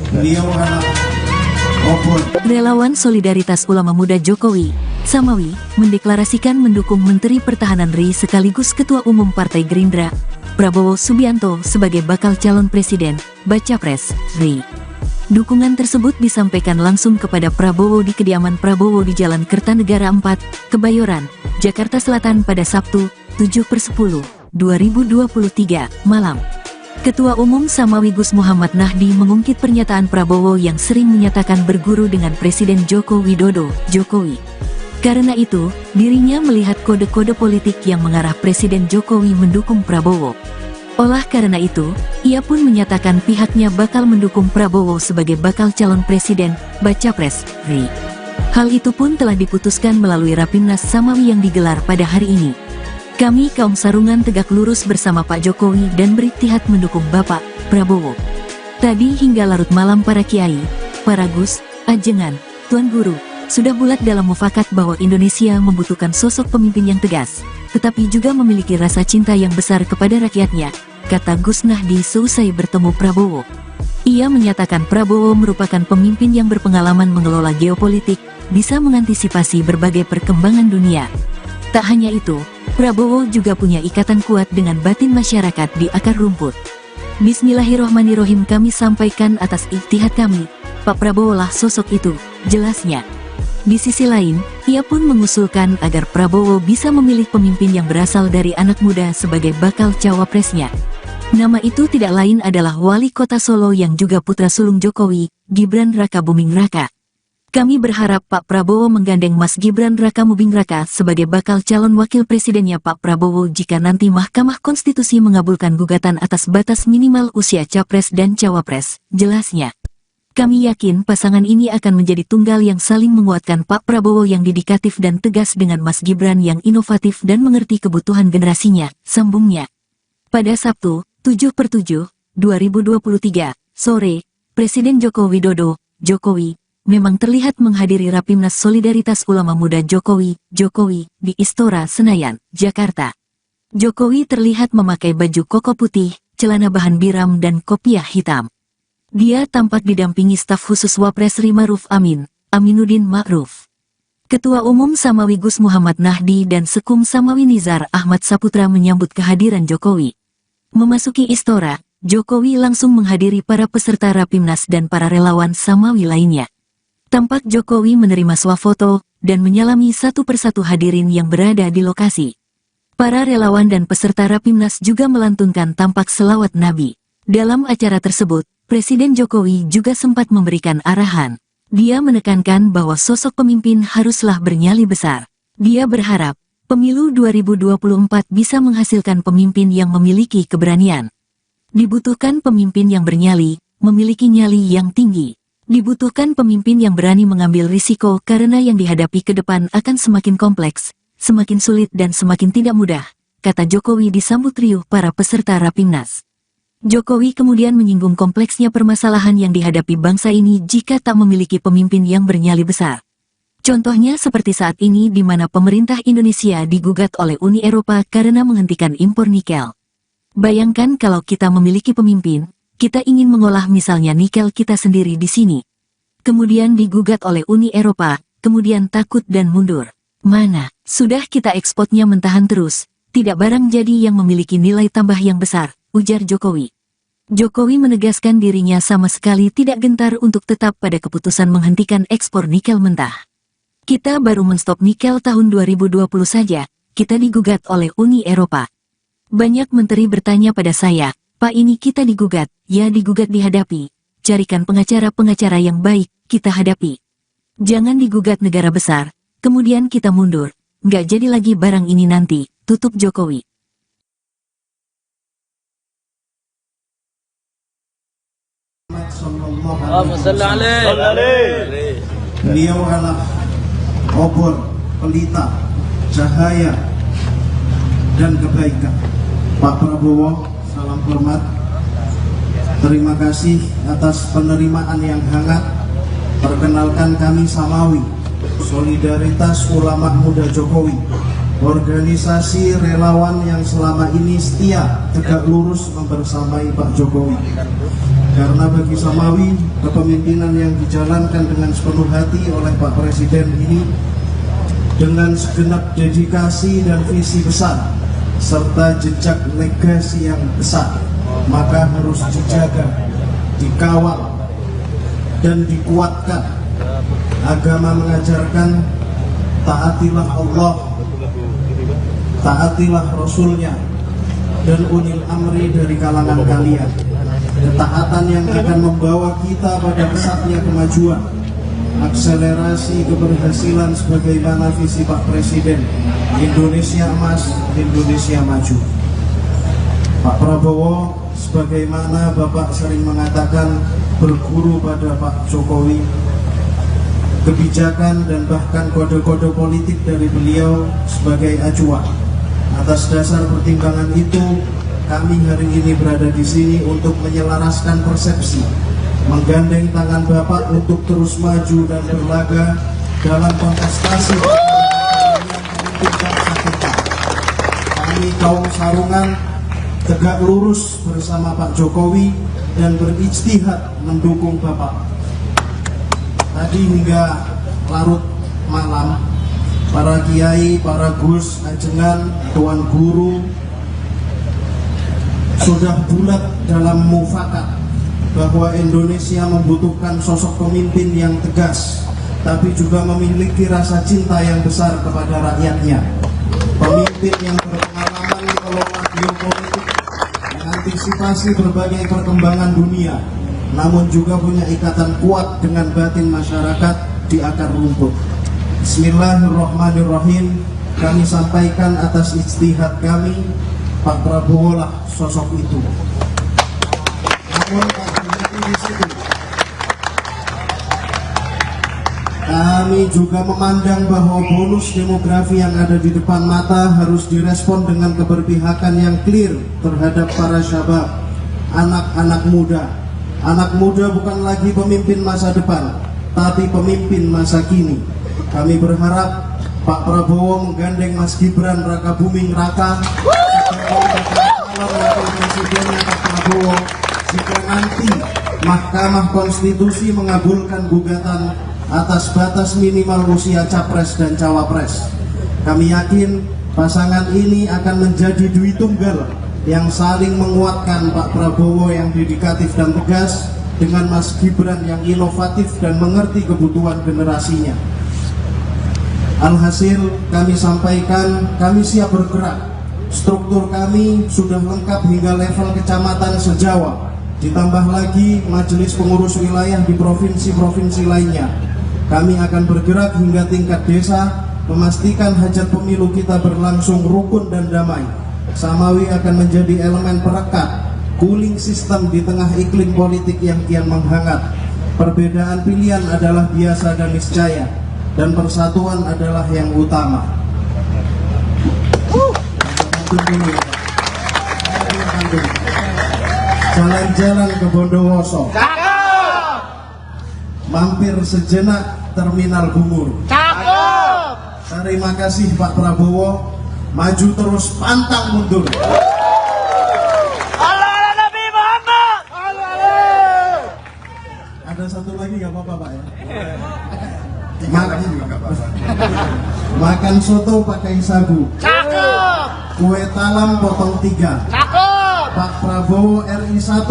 Beliau adalah Relawan Solidaritas Ulama Muda Jokowi, Samawi, mendeklarasikan mendukung Menteri Pertahanan RI sekaligus Ketua Umum Partai Gerindra, Prabowo Subianto sebagai bakal calon presiden, Baca Pres, RI. Dukungan tersebut disampaikan langsung kepada Prabowo di kediaman Prabowo di Jalan Kertanegara 4, Kebayoran, Jakarta Selatan pada Sabtu, 7/10/2023, malam. Ketua Umum Samawi Gus Muhammad Nahdi mengungkit pernyataan Prabowo yang sering menyatakan berguru dengan Presiden Joko Widodo, Jokowi. Karena itu, dirinya melihat kode-kode politik yang mengarah Presiden Jokowi mendukung Prabowo. Olah karena itu, ia pun menyatakan pihaknya bakal mendukung Prabowo sebagai bakal calon presiden, Baca Pres, RI. Hal itu pun telah diputuskan melalui Rapimnas Samawi yang digelar pada hari ini. Kami kaum sarungan tegak lurus bersama Pak Jokowi dan beriktihad mendukung Bapak Prabowo. Tadi hingga larut malam para kiai, para gus, ajengan, tuan guru, sudah bulat dalam mufakat bahwa Indonesia membutuhkan sosok pemimpin yang tegas, tetapi juga memiliki rasa cinta yang besar kepada rakyatnya, kata Gus Nahdi seusai bertemu Prabowo. Ia menyatakan Prabowo merupakan pemimpin yang berpengalaman mengelola geopolitik, bisa mengantisipasi berbagai perkembangan dunia. Tak hanya itu, Prabowo juga punya ikatan kuat dengan batin masyarakat di akar rumput. Bismillahirrohmanirrohim, kami sampaikan atas ijtihad kami, Pak Prabowo lah sosok itu, jelasnya. Di sisi lain, ia pun mengusulkan agar Prabowo bisa memilih pemimpin yang berasal dari anak muda sebagai bakal cawapresnya. Nama itu tidak lain adalah Wali Kota Solo yang juga putra sulung Jokowi, Gibran Raka Buming Raka. Kami berharap Pak Prabowo menggandeng Mas Gibran Raka Buming Raka sebagai bakal calon wakil presidennya Pak Prabowo jika nanti Mahkamah Konstitusi mengabulkan gugatan atas batas minimal usia capres dan cawapres, jelasnya. Kami yakin pasangan ini akan menjadi tunggal yang saling menguatkan Pak Prabowo yang dedikatif dan tegas dengan Mas Gibran yang inovatif dan mengerti kebutuhan generasinya, sambungnya. Pada Sabtu, 7/7/2023, sore, Presiden Joko Widodo, Jokowi, memang terlihat menghadiri Rapimnas Solidaritas Ulama Muda Jokowi, di Istora Senayan, Jakarta. Jokowi terlihat memakai baju koko putih, celana bahan biram dan kopiah hitam. Dia tampak didampingi staf khusus Wapres RI Ma'ruf Amin, Aminuddin Ma'ruf. Ketua Umum Samawi Gus Muhammad Nahdi dan Sekum Samawi Nizar Ahmad Saputra menyambut kehadiran Jokowi. Memasuki Istora, Jokowi langsung menghadiri para peserta Rapimnas dan para relawan Samawi lainnya. Tampak Jokowi menerima swafoto dan menyalami satu persatu hadirin yang berada di lokasi. Para relawan dan peserta Rapimnas juga melantunkan tampak selawat Nabi. Dalam acara tersebut, Presiden Jokowi juga sempat memberikan arahan. Dia menekankan bahwa sosok pemimpin haruslah bernyali besar. Dia berharap, pemilu 2024 bisa menghasilkan pemimpin yang memiliki keberanian. Dibutuhkan pemimpin yang bernyali, memiliki nyali yang tinggi. Dibutuhkan pemimpin yang berani mengambil risiko karena yang dihadapi ke depan akan semakin kompleks, semakin sulit dan semakin tidak mudah, kata Jokowi disambut riuh para peserta Rapimnas. Jokowi kemudian menyinggung kompleksnya permasalahan yang dihadapi bangsa ini jika tak memiliki pemimpin yang bernyali besar. Contohnya seperti saat ini di mana pemerintah Indonesia digugat oleh Uni Eropa karena menghentikan impor nikel. Bayangkan kalau kita memiliki pemimpin, kita ingin mengolah misalnya nikel kita sendiri di sini. Kemudian digugat oleh Uni Eropa, kemudian takut dan mundur. Mana, sudah kita ekspornya mentahan terus, tidak barang jadi yang memiliki nilai tambah yang besar, ujar Jokowi. Jokowi menegaskan dirinya sama sekali tidak gentar untuk tetap pada keputusan menghentikan ekspor nikel mentah. Kita baru menstop nikel tahun 2020 saja, kita digugat oleh Uni Eropa. Banyak menteri bertanya pada saya, Pak ini kita digugat, ya digugat dihadapi, carikan pengacara-pengacara yang baik, kita hadapi. Jangan digugat negara besar, kemudian kita mundur, nggak jadi lagi barang ini nanti, tutup Jokowi. Beliau adalah obor, pelita, cahaya, dan kebaikan. Pak Prabowo, salam hormat. Terima kasih atas penerimaan yang hangat. Perkenalkan kami Samawi, Solidaritas Ulama Muda Jokowi. organisasi relawan yang selama ini setia tegak lurus membersamai Pak Jokowi. Karena bagi Samawi, kepemimpinan yang dijalankan dengan sepenuh hati oleh Pak Presiden ini dengan segenap dedikasi dan visi besar serta jejak legasi yang besar, maka harus dijaga, dikawal, dan dikuatkan. Agama mengajarkan taatilah Allah, taatilah Rasulnya, dan ulil amri dari kalangan kalian. Ketaatan yang akan membawa kita pada pesatnya kemajuan, akselerasi keberhasilan sebagaimana visi Pak Presiden, Indonesia Emas, Indonesia Maju. Pak Prabowo, sebagaimana Bapak sering mengatakan, berguru pada Pak Jokowi. Kebijakan dan bahkan kode-kode politik dari beliau sebagai acuan. Atas dasar pertimbangan itu, kami hari ini berada di sini untuk menyelaraskan persepsi, menggandeng tangan Bapak untuk terus maju dan berlaga dalam kontestasi yang memimpikan kita. Kami kaum Sarungan tegak lurus bersama Pak Jokowi dan berijtihad mendukung Bapak. Tadi hingga larut malam, para kiai, para gus, ajengan, tuan guru sudah bulat dalam mufakat bahwa Indonesia membutuhkan sosok pemimpin yang tegas, tapi juga memiliki rasa cinta yang besar kepada rakyatnya. Pemimpin yang berpengalaman mengelola geopolitik, mengantisipasi berbagai perkembangan dunia, namun juga punya ikatan kuat dengan batin masyarakat di akar rumput. Bismillahirrahmanirrahim. Kami sampaikan atas ijtihad kami, Pak Prabowo lah sosok itu. Namun Pak berhenti di situ. Kami juga memandang bahwa bonus demografi yang ada di depan mata harus direspon dengan keberpihakan yang clear terhadap para syabab, anak-anak muda. Anak muda bukan lagi pemimpin masa depan, tapi pemimpin masa kini. Kami berharap Pak Prabowo menggandeng Mas Gibran Rakabuming Raka sebagai calon wakil presidennya Pak Prabowo jika nanti Mahkamah Konstitusi mengabulkan gugatan atas batas minimal usia capres dan cawapres. Kami yakin pasangan ini akan menjadi dui tunggal yang saling menguatkan, Pak Prabowo yang dedikatif dan tegas dengan Mas Gibran yang inovatif dan mengerti kebutuhan generasinya. Alhasil kami sampaikan, kami siap bergerak. Struktur kami sudah lengkap hingga level kecamatan se-Jawa. Ditambah lagi majelis pengurus wilayah di provinsi-provinsi lainnya. Kami akan bergerak hingga tingkat desa, memastikan hajat pemilu kita berlangsung rukun dan damai. Samawi akan menjadi elemen perekat, cooling system di tengah iklim politik yang kian menghangat. Perbedaan pilihan adalah biasa dan niscaya, dan persatuan adalah yang utama. Jalan-jalan ke Bondowoso, mampir sejenak Terminal Bungur. Terima kasih Pak Prabowo. Maju terus, pantang mundur. Allah Nabi Muhammad. Ada satu lagi nggak apa-apa Pak ya? Makan juga nggak apa-apa. Makan soto pakai sagu. Cakep. Kue talam potong 3. Cakep. Pak Prabowo RI 1.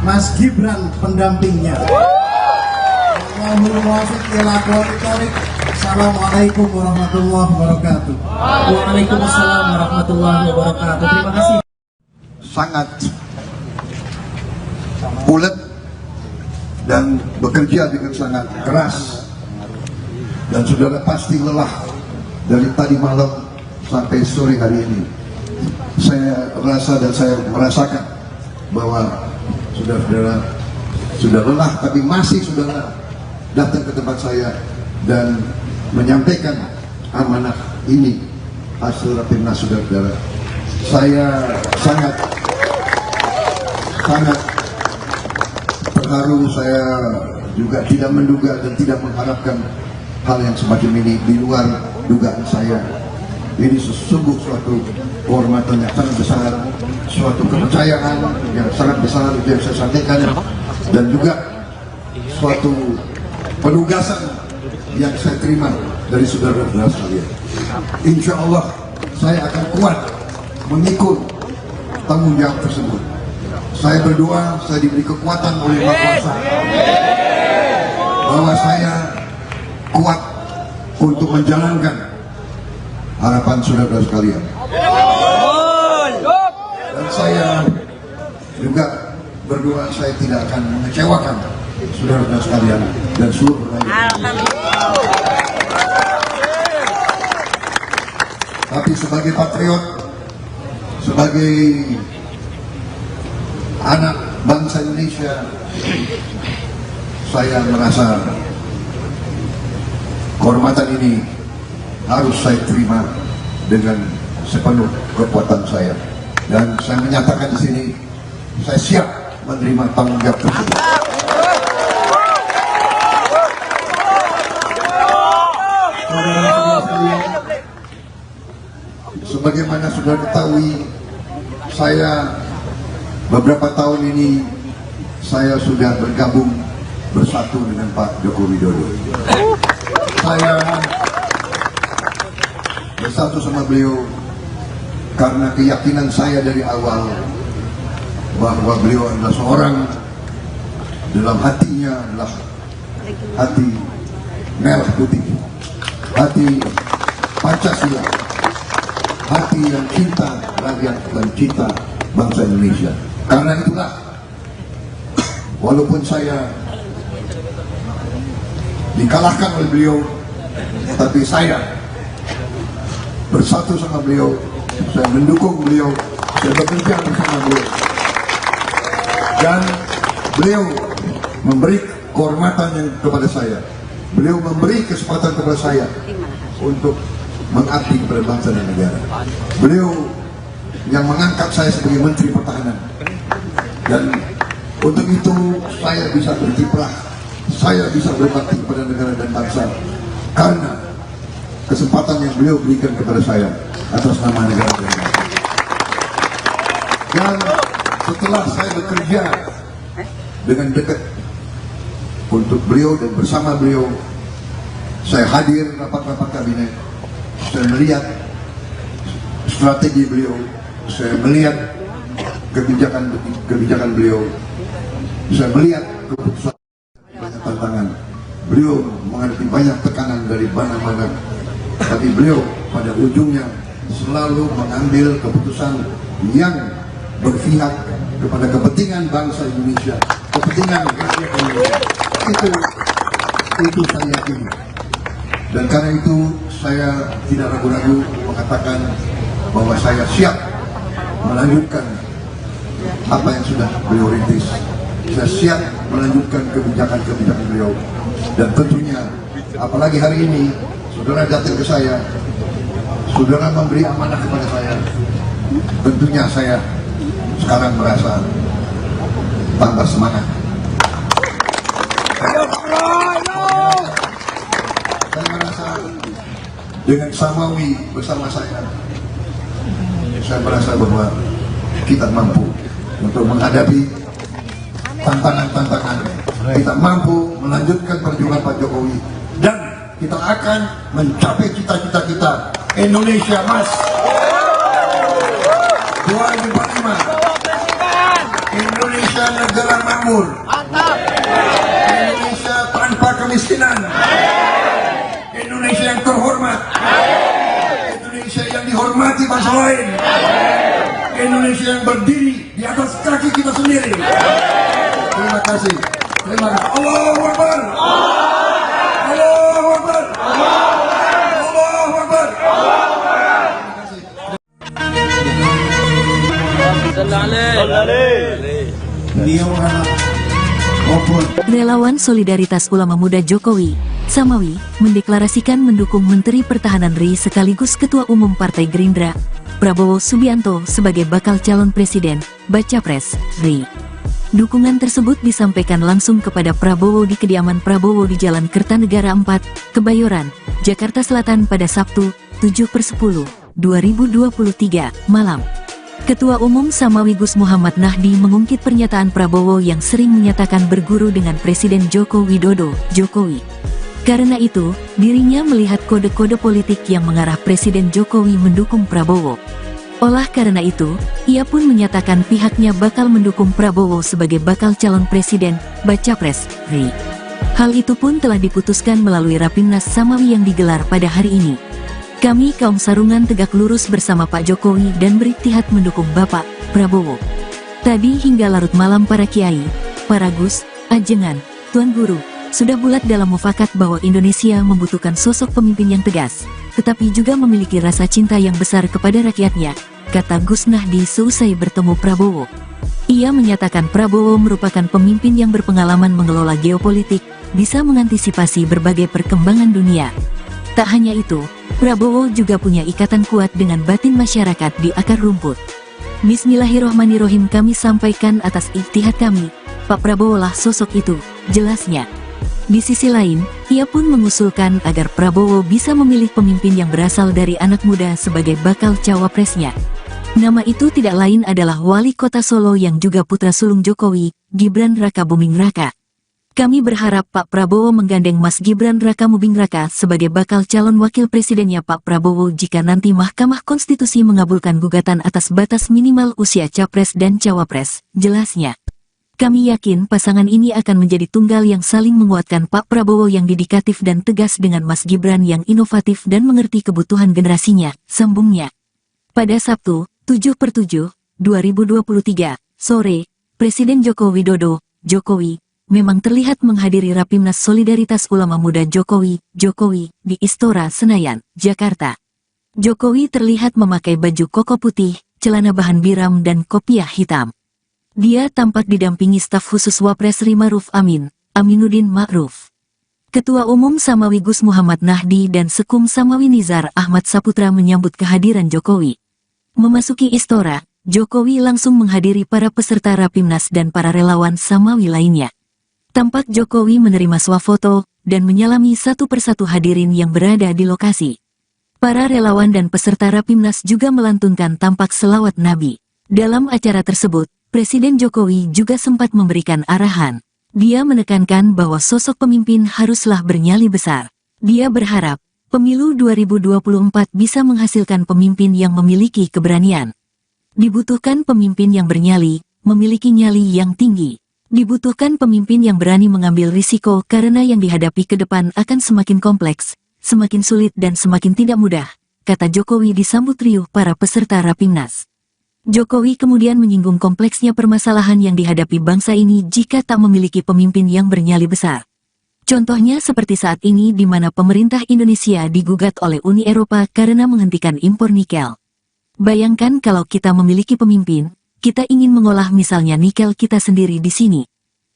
Mas Gibran pendampingnya. Allahul muwaffiq ila aqwamit thoriq. Assalamualaikum warahmatullahi wabarakatuh. Waalaikumsalam warahmatullahi wabarakatuh. Terima kasih. Sangat ulet dan bekerja dengan sangat keras, dan saudara pasti lelah dari tadi malam sampai sore hari ini. Saya rasa dan saya merasakan bahwa saudara-saudara sudah lelah, tapi masih saudara datang ke tempat saya dan menyampaikan amanah ini hasil rapimnas saudara-saudara. Saya sangat terharu. Saya juga tidak menduga dan tidak mengharapkan hal yang semacam ini, di luar dugaan saya. ini sesungguh suatu kehormatan yang sangat besar, suatu kepercayaan yang sangat besar yang saya sampaikan, dan juga suatu penugasan yang saya terima dari saudara-saudara sekalian. Insya Allah saya akan kuat mengikut tanggung jawab tersebut. Saya berdoa, saya diberi kekuatan oleh Yang Maha Kuasa bahwa saya kuat untuk menjalankan harapan saudara sekalian. Dan saya juga berdoa saya tidak akan mengecewakan saudara sekalian dan seluruh rakyat. Tapi sebagai patriot, sebagai anak bangsa Indonesia, saya merasa kehormatan ini harus saya terima dengan sepenuh kekuatan saya, dan saya menyatakan di sini saya siap menerima tanggung jawab tersebut. Sebagaimana sudah ketahui, saya beberapa tahun ini saya sudah bergabung bersatu dengan Pak Joko Widodo. Saya bersatu sama beliau karena keyakinan saya dari awal bahwa beliau adalah seorang, dalam hatinya adalah hati merah putih, hati Pancasila, hati yang cinta rakyat dan cinta bangsa Indonesia. Karena itulah, walaupun saya dikalahkan oleh beliau, tapi saya bersatu sama beliau, saya mendukung beliau, saya bekerja bersama beliau, dan beliau memberi kehormatan yang kepada saya, beliau memberi kesempatan kepada saya untuk mengabdi kepada bangsa dan negara. Beliau yang mengangkat saya sebagai Menteri Pertahanan, dan untuk itu saya bisa berkiprah, saya bisa berbakti kepada negara dan bangsa karena kesempatan yang beliau berikan kepada saya atas nama negara dan bangsa. Dan setelah saya bekerja dengan dekat untuk beliau dan bersama beliau, saya hadir rapat-rapat kabinet, saya melihat strategi beliau, saya melihat kebijakan beliau, saya melihat keputusan, banyak tantangan. Beliau menghadapi banyak tekanan dari mana-mana, tapi beliau pada ujungnya selalu mengambil keputusan yang berpihak kepada kepentingan bangsa Indonesia, kepentingan rakyat Indonesia. Itu saya yakini. Dan karena itu saya tidak ragu-ragu mengatakan bahwa saya siap melanjutkan apa yang sudah beliau rintis. Saya siap melanjutkan kebijakan-kebijakan beliau. Dan tentunya, apalagi hari ini, saudara datang ke saya, saudara memberi amanah kepada saya, tentunya saya sekarang merasa tambah semangat. Saya merasa dengan Samawi bersama saya merasa bahwa kita mampu untuk menghadapi tantangan-tantangan. Kita mampu melanjutkan perjuangan Pak Jokowi, dan kita akan mencapai cita-cita kita, Indonesia Emas 2045, Indonesia negara makmur, Indonesia tanpa kemiskinan, Indonesia yang terhormat, Indonesia yang dihormati bangsa lain, Indonesia yang berdiri di atas kaki kita sendiri. Terima kasih. Terima kasih. Allahu Akbar. Allahu Akbar. Allahu Akbar. Beliau adalah Relawan Solidaritas Ulama Muda Jokowi, Samawi, mendeklarasikan mendukung Menteri Pertahanan RI sekaligus Ketua Umum Partai Gerindra, Prabowo Subianto sebagai bakal calon presiden, Baca Pres, RI. Dukungan tersebut disampaikan langsung kepada Prabowo di kediaman Prabowo di Jalan Kertanegara 4, Kebayoran, Jakarta Selatan pada Sabtu, 7/10, 2023, malam. Ketua Umum Samawi Gus Muhammad Nahdi mengungkit pernyataan Prabowo yang sering menyatakan berguru dengan Presiden Joko Widodo, Jokowi. Karena itu, dirinya melihat kode-kode politik yang mengarah Presiden Jokowi mendukung Prabowo. Olah karena itu, ia pun menyatakan pihaknya bakal mendukung Prabowo sebagai bakal calon presiden, baca pres, RI. Hal itu pun telah diputuskan melalui Rapimnas Samawi yang digelar pada hari ini. Kami kaum sarungan tegak lurus bersama Pak Jokowi dan beriktihad mendukung Bapak Prabowo. Tadi hingga larut malam para kiai, para gus, ajengan, tuan guru, sudah bulat dalam mufakat bahwa Indonesia membutuhkan sosok pemimpin yang tegas, tetapi juga memiliki rasa cinta yang besar kepada rakyatnya, kata Gus Nahdi seusai bertemu Prabowo. Ia menyatakan Prabowo merupakan pemimpin yang berpengalaman mengelola geopolitik, bisa mengantisipasi berbagai perkembangan dunia. Tak hanya itu, Prabowo juga punya ikatan kuat dengan batin masyarakat di akar rumput. Bismillahirrohmanirrohim, kami sampaikan atas ijtihad kami, Pak Prabowo lah sosok itu, jelasnya. Di sisi lain, ia pun mengusulkan agar Prabowo bisa memilih pemimpin yang berasal dari anak muda sebagai bakal cawapresnya. Nama itu tidak lain adalah Wali Kota Solo yang juga putra sulung Jokowi, Gibran Raka Buming Raka. Kami berharap Pak Prabowo menggandeng Mas Gibran Raka Buming Raka sebagai bakal calon wakil presidennya Pak Prabowo jika nanti Mahkamah Konstitusi mengabulkan gugatan atas batas minimal usia capres dan cawapres, jelasnya. Kami yakin pasangan ini akan menjadi tunggal yang saling menguatkan Pak Prabowo yang dedikatif dan tegas dengan Mas Gibran yang inovatif dan mengerti kebutuhan generasinya, sambungnya. Pada Sabtu, 7/7, 2023, sore, Presiden Joko Widodo, Jokowi, memang terlihat menghadiri Rapimnas Solidaritas Ulama Muda Jokowi, di Istora Senayan, Jakarta. Jokowi terlihat memakai baju koko putih, celana bahan biram dan kopiah hitam. Dia tampak didampingi staf khusus Wapres RI Ma'ruf Amin, Aminuddin Ma'ruf. Ketua Umum Samawi Gus Muhammad Nahdi dan Sekum Samawi Nizar Ahmad Saputra menyambut kehadiran Jokowi. Memasuki Istora, Jokowi langsung menghadiri para peserta Rapimnas dan para relawan Samawi lainnya. Tampak Jokowi menerima swafoto dan menyalami satu persatu hadirin yang berada di lokasi. Para relawan dan peserta Rapimnas juga melantunkan tampak selawat Nabi. Dalam acara tersebut, Presiden Jokowi juga sempat memberikan arahan. Dia menekankan bahwa sosok pemimpin haruslah bernyali besar. Dia berharap, pemilu 2024 bisa menghasilkan pemimpin yang memiliki keberanian. Dibutuhkan pemimpin yang bernyali, memiliki nyali yang tinggi. Dibutuhkan pemimpin yang berani mengambil risiko karena yang dihadapi ke depan akan semakin kompleks, semakin sulit dan semakin tidak mudah, kata Jokowi disambut riuh para peserta Rapimnas. Jokowi kemudian menyinggung kompleksnya permasalahan yang dihadapi bangsa ini jika tak memiliki pemimpin yang bernyali besar. Contohnya seperti saat ini di mana pemerintah Indonesia digugat oleh Uni Eropa karena menghentikan impor nikel. Bayangkan kalau kita memiliki pemimpin, kita ingin mengolah misalnya nikel kita sendiri di sini.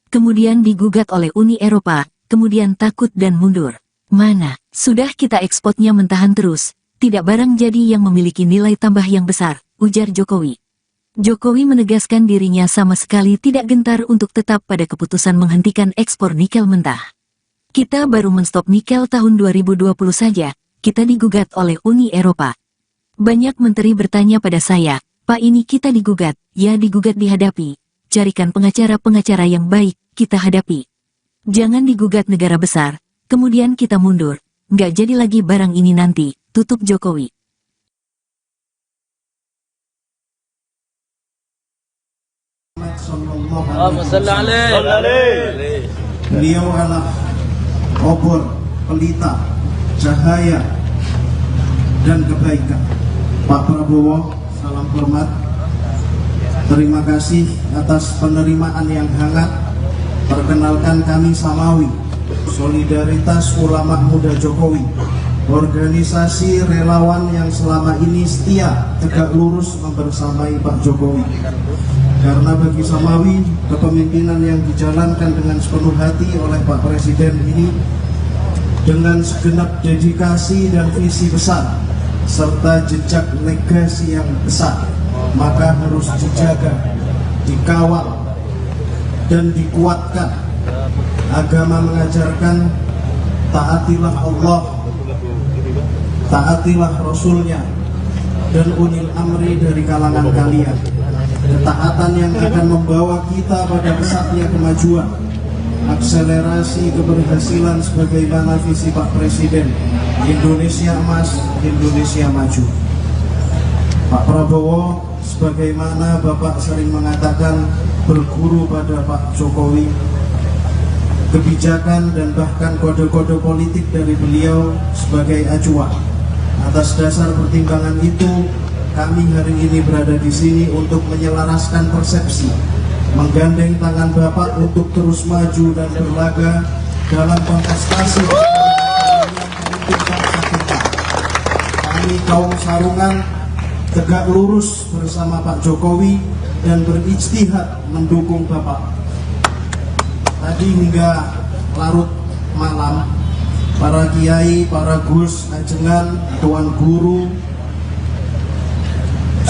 Kemudian digugat oleh Uni Eropa, kemudian takut dan mundur. Mana, sudah kita ekspornya mentahan terus, tidak barang jadi yang memiliki nilai tambah yang besar, ujar Jokowi. Jokowi menegaskan dirinya sama sekali tidak gentar untuk tetap pada keputusan menghentikan ekspor nikel mentah. Kita baru menstop nikel tahun 2020 saja, kita digugat oleh Uni Eropa. Banyak menteri bertanya pada saya, Pak ini kita digugat, ya digugat dihadapi. Carikan pengacara-pengacara yang baik, kita hadapi. Jangan digugat negara besar, kemudian kita mundur. Nggak jadi lagi barang ini nanti, tutup Jokowi. Beliau adalah obor, pelita, cahaya, dan kebaikan. Pak Prabowo, salam hormat. Terima kasih atas penerimaan yang hangat. Perkenalkan kami Samawi, Solidaritas Ulama Muda Jokowi, organisasi relawan yang selama ini setia tegak lurus membersamai Pak Jokowi. Karena bagi Samawi, kepemimpinan yang dijalankan dengan sepenuh hati oleh Pak Presiden ini dengan segenap dedikasi dan visi besar serta jejak legasi yang besar, maka harus dijaga, dikawal, dan dikuatkan. Agama mengajarkan taatilah Allah, taatilah Rasulnya, dan ulil amri dari kalangan kalian. Ketaatan yang akan membawa kita pada pesatnya kemajuan, akselerasi keberhasilan sebagaimana visi Pak Presiden, Indonesia Emas, Indonesia Maju. Pak Prabowo, sebagaimana Bapak sering mengatakan, berguru pada Pak Jokowi, kebijakan dan bahkan kode-kode politik dari beliau sebagai acuan. Atas dasar pertimbangan itu, kami hari ini berada di sini untuk menyelaraskan persepsi, menggandeng tangan Bapak untuk terus maju dan berlaga dalam kontestasi yang memimpin bangsa kita. Kami kaum Sarungan tegak lurus bersama Pak Jokowi dan berijtihad mendukung Bapak. Tadi hingga larut malam, para kiai, para gus, ajengan, tuan guru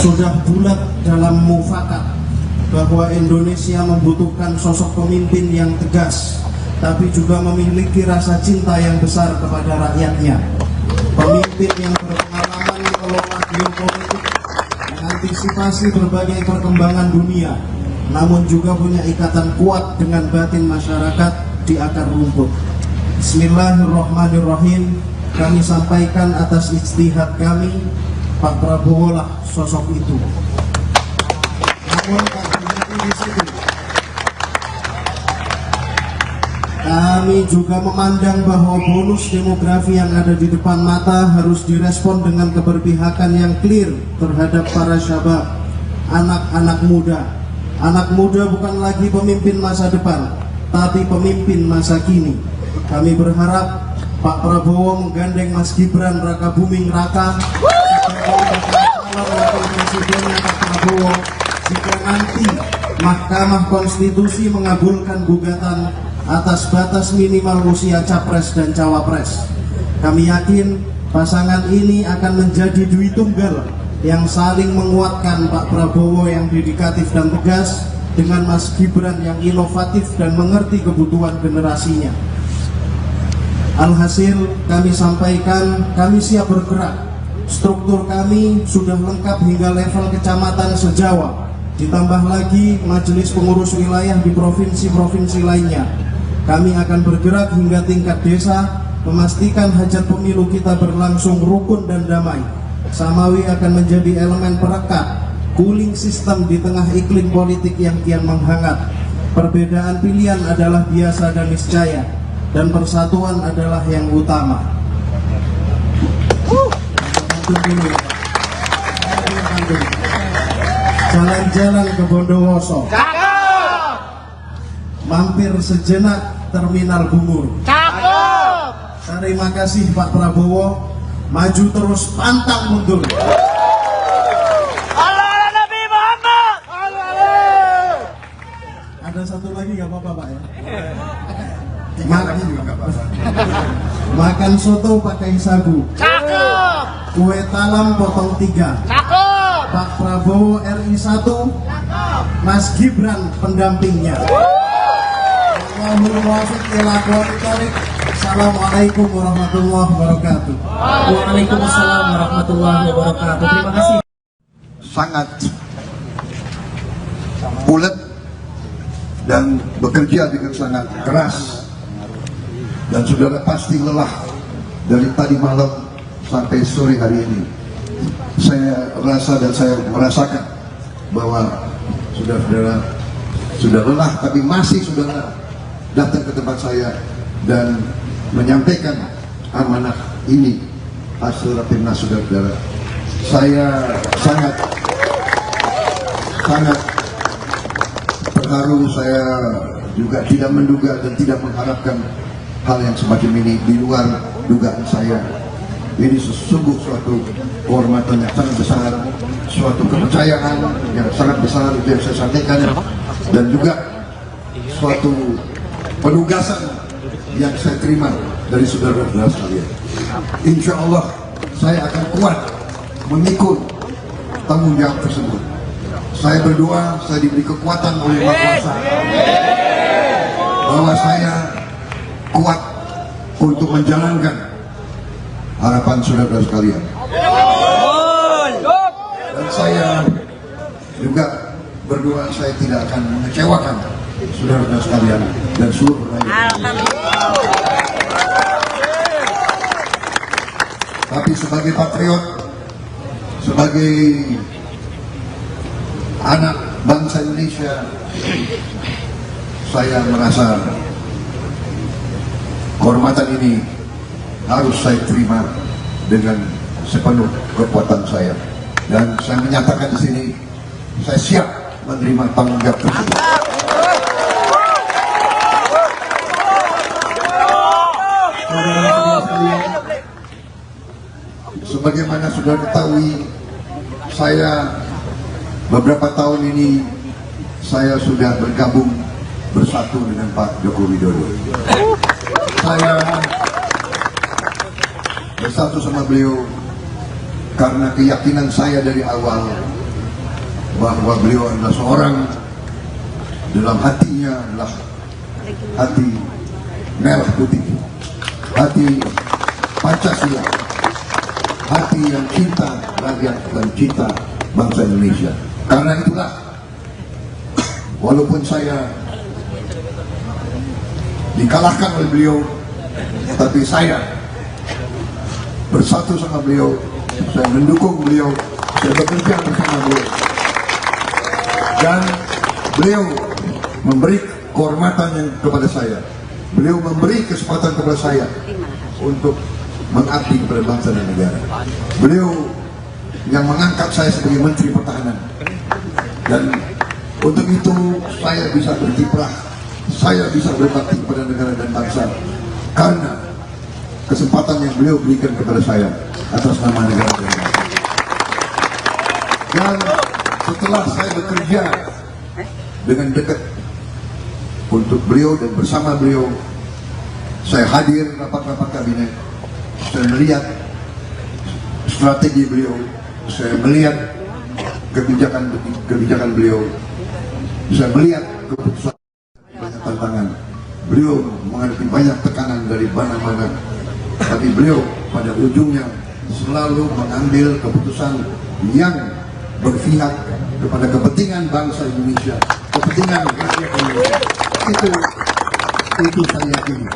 sudah bulat dalam mufakat bahwa Indonesia membutuhkan sosok pemimpin yang tegas, tapi juga memiliki rasa cinta yang besar kepada rakyatnya. Pemimpin yang berpengalaman mengelola geopolitik, mengantisipasi berbagai perkembangan dunia, namun juga punya ikatan kuat dengan batin masyarakat di akar rumput. Bismillahirrahmanirrahim. Kami sampaikan atas ijtihad kami, Pak Prabowo lah sosok itu. Namun tak berhenti di situ. Kami juga memandang bahwa bonus demografi yang ada di depan mata harus direspon dengan keberpihakan yang clear terhadap para syabab, anak-anak muda. Anak muda bukan lagi pemimpin masa depan, tapi pemimpin masa kini. Kami berharap Pak Prabowo menggandeng Mas Gibran Raka Buming Raka sebagai calon wakil presidennya Pak Prabowo jika nanti Mahkamah Konstitusi mengabulkan gugatan atas batas minimal usia capres dan cawapres. Kami yakin pasangan ini akan menjadi dui tunggal yang saling menguatkan, Pak Prabowo yang dedikatif dan tegas dengan Mas Gibran yang inovatif dan mengerti kebutuhan generasinya. Alhasil kami sampaikan, kami siap bergerak. Struktur kami sudah lengkap hingga level kecamatan se-Jawa, ditambah lagi majelis pengurus wilayah di provinsi-provinsi lainnya. Kami akan bergerak hingga tingkat desa, memastikan hajat pemilu kita berlangsung rukun dan damai. Samawi akan menjadi elemen perekat, cooling system di tengah iklim politik yang kian menghangat. Perbedaan pilihan adalah biasa dan niscaya, dan persatuan adalah yang utama. Jalan-jalan ke Bondowoso, mampir sejenak Terminal Bungur. Terima kasih Pak Prabowo. Maju terus, pantang mundur. Allah Nabi Muhammad. Ada satu lagi nggak apa-apa Pak ya? Makan juga nggak apa-apa. Makan soto pakai sagu. Cakep. Kue talam potong 3. Cakep. Pak Prabowo RI 1, Mas Gibran pendampingnya. Allahumma wafiq ila aqwamit thoriq. Assalamualaikum warahmatullahi wabarakatuh. Waalaikumsalam warahmatullahi wabarakatuh. Terima kasih. Sangat bulat dan bekerja dengan sangat keras, dan saudara pasti lelah dari tadi malam sampai sore hari ini. Saya rasa dan saya merasakan bahwa saudara-saudara sudah lelah, tapi masih saudara datang ke tempat saya dan menyampaikan amanah ini hasil rapimnas saudara-saudara. Saya sangat terharu. Saya juga tidak menduga dan tidak mengharapkan hal yang semacam ini di luar dugaan saya. Ini sesungguh suatu kehormatan yang sangat besar, suatu kepercayaan yang sangat besar, itu yang saya sampaikan, dan juga suatu penugasan yang saya terima dari saudara-saudara sekalian. Insya Allah saya akan kuat memikul tanggung jawab tersebut. Saya berdoa, saya diberi kekuatan oleh Yang Maha Kuasa bahwa saya kuat untuk menjalankan harapan saudara-saudara sekalian. Dan saya juga berdoa saya tidak akan mengecewakan saudara sekalian dan seluruh rakyat. Tapi sebagai patriot, sebagai anak bangsa Indonesia, saya merasa kehormatan ini harus saya terima dengan sepenuh kekuatan saya. Dan saya menyatakan di sini, saya siap menerima tanggung jawab tersebut. Sebagaimana sudah ketahui, saya beberapa tahun ini saya sudah bergabung bersatu dengan Pak Joko Widodo. Saya bersatu sama beliau karena keyakinan saya dari awal bahwa beliau adalah seorang, dalam hatinya adalah hati merah putih, hati Pancasila, hati yang cinta rakyat dan cinta bangsa Indonesia. Karena itulah, walaupun saya dikalahkan oleh beliau, tapi saya bersatu sama beliau, saya mendukung beliau, saya bekerja bersama beliau. Dan beliau memberi kehormatan kepada saya, beliau memberi kesempatan kepada saya untuk mengabdi kepada bangsa dan negara. Beliau yang mengangkat saya sebagai Menteri Pertahanan, dan untuk itu saya bisa berkiprah, saya bisa berbakti kepada negara dan bangsa karena kesempatan yang beliau berikan kepada saya atas nama negara dan bangsa. Dan setelah saya bekerja dengan dekat untuk beliau dan bersama beliau, saya hadir rapat-rapat kabinet, saya melihat strategi beliau, saya melihat kebijakan beliau, saya melihat keputusan, banyak tantangan. Beliau menghadapi banyak tekanan dari mana-mana, tapi beliau pada ujungnya selalu mengambil keputusan yang berpihak kepada kepentingan bangsa Indonesia, kepentingan rakyat Indonesia. Itu saya yakini.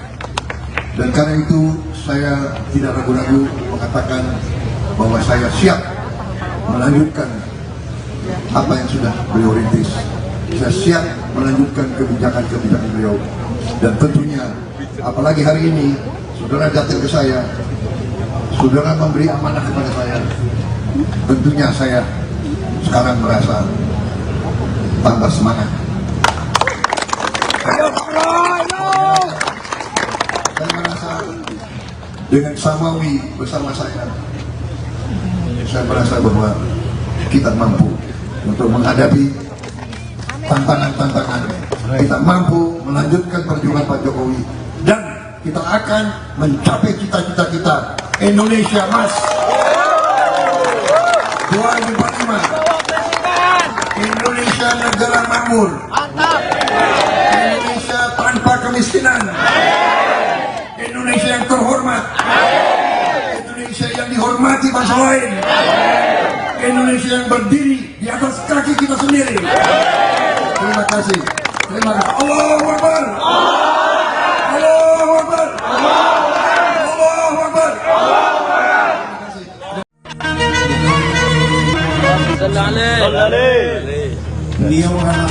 Dan karena itu saya tidak ragu-ragu mengatakan bahwa saya siap melanjutkan apa yang sudah beliau rintis. Saya siap melanjutkan kebijakan-kebijakan beliau. Dan tentunya, apalagi hari ini, saudara datang ke saya, saudara memberi amanah kepada saya. Tentunya saya sekarang merasa tambah semangat. Saya merasa dengan Samawi bersama saya merasa bahwa kita mampu untuk menghadapi tantangan-tantangan. Kita mampu melanjutkan perjuangan Pak Jokowi, dan kita akan mencapai cita-cita kita, Indonesia Emas 2045, Indonesia negara makmur, Indonesia tanpa kemiskinan, Indonesia yang terhormat, Indonesia yang dihormati bangsa lain, Indonesia yang berdiri di atas kaki kita sendiri. Terima kasih. Terima kasih. Allahu Akbar. Allahu Akbar. Allahu Akbar. Beliau adalah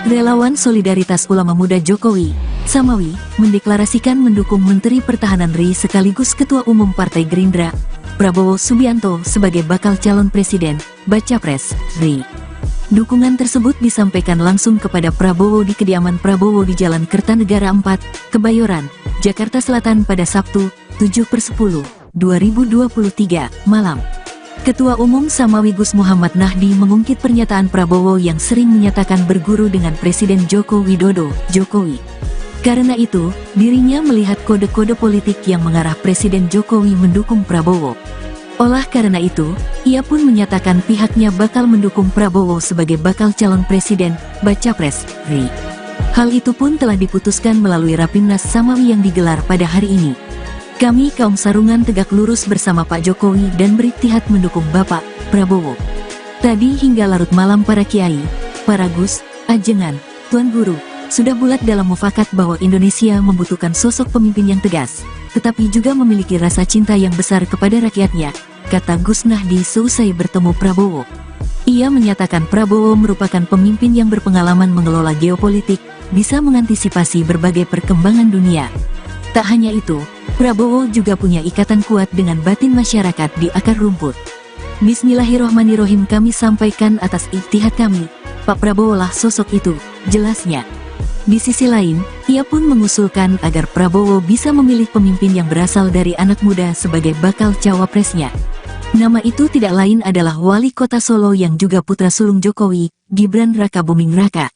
Relawan Solidaritas Ulama Muda Jokowi, Samawi, mendeklarasikan mendukung Menteri Pertahanan RI sekaligus Ketua Umum Partai Gerindra, Prabowo Subianto sebagai bakal calon presiden, Baca Pres, RI. Dukungan tersebut disampaikan langsung kepada Prabowo di kediaman Prabowo di Jalan Kertanegara 4, Kebayoran, Jakarta Selatan pada Sabtu, 7/10, 2023, malam. Ketua Umum Samawi Gus Muhammad Nahdi mengungkit pernyataan Prabowo yang sering menyatakan berguru dengan Presiden Joko Widodo, Jokowi. Karena itu, dirinya melihat kode-kode politik yang mengarah Presiden Jokowi mendukung Prabowo. Olah karena itu, ia pun menyatakan pihaknya bakal mendukung Prabowo sebagai bakal calon presiden, Baca Pres, RI. Hal itu pun telah diputuskan melalui Rapimnas Samawi yang digelar pada hari ini. Kami kaum sarungan tegak lurus bersama Pak Jokowi dan beriktihad mendukung Bapak Prabowo. Tadi hingga larut malam para kiai, para gus, ajengan, tuan guru, sudah bulat dalam mufakat bahwa Indonesia membutuhkan sosok pemimpin yang tegas, tetapi juga memiliki rasa cinta yang besar kepada rakyatnya, kata Gus Nahdi seusai bertemu Prabowo. Ia menyatakan Prabowo merupakan pemimpin yang berpengalaman mengelola geopolitik, bisa mengantisipasi berbagai perkembangan dunia. Tak hanya itu, Prabowo juga punya ikatan kuat dengan batin masyarakat di akar rumput. Bismillahirrohmanirrohim, kami sampaikan atas ijtihad kami, Pak Prabowo lah sosok itu, jelasnya. Di sisi lain, ia pun mengusulkan agar Prabowo bisa memilih pemimpin yang berasal dari anak muda sebagai bakal cawapresnya. Nama itu tidak lain adalah Wali Kota Solo yang juga putra sulung Jokowi, Gibran Raka Buming Raka.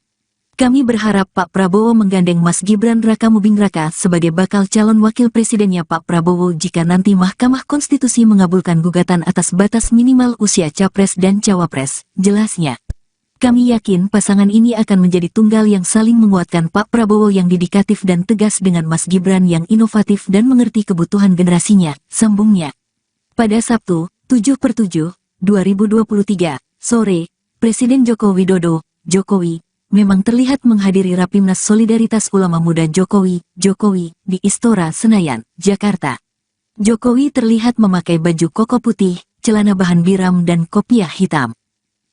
Kami berharap Pak Prabowo menggandeng Mas Gibran Raka Buming Raka sebagai bakal calon wakil presidennya Pak Prabowo jika nanti Mahkamah Konstitusi mengabulkan gugatan atas batas minimal usia capres dan cawapres, jelasnya. Kami yakin pasangan ini akan menjadi tunggal yang saling menguatkan Pak Prabowo yang dedikatif dan tegas dengan Mas Gibran yang inovatif dan mengerti kebutuhan generasinya, sambungnya. Pada Sabtu, 7/7, 2023, sore, Presiden Joko Widodo, Jokowi, memang terlihat menghadiri Rapimnas Solidaritas Ulama Muda Jokowi, di Istora Senayan, Jakarta. Jokowi terlihat memakai baju koko putih, celana bahan biram dan kopiah hitam.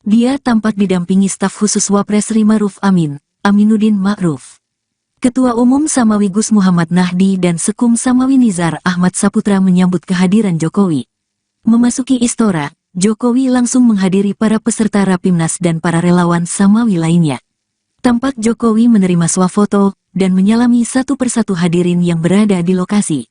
Dia tampak didampingi staf khusus Wapres Ma'ruf Amin, Aminuddin Ma'ruf. Ketua Umum Samawi Gus Muhammad Nahdi dan Sekum Samawi Nizar Ahmad Saputra menyambut kehadiran Jokowi. Memasuki Istora, Jokowi langsung menghadiri para peserta Rapimnas dan para relawan Samawi lainnya. Tampak Jokowi menerima swafoto dan menyalami satu persatu hadirin yang berada di lokasi.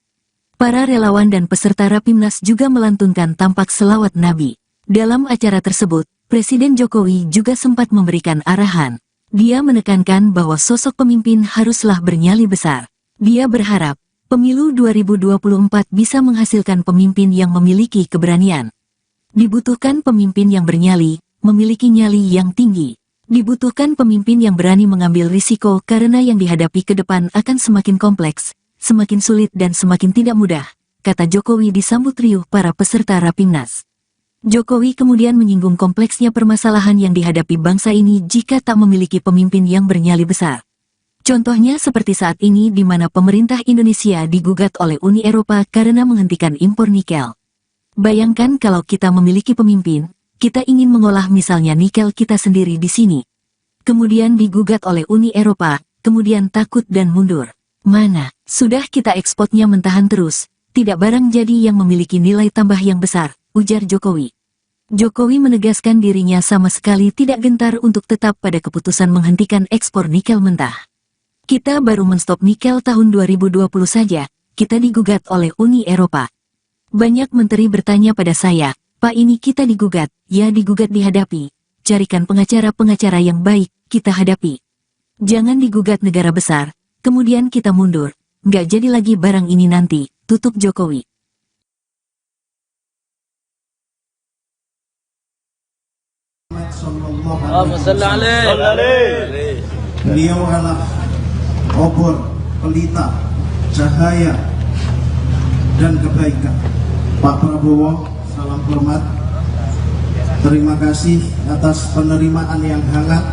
Para relawan dan peserta Rapimnas juga melantunkan tampak selawat Nabi. Dalam acara tersebut, Presiden Jokowi juga sempat memberikan arahan. Dia menekankan bahwa sosok pemimpin haruslah bernyali besar. Dia berharap, pemilu 2024 bisa menghasilkan pemimpin yang memiliki keberanian. Dibutuhkan pemimpin yang bernyali, memiliki nyali yang tinggi. Dibutuhkan pemimpin yang berani mengambil risiko karena yang dihadapi ke depan akan semakin kompleks, semakin sulit dan semakin tidak mudah, kata Jokowi disambut riuh para peserta Rapimnas. Jokowi kemudian menyinggung kompleksnya permasalahan yang dihadapi bangsa ini jika tak memiliki pemimpin yang bernyali besar. Contohnya seperti saat ini di mana pemerintah Indonesia digugat oleh Uni Eropa karena menghentikan impor nikel. Bayangkan kalau kita memiliki pemimpin, kita ingin mengolah misalnya nikel kita sendiri di sini. Kemudian digugat oleh Uni Eropa, kemudian takut dan mundur. Mana, sudah kita ekspornya mentahan terus, tidak barang jadi yang memiliki nilai tambah yang besar, ujar Jokowi. Jokowi menegaskan dirinya sama sekali tidak gentar untuk tetap pada keputusan menghentikan ekspor nikel mentah. Kita baru menstop nikel tahun 2020 saja, kita digugat oleh Uni Eropa. Banyak menteri bertanya pada saya, Pak ini kita digugat, ya digugat dihadapi. Carikan pengacara-pengacara yang baik, kita hadapi. Jangan digugat negara besar, kemudian kita mundur. Nggak jadi lagi barang ini nanti, tutup Jokowi. Beliau adalah obor, pelita, cahaya, dan kebaikan. Pak Prabowo, salam hormat. Terima kasih atas penerimaan yang hangat.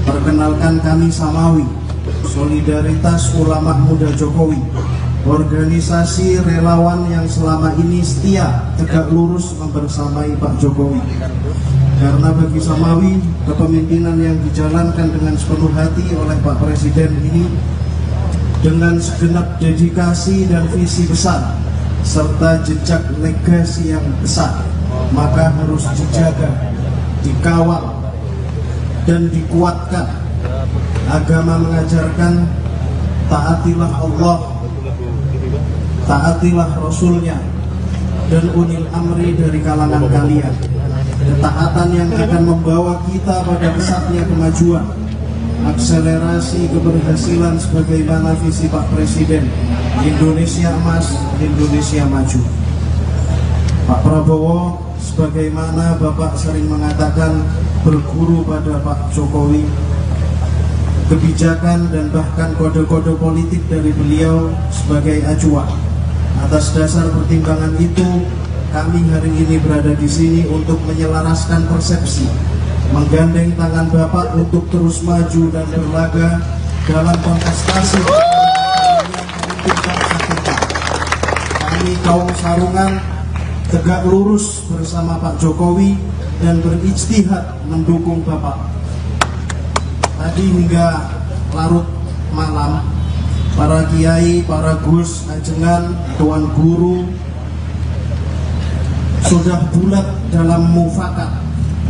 Perkenalkan kami Samawi, Solidaritas Ulama Muda Jokowi, organisasi relawan yang selama ini setia tegak lurus membersamai Pak Jokowi. Karena bagi Samawi, kepemimpinan yang dijalankan dengan sepenuh hati oleh Pak Presiden ini dengan segenap dedikasi dan visi besar serta jejak legasi yang besar, maka harus dijaga, dikawal, dan dikuatkan. Agama mengajarkan taatilah Allah, taatilah Rasulnya, dan ulil amri dari kalangan kalian. Ketaatan yang akan membawa kita pada pesatnya kemajuan, akselerasi keberhasilan sebagaimana visi Pak Presiden, Indonesia Emas, Indonesia Maju. Pak Prabowo, sebagaimana Bapak sering mengatakan, berguru pada Pak Jokowi. Kebijakan dan bahkan kode-kode politik dari beliau sebagai acuan Atas dasar pertimbangan itu, kami hari ini berada di sini untuk menyelaraskan persepsi, menggandeng tangan Bapak untuk terus maju dan berlaga dalam kontestasi yang memimpin bangsa kita. Kami kaum Sarungan tegak lurus bersama Pak Jokowi dan berijtihad mendukung Bapak. Tadi hingga larut malam, para kiai, para gus, ajengan, tuan guru sudah bulat dalam mufakat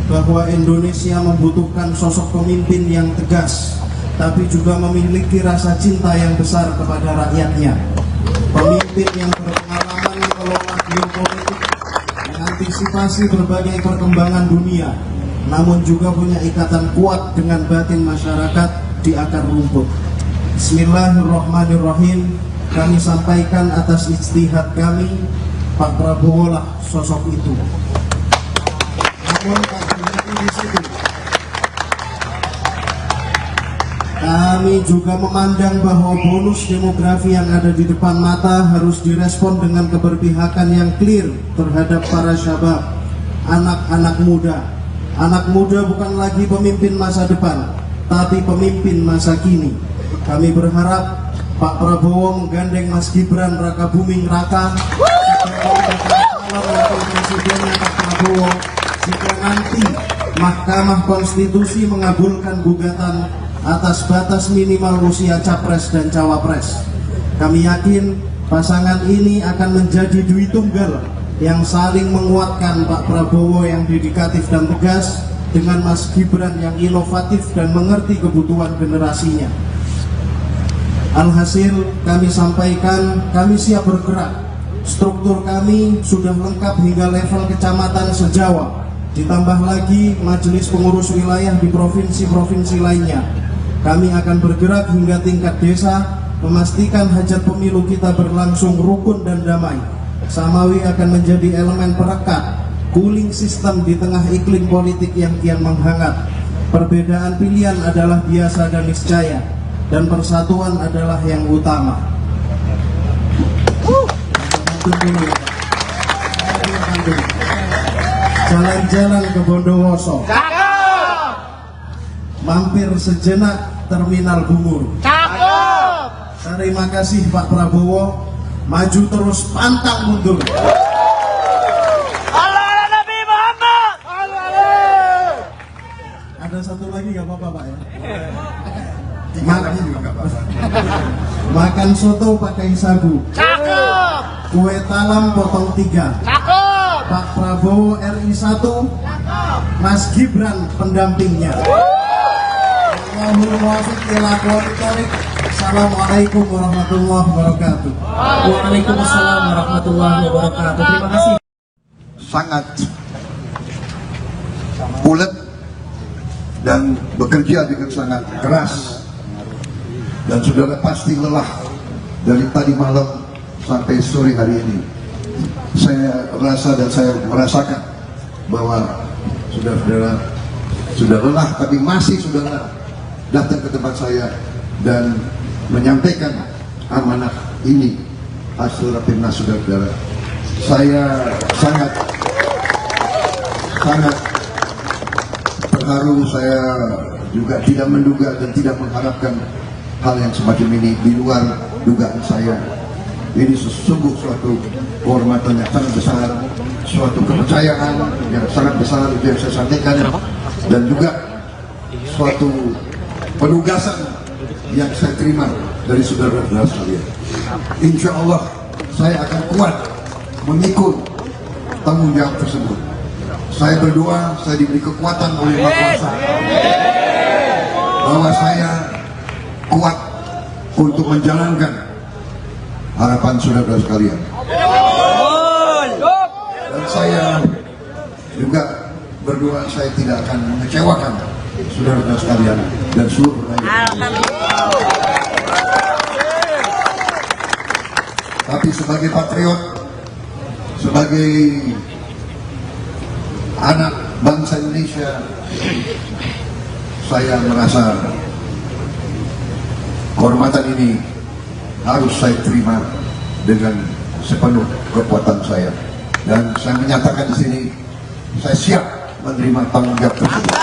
bahwa Indonesia membutuhkan sosok pemimpin yang tegas, tapi juga memiliki rasa cinta yang besar kepada rakyatnya. Pemimpin yang berpengalaman mengelola geopolitik, mengantisipasi berbagai perkembangan dunia, namun juga punya ikatan kuat dengan batin masyarakat di akar rumput. Bismillahirrahmanirrahim. Kami sampaikan atas ijtihad kami, Pak Prabowo lah sosok itu. Namun di situ, kami juga memandang bahwa bonus demografi yang ada di depan mata harus direspon dengan keberpihakan yang clear terhadap para syabab, anak-anak muda. Anak muda bukan lagi pemimpin masa depan, tapi pemimpin masa kini. Kami berharap Pak Prabowo menggandeng Mas Gibran Rakabuming Raka sebagai calon wakil presidennya Pak Prabowo jika nanti Mahkamah Konstitusi mengabulkan gugatan atas batas minimal usia capres dan cawapres. Kami yakin pasangan ini akan menjadi dui tunggal yang saling menguatkan, Pak Prabowo yang dedikatif dan tegas dengan Mas Gibran yang inovatif dan mengerti kebutuhan generasinya. Alhasil kami sampaikan, kami siap bergerak. Struktur kami sudah lengkap hingga level kecamatan se-Jawa. Ditambah lagi majelis pengurus wilayah di provinsi-provinsi lainnya. Kami akan bergerak hingga tingkat desa, memastikan hajat pemilu kita berlangsung rukun dan damai. Samawi akan menjadi elemen perekat, cooling system di tengah iklim politik yang kian menghangat. Perbedaan pilihan adalah biasa dan niscaya, dan persatuan adalah yang utama. Jalan-jalan ke Bondowoso, mampir sejenak Terminal Bungur. Terima kasih Pak Prabowo, maju terus pantang mundur. Allah Nabi Muhammad. Ada satu lagi nggak apa-apa Pak ya? Makan soto pakai sagu, Cakep. kue talam potong 3. Cakep. Pak Prabowo RI 1, Mas Gibran pendampingnya. Allahumma muwaffiq ila aqwamit thoriq. Assalamualaikum warahmatullahi wabarakatuh. Waalaikumsalam warahmatullahi wabarakatuh. Terima kasih. Sangat ulet dan bekerja dengan sangat keras, dan saudara pasti lelah dari tadi malam sampai sore hari ini. Saya rasa dan saya merasakan bahwa saudara-saudara sudah lelah, tapi masih saudara datang ke tempat saya dan menyampaikan amanah ini hasil rapimnas saudara-saudara. Saya sangat terharu. Saya juga tidak menduga dan tidak mengharapkan hal yang semacam ini di luar dugaan saya. Ini sesungguh suatu kehormatan yang sangat besar, suatu kepercayaan yang sangat besar itu yang saya sampaikan, dan juga suatu penugasan yang saya terima dari saudara-saudara sekalian. Insya Allah saya akan kuat memikul tanggung jawab tersebut. Saya berdoa, saya diberi kekuatan oleh Yang Maha Kuasa bahwa saya kuat untuk menjalankan harapan saudara sekalian. Dan saya juga berdoa saya tidak akan mengecewakan saudara sekalian dan seluruh rakyat. Tapi sebagai patriot, sebagai anak bangsa Indonesia, saya merasa kehormatan ini harus saya terima dengan sepenuh kekuatan saya. Dan saya menyatakan di sini, saya siap menerima tanggung jawab tersebut.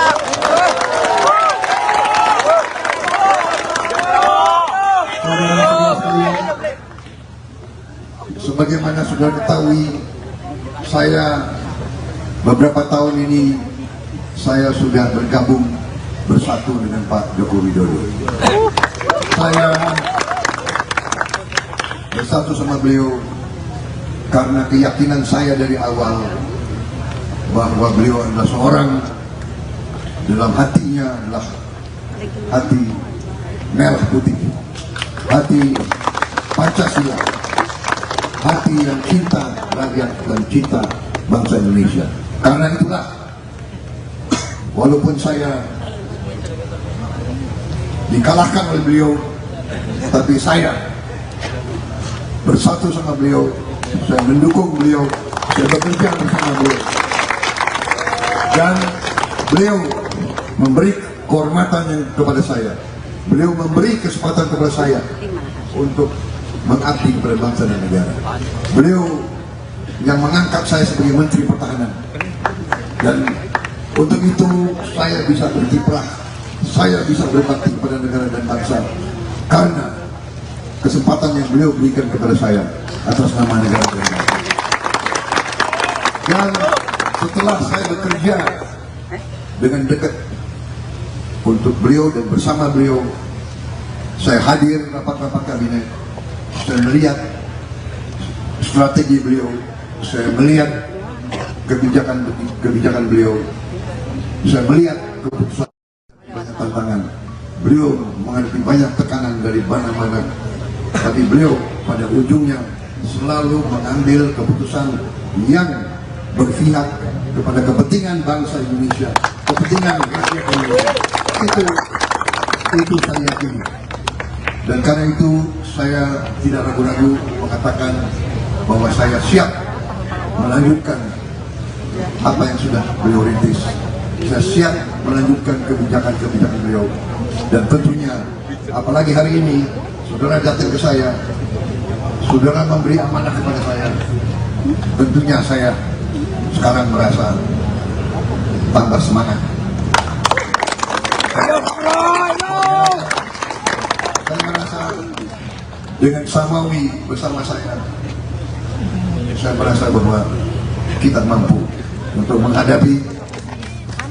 Saudara-saudara sekalian, sebagaimana sudah ketahui, saya beberapa tahun ini saya sudah bergabung bersatu dengan Pak Joko Widodo. Saya bersatu sama beliau karena keyakinan saya dari awal bahwa beliau adalah seorang, dalam hatinya adalah hati merah putih, hati Pancasila, hati yang cinta rakyat dan cinta bangsa Indonesia. Karena itulah, walaupun saya dikalahkan oleh beliau, tapi saya bersatu sama beliau, saya mendukung beliau, saya bekerja bersama beliau, dan beliau memberi kehormatan yang kepada saya, beliau memberi kesempatan kepada saya untuk mengabdi kepada bangsa dan negara. Beliau yang mengangkat saya sebagai Menteri Pertahanan, dan untuk itu saya bisa berkiprah, saya bisa berbakti kepada negara dan bangsa karena kesempatan yang beliau berikan kepada saya atas nama negara dan bangsa. Dan setelah saya bekerja dengan dekat untuk beliau dan bersama beliau, saya hadir rapat-rapat kabinet, saya melihat strategi beliau, saya melihat kebijakan beliau, saya melihat keputusan, banyak tantangan. Beliau menghadapi banyak tekanan dari mana-mana, tapi beliau pada ujungnya selalu mengambil keputusan yang berpihak kepada kepentingan bangsa Indonesia, kepentingan rakyat Indonesia. Itu saya yakini. Dan karena itu saya tidak ragu-ragu mengatakan bahwa saya siap melanjutkan apa yang sudah beliau rintis. Saya siap melanjutkan kebijakan-kebijakan beliau. Dan tentunya, apalagi hari ini, saudara datang ke saya, saudara memberi amanah kepada saya, tentunya saya sekarang merasa tambah semangat. Saya merasa dengan Samawi bersama saya merasa bahwa kita mampu untuk menghadapi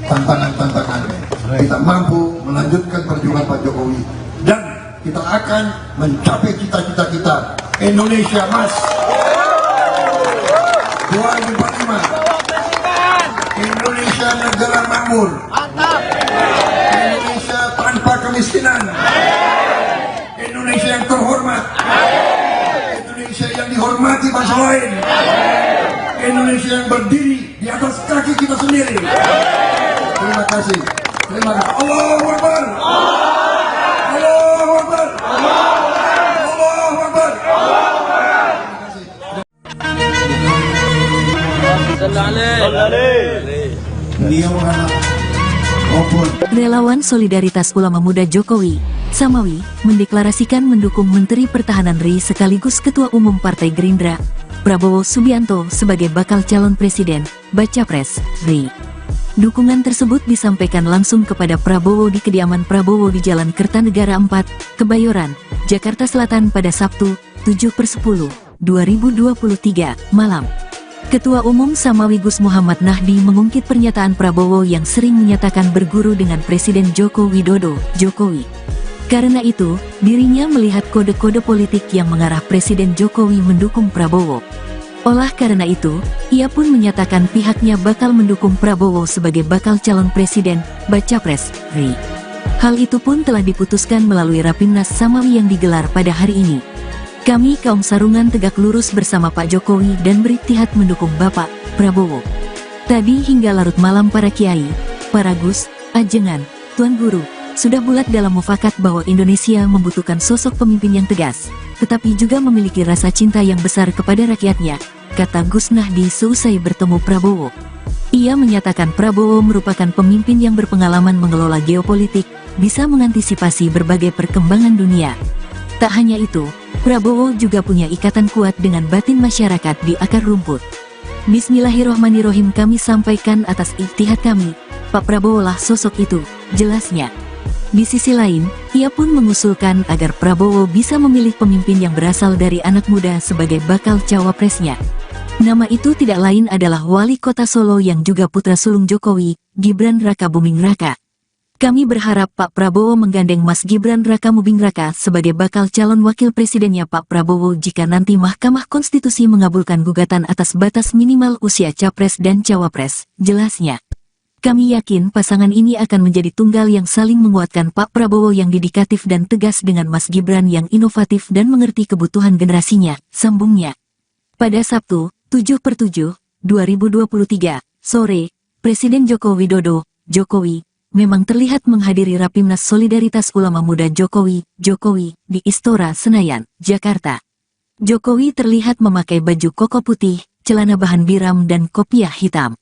tantangan-tantangan. Kita mampu melanjutkan perjuangan Pak Jokowi, dan kita akan mencapai cita-cita kita, Indonesia Emas 2045, Indonesia negara makmur, Indonesia tanpa kemiskinan, Indonesia yang terhormat, Indonesia yang dihormati bangsa lain, Indonesia yang berdiri di atas kaki kita sendiri. Terima kasih. Terima kasih. Allahu Akbar. Allahu Akbar. Allahu Akbar. Beliau adalah Relawan Solidaritas Ulama Muda Jokowi, Samawi, mendeklarasikan mendukung Menteri Pertahanan RI sekaligus Ketua Umum Partai Gerindra, Prabowo Subianto sebagai bakal calon presiden, Baca Pres, RI. Dukungan tersebut disampaikan langsung kepada Prabowo di kediaman Prabowo di Jalan Kertanegara 4, Kebayoran, Jakarta Selatan pada Sabtu, 7/10/2023, malam. Ketua Umum Samawi Gus Muhammad Nahdi mengungkit pernyataan Prabowo yang sering menyatakan berguru dengan Presiden Joko Widodo, Jokowi. Karena itu, dirinya melihat kode-kode politik yang mengarah Presiden Jokowi mendukung Prabowo. Olah karena itu, ia pun menyatakan pihaknya bakal mendukung Prabowo sebagai bakal calon presiden, Baca Pres, RI. Hal itu pun telah diputuskan melalui Rapimnas Samawi yang digelar pada hari ini. Kami kaum sarungan tegak lurus bersama Pak Jokowi dan beriktihad mendukung Bapak Prabowo. Tadi hingga larut malam para kiai, para gus, ajengan, tuan guru, sudah bulat dalam mufakat bahwa Indonesia membutuhkan sosok pemimpin yang tegas, tetapi juga memiliki rasa cinta yang besar kepada rakyatnya, kata Gus Nahdi seusai bertemu Prabowo. Ia menyatakan Prabowo merupakan pemimpin yang berpengalaman mengelola geopolitik, bisa mengantisipasi berbagai perkembangan dunia. Tak hanya itu, Prabowo juga punya ikatan kuat dengan batin masyarakat di akar rumput. Bismillahirrohmanirrohim, kami sampaikan atas ijtihad kami, Pak Prabowo lah sosok itu, jelasnya. Di sisi lain, ia pun mengusulkan agar Prabowo bisa memilih pemimpin yang berasal dari anak muda sebagai bakal cawapresnya. Nama itu tidak lain adalah Wali Kota Solo yang juga putra sulung Jokowi, Gibran Rakabuming Raka. Kami berharap Pak Prabowo menggandeng Mas Gibran Rakabuming Raka sebagai bakal calon wakil presidennya Pak Prabowo jika nanti Mahkamah Konstitusi mengabulkan gugatan atas batas minimal usia capres dan cawapres, jelasnya. Kami yakin pasangan ini akan menjadi tunggal yang saling menguatkan Pak Prabowo yang dedikatif dan tegas dengan Mas Gibran yang inovatif dan mengerti kebutuhan generasinya, sambungnya. Pada Sabtu, 7/7, 2023, sore, Presiden Joko Widodo, Jokowi, memang terlihat menghadiri Rapimnas Solidaritas Ulama Muda Jokowi, di Istora Senayan, Jakarta. Jokowi terlihat memakai baju koko putih, celana bahan biram dan kopiah hitam.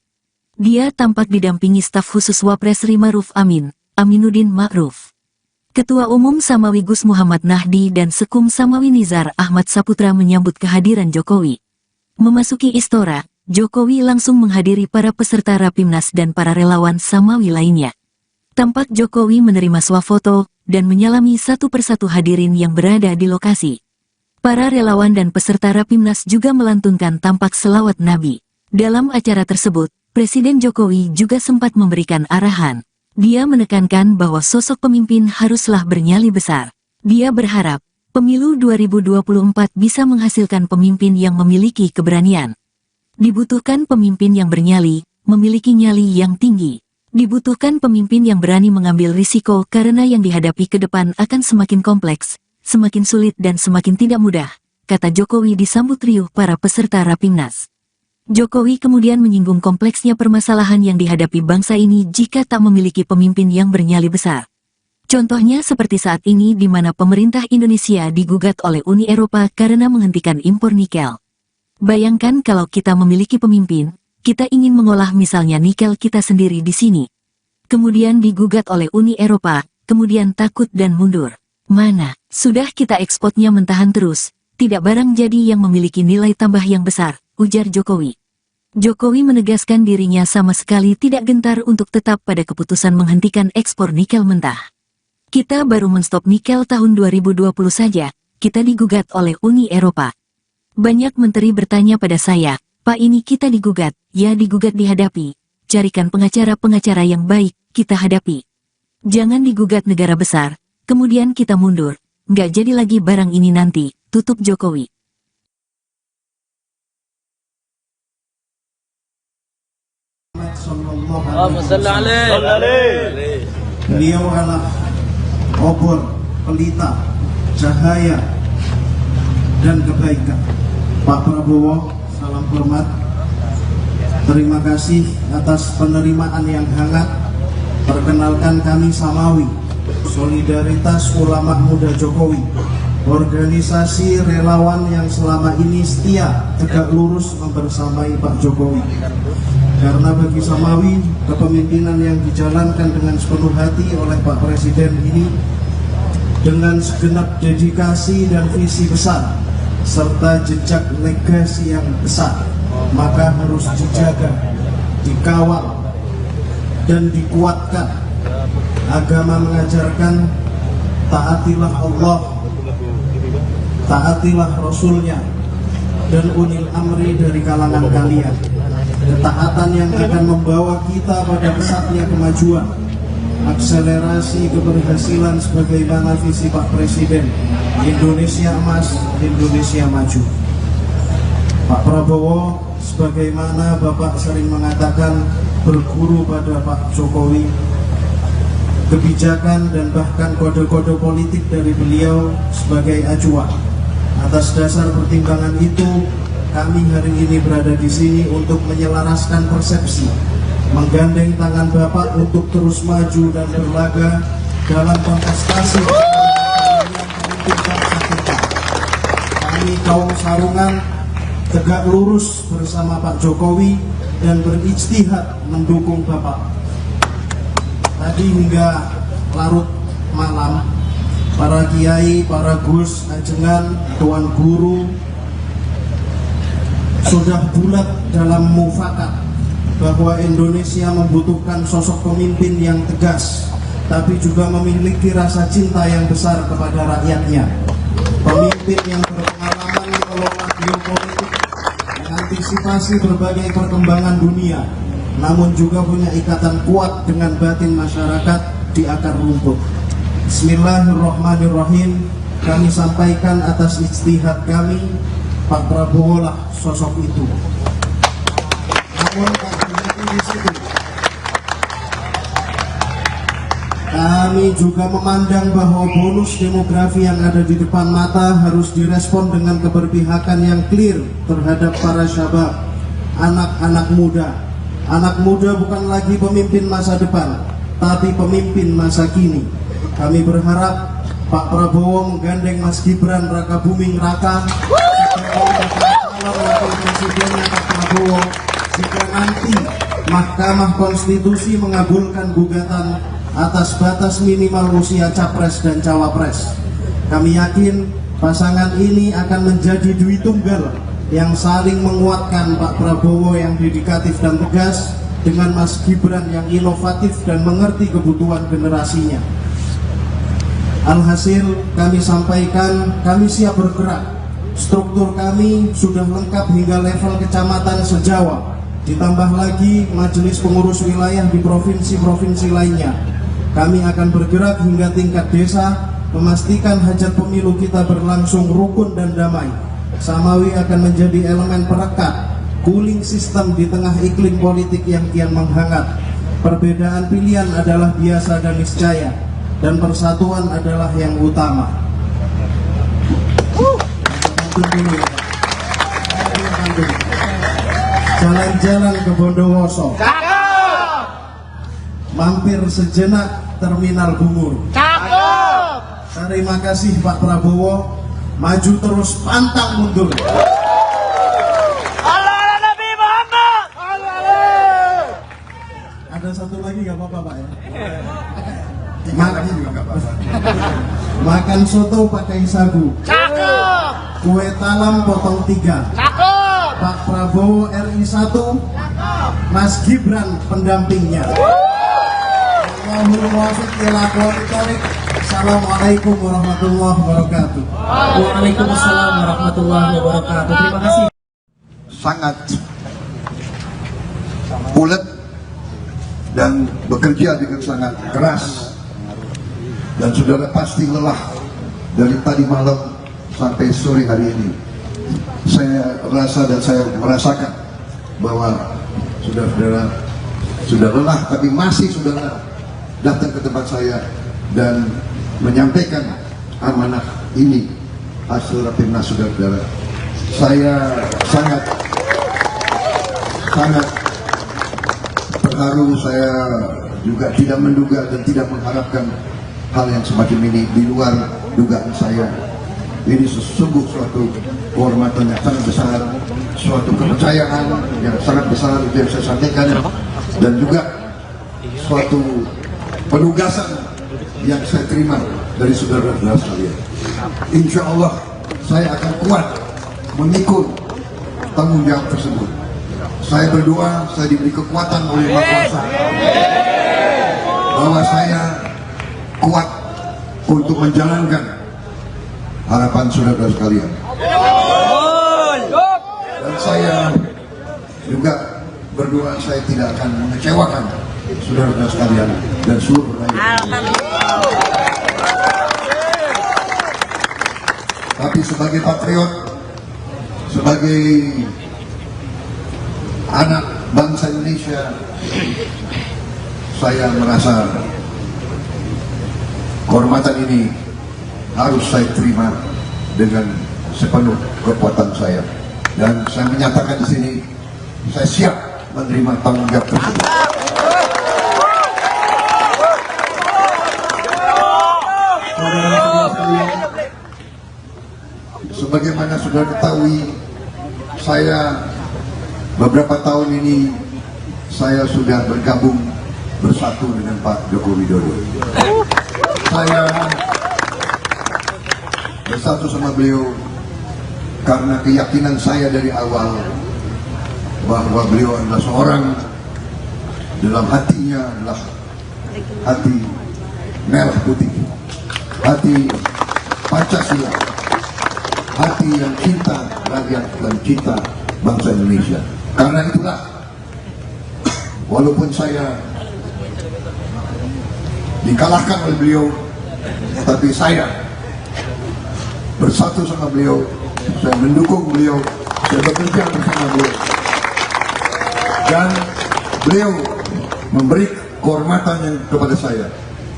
Dia tampak didampingi staf khusus Wapres Ma'ruf Amin, Aminuddin Ma'ruf. Ketua Umum Samawi Gus Muhammad Nahdi dan Sekum Samawi Nizar Ahmad Saputra menyambut kehadiran Jokowi. Memasuki Istora, Jokowi langsung menghadiri para peserta Rapimnas dan para relawan Samawi lainnya. Tampak Jokowi menerima swafoto dan menyalami satu persatu hadirin yang berada di lokasi. Para relawan dan peserta Rapimnas juga melantunkan tampak selawat Nabi. Dalam acara tersebut, Presiden Jokowi juga sempat memberikan arahan. Dia menekankan bahwa sosok pemimpin haruslah bernyali besar. Dia berharap, pemilu 2024 bisa menghasilkan pemimpin yang memiliki keberanian. Dibutuhkan pemimpin yang bernyali, memiliki nyali yang tinggi. Dibutuhkan pemimpin yang berani mengambil risiko karena yang dihadapi ke depan akan semakin kompleks, semakin sulit dan semakin tidak mudah, kata Jokowi disambut riuh para peserta Rapimnas. Jokowi kemudian menyinggung kompleksnya permasalahan yang dihadapi bangsa ini jika tak memiliki pemimpin yang bernyali besar. Contohnya seperti saat ini di mana pemerintah Indonesia digugat oleh Uni Eropa karena menghentikan impor nikel. Bayangkan kalau kita memiliki pemimpin, kita ingin mengolah misalnya nikel kita sendiri di sini. Kemudian digugat oleh Uni Eropa, kemudian takut dan mundur. Mana, sudah kita ekspornya mentahan terus, tidak barang jadi yang memiliki nilai tambah yang besar, ujar Jokowi. Jokowi menegaskan dirinya sama sekali tidak gentar untuk tetap pada keputusan menghentikan ekspor nikel mentah. Kita baru menstop nikel tahun 2020 saja, kita digugat oleh Uni Eropa. Banyak menteri bertanya pada saya, Pak ini kita digugat, ya digugat dihadapi. Carikan pengacara-pengacara yang baik, kita hadapi. Jangan digugat negara besar, kemudian kita mundur. Nggak jadi lagi barang ini nanti, tutup Jokowi. Beliau adalah obor, pelita, cahaya, dan kebaikan. Pak Prabowo, salam hormat. Terima kasih atas penerimaan yang hangat. Perkenalkan kami Samawi, Solidaritas Ulama Muda Jokowi, organisasi relawan yang selama ini setia, tegak lurus membersamai Pak Jokowi. Karena bagi Samawi, kepemimpinan yang dijalankan dengan sepenuh hati oleh Pak Presiden ini dengan segenap dedikasi dan visi besar serta jejak legasi yang besar, maka harus dijaga, dikawal, dan dikuatkan. Agama mengajarkan taatilah Allah, taatilah Rasulnya, dan ulil amri dari kalangan kalian. Ketaatan yang akan membawa kita pada pesatnya kemajuan, akselerasi keberhasilan sebagaimana visi Pak Presiden, Indonesia Emas, Indonesia Maju. Pak Prabowo, sebagaimana Bapak sering mengatakan, berguru pada Pak Jokowi, kebijakan dan bahkan kode-kode politik dari beliau sebagai acuan. Atas dasar pertimbangan itu, kami hari ini berada di sini untuk menyelaraskan persepsi, menggandeng tangan Bapak untuk terus maju dan berlaga dalam kontestasi yang memimpin bangsa kita. Kami kaum Sarungan tegak lurus bersama Pak Jokowi dan berijtihad mendukung Bapak. Tadi hingga larut malam, para kiai, para gus, ajengan, tuan guru sudah bulat dalam mufakat bahwa Indonesia membutuhkan sosok pemimpin yang tegas, tapi juga memiliki rasa cinta yang besar kepada rakyatnya. Pemimpin yang berpengalaman mengelola geopolitik, mengantisipasi berbagai perkembangan dunia, namun juga punya ikatan kuat dengan batin masyarakat di akar rumput. Bismillahirrahmanirrahim. Kami sampaikan atas ijtihad kami, Pak Prabowo lah sosok itu. Namun tak berhenti di situ. Kami juga memandang bahwa bonus demografi yang ada di depan mata harus direspon dengan keberpihakan yang clear terhadap para syabab, anak-anak muda. Anak muda bukan lagi pemimpin masa depan, tapi pemimpin masa kini. Kami berharap Pak Prabowo menggandeng Mas Gibran Raka Buming Raka sebagai calon wakil presidennya Pak Prabowo jika nanti Mahkamah Konstitusi mengabulkan gugatan atas batas minimal usia capres dan cawapres. Kami yakin pasangan ini akan menjadi dui tunggal yang saling menguatkan, Pak Prabowo yang dedikatif dan tegas dengan Mas Gibran yang inovatif dan mengerti kebutuhan generasinya. Alhasil kami sampaikan, kami siap bergerak. Struktur kami sudah lengkap hingga level kecamatan se-Jawa. Ditambah lagi majelis pengurus wilayah di provinsi-provinsi lainnya. Kami akan bergerak hingga tingkat desa, memastikan hajat pemilu kita berlangsung rukun dan damai. Samawi akan menjadi elemen perekat, cooling system di tengah iklim politik yang kian menghangat. Perbedaan pilihan adalah biasa dan niscaya, dan persatuan adalah yang utama. Jalan-jalan ke Bondowoso, mampir sejenak Terminal Bungur. Terima kasih Pak Prabowo, maju terus pantang mundur. Allah Nabi Muhammad. Ada satu lagi nggak apa-apa Pak ya? Makanya juga nggak apa-apa. Makan soto pakai sagu, Cakep. kue talam potong 3. Cakep. Pak Prabowo RI 1, Mas Gibran pendampingnya. Allahumma wafiq ila aqwamit thoriq. Assalamualaikum warahmatullahi wabarakatuh. Waalaikumsalam warahmatullahi wabarakatuh. Terima kasih. Sangat bulat dan bekerja dengan sangat keras, dan saudara pasti lelah dari tadi malam sampai sore hari ini. Saya rasa dan saya merasakan bahwa saudara-saudara sudah lelah, tapi masih saudara datang ke tempat saya dan menyampaikan amanah ini hasil rapimnas saudara-saudara. Saya sangat terharu. Saya juga tidak menduga dan tidak mengharapkan hal yang semacam ini di luar dugaan saya. Ini sesungguh suatu kehormatan yang sangat besar, suatu kepercayaan yang sangat besar, itu yang saya sampaikan, dan juga suatu penugasan yang saya terima dari saudara-saudara sekalian. Insya Allah saya akan kuat memikul tanggung jawab tersebut. Saya berdoa, saya diberi kekuatan oleh Maha Kuasa bahwa saya kuat untuk menjalankan harapan saudara sekalian. Dan saya juga berdoa saya tidak akan mengecewakan saudara sekalian dan seluruh rakyat. Tapi sebagai patriot, sebagai anak bangsa Indonesia, saya merasa kehormatan ini harus saya terima dengan sepenuh kekuatan saya, dan saya menyatakan di sini saya siap menerima tanggung jawab tersebut. Sebagaimana sudah ketahui, saya beberapa tahun ini saya sudah bergabung bersatu dengan Pak Joko Widodo. Saya bersatu sama beliau karena keyakinan saya dari awal bahwa beliau adalah seorang dalam hatinya adalah hati merah putih, hati Pancasila, hati yang cinta rakyat dan cinta bangsa Indonesia. Karena itulah, walaupun saya dikalahkan oleh beliau, tapi saya bersatu sama beliau, saya mendukung beliau, saya bekerja bersama beliau, dan beliau memberi kehormatan yang kepada saya,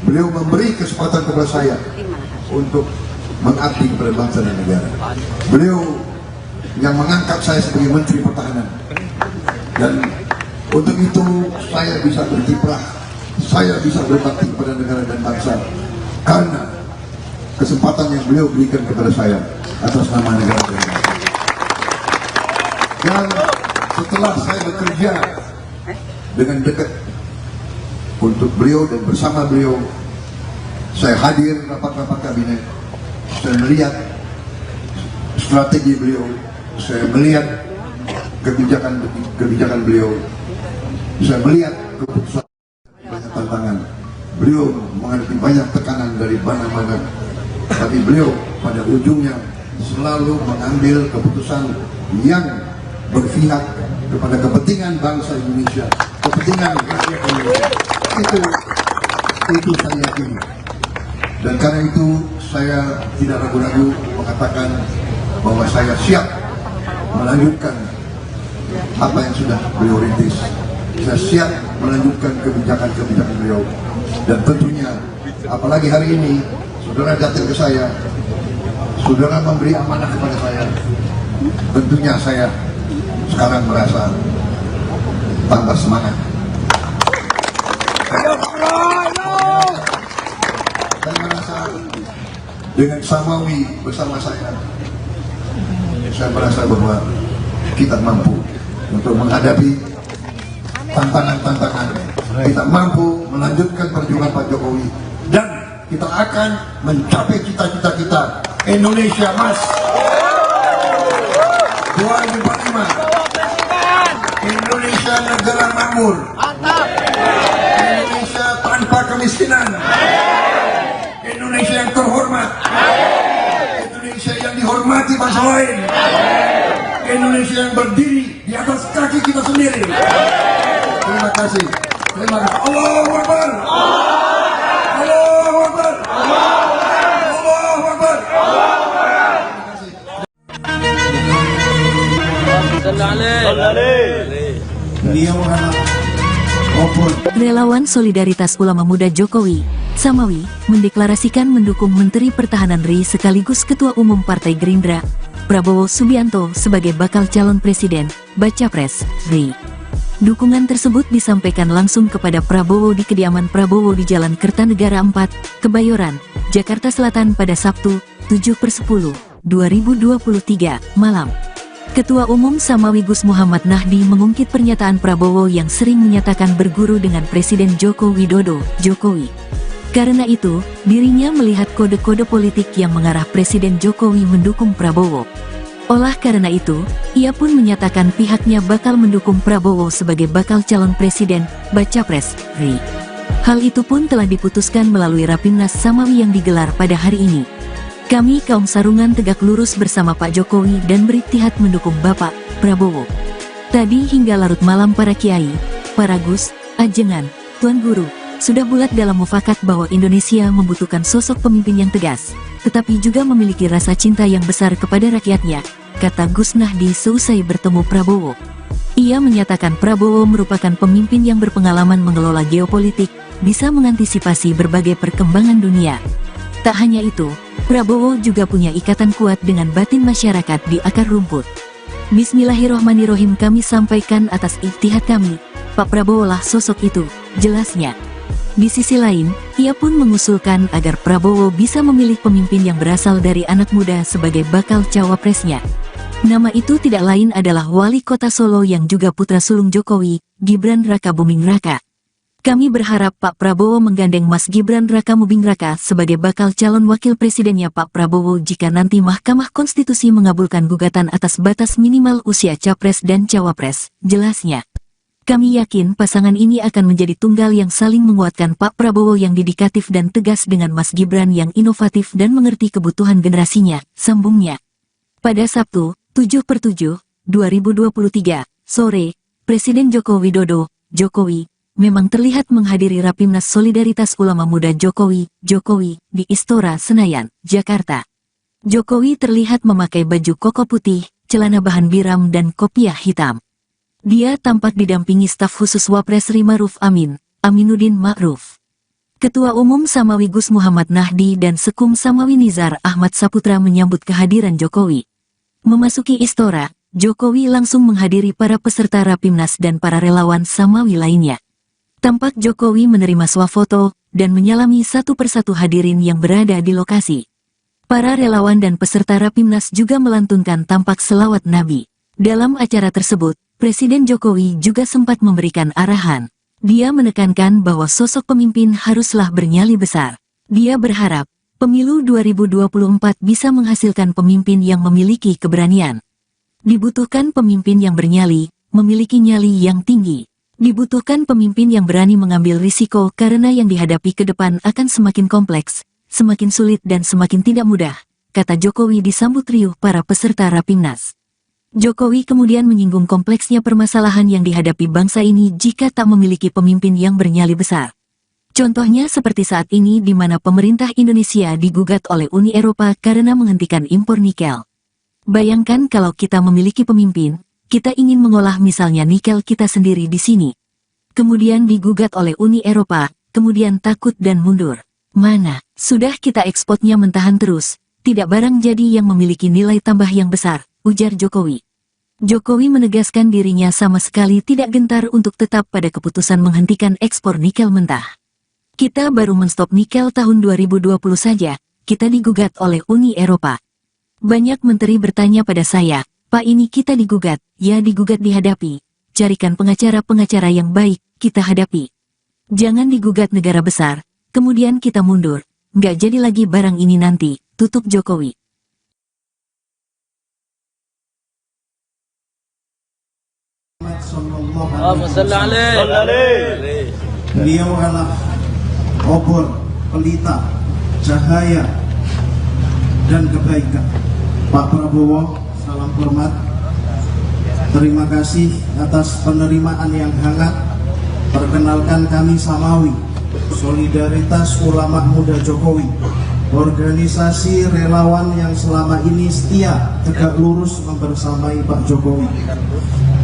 beliau memberi kesempatan kepada saya untuk mengabdi kepada bangsa dan negara. Beliau yang mengangkat saya sebagai Menteri Pertahanan, dan untuk itu saya bisa berkiprah, saya bisa berbakti kepada negara dan bangsa karena kesempatan yang beliau berikan kepada saya atas nama negara dan bangsa. Dan setelah saya bekerja dengan dekat untuk beliau dan bersama beliau, saya hadir rapat-rapat kabinet, saya melihat strategi beliau, saya melihat kebijakan beliau, saya melihat keputusan banyak tantangan. Beliau menghadapi banyak tekanan dari mana-mana, tapi beliau pada ujungnya selalu mengambil keputusan yang berpihak kepada kepentingan bangsa Indonesia, kepentingan rakyat Indonesia. Itu saya yakini, dan karena itu saya tidak ragu-ragu mengatakan bahwa saya siap melanjutkan apa yang sudah beliau rintis. Saya siap melanjutkan kebijakan-kebijakan beliau, dan tentunya apalagi hari ini saudara datang ke saya, saudara memberi amanah kepada saya, tentunya saya sekarang merasa tambah semangat. Saya merasa dengan Samawi bersama saya merasa bahwa kita mampu untuk menghadapi tantangan-tantangan. Kita mampu melanjutkan perjuangan Pak Jokowi, dan kita akan mencapai cita-cita kita, Indonesia Mas 2045, Indonesia negara makmur, Indonesia tanpa kemiskinan, Indonesia yang terhormat, Indonesia yang dihormati bangsa lain, Indonesia yang berdiri di atas kaki kita sendiri. Terima kasih. Terima kasih. Allahu Akbar. Allahu Akbar. Allahu Akbar. Beliau adalah opor. Relawan Solidaritas Ulama Muda Jokowi, Samawi, mendeklarasikan mendukung Menteri Pertahanan RI sekaligus Ketua Umum Partai Gerindra, Prabowo Subianto sebagai bakal calon presiden, baca pres, RI. Dukungan tersebut disampaikan langsung kepada Prabowo di kediaman Prabowo di Jalan Kertanegara 4, Kebayoran, Jakarta Selatan pada Sabtu, 7/10/2023, malam. Ketua Umum Samawi Gus Muhammad Nahdi mengungkit pernyataan Prabowo yang sering menyatakan berguru dengan Presiden Joko Widodo, Jokowi. Karena itu, dirinya melihat kode-kode politik yang mengarah Presiden Jokowi mendukung Prabowo. Olah karena itu, ia pun menyatakan pihaknya bakal mendukung Prabowo sebagai bakal calon presiden, baca pres, RI. Hal itu pun telah diputuskan melalui Rapimnas Samawi yang digelar pada hari ini. Kami kaum sarungan tegak lurus bersama Pak Jokowi dan beriktihad mendukung Bapak Prabowo. Tadi hingga larut malam para kiai, para gus, ajengan, tuan guru, sudah bulat dalam mufakat bahwa Indonesia membutuhkan sosok pemimpin yang tegas, tetapi juga memiliki rasa cinta yang besar kepada rakyatnya, kata Gus Nahdi seusai bertemu Prabowo. Ia menyatakan Prabowo merupakan pemimpin yang berpengalaman mengelola geopolitik, bisa mengantisipasi berbagai perkembangan dunia. Tak hanya itu, Prabowo juga punya ikatan kuat dengan batin masyarakat di akar rumput. Bismillahirrohmanirrohim, kami sampaikan atas ijtihad kami, Pak Prabowo lah sosok itu, jelasnya. Di sisi lain, ia pun mengusulkan agar Prabowo bisa memilih pemimpin yang berasal dari anak muda sebagai bakal cawapresnya. Nama itu tidak lain adalah Wali Kota Solo yang juga putra sulung Jokowi, Gibran Raka Buming Raka. Kami berharap Pak Prabowo menggandeng Mas Gibran Rakabuming Raka sebagai bakal calon wakil presidennya Pak Prabowo jika nanti Mahkamah Konstitusi mengabulkan gugatan atas batas minimal usia Capres dan Cawapres, jelasnya. Kami yakin pasangan ini akan menjadi tunggal yang saling menguatkan Pak Prabowo yang dedikatif dan tegas dengan Mas Gibran yang inovatif dan mengerti kebutuhan generasinya, sambungnya. Pada Sabtu, 7/7, 2023, sore, Presiden Joko Widodo, Jokowi, memang terlihat menghadiri Rapimnas Solidaritas Ulama Muda Jokowi, di Istora Senayan, Jakarta. Jokowi terlihat memakai baju koko putih, celana bahan biram dan kopiah hitam. Dia tampak didampingi staf khusus Wapres Ma'ruf Amin, Aminuddin Ma'ruf. Ketua Umum Samawi Gus Muhammad Nahdi dan Sekum Samawi Nizar Ahmad Saputra menyambut kehadiran Jokowi. Memasuki Istora, Jokowi langsung menghadiri para peserta Rapimnas dan para relawan Samawi lainnya. Tampak Jokowi menerima swafoto dan menyalami satu persatu hadirin yang berada di lokasi. Para relawan dan peserta Rapimnas juga melantunkan tampak selawat Nabi. Dalam acara tersebut, Presiden Jokowi juga sempat memberikan arahan. Dia menekankan bahwa sosok pemimpin haruslah bernyali besar. Dia berharap, pemilu 2024 bisa menghasilkan pemimpin yang memiliki keberanian. Dibutuhkan pemimpin yang bernyali, memiliki nyali yang tinggi. Dibutuhkan pemimpin yang berani mengambil risiko karena yang dihadapi ke depan akan semakin kompleks, semakin sulit dan semakin tidak mudah, kata Jokowi disambut riuh para peserta Rapimnas. Jokowi kemudian menyinggung kompleksnya permasalahan yang dihadapi bangsa ini jika tak memiliki pemimpin yang bernyali besar. Contohnya seperti saat ini di mana pemerintah Indonesia digugat oleh Uni Eropa karena menghentikan impor nikel. Bayangkan kalau kita memiliki pemimpin, kita ingin mengolah misalnya nikel kita sendiri di sini. Kemudian digugat oleh Uni Eropa, kemudian takut dan mundur. Mana, sudah kita ekspornya mentahan terus, tidak barang jadi yang memiliki nilai tambah yang besar, ujar Jokowi. Jokowi menegaskan dirinya sama sekali tidak gentar untuk tetap pada keputusan menghentikan ekspor nikel mentah. Kita baru menstop nikel tahun 2020 saja, kita digugat oleh Uni Eropa. Banyak menteri bertanya pada saya, Pak ini kita digugat, ya digugat dihadapi. Carikan pengacara-pengacara yang baik, kita hadapi. Jangan digugat negara besar, kemudian kita mundur. Nggak jadi lagi barang ini nanti, tutup Jokowi. Beliau adalah obor, pelita, cahaya, dan kebaikan. Pak Prabowo, salam hormat. Terima kasih atas penerimaan yang hangat. Perkenalkan kami Samawi, Solidaritas Ulama Muda Jokowi, organisasi relawan yang selama ini setia tegak lurus membersamai Pak Jokowi.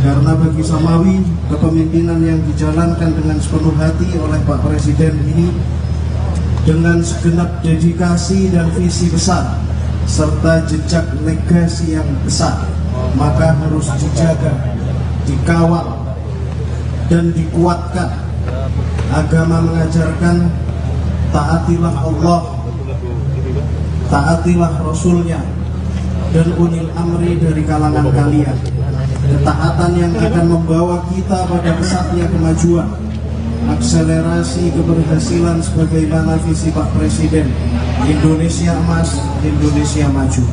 Karena bagi Samawi, kepemimpinan yang dijalankan dengan sepenuh hati oleh Pak Presiden ini dengan segenap dedikasi dan visi besar serta jejak legasi yang besar, maka harus dijaga, dikawal, dan dikuatkan. Agama mengajarkan taatilah Allah, taatilah Rasulnya, dan ulil amri dari kalangan kalian. Ketaatan yang akan membawa kita pada pesatnya kemajuan, akselerasi keberhasilan sebagaimana visi Pak Presiden, Indonesia Emas, Indonesia Maju.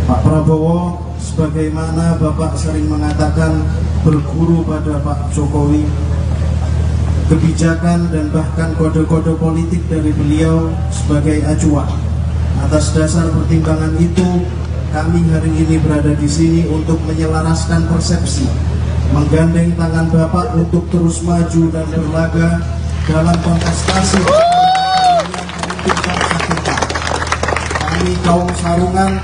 Pak Prabowo, sebagaimana Bapak sering mengatakan, berguru pada Pak Jokowi. Kebijakan dan bahkan kode-kode politik dari beliau sebagai acuan. Atas dasar pertimbangan itu, kami hari ini berada di sini untuk menyelaraskan persepsi, menggandeng tangan Bapak untuk terus maju dan berlaga dalam kontestasi yang memimpin bangsa kita. Kami kaum Sarungan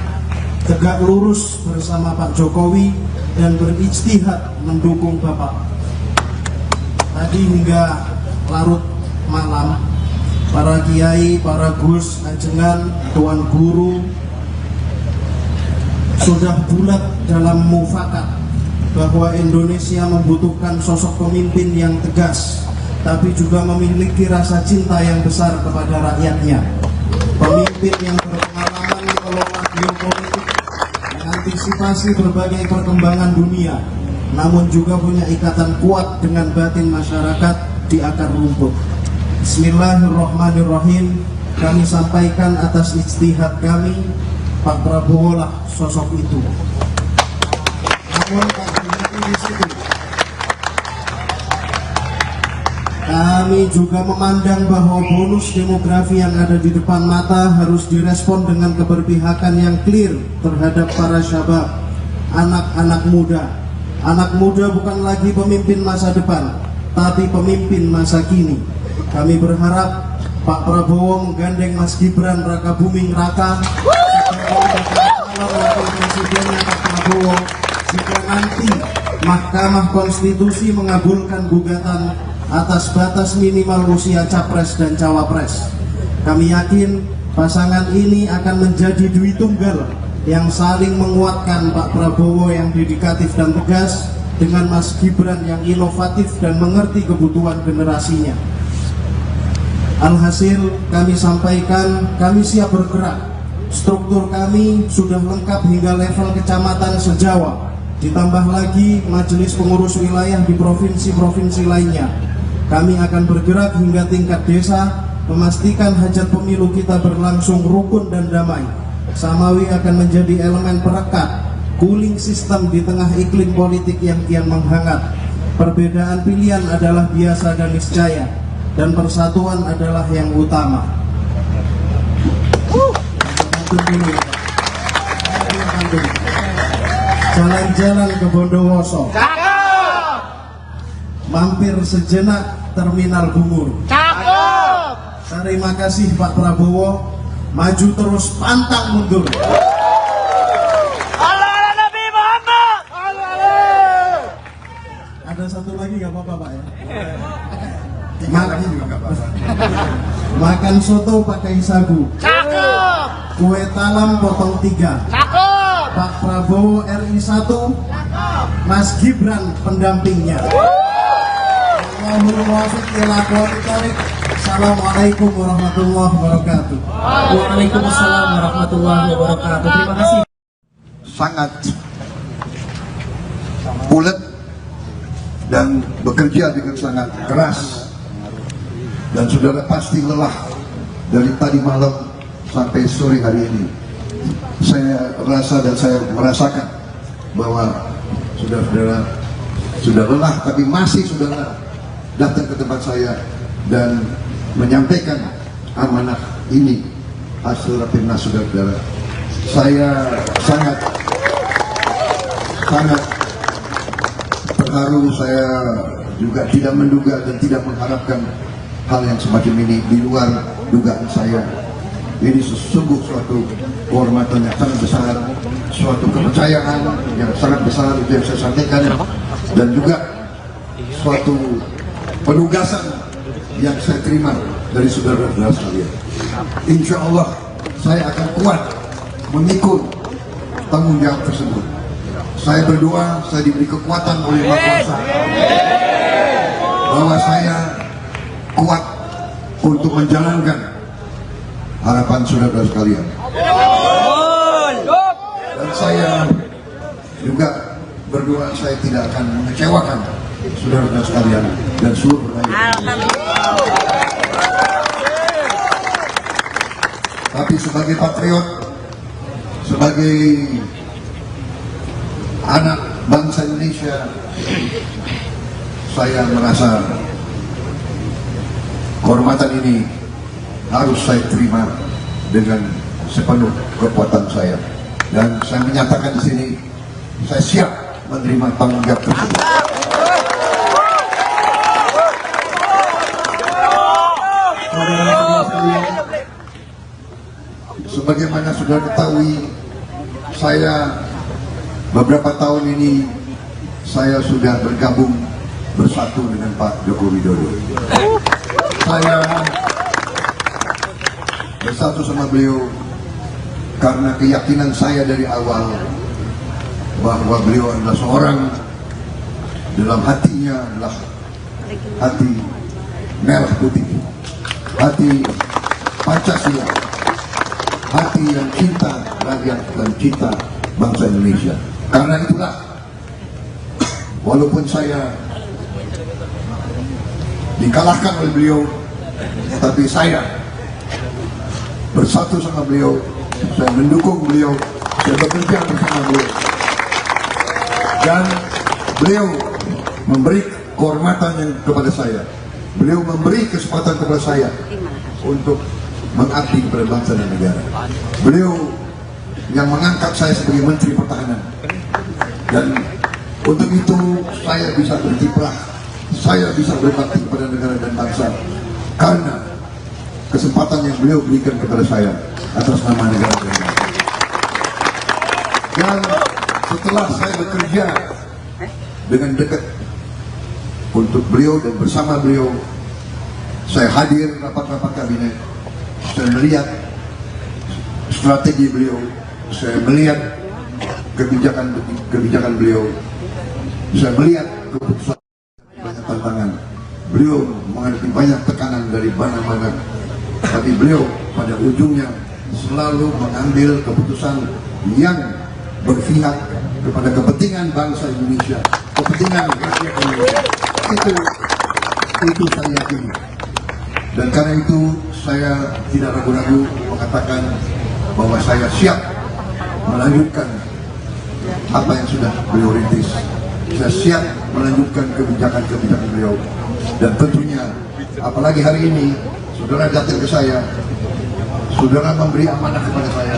tegak lurus bersama Pak Jokowi dan berijtihad mendukung Bapak. Tadi hingga larut malam, para kiai, para gus, ajengan, tuan guru sudah bulat dalam mufakat bahwa Indonesia membutuhkan sosok pemimpin yang tegas, tapi juga memiliki rasa cinta yang besar kepada rakyatnya. Pemimpin yang berpengalaman mengelola geopolitik, mengantisipasi berbagai perkembangan dunia, namun juga punya ikatan kuat dengan batin masyarakat di akar rumput. Bismillahirrahmanirrahim. Kami sampaikan atas ijtihad kami, Pak Prabowo lah sosok itu. Namun Pak Jokowi di situ. Kami juga memandang bahwa bonus demografi yang ada di depan mata harus direspon dengan keberpihakan yang clear terhadap para syabab, anak-anak muda. Anak muda bukan lagi pemimpin masa depan, tapi pemimpin masa kini. Kami berharap Pak Prabowo menggandeng Mas Gibran Rakabuming Raka sebagai calon wakil presidennya Pak Prabowo jika nanti Mahkamah Konstitusi mengabulkan gugatan atas batas minimal usia capres dan cawapres. Kami yakin pasangan ini akan menjadi dui tunggal yang saling menguatkan, Pak Prabowo yang dedikatif dan tegas dengan Mas Gibran yang inovatif dan mengerti kebutuhan generasinya. Alhasil kami sampaikan, kami siap bergerak. Struktur kami sudah lengkap hingga level kecamatan se-Jawa. Ditambah lagi majelis pengurus wilayah di provinsi-provinsi lainnya. Kami akan bergerak hingga tingkat desa, memastikan hajat pemilu kita berlangsung rukun dan damai. Samawi akan menjadi elemen perekat, cooling system di tengah iklim politik yang kian menghangat. Perbedaan pilihan adalah biasa dan niscaya, dan persatuan adalah yang utama. Jalan-jalan ke Bondowoso, mampir sejenak Terminal Bungur. Terima kasih Pak Prabowo, maju terus pantang mundur. Allah Nabi Muhammad. Ada satu lagi nggak apa-apa Pak ya? Makan soto pakai sagu, Cakep. kue talam potong 3. Cakep. Pak Prabowo RI 1, Mas Gibran pendampingnya. Allahumma wafiq ila aqwamit thoriq. Assalamualaikum warahmatullahi wabarakatuh. Waalaikumsalam warahmatullahi wabarakatuh. Terima kasih. Sangat ulet dan bekerja dengan sangat keras, dan saudara pasti lelah dari tadi malam sampai sore hari ini. Saya rasa dan saya merasakan bahwa saudara-saudara sudah lelah, tapi masih saudara datang ke tempat saya dan menyampaikan amanah ini hasil rapimnas saudara-saudara. Saya sangat terharu. Saya juga tidak menduga dan tidak mengharapkan hal yang semacam ini di luar dugaan saya. Ini sesungguh suatu kehormatan yang sangat besar, suatu kepercayaan yang sangat besar, itu yang saya sampaikan, dan juga suatu penugasan yang saya terima dari saudara-saudara sekalian. Insya Allah saya akan kuat memikul tanggung jawab tersebut. Saya berdoa, saya diberi kekuatan oleh Yang Maha Kuasa bahwa saya kuat untuk menjalankan harapan saudara sekalian. Dan saya juga berdoa saya tidak akan mengecewakan saudara sekalian dan seluruh rakyat. Tapi sebagai patriot, sebagai anak bangsa Indonesia, saya merasa kehormatan ini harus saya terima dengan sepenuh kekuatan saya, dan saya menyatakan di sini saya siap menerima tanggung jawab tersebut. Sebagaimana sudah ketahui, saya beberapa tahun ini saya sudah bergabung bersatu dengan Pak Joko Widodo. Saya bersatu sama beliau karena keyakinan saya dari awal bahwa beliau adalah seorang, dalam hatinya adalah hati merah putih, hati Pancasila, hati yang cinta rakyat dan cinta bangsa Indonesia. Karena itulah, walaupun saya dikalahkan oleh beliau, tapi saya bersatu sama beliau, saya mendukung beliau, saya bekerja bersama beliau, dan beliau memberi kehormatan yang kepada saya, beliau memberi kesempatan kepada saya untuk mengabdi kepada bangsa dan negara. Beliau yang mengangkat saya sebagai Menteri Pertahanan, dan untuk itu saya bisa berkiprah, saya bisa berbakti kepada negara dan bangsa karena kesempatan yang beliau berikan kepada saya atas nama negara dan bangsa. Dan setelah saya bekerja dengan dekat untuk beliau dan bersama beliau, saya hadir rapat-rapat kabinet, saya melihat strategi beliau, saya melihat kebijakan beliau, saya melihat keputusan, banyak tantangan. Beliau menghadapi banyak tekanan dari mana-mana, tapi beliau pada ujungnya selalu mengambil keputusan yang berpihak kepada kepentingan bangsa Indonesia, kepentingan rakyat Indonesia. Itu saya yakini. Dan karena itu saya tidak ragu-ragu mengatakan bahwa saya siap melanjutkan apa yang sudah beliau rintis. Saya siap melanjutkan kebijakan-kebijakan beliau. Dan tentunya, apalagi hari ini, saudara datang ke saya, saudara memberi amanah kepada saya,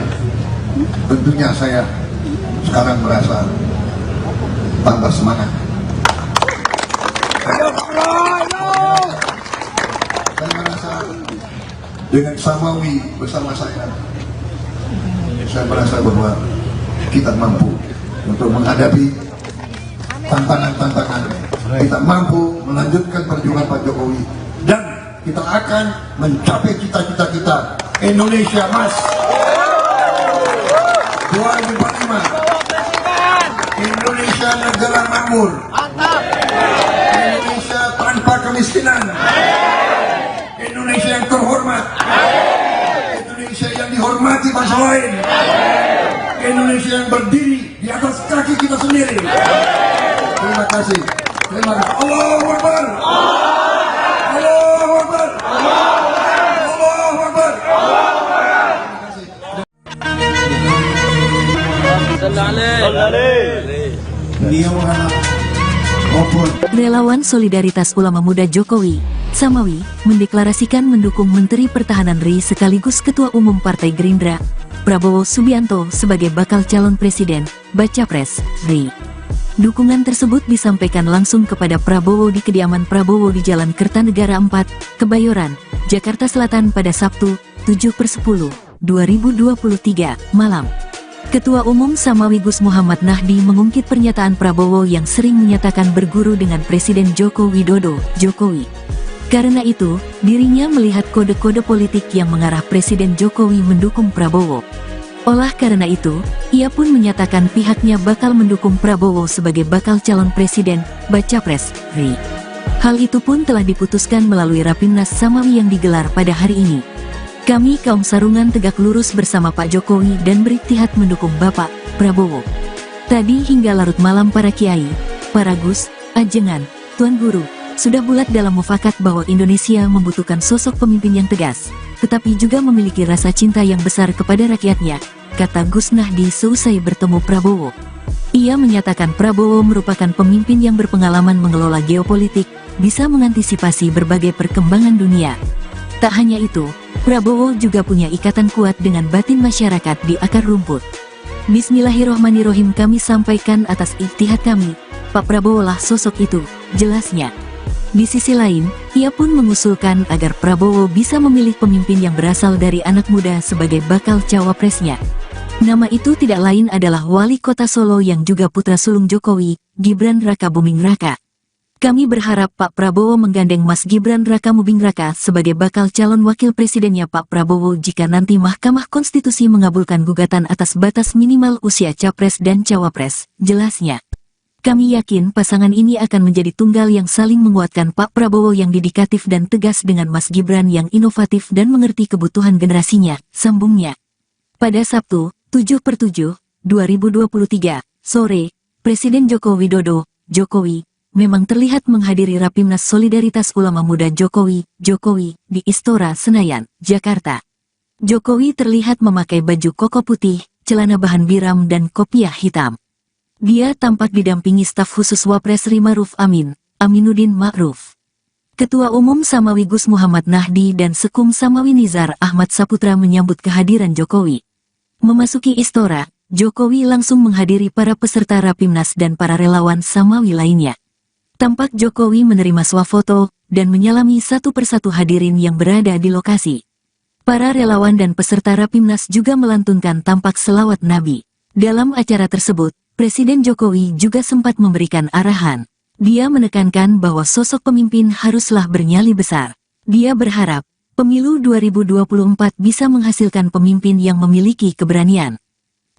tentunya saya sekarang merasa tambah semangat. Saya merasa dengan Samawi bersama saya merasa bahwa kita mampu untuk menghadapi tantangan-tantangan. Kita mampu melanjutkan perjuangan Pak Jokowi, dan kita akan mencapai cita-cita kita, Indonesia Emas 2045, Indonesia negara makmur, Indonesia tanpa kemiskinan, Indonesia yang terhormat, Indonesia yang dihormati bangsa lain, Indonesia yang berdiri di atas kaki kita sendiri. Terima kasih. Terima kasih. Allahu Akbar. Allahu Akbar. Allahu Akbar. Beliau anak maupun Relawan Solidaritas Ulama Muda Jokowi, Samawi, mendeklarasikan mendukung Menteri Pertahanan RI sekaligus Ketua Umum Partai Gerindra, Prabowo Subianto sebagai bakal calon presiden, Baca Pres, RI. Dukungan tersebut disampaikan langsung kepada Prabowo di kediaman Prabowo di Jalan Kertanegara 4, Kebayoran, Jakarta Selatan pada Sabtu, 7/10/2023, malam. Ketua Umum Samawi Gus Muhammad Nahdi mengungkit pernyataan Prabowo yang sering menyatakan berguru dengan Presiden Joko Widodo, Jokowi. Karena itu, dirinya melihat kode-kode politik yang mengarah Presiden Jokowi mendukung Prabowo. Olah karena itu, ia pun menyatakan pihaknya bakal mendukung Prabowo sebagai bakal calon presiden, Baca Pres, RI. Hal itu pun telah diputuskan melalui Rapimnas Samawi yang digelar pada hari ini. Kami kaum sarungan tegak lurus bersama Pak Jokowi dan beriktihad mendukung Bapak Prabowo. Tadi hingga larut malam para kiai, para gus, ajengan, tuan guru, sudah bulat dalam mufakat bahwa Indonesia membutuhkan sosok pemimpin yang tegas, tetapi juga memiliki rasa cinta yang besar kepada rakyatnya, kata Gus Nahdi seusai bertemu Prabowo. Ia menyatakan Prabowo merupakan pemimpin yang berpengalaman mengelola geopolitik, bisa mengantisipasi berbagai perkembangan dunia. Tak hanya itu, Prabowo juga punya ikatan kuat dengan batin masyarakat di akar rumput. Bismillahirrohmanirrohim, kami sampaikan atas ijtihad kami, Pak Prabowo lah sosok itu, jelasnya. Di sisi lain, ia pun mengusulkan agar Prabowo bisa memilih pemimpin yang berasal dari anak muda sebagai bakal cawapresnya. Nama itu tidak lain adalah Wali Kota Solo yang juga putra sulung Jokowi, Gibran Rakabuming Raka. Kami berharap Pak Prabowo menggandeng Mas Gibran Rakabuming Raka sebagai bakal calon wakil presidennya Pak Prabowo jika nanti Mahkamah Konstitusi mengabulkan gugatan atas batas minimal usia capres dan cawapres, jelasnya. Kami yakin pasangan ini akan menjadi tunggal yang saling menguatkan Pak Prabowo yang dedikatif dan tegas dengan Mas Gibran yang inovatif dan mengerti kebutuhan generasinya, sambungnya. Pada Sabtu, 7/7/2023, sore, Presiden Joko Widodo, Jokowi, memang terlihat menghadiri Rapimnas Solidaritas Ulama Muda Jokowi di Istora Senayan, Jakarta. Jokowi terlihat memakai baju koko putih, celana bahan biram dan kopiah hitam. Dia tampak didampingi staf khusus Wapres Ma'ruf Amin, Aminuddin Ma'ruf. Ketua Umum Samawi Gus Muhammad Nahdi dan Sekum Samawi Nizar Ahmad Saputra menyambut kehadiran Jokowi. Memasuki Istora, Jokowi langsung menghadiri para peserta Rapimnas dan para relawan Samawi lainnya. Tampak Jokowi menerima swafoto dan menyalami satu persatu hadirin yang berada di lokasi. Para relawan dan peserta Rapimnas juga melantunkan tampak selawat Nabi. Dalam acara tersebut, Presiden Jokowi juga sempat memberikan arahan. Dia menekankan bahwa sosok pemimpin haruslah bernyali besar. Dia berharap, pemilu 2024 bisa menghasilkan pemimpin yang memiliki keberanian.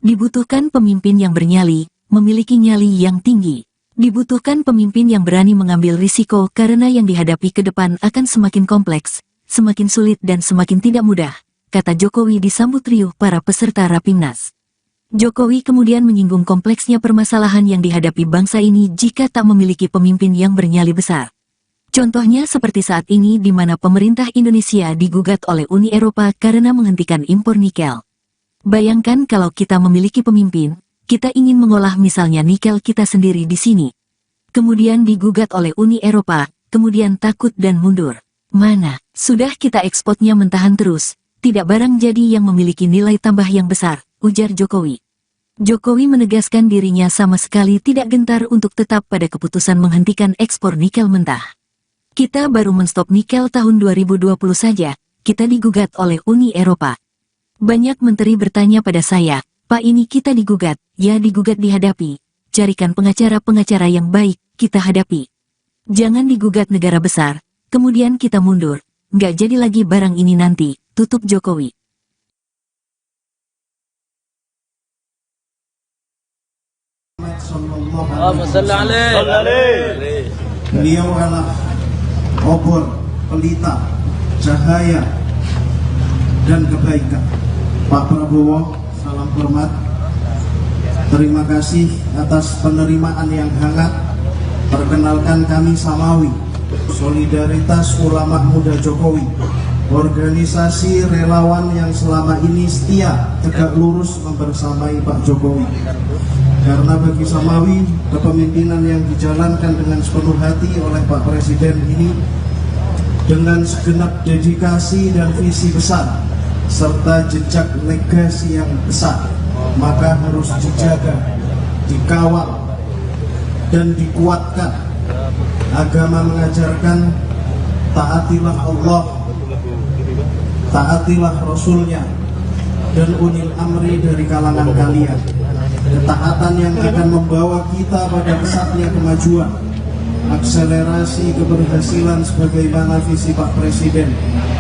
Dibutuhkan pemimpin yang bernyali, memiliki nyali yang tinggi. Dibutuhkan pemimpin yang berani mengambil risiko karena yang dihadapi ke depan akan semakin kompleks, semakin sulit dan semakin tidak mudah, kata Jokowi disambut riuh para peserta Rapimnas. Jokowi kemudian menyinggung kompleksnya permasalahan yang dihadapi bangsa ini jika tak memiliki pemimpin yang bernyali besar. Contohnya seperti saat ini di mana pemerintah Indonesia digugat oleh Uni Eropa karena menghentikan impor nikel. Bayangkan kalau kita memiliki pemimpin, kita ingin mengolah misalnya nikel kita sendiri di sini. Kemudian digugat oleh Uni Eropa, kemudian takut dan mundur. Mana, sudah kita ekspornya mentahan terus, tidak barang jadi yang memiliki nilai tambah yang besar, ujar Jokowi. Jokowi menegaskan dirinya sama sekali tidak gentar untuk tetap pada keputusan menghentikan ekspor nikel mentah. Kita baru menstop nikel tahun 2020 saja, kita digugat oleh Uni Eropa. Banyak menteri bertanya pada saya, Pak ini kita digugat, ya digugat dihadapi, carikan pengacara-pengacara yang baik, kita hadapi. Jangan digugat negara besar, kemudian kita mundur, nggak jadi lagi barang ini nanti, tutup Jokowi. Beliau adalah obor, pelita, cahaya, dan kebaikan. Pak Prabowo, salam hormat. Terima kasih atas penerimaan yang hangat. Perkenalkan kami Samawi, Solidaritas Ulama Muda Jokowi, organisasi relawan yang selama ini setia, tegak lurus membersamai Pak Jokowi. Karena bagi Samawi, kepemimpinan yang dijalankan dengan sepenuh hati oleh Pak Presiden ini dengan segenap dedikasi dan visi besar serta jejak legasi yang besar, maka harus dijaga, dikawal, dan dikuatkan. Agama mengajarkan taatilah Allah, taatilah Rasulnya, dan ulil amri dari kalangan kalian. Ketaatan yang akan membawa kita pada pesatnya kemajuan, akselerasi keberhasilan sebagaimana visi Pak Presiden,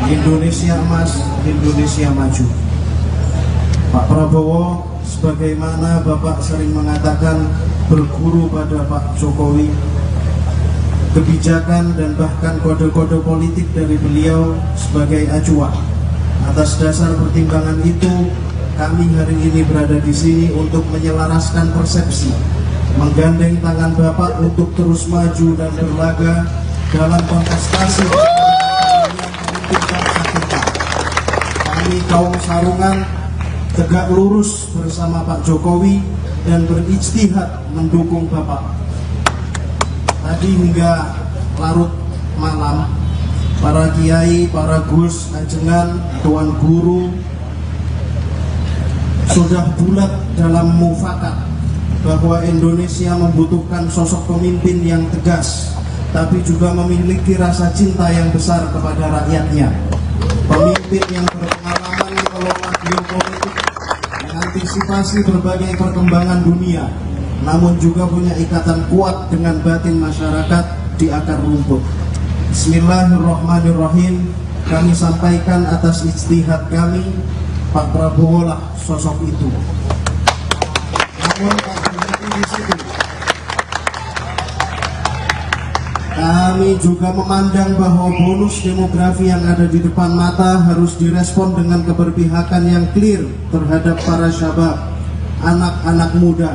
Indonesia Emas, Indonesia Maju. Pak Prabowo, sebagaimana Bapak sering mengatakan, berguru pada Pak Jokowi, kebijakan dan bahkan kode-kode politik dari beliau sebagai acuan. Atas dasar pertimbangan itu, kami hari ini berada di sini untuk menyelaraskan persepsi, menggandeng tangan Bapak untuk terus maju dan berlaga dalam kontestasi yang memimpin bangsa kita. Kami kaum Sarungan tegak lurus bersama Pak Jokowi dan berijtihad mendukung Bapak. Tadi hingga larut malam, para kiai, para gus, ajengan, tuan guru sudah bulat dalam mufakat bahwa Indonesia membutuhkan sosok pemimpin yang tegas, tapi juga memiliki rasa cinta yang besar kepada rakyatnya. Pemimpin yang berpengalaman mengelola geopolitik, mengantisipasi berbagai perkembangan dunia, namun juga punya ikatan kuat dengan batin masyarakat di akar rumput. Bismillahirrahmanirrahim. Kami sampaikan atas ijtihad kami, Pak Prabowo lah sosok itu. Namun tak berhenti di situ. Kami juga memandang bahwa bonus demografi yang ada di depan mata harus direspon dengan keberpihakan yang clear terhadap para syabab, anak-anak muda.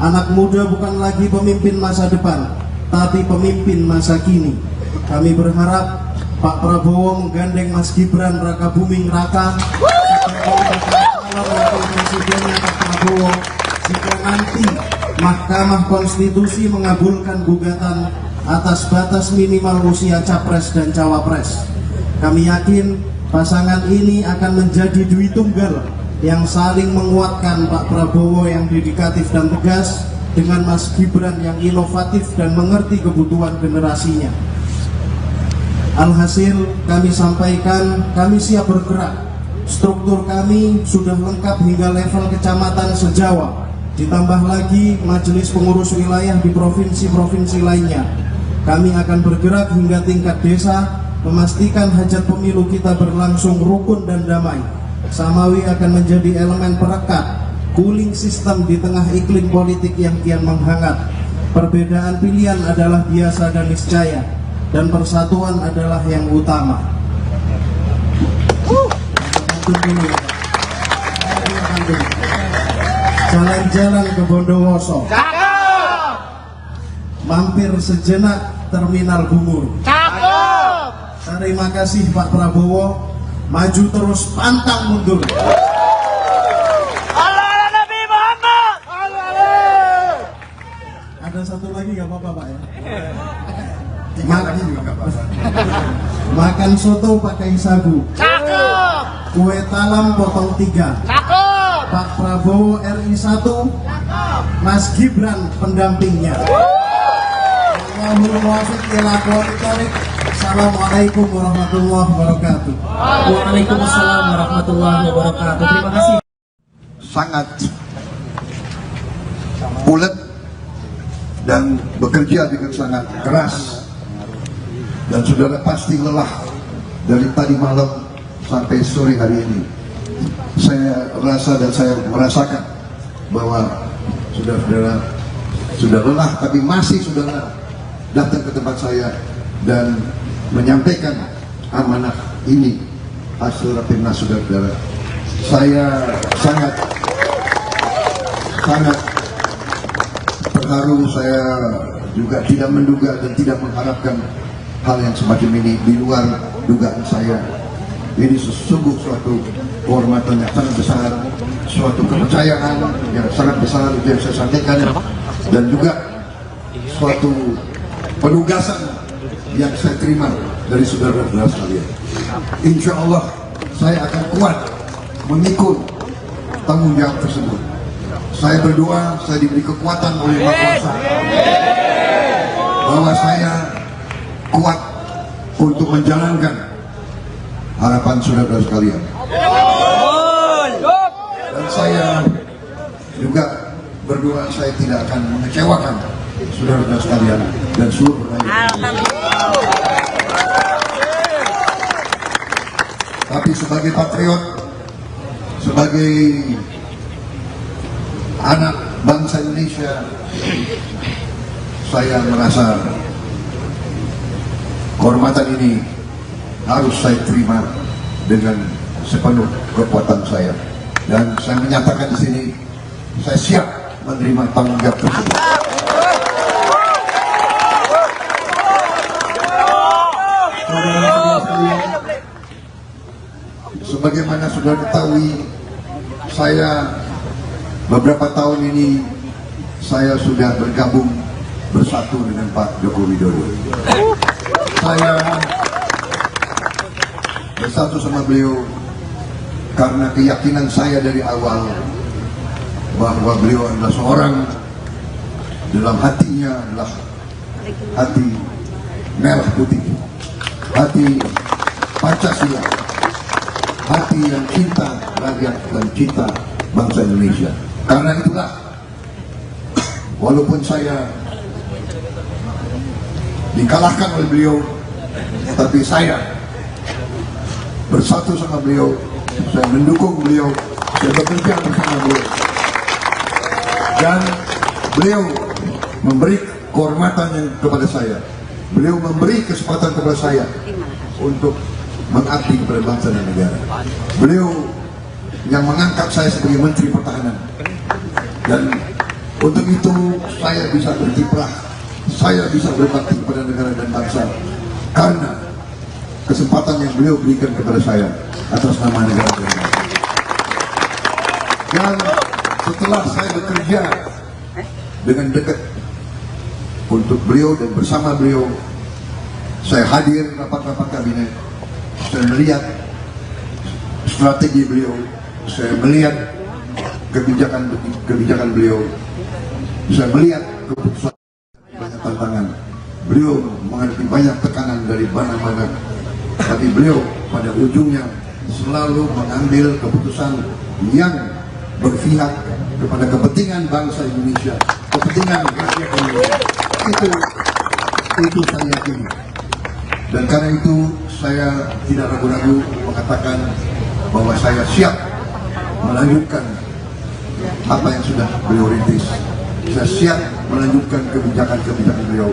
Anak muda bukan lagi pemimpin masa depan, tapi pemimpin masa kini. Kami berharap Pak Prabowo menggandeng Mas Gibran Raka Buming Raka calon wakil presidennya Pak Prabowo jika nanti Mahkamah Konstitusi mengabulkan gugatan atas batas minimal usia capres dan cawapres. Kami yakin pasangan ini akan menjadi dui tunggal yang saling menguatkan, Pak Prabowo yang dedikatif dan tegas dengan Mas Gibran yang inovatif dan mengerti kebutuhan generasinya. Alhasil kami sampaikan, kami siap bergerak. Struktur kami sudah lengkap hingga level kecamatan se-Jawa. Ditambah lagi majelis pengurus wilayah di provinsi-provinsi lainnya. Kami akan bergerak hingga tingkat desa, memastikan hajat pemilu kita berlangsung rukun dan damai. Samawi akan menjadi elemen perekat, cooling system di tengah iklim politik yang kian menghangat. Perbedaan pilihan adalah biasa dan niscaya, dan persatuan adalah yang utama. Jalan-jalan ke Bondowoso, mampir sejenak Terminal Bungur. Terima kasih Pak Prabowo, maju terus pantang mundur. Allah Nabi Muhammad. Ada satu lagi nggak apa-apa Pak ya? Lagi juga nggak apa-apa. Makan soto pakai sagu, Cakep. kue talam potong 3. Cakep. Pak Prabowo RI 1, Mas Gibran pendampingnya. Allahumma muwaffiq ila aqwamit thoriq. Assalamualaikum warahmatullahi wabarakatuh. Waalaikumsalam warahmatullahi wabarakatuh. Terima kasih. Sangat bulat dan bekerja dengan sangat keras, dan saudara pasti lelah dari tadi malam sampai sore hari ini. Saya rasa dan saya merasakan bahwa saudara-saudara sudah lelah, tapi masih saudara datang ke tempat saya dan menyampaikan amanah ini hasil rapimnas saudara-saudara. Saya sangat terharu. Saya juga tidak menduga dan tidak mengharapkan hal yang semacam ini di luar dugaan saya. Ini sesungguh suatu kehormatan yang sangat besar, suatu kepercayaan yang sangat besar, itu yang saya sampaikan, dan juga suatu penugasan yang saya terima dari saudara-saudara sekalian. Insya Allah saya akan kuat memikul tanggung jawab tersebut. Saya berdoa, saya diberi kekuatan oleh Maha Kuasa bahwa saya kuat untuk menjalankan harapan saudara-saudara sekalian. Dan saya juga berdoa saya tidak akan mengecewakan saudara-saudara sekalian dan seluruh rakyat. Tapi sebagai patriot, sebagai anak bangsa Indonesia, saya merasa kehormatan ini harus saya terima dengan sepenuh kekuatan saya, dan saya menyatakan di sini saya siap menerima tanggung jawab tersebut. Sebagaimana sudah diketahui, saya beberapa tahun ini saya sudah bergabung bersatu dengan Pak Joko Widodo. Saya bersatu sama beliau karena keyakinan saya dari awal bahwa beliau adalah seorang, dalam hatinya adalah hati merah putih, hati Pancasila, hati yang cinta rakyat dan cinta bangsa Indonesia. Karena itulah, walaupun saya dikalahkan oleh beliau, tapi saya bersatu sama beliau, saya mendukung beliau, saya bekerja bersama beliau, dan beliau memberi kehormatan kepada saya, beliau memberi kesempatan kepada saya untuk mengabdi kepada bangsa dan negara. Beliau yang mengangkat saya sebagai Menteri Pertahanan, dan untuk itu saya bisa berkiprah saya bisa berbakti kepada negara dan bangsa karena kesempatan yang beliau berikan kepada saya atas nama negara dan bangsa. Dan setelah saya bekerja dengan dekat untuk beliau dan bersama beliau, saya hadir rapat-rapat kabinet, saya melihat strategi beliau, saya melihat kebijakan beliau, saya melihat keputusan banyak tantangan. Beliau menghadapi banyak tekanan dari mana-mana, tapi beliau pada ujungnya selalu mengambil keputusan yang berpihak kepada kepentingan bangsa Indonesia, kepentingan rakyat Indonesia. Itu saya yakini. Dan karena itu saya tidak ragu-ragu mengatakan bahwa saya siap melanjutkan apa yang sudah beliau rintis. Saya siap melanjutkan kebijakan-kebijakan beliau.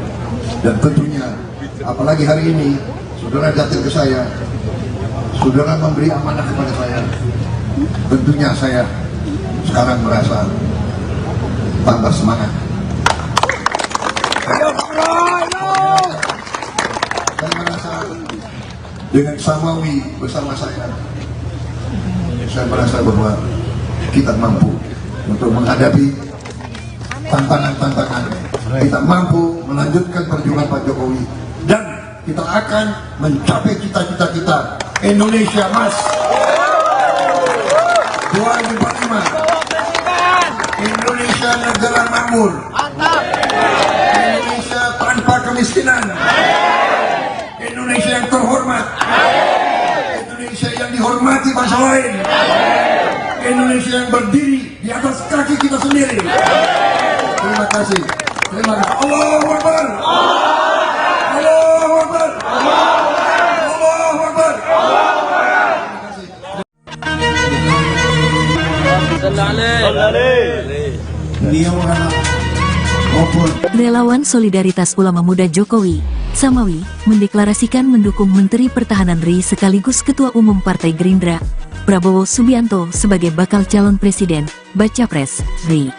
Dan tentunya, apalagi hari ini, saudara datang ke saya, saudara memberi amanah kepada saya. Tentunya saya sekarang merasa tambah semangat. Saya merasa dengan Samawi bersama saya merasa bahwa kita mampu untuk menghadapi tantangan-tantangan. Kita mampu melanjutkan perjuangan Pak Jokowi dan kita akan mencapai cita-cita kita. Indonesia Mas 2045, Indonesia negara makmur, Indonesia tanpa kemiskinan, Indonesia yang terhormat, Indonesia yang dihormati bangsa lain, Indonesia yang berdiri di atas kaki kita sendiri. Terima kasih. Terima kasih. Allahu Akbar. Allahu Akbar. Allahu Akbar. Beliau adalah Relawan Solidaritas Ulama Muda Jokowi, Samawi, mendeklarasikan mendukung Menteri Pertahanan RI sekaligus Ketua Umum Partai Gerindra, Prabowo Subianto sebagai bakal calon presiden, baca pres, RI.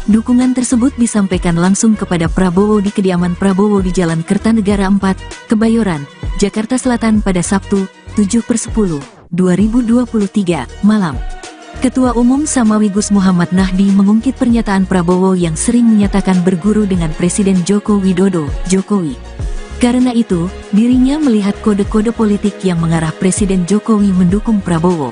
Dukungan tersebut disampaikan langsung kepada Prabowo di kediaman Prabowo di Jalan Kertanegara 4, Kebayoran, Jakarta Selatan pada Sabtu, 7/10, 2023, malam. Ketua Umum Samawi Gus Muhammad Nahdi mengungkit pernyataan Prabowo yang sering menyatakan berguru dengan Presiden Joko Widodo, Jokowi. Karena itu, dirinya melihat kode-kode politik yang mengarah Presiden Jokowi mendukung Prabowo.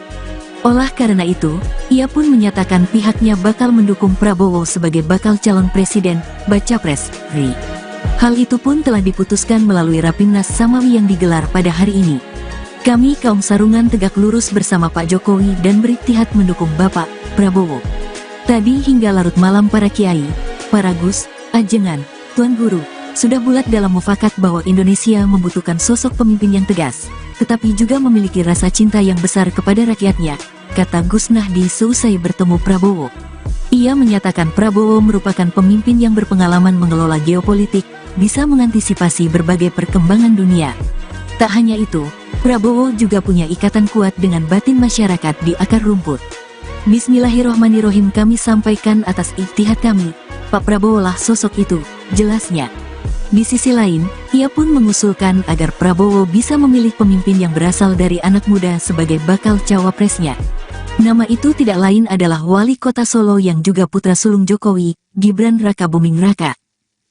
Olah karena itu, ia pun menyatakan pihaknya bakal mendukung Prabowo sebagai bakal calon presiden, baca pres, RI. Hal itu pun telah diputuskan melalui Rapimnas Samawi yang digelar pada hari ini. Kami kaum sarungan tegak lurus bersama Pak Jokowi dan beriktihad mendukung Bapak Prabowo. Tadi hingga larut malam para kiai, para gus, ajengan, tuan guru, sudah bulat dalam mufakat bahwa Indonesia membutuhkan sosok pemimpin yang tegas, tetapi juga memiliki rasa cinta yang besar kepada rakyatnya, kata Gus Nahdi seusai bertemu Prabowo. Ia menyatakan Prabowo merupakan pemimpin yang berpengalaman mengelola geopolitik, bisa mengantisipasi berbagai perkembangan dunia. Tak hanya itu, Prabowo juga punya ikatan kuat dengan batin masyarakat di akar rumput. Bismillahirrohmanirrohim, kami sampaikan atas ijtihad kami, Pak Prabowo lah sosok itu, jelasnya. Di sisi lain, ia pun mengusulkan agar Prabowo bisa memilih pemimpin yang berasal dari anak muda sebagai bakal cawapresnya. Nama itu tidak lain adalah Wali Kota Solo yang juga putra sulung Jokowi, Gibran Raka Buming Raka.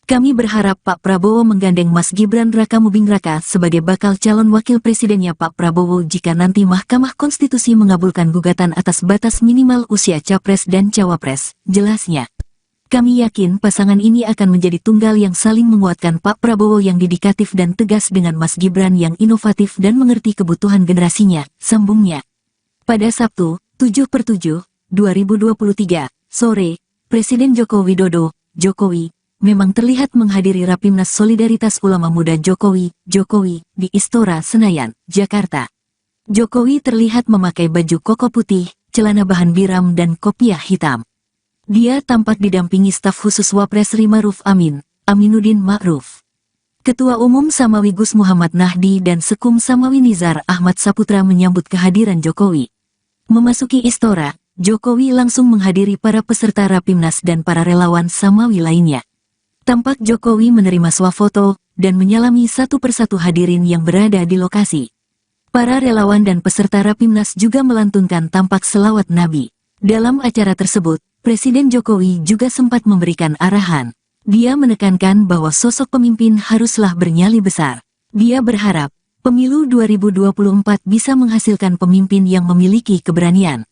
Kami berharap Pak Prabowo menggandeng Mas Gibran Raka Buming Raka sebagai bakal calon wakil presidennya Pak Prabowo jika nanti Mahkamah Konstitusi mengabulkan gugatan atas batas minimal usia capres dan cawapres, jelasnya. Kami yakin pasangan ini akan menjadi tunggal yang saling menguatkan Pak Prabowo yang dedikatif dan tegas dengan Mas Gibran yang inovatif dan mengerti kebutuhan generasinya, sambungnya. Pada Sabtu, 7/7, 2023, sore, Presiden Joko Widodo, Jokowi, memang terlihat menghadiri Rapimnas Solidaritas Ulama Muda Jokowi, di Istora Senayan, Jakarta. Jokowi terlihat memakai baju koko putih, celana bahan biram dan kopiah hitam. Dia tampak didampingi staf khusus Wapres RI Ma'ruf Amin, Aminuddin Ma'ruf. Ketua Umum Samawi Gus Muhammad Nahdi dan Sekum Samawi Nizar Ahmad Saputra menyambut kehadiran Jokowi. Memasuki Istora, Jokowi langsung menghadiri para peserta Rapimnas dan para relawan Samawi lainnya. Tampak Jokowi menerima swafoto dan menyalami satu persatu hadirin yang berada di lokasi. Para relawan dan peserta Rapimnas juga melantunkan tampak selawat Nabi. Dalam acara tersebut, Presiden Jokowi juga sempat memberikan arahan. Dia menekankan bahwa sosok pemimpin haruslah bernyali besar. Dia berharap, pemilu 2024 bisa menghasilkan pemimpin yang memiliki keberanian.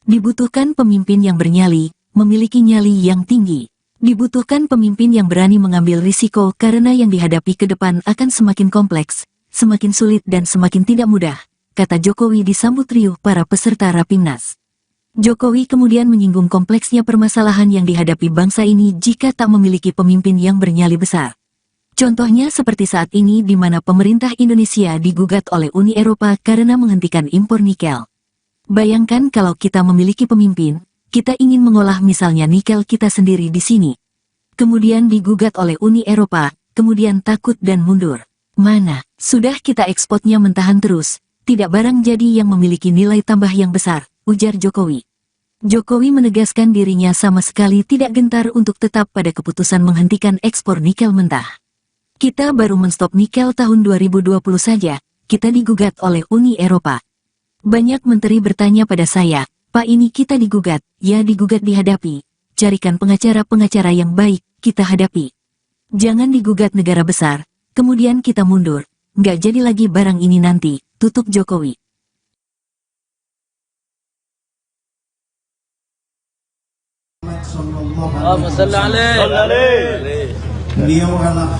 Dibutuhkan pemimpin yang bernyali, memiliki nyali yang tinggi. Dibutuhkan pemimpin yang berani mengambil risiko karena yang dihadapi ke depan akan semakin kompleks, semakin sulit dan semakin tidak mudah, kata Jokowi disambut riuh para peserta Rapimnas. Jokowi kemudian menyinggung kompleksnya permasalahan yang dihadapi bangsa ini jika tak memiliki pemimpin yang bernyali besar. Contohnya seperti saat ini di mana pemerintah Indonesia digugat oleh Uni Eropa karena menghentikan impor nikel. Bayangkan kalau kita memiliki pemimpin, kita ingin mengolah misalnya nikel kita sendiri di sini. Kemudian digugat oleh Uni Eropa, kemudian takut dan mundur. Mana, sudah kita ekspornya mentahan terus, tidak barang jadi yang memiliki nilai tambah yang besar, ujar Jokowi. Jokowi menegaskan dirinya sama sekali tidak gentar untuk tetap pada keputusan menghentikan ekspor nikel mentah. Kita baru menstop nikel tahun 2020 saja, kita digugat oleh Uni Eropa. Banyak menteri bertanya pada saya, Pak ini kita digugat, ya digugat dihadapi, carikan pengacara-pengacara yang baik, kita hadapi. Jangan digugat negara besar, kemudian kita mundur, nggak jadi lagi barang ini nanti, tutup Jokowi. Beliau adalah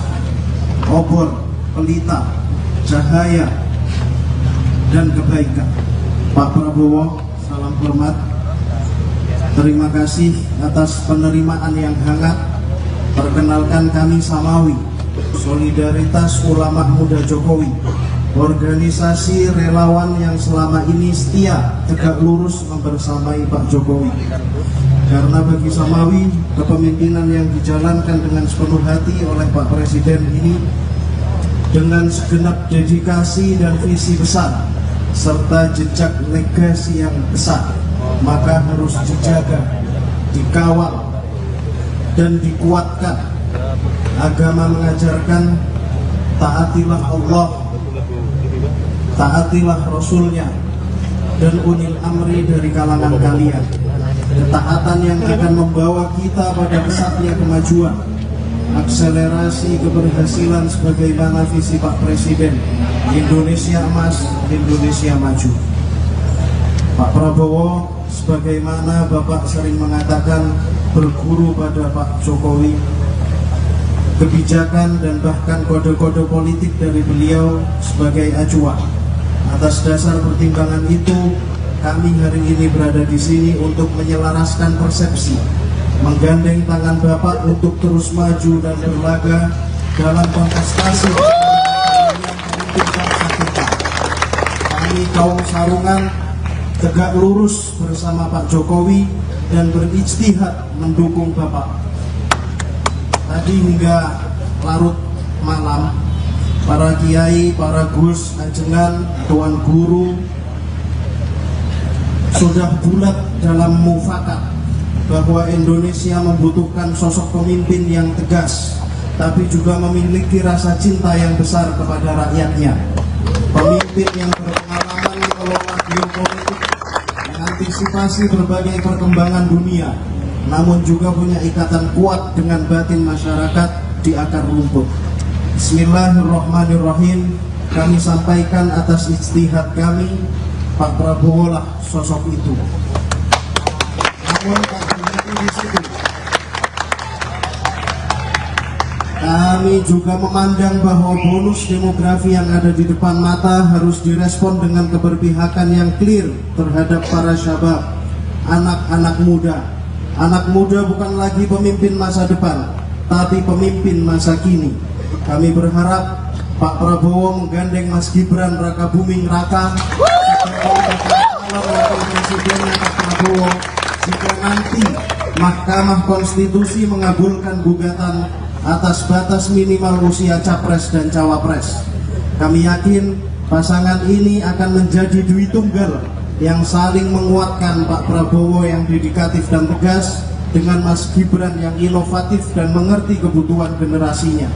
obor, pelita, cahaya, dan kebaikan. Pak Prabowo, salam hormat. Terima kasih atas penerimaan yang hangat. Perkenalkan kami Samawi, Solidaritas Ulama Muda Jokowi, organisasi relawan yang selama ini setia tegak lurus membersamai Pak Jokowi. Karena bagi Samawi, kepemimpinan yang dijalankan dengan sepenuh hati oleh Pak Presiden ini dengan segenap dedikasi dan visi besar serta jejak legasi yang besar, maka harus dijaga, dikawal, dan dikuatkan. Agama mengajarkan taatilah Allah, taatilah Rasulnya, dan ulil amri dari kalangan kalian. Ketaatan yang akan membawa kita pada pesatnya kemajuan, akselerasi keberhasilan sebagaimana visi Pak Presiden, Indonesia Emas, Indonesia Maju. Pak Prabowo, sebagaimana Bapak sering mengatakan, berguru pada Pak Jokowi, kebijakan dan bahkan kode-kode politik dari beliau sebagai acuan. Atas dasar pertimbangan itu, kami hari ini berada di sini untuk menyelaraskan persepsi, menggandeng tangan Bapak untuk terus maju dan berlaga dalam kontestasi yang penting bangsa kita. Kami kaum Sarungan tegak lurus bersama Pak Jokowi dan berijtihad mendukung Bapak. Tadi hingga larut malam, para kiai, para gus, ajengan, tuan guru sudah bulat dalam mufakat bahwa Indonesia membutuhkan sosok pemimpin yang tegas, tapi juga memiliki rasa cinta yang besar kepada rakyatnya. Pemimpin yang berpengalaman mengelola geopolitik, mengantisipasi berbagai perkembangan dunia, namun juga punya ikatan kuat dengan batin masyarakat di akar rumput. Bismillahirrahmanirrahim. Kami sampaikan atas ijtihad kami, Pak Prabowo lah sosok itu. Namun tak berhenti di situ. Kami juga memandang bahwa bonus demografi yang ada di depan mata harus direspon dengan keberpihakan yang clear terhadap para syabab, anak-anak muda. Anak muda bukan lagi pemimpin masa depan, tapi pemimpin masa kini. Kami berharap Pak Prabowo menggandeng Mas Gibran Rakabuming Raka wakil presidennya Pak Prabowo jika nanti Mahkamah Konstitusi mengabulkan gugatan atas batas minimal usia capres dan cawapres. Kami yakin pasangan ini akan menjadi dui tunggal yang saling menguatkan Pak Prabowo yang dedikatif dan tegas dengan Mas Gibran yang inovatif dan mengerti kebutuhan generasinya.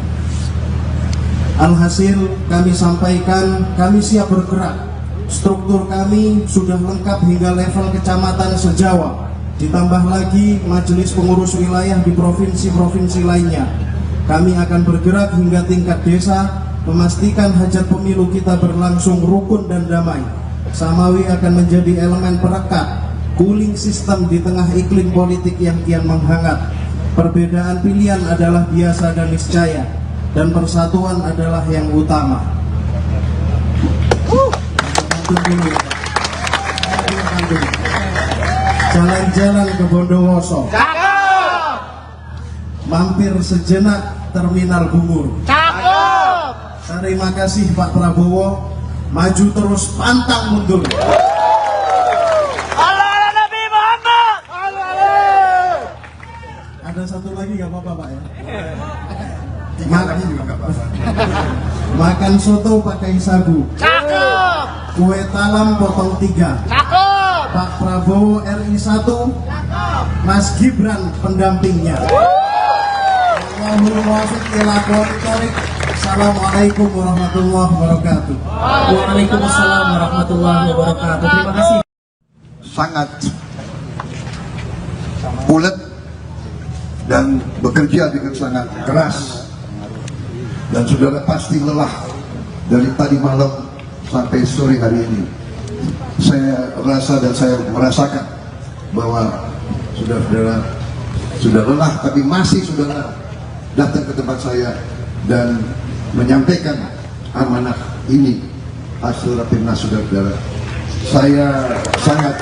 Alhasil kami sampaikan, kami siap bergerak. Struktur kami sudah lengkap hingga level kecamatan se-Jawa. Ditambah lagi majelis pengurus wilayah di provinsi-provinsi lainnya. Kami akan bergerak hingga tingkat desa, memastikan hajat pemilu kita berlangsung rukun dan damai. Samawi akan menjadi elemen perekat, cooling system di tengah iklim politik yang kian menghangat. Perbedaan pilihan adalah biasa dan niscaya, dan persatuan adalah yang utama. Jalan-jalan ke Bondowoso, Cakep. mampir sejenak Terminal Bungur. Cakep. Terima kasih Pak Prabowo, maju terus pantang mundur. Allah Nabi Muhammad. Ada satu lagi nggak apa-apa Pak ya? Tiga lagi juga nggak apa-apa. Makan soto pakai sagu, Cakep. kue talam potong 3. Cakep. Pak Prabowo RI 1, Mas Gibran pendampingnya. Allahumma wafiq ila aqwamit thoriq. Assalamualaikum warahmatullahi wabarakatuh. Waalaikumsalam warahmatullahi wabarakatuh. Terima kasih. Sangat bulat dan bekerja dengan sangat keras, dan saudara pasti lelah dari tadi malam sampai sore hari ini. Saya rasa dan saya merasakan bahwa saudara-saudara sudah lelah, tapi masih saudara datang ke tempat saya dan menyampaikan amanah ini hasil rapimnas saudara-saudara. Saya sangat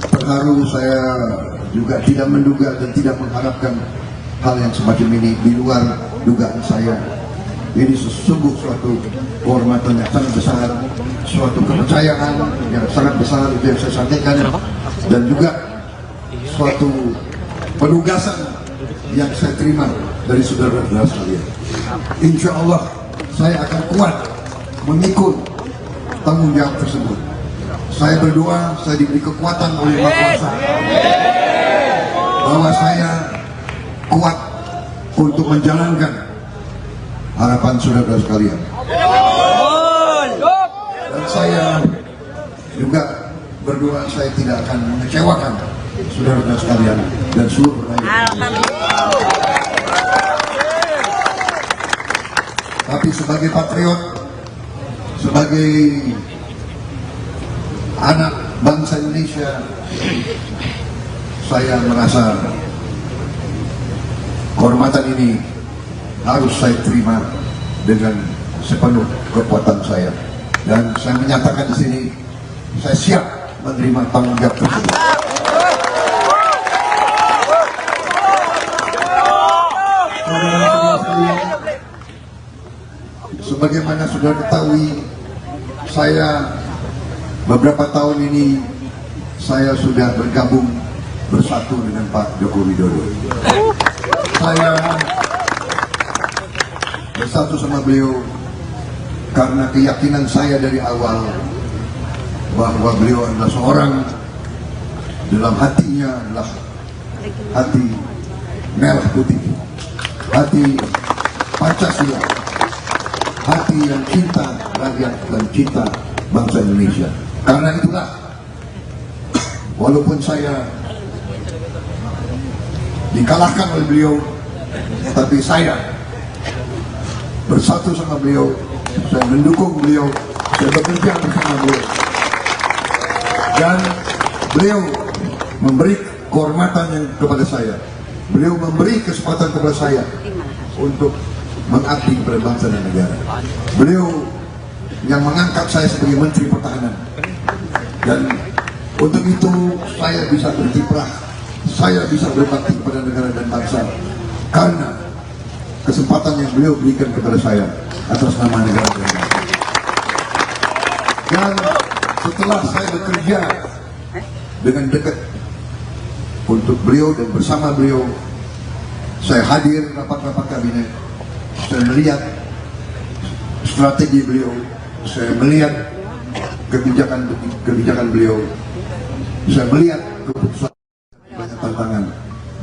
terharu. Saya juga tidak menduga dan tidak mengharapkan hal yang semacam ini di luar dugaan saya. Ini sesungguh suatu kehormatan yang sangat besar, suatu kepercayaan yang sangat besar, itu yang saya sampaikan, dan juga suatu penugasan yang saya terima dari saudara-saudara sekalian. Insya Allah saya akan kuat memikul tanggung jawab tersebut. Saya berdoa, saya diberi kekuatan oleh Yang Maha Kuasa bahwa saya kuat untuk menjalankan harapan saudara sekalian. Dan saya juga berdoa saya tidak akan mengecewakan saudara sekalian dan seluruh rakyat. Tapi sebagai patriot, sebagai anak bangsa Indonesia, saya merasa kehormatan ini harus saya terima dengan sepenuh kekuatan saya, dan saya menyatakan di sini saya siap menerima tanggung jawab tersebut. Sebagaimana sudah ketahui, saya beberapa tahun ini saya sudah bergabung bersatu dengan Pak Joko Widodo. Saya bersatu sama beliau karena keyakinan saya dari awal bahwa beliau adalah seorang, dalam hatinya adalah hati merah putih, hati Pancasila, hati yang cinta rakyat dan cinta bangsa Indonesia. Karena itulah, walaupun saya dikalahkan oleh beliau, tapi saya bersatu sama beliau, saya mendukung beliau, saya bekerja bersama beliau, dan beliau memberi kehormatan yang kepada saya, beliau memberi kesempatan kepada saya untuk mengabdi kepada bangsa dan negara. Beliau yang mengangkat saya sebagai Menteri Pertahanan, dan untuk itu saya bisa berkiprah, saya bisa berbakti kepada negara dan bangsa karena kesempatan yang beliau berikan kepada saya atas nama negara dan bangsa. Dan setelah saya bekerja dengan dekat untuk beliau dan bersama beliau, saya hadir rapat-rapat kabinet, saya melihat strategi beliau, saya melihat kebijakan beliau, Saya melihat keputusan banyak tantangan.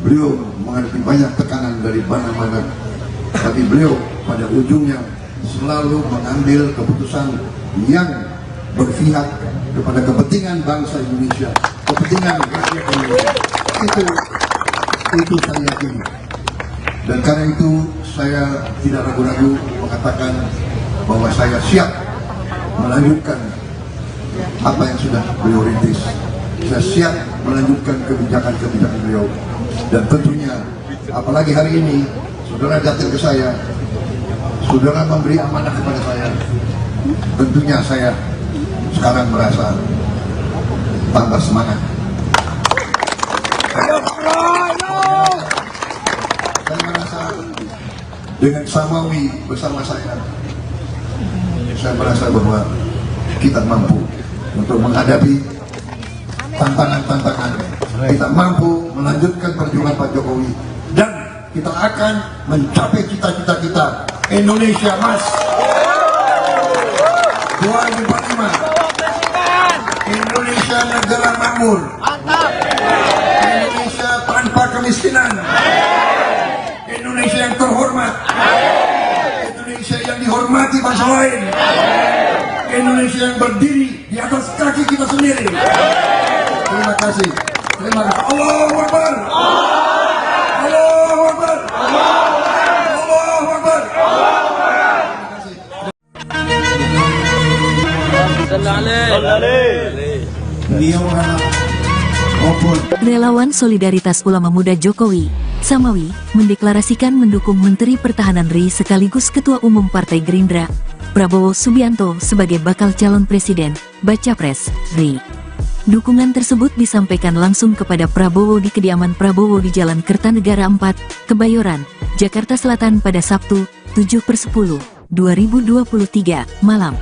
Beliau menghadapi banyak tekanan dari mana-mana, tapi beliau pada ujungnya selalu mengambil keputusan yang berpihak kepada kepentingan bangsa Indonesia, kepentingan rakyat Indonesia. Itu saya yakini. Dan karena itu saya tidak ragu-ragu mengatakan bahwa saya siap melanjutkan apa yang sudah beliau rintis. Saya siap melanjutkan kebijakan-kebijakan beliau. Dan tentunya, apalagi hari ini, saudara datang ke saya, saudara memberi amanah kepada saya. Tentunya saya sekarang merasa tambah semangat. Saya merasa dengan Samawi bersama saya merasa bahwa kita mampu untuk menghadapi tantangan-tantangan. Kita mampu melanjutkan perjuangan Pak Jokowi dan kita akan mencapai cita-cita kita, Indonesia Emas 2045, Indonesia negara makmur, Indonesia tanpa kemiskinan, Indonesia yang terhormat, Indonesia yang dihormati bangsa lain, Indonesia yang berdiri di atas kaki kita sendiri. Terima kasih. Terima kasih. Allahu Akbar. Allahu Akbar. Allahu Akbar. Beliau adalah Opol. Relawan Solidaritas Ulama Muda Jokowi, Samawi, mendeklarasikan mendukung Menteri Pertahanan RI sekaligus Ketua Umum Partai Gerindra, Prabowo Subianto sebagai bakal calon presiden, baca pres, RI. Dukungan tersebut disampaikan langsung kepada Prabowo di kediaman Prabowo di Jalan Kertanegara 4, Kebayoran, Jakarta Selatan pada Sabtu, 7/10, 2023, malam.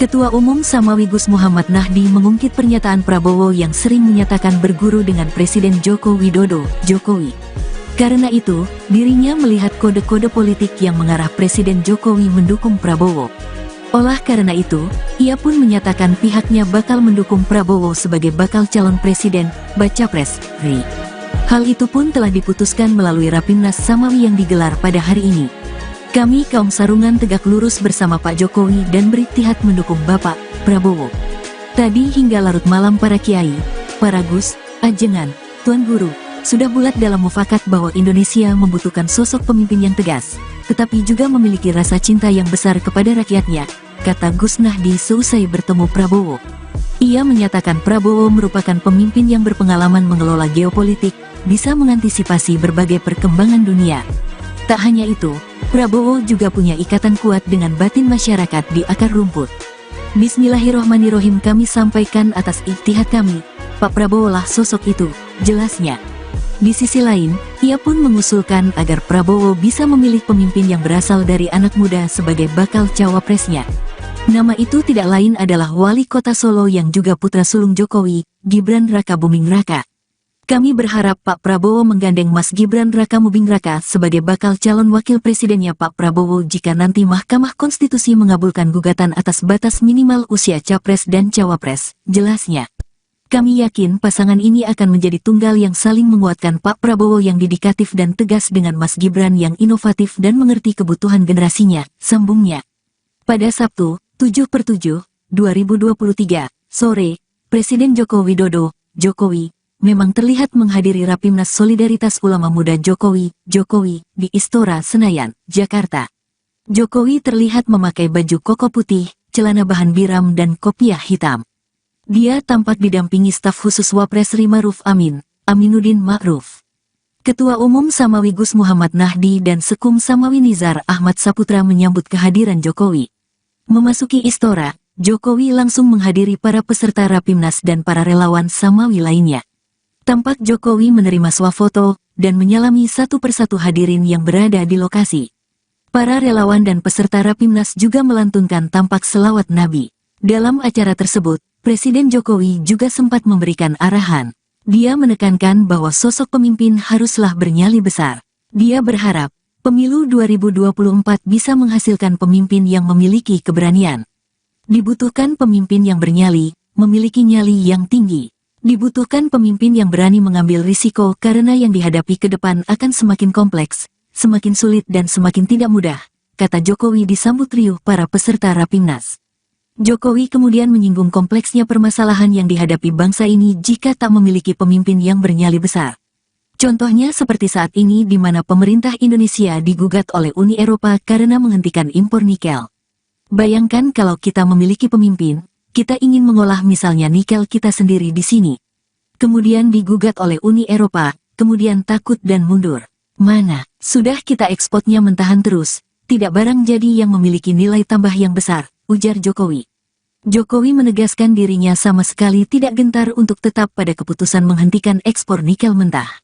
Ketua Umum Samawi Gus Muhammad Nahdi mengungkit pernyataan Prabowo yang sering menyatakan berguru dengan Presiden Joko Widodo, Jokowi. Karena itu, dirinya melihat kode-kode politik yang mengarah Presiden Jokowi mendukung Prabowo. Olah karena itu, ia pun menyatakan pihaknya bakal mendukung Prabowo sebagai bakal calon presiden, baca pres, RI. Hal itu pun telah diputuskan melalui Rapimnas Samawi yang digelar pada hari ini. Kami kaum sarungan tegak lurus bersama Pak Jokowi dan beriktihad mendukung Bapak Prabowo. Tadi hingga larut malam para kiai, para gus, ajengan, tuan guru, sudah bulat dalam mufakat bahwa Indonesia membutuhkan sosok pemimpin yang tegas, tetapi juga memiliki rasa cinta yang besar kepada rakyatnya, kata Gus Nahdi seusai bertemu Prabowo. Ia menyatakan Prabowo merupakan pemimpin yang berpengalaman mengelola geopolitik, bisa mengantisipasi berbagai perkembangan dunia. Tak hanya itu, Prabowo juga punya ikatan kuat dengan batin masyarakat di akar rumput. Bismillahirrohmanirrohim, kami sampaikan atas ijtihad kami, Pak Prabowo lah sosok itu, jelasnya. Di sisi lain, ia pun mengusulkan agar Prabowo bisa memilih pemimpin yang berasal dari anak muda sebagai bakal cawapresnya. Nama itu tidak lain adalah Wali Kota Solo yang juga putra sulung Jokowi, Gibran Raka Buming Raka. Kami berharap Pak Prabowo menggandeng Mas Gibran Raka Buming Raka sebagai bakal calon wakil presidennya Pak Prabowo jika nanti Mahkamah Konstitusi mengabulkan gugatan atas batas minimal usia capres dan cawapres, jelasnya. Kami yakin pasangan ini akan menjadi tunggal yang saling menguatkan Pak Prabowo yang dedikatif dan tegas dengan Mas Gibran yang inovatif dan mengerti kebutuhan generasinya, sambungnya. Pada Sabtu, 7/7, 2023, sore, Presiden Joko Widodo, Jokowi, memang terlihat menghadiri Rapimnas Solidaritas Ulama Muda Jokowi, di Istora Senayan, Jakarta. Jokowi terlihat memakai baju koko putih, celana bahan biram dan kopiah hitam. Dia tampak didampingi staf khusus Wapres RI Ma'ruf Amin, Aminuddin Ma'ruf. Ketua Umum Samawi Gus Muhammad Nahdi dan Sekum Samawi Nizar Ahmad Saputra menyambut kehadiran Jokowi. Memasuki Istora, Jokowi langsung menghadiri para peserta Rapimnas dan para relawan Samawi lainnya. Tampak Jokowi menerima swafoto dan menyalami satu persatu hadirin yang berada di lokasi. Para relawan dan peserta Rapimnas juga melantunkan tampak selawat Nabi. Dalam acara tersebut, Presiden Jokowi juga sempat memberikan arahan. Dia menekankan bahwa sosok pemimpin haruslah bernyali besar. Dia berharap, pemilu 2024 bisa menghasilkan pemimpin yang memiliki keberanian. Dibutuhkan pemimpin yang bernyali, memiliki nyali yang tinggi. Dibutuhkan pemimpin yang berani mengambil risiko karena yang dihadapi ke depan akan semakin kompleks, semakin sulit dan semakin tidak mudah, kata Jokowi disambut riuh para peserta Rapimnas. Jokowi kemudian menyinggung kompleksnya permasalahan yang dihadapi bangsa ini jika tak memiliki pemimpin yang bernyali besar. Contohnya seperti saat ini di mana pemerintah Indonesia digugat oleh Uni Eropa karena menghentikan impor nikel. Bayangkan kalau kita memiliki pemimpin, kita ingin mengolah misalnya nikel kita sendiri di sini. Kemudian digugat oleh Uni Eropa, kemudian takut dan mundur. Mana, sudah kita ekspornya mentahan terus, tidak barang jadi yang memiliki nilai tambah yang besar, ujar Jokowi. Jokowi menegaskan dirinya sama sekali tidak gentar untuk tetap pada keputusan menghentikan ekspor nikel mentah.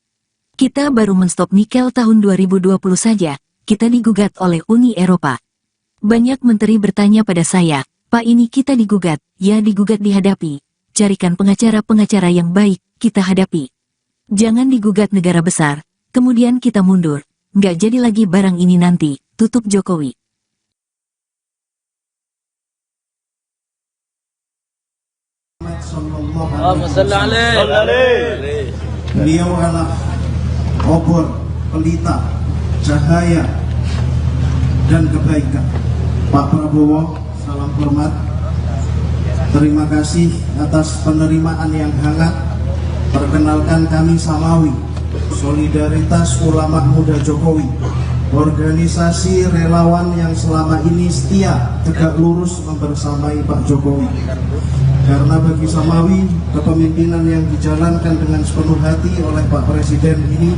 Kita baru menstop nikel tahun 2020 saja, kita digugat oleh Uni Eropa. Banyak menteri bertanya pada saya, Pak ini kita digugat, ya digugat dihadapi. Carikan pengacara-pengacara yang baik, kita hadapi. Jangan digugat negara besar, kemudian kita mundur. Nggak jadi lagi barang ini nanti, tutup Jokowi. Beliau adalah obor, pelita, cahaya, dan kebaikan. Pak Prabowo, salam hormat. Terima kasih atas penerimaan yang hangat. Perkenalkan kami Samawi, Solidaritas Ulama Muda Jokowi, organisasi relawan yang selama ini setia tegak lurus membersamai Pak Jokowi. Karena bagi Samawi, kepemimpinan yang dijalankan dengan sepenuh hati oleh Pak Presiden ini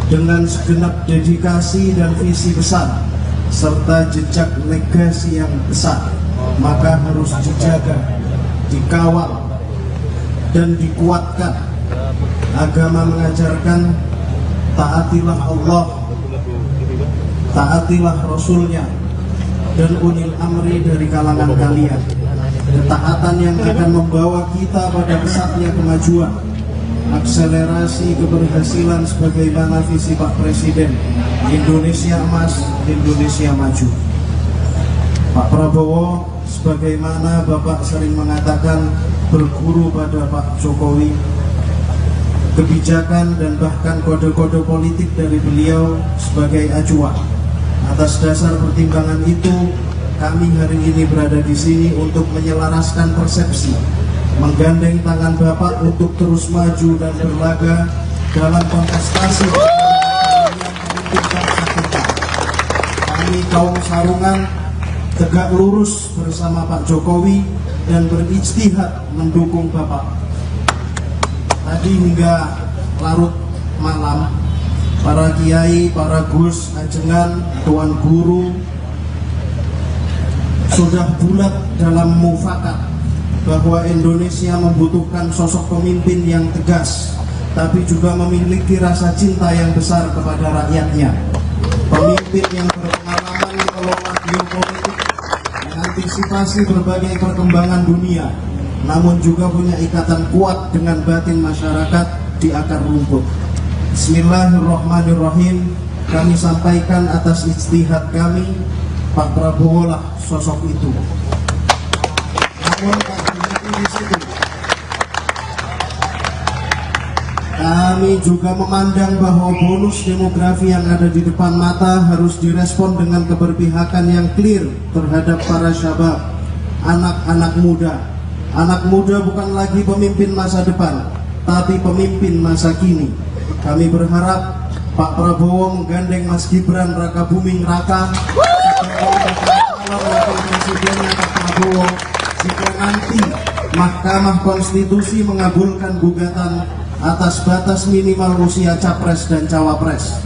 dengan segenap dedikasi dan visi besar serta jejak legasi yang besar, maka harus dijaga, dikawal, dan dikuatkan. Agama mengajarkan taatilah Allah, taatilah Rasulnya, dan ulil amri dari kalangan kalian. Ketaatan yang akan membawa kita pada pesatnya kemajuan, akselerasi keberhasilan sebagaimana visi Pak Presiden, Indonesia Emas, Indonesia Maju. Pak Prabowo, sebagaimana Bapak sering mengatakan, berguru pada Pak Jokowi. Kebijakan dan bahkan kode-kode politik dari beliau sebagai acuan. Atas dasar pertimbangan itu, kami hari ini berada di sini untuk menyelaraskan persepsi, menggandeng tangan Bapak untuk terus maju dan berlaga dalam kontestasi yang memimpin bangsa kita. Kami kaum Sarungan tegak lurus bersama Pak Jokowi dan berijtihad mendukung Bapak. Tadi hingga larut malam, para kiai, para gus, ajengan, tuan guru sudah bulat dalam mufakat bahwa Indonesia membutuhkan sosok pemimpin yang tegas, tapi juga memiliki rasa cinta yang besar kepada rakyatnya. Pemimpin yang berpengalaman mengelola geopolitik, mengantisipasi berbagai perkembangan dunia, namun juga punya ikatan kuat dengan batin masyarakat di akar rumput. Bismillahirrahmanirrahim. Kami sampaikan atas ijtihad kami, Pak Prabowo lah sosok itu. Namun Pak di situ, kami juga memandang bahwa bonus demografi yang ada di depan mata harus direspon dengan keberpihakan yang clear terhadap para syabab, anak-anak muda. Anak muda bukan lagi pemimpin masa depan, tapi pemimpin masa kini. Kami berharap Pak Prabowo menggandeng Mas Gibran Rakabuming Raka calon wakil presidennya Pak Prabowo jika nanti Mahkamah Konstitusi mengabulkan gugatan atas batas minimal usia capres dan cawapres.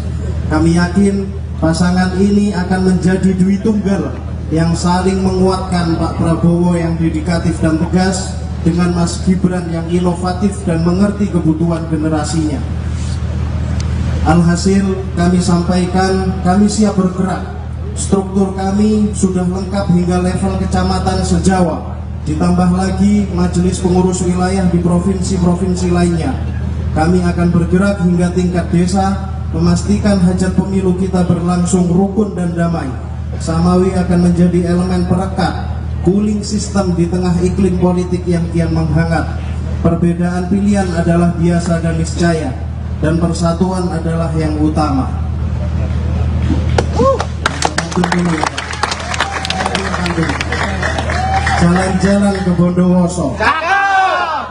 Kami yakin pasangan ini akan menjadi dui tunggal yang saling menguatkan, Pak Prabowo yang dedikatif dan tegas dengan Mas Gibran yang inovatif dan mengerti kebutuhan generasinya. Alhasil kami sampaikan, kami siap bergerak. Struktur kami sudah lengkap hingga level kecamatan se-Jawa. Ditambah lagi majelis pengurus wilayah di provinsi-provinsi lainnya. Kami akan bergerak hingga tingkat desa, memastikan hajat pemilu kita berlangsung rukun dan damai. Samawi akan menjadi elemen perekat, cooling system di tengah iklim politik yang kian menghangat. Perbedaan pilihan adalah biasa dan niscaya, dan persatuan adalah yang utama. Jalan-jalan ke Bondowoso, Cakep.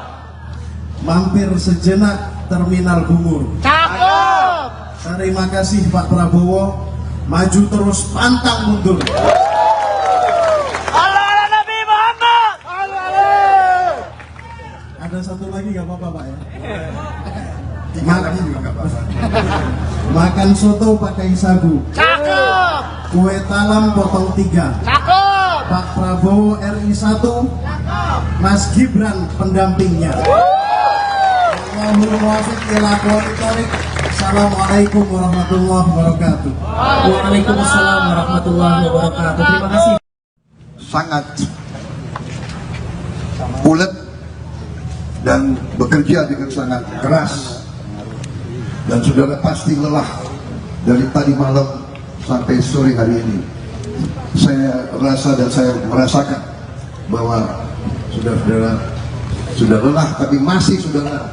mampir sejenak Terminal Bungur. Cakep. Terima kasih Pak Prabowo, maju terus pantang mundur. Allah Nabi Muhammad. Ada satu lagi nggak apa-apa Pak ya? Tiga lagi juga nggak apa-apa. Makan soto pakai sagu, Cakep. kue talam potong 3. Cakep. Pak Prabowo RI 1, Mas Gibran pendampingnya. Allahumma wafiq ila aqwamit thoriq. Assalamualaikum warahmatullahi wabarakatuh. Waalaikumsalam warahmatullahi wabarakatuh. Terima kasih. Sangat ulet dan bekerja dengan sangat keras, dan saudara pasti lelah dari tadi malam sampai sore hari ini. Saya rasa dan saya merasakan bahwa saudara-saudara sudah lelah, tapi masih saudara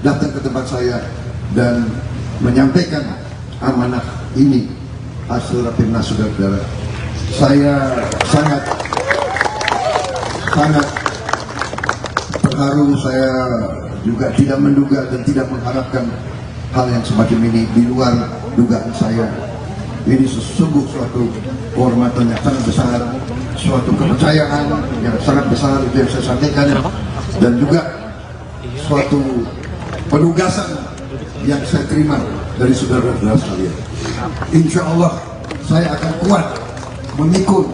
datang ke tempat saya dan menyampaikan amanah ini hasil rapimnas saudara-saudara. Saya sangat terharu. Saya juga tidak menduga dan tidak mengharapkan hal yang semacam ini di luar dugaan saya. Ini sesungguh suatu kehormatan yang sangat besar, suatu kepercayaan yang sangat besar, itu yang saya sampaikan, dan juga suatu penugasan yang saya terima dari saudara-saudara sekalian. Insya Allah saya akan kuat memikul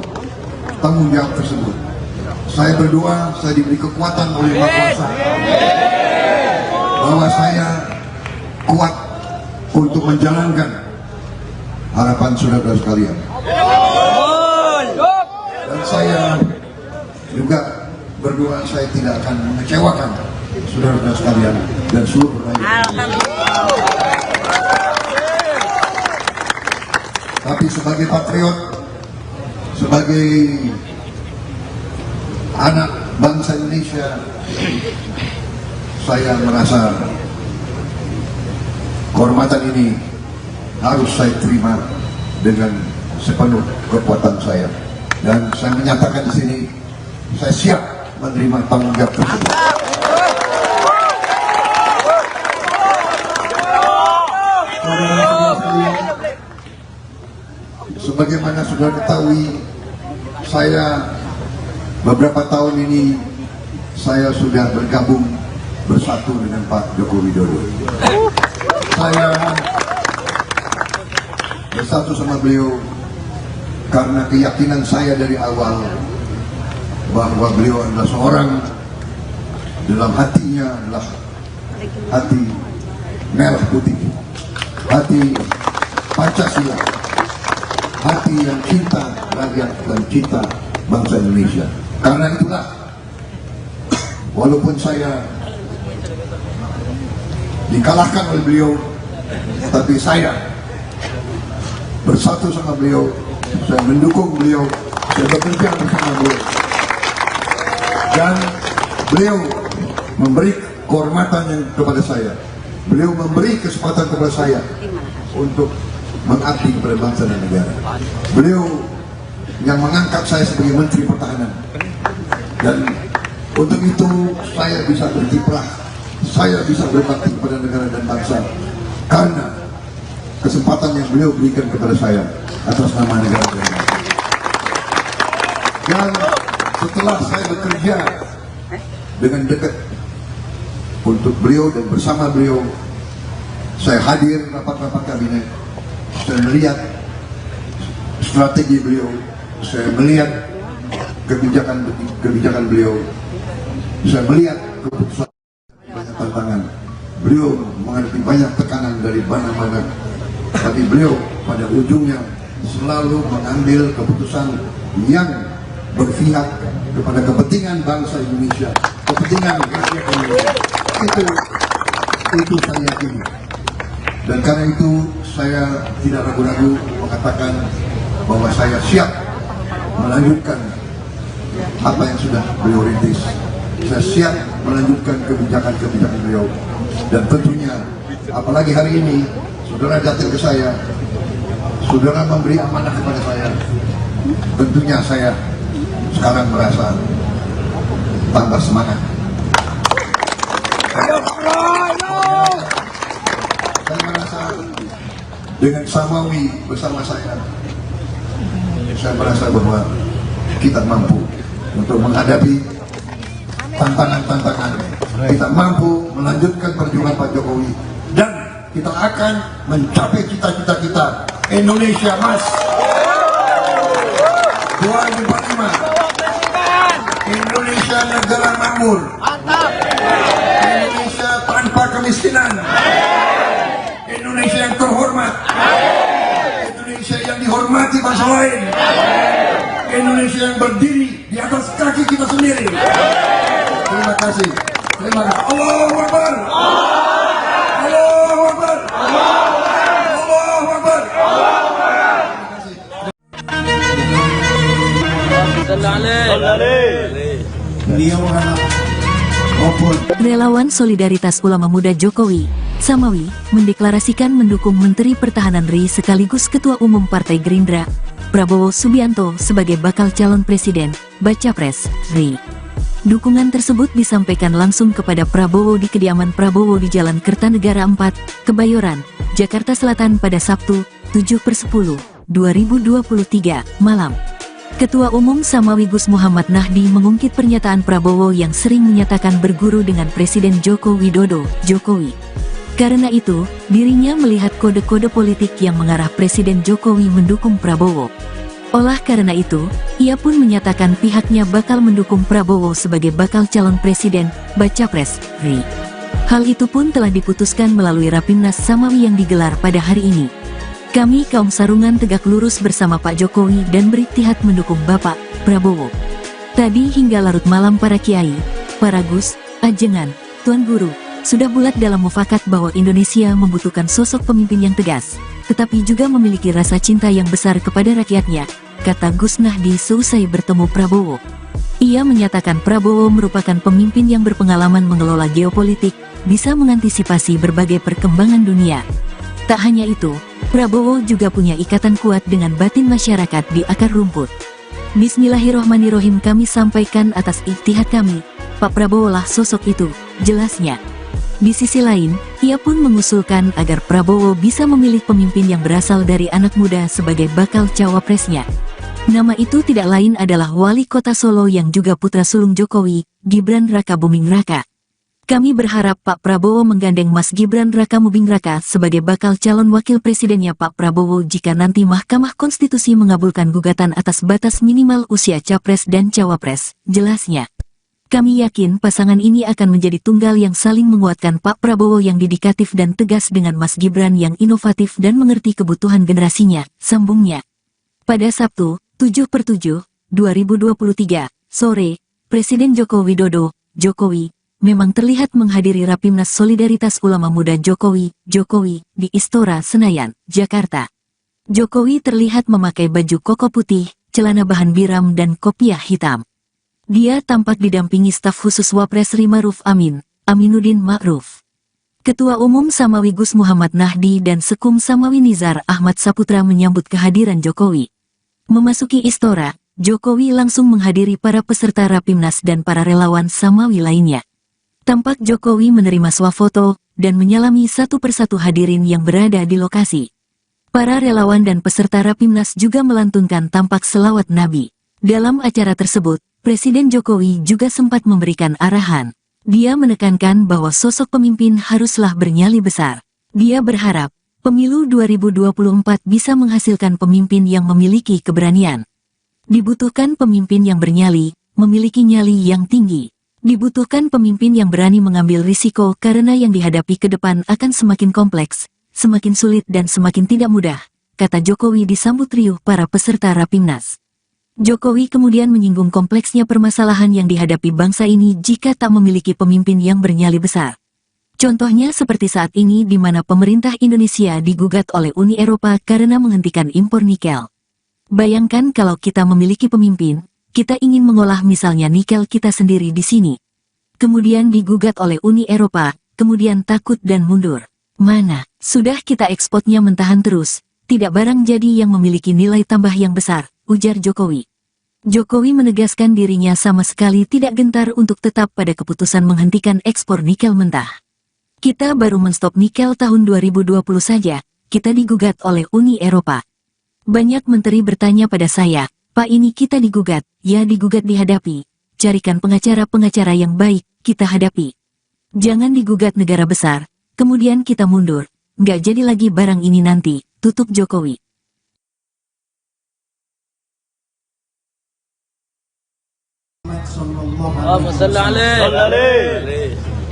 tanggung jawab tersebut. Saya berdoa, saya diberi kekuatan oleh Yang Maha Kuasa, bahwa saya kuat untuk menjalankan harapan saudara sekalian. Dan saya juga berdoa saya tidak akan mengecewakan saudara sekalian dan seluruh rakyat. Tapi sebagai patriot, sebagai anak bangsa Indonesia, saya merasa kehormatan ini harus saya terima dengan sepenuh kekuatan saya, dan saya menyatakan di sini saya siap menerima tanggung jawab tersebut. Sebagaimana sudah ketahui, saya beberapa tahun ini saya sudah bergabung bersatu dengan Pak Joko Widodo. Saya bersatu sama beliau karena keyakinan saya dari awal bahwa beliau adalah seorang, dalam hatinya adalah hati merah putih, hati Pancasila, hati yang cinta rakyat dan cinta bangsa Indonesia. Karena itulah, walaupun saya dikalahkan oleh beliau, tapi saya bersatu sama beliau, saya mendukung beliau, saya bekerja bersama beliau, dan beliau memberi kehormatan yang kepada saya, beliau memberi kesempatan kepada saya untuk mengabdi kepada bangsa dan negara. Beliau yang mengangkat saya sebagai Menteri Pertahanan, dan untuk itu saya bisa berkiprah, saya bisa berbakti kepada negara dan bangsa karena kesempatan yang beliau berikan kepada saya atas nama negara dan bangsa. Dan setelah saya bekerja dengan dekat untuk beliau dan bersama beliau, saya hadir rapat-rapat kabinet, saya melihat strategi beliau, saya melihat kebijakan beliau, saya melihat keputusan, banyak tantangan. Beliau menghadapi banyak tekanan dari mana-mana, tapi beliau pada ujungnya selalu mengambil keputusan yang berpihak kepada kepentingan bangsa Indonesia, kepentingan rakyat Indonesia. Itu saya yakini. Dan karena itu saya tidak ragu-ragu mengatakan bahwa saya siap melanjutkan apa yang sudah beliau rintis, saya siap melanjutkan kebijakan-kebijakan beliau. Dan tentunya, apalagi hari ini, saudara datang ke saya, saudara memberi amanah kepada saya. Tentunya saya sekarang merasa tambah semangat. Saya merasa dengan Samawi bersama saya merasa bahwa kita mampu untuk menghadapi tantangan-tantangan. Kita mampu melanjutkan perjuangan Pak Jokowi dan kita akan mencapai cita-cita kita. Indonesia Mas 2045. Indonesia negara makmur. Indonesia tanpa kemiskinan. Indonesia yang terhormat. Indonesia yang dihormati bangsa lain. Indonesia yang berdiri di atas kaki kita sendiri. Terima kasih. Terima kasih. Allahu Akbar. Allahu Akbar. Allahu Akbar. Beliau adalah Opol. Relawan Solidaritas Ulama Muda Jokowi, Samawi, mendeklarasikan mendukung Menteri Pertahanan RI sekaligus Ketua Umum Partai Gerindra, Prabowo Subianto sebagai bakal calon presiden, Baca Pres, RI. Dukungan tersebut disampaikan langsung kepada Prabowo di kediaman Prabowo di Jalan Kertanegara 4, Kebayoran, Jakarta Selatan pada Sabtu, 7/10/2023, malam. Ketua Umum Samawi Gus Muhammad Nahdi mengungkit pernyataan Prabowo yang sering menyatakan berguru dengan Presiden Joko Widodo, Jokowi. Karena itu, dirinya melihat kode-kode politik yang mengarah Presiden Jokowi mendukung Prabowo. Olah karena itu, ia pun menyatakan pihaknya bakal mendukung Prabowo sebagai bakal calon presiden, Baca Pres, RI. Hal itu pun telah diputuskan melalui Rapimnas Samawi yang digelar pada hari ini. Kami kaum sarungan tegak lurus bersama Pak Jokowi dan beriktihad mendukung Bapak Prabowo. Tadi hingga larut malam para kiai, para gus, ajengan, tuan guru, sudah bulat dalam mufakat bahwa Indonesia membutuhkan sosok pemimpin yang tegas, tetapi juga memiliki rasa cinta yang besar kepada rakyatnya, kata Gus Nahdi seusai bertemu Prabowo. Ia menyatakan Prabowo merupakan pemimpin yang berpengalaman mengelola geopolitik, bisa mengantisipasi berbagai perkembangan dunia. Tak hanya itu, Prabowo juga punya ikatan kuat dengan batin masyarakat di akar rumput. Bismillahirrohmanirrohim, kami sampaikan atas ijtihad kami, Pak Prabowo lah sosok itu, jelasnya. Di sisi lain, ia pun mengusulkan agar Prabowo bisa memilih pemimpin yang berasal dari anak muda sebagai bakal cawapresnya. Nama itu tidak lain adalah Wali Kota Solo yang juga putra sulung Jokowi, Gibran Raka Buming Raka. Kami berharap Pak Prabowo menggandeng Mas Gibran Raka Buming Raka sebagai bakal calon wakil presidennya Pak Prabowo jika nanti Mahkamah Konstitusi mengabulkan gugatan atas batas minimal usia capres dan cawapres, jelasnya. Kami yakin pasangan ini akan menjadi tunggal yang saling menguatkan Pak Prabowo yang dedikatif dan tegas dengan Mas Gibran yang inovatif dan mengerti kebutuhan generasinya, sambungnya. Pada Sabtu, 7/7/2023, sore, Presiden Joko Widodo, Jokowi, memang terlihat menghadiri Rapimnas Solidaritas Ulama Muda Jokowi, di Istora Senayan, Jakarta. Jokowi terlihat memakai baju koko putih, celana bahan biram dan kopiah hitam. Dia tampak didampingi staf khusus Wapres RI Ma'ruf Amin, Aminuddin Ma'ruf. Ketua Umum Samawi Gus Muhammad Nahdi dan Sekum Samawi Nizar Ahmad Saputra menyambut kehadiran Jokowi. Memasuki Istora, Jokowi langsung menghadiri para peserta Rapimnas dan para relawan Samawi lainnya. Tampak Jokowi menerima swafoto dan menyalami satu persatu hadirin yang berada di lokasi. Para relawan dan peserta Rapimnas juga melantunkan tampak selawat Nabi. Dalam acara tersebut, Presiden Jokowi juga sempat memberikan arahan. Dia menekankan bahwa sosok pemimpin haruslah bernyali besar. Dia berharap, pemilu 2024 bisa menghasilkan pemimpin yang memiliki keberanian. Dibutuhkan pemimpin yang bernyali, memiliki nyali yang tinggi. Dibutuhkan pemimpin yang berani mengambil risiko karena yang dihadapi ke depan akan semakin kompleks, semakin sulit dan semakin tidak mudah, kata Jokowi disambut riuh para peserta Rapimnas. Jokowi kemudian menyinggung kompleksnya permasalahan yang dihadapi bangsa ini jika tak memiliki pemimpin yang bernyali besar. Contohnya seperti saat ini di mana pemerintah Indonesia digugat oleh Uni Eropa karena menghentikan impor nikel. Bayangkan kalau kita memiliki pemimpin, kita ingin mengolah misalnya nikel kita sendiri di sini. kemudian digugat oleh Uni Eropa, kemudian takut dan mundur. Mana, sudah kita ekspornya mentahan terus, tidak barang jadi yang memiliki nilai tambah yang besar, ujar Jokowi. Jokowi menegaskan dirinya sama sekali tidak gentar untuk tetap pada keputusan menghentikan ekspor nikel mentah. Kita baru menstop nikel tahun 2020 saja, kita digugat oleh Uni Eropa. Banyak menteri bertanya pada saya, Pak ini kita digugat, ya digugat dihadapi. Carikan pengacara-pengacara yang baik, kita hadapi. Jangan digugat negara besar, kemudian kita mundur. Nggak jadi lagi barang ini nanti, tutup Jokowi.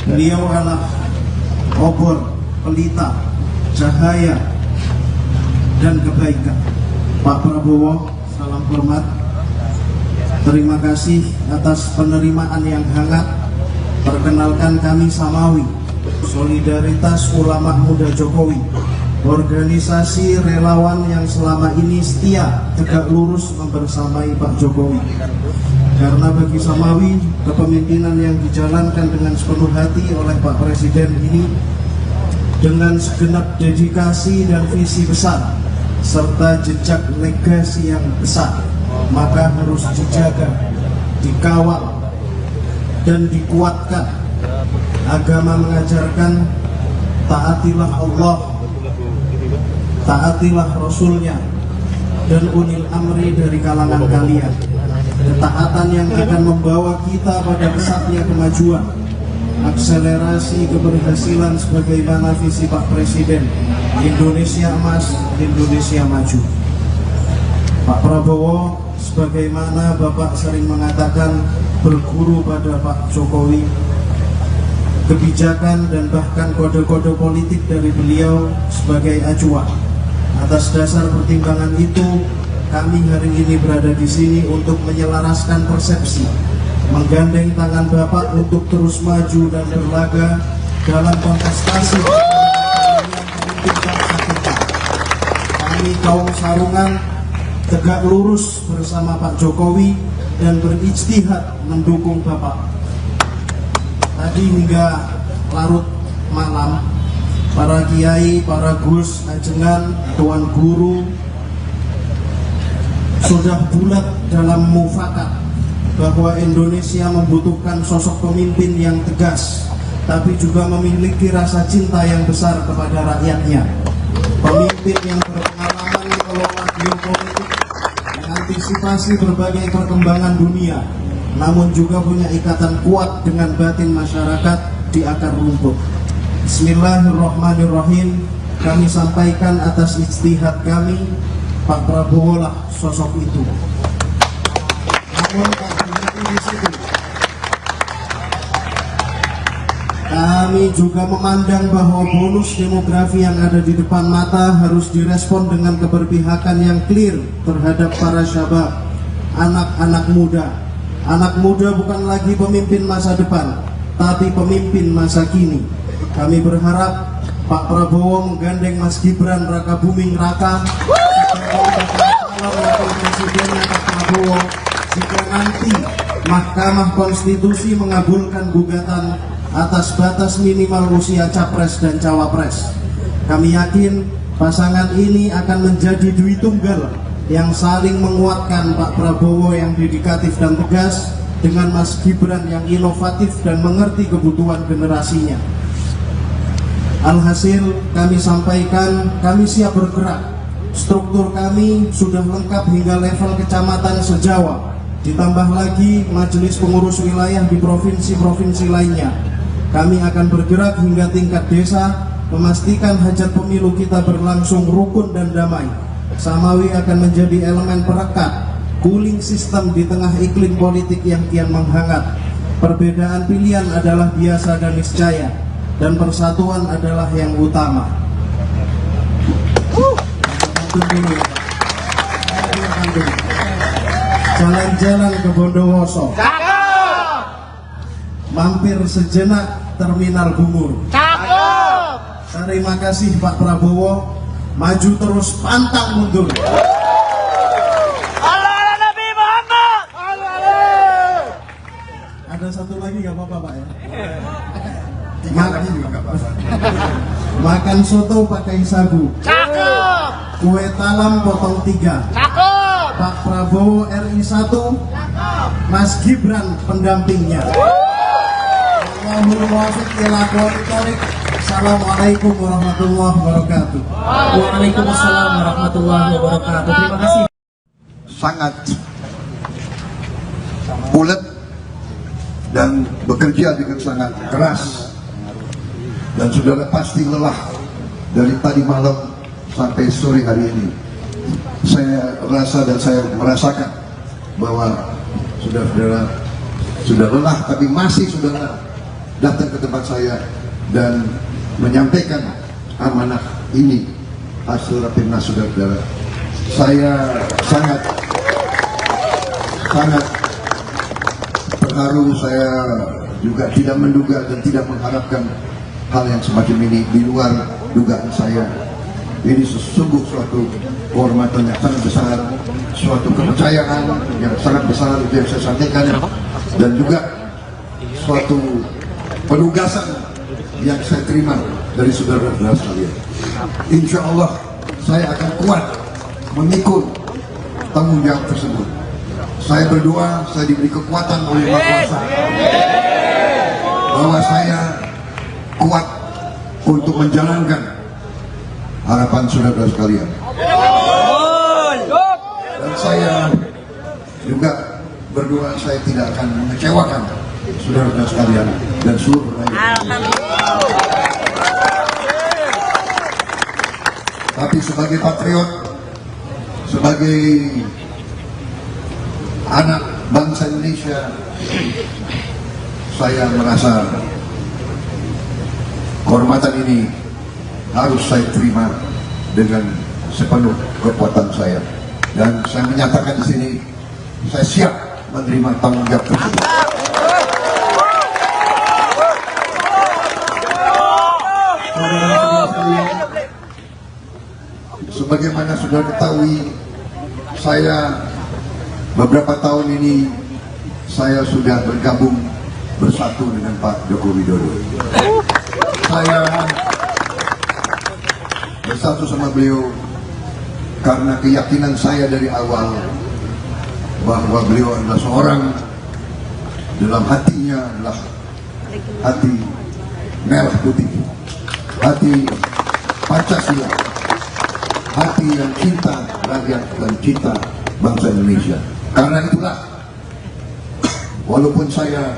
Beliau adalah obor, pelita, cahaya, dan kebaikan. Pak Prabowo, salam hormat. Terima kasih atas penerimaan yang hangat. Perkenalkan kami Samawi, Solidaritas Ulama Muda Jokowi, organisasi relawan yang selama ini setia tegak lurus membersamai Pak Jokowi. Karena bagi Samawi, kepemimpinan yang dijalankan dengan sepenuh hati oleh Pak Presiden ini dengan segenap dedikasi dan visi besar serta jejak legasi yang besar, maka harus dijaga, dikawal, dan dikuatkan. Agama mengajarkan taatilah Allah, taatilah Rasulnya, dan ulil amri dari kalangan kalian. Ketaatan yang akan membawa kita pada pesatnya kemajuan, akselerasi keberhasilan sebagaimana visi Pak Presiden, Indonesia Emas, Indonesia Maju. Pak Prabowo, sebagaimana Bapak sering mengatakan, berguru pada Pak Jokowi, kebijakan dan bahkan kode-kode politik dari beliau sebagai acuan. Atas dasar pertimbangan itu, kami hari ini berada di sini untuk menyelaraskan persepsi, menggandeng tangan Bapak untuk terus maju dan berlaga dalam kontestasi yang penting bangsa kita. Kami kaum sarungan tegak lurus bersama Pak Jokowi dan berijtihad mendukung Bapak. Tadi hingga larut malam, para kiai, para gus, ajengan, tuan guru sudah bulat dalam mufakat bahwa Indonesia membutuhkan sosok pemimpin yang tegas, tapi juga memiliki rasa cinta yang besar kepada rakyatnya. Pemimpin yang berpengalaman mengelola geopolitik, mengantisipasi berbagai perkembangan dunia, namun juga punya ikatan kuat dengan batin masyarakat di akar rumput. Bismillahirrahmanirrahim. Kami sampaikan atas ijtihad kami, Pak Prabowo lah sosok itu. Namun tak berhenti di situ. Kami juga memandang bahwa bonus demografi yang ada di depan mata harus direspon dengan keberpihakan yang clear terhadap para syabab, anak-anak muda. Anak muda bukan lagi pemimpin masa depan, tapi pemimpin masa kini. Kami berharap Pak Prabowo menggandeng Mas Gibran Rakabuming Raka Wakil Presidennya Pak Prabowo jika nanti Mahkamah Konstitusi mengabulkan gugatan atas batas minimal usia capres dan cawapres. Kami yakin pasangan ini akan menjadi dui tunggal yang saling menguatkan, Pak Prabowo yang dedikatif dan tegas dengan Mas Gibran yang inovatif dan mengerti kebutuhan generasinya. Alhasil kami sampaikan, kami siap bergerak. Struktur kami sudah lengkap hingga level kecamatan se-Jawa. Ditambah lagi majelis pengurus wilayah di provinsi-provinsi lainnya. Kami akan bergerak hingga tingkat desa, memastikan hajat pemilu kita berlangsung rukun dan damai. Samawi akan menjadi elemen perekat, cooling system di tengah iklim politik yang kian menghangat. Perbedaan pilihan adalah biasa dan niscaya, dan persatuan adalah yang utama. Jalan-jalan ke Bondowoso, mampir sejenak Terminal Bungur. Terima kasih Pak Prabowo, maju terus pantang mundur. Allah Nabi Muhammad. Ada satu lagi nggak apa-apa Pak ya? Lagi juga nggak apa-apa. Makan soto pakai sagu. Cakep. Kue talam potong 3. Cakep. Pak Prabowo RI 1. Mas Gibran pendampingnya. Allahumma muwaffiq ila aqwamit thoriq. Assalamualaikum warahmatullahi wabarakatuh. Waalaikumsalam warahmatullahi wabarakatuh. Terima kasih. Sangat ulet dan bekerja dengan sangat keras, dan saudara pasti lelah dari tadi malam sampai sore hari ini. Saya rasa dan saya merasakan bahwa saudara sudah lelah, tapi masih saudara datang ke tempat saya dan menyampaikan amanah ini hasil rapimnas saudara-saudara. Saya sangat terharu. Saya juga tidak menduga dan tidak mengharapkan hal yang semacam ini di luar dugaan saya. Ini sesungguh suatu kehormatan yang sangat besar, suatu kepercayaan yang sangat besar yang saya sampaikan, dan juga suatu penugasan yang saya terima dari saudara-saudara sekalian. Insya Allah saya akan kuat memikul tanggung jawab tersebut. Saya berdoa, saya diberi kekuatan oleh Yang Maha Kuasa bahwa saya kuat untuk menjalankan harapan saudara sekalian. Dan saya juga berdoa saya tidak akan mengecewakan saudara sekalian dan seluruh rakyat. Tapi sebagai patriot, sebagai anak bangsa Indonesia, saya merasa kehormatan ini harus saya terima dengan sepenuh kekuatan saya, dan saya menyatakan di sini saya siap menerima tanggung jawab tersebut. Saudara-saudara sekalian, sebagaimana sudah ketahui, saya beberapa tahun ini saya sudah bergabung bersatu dengan Pak Joko Widodo. Saya bersatu sama beliau karena keyakinan saya dari awal bahwa beliau adalah seorang, dalam hatinya adalah hati merah putih, hati Pancasila, hati yang cinta rakyat dan cinta bangsa Indonesia. Karena itulah, walaupun saya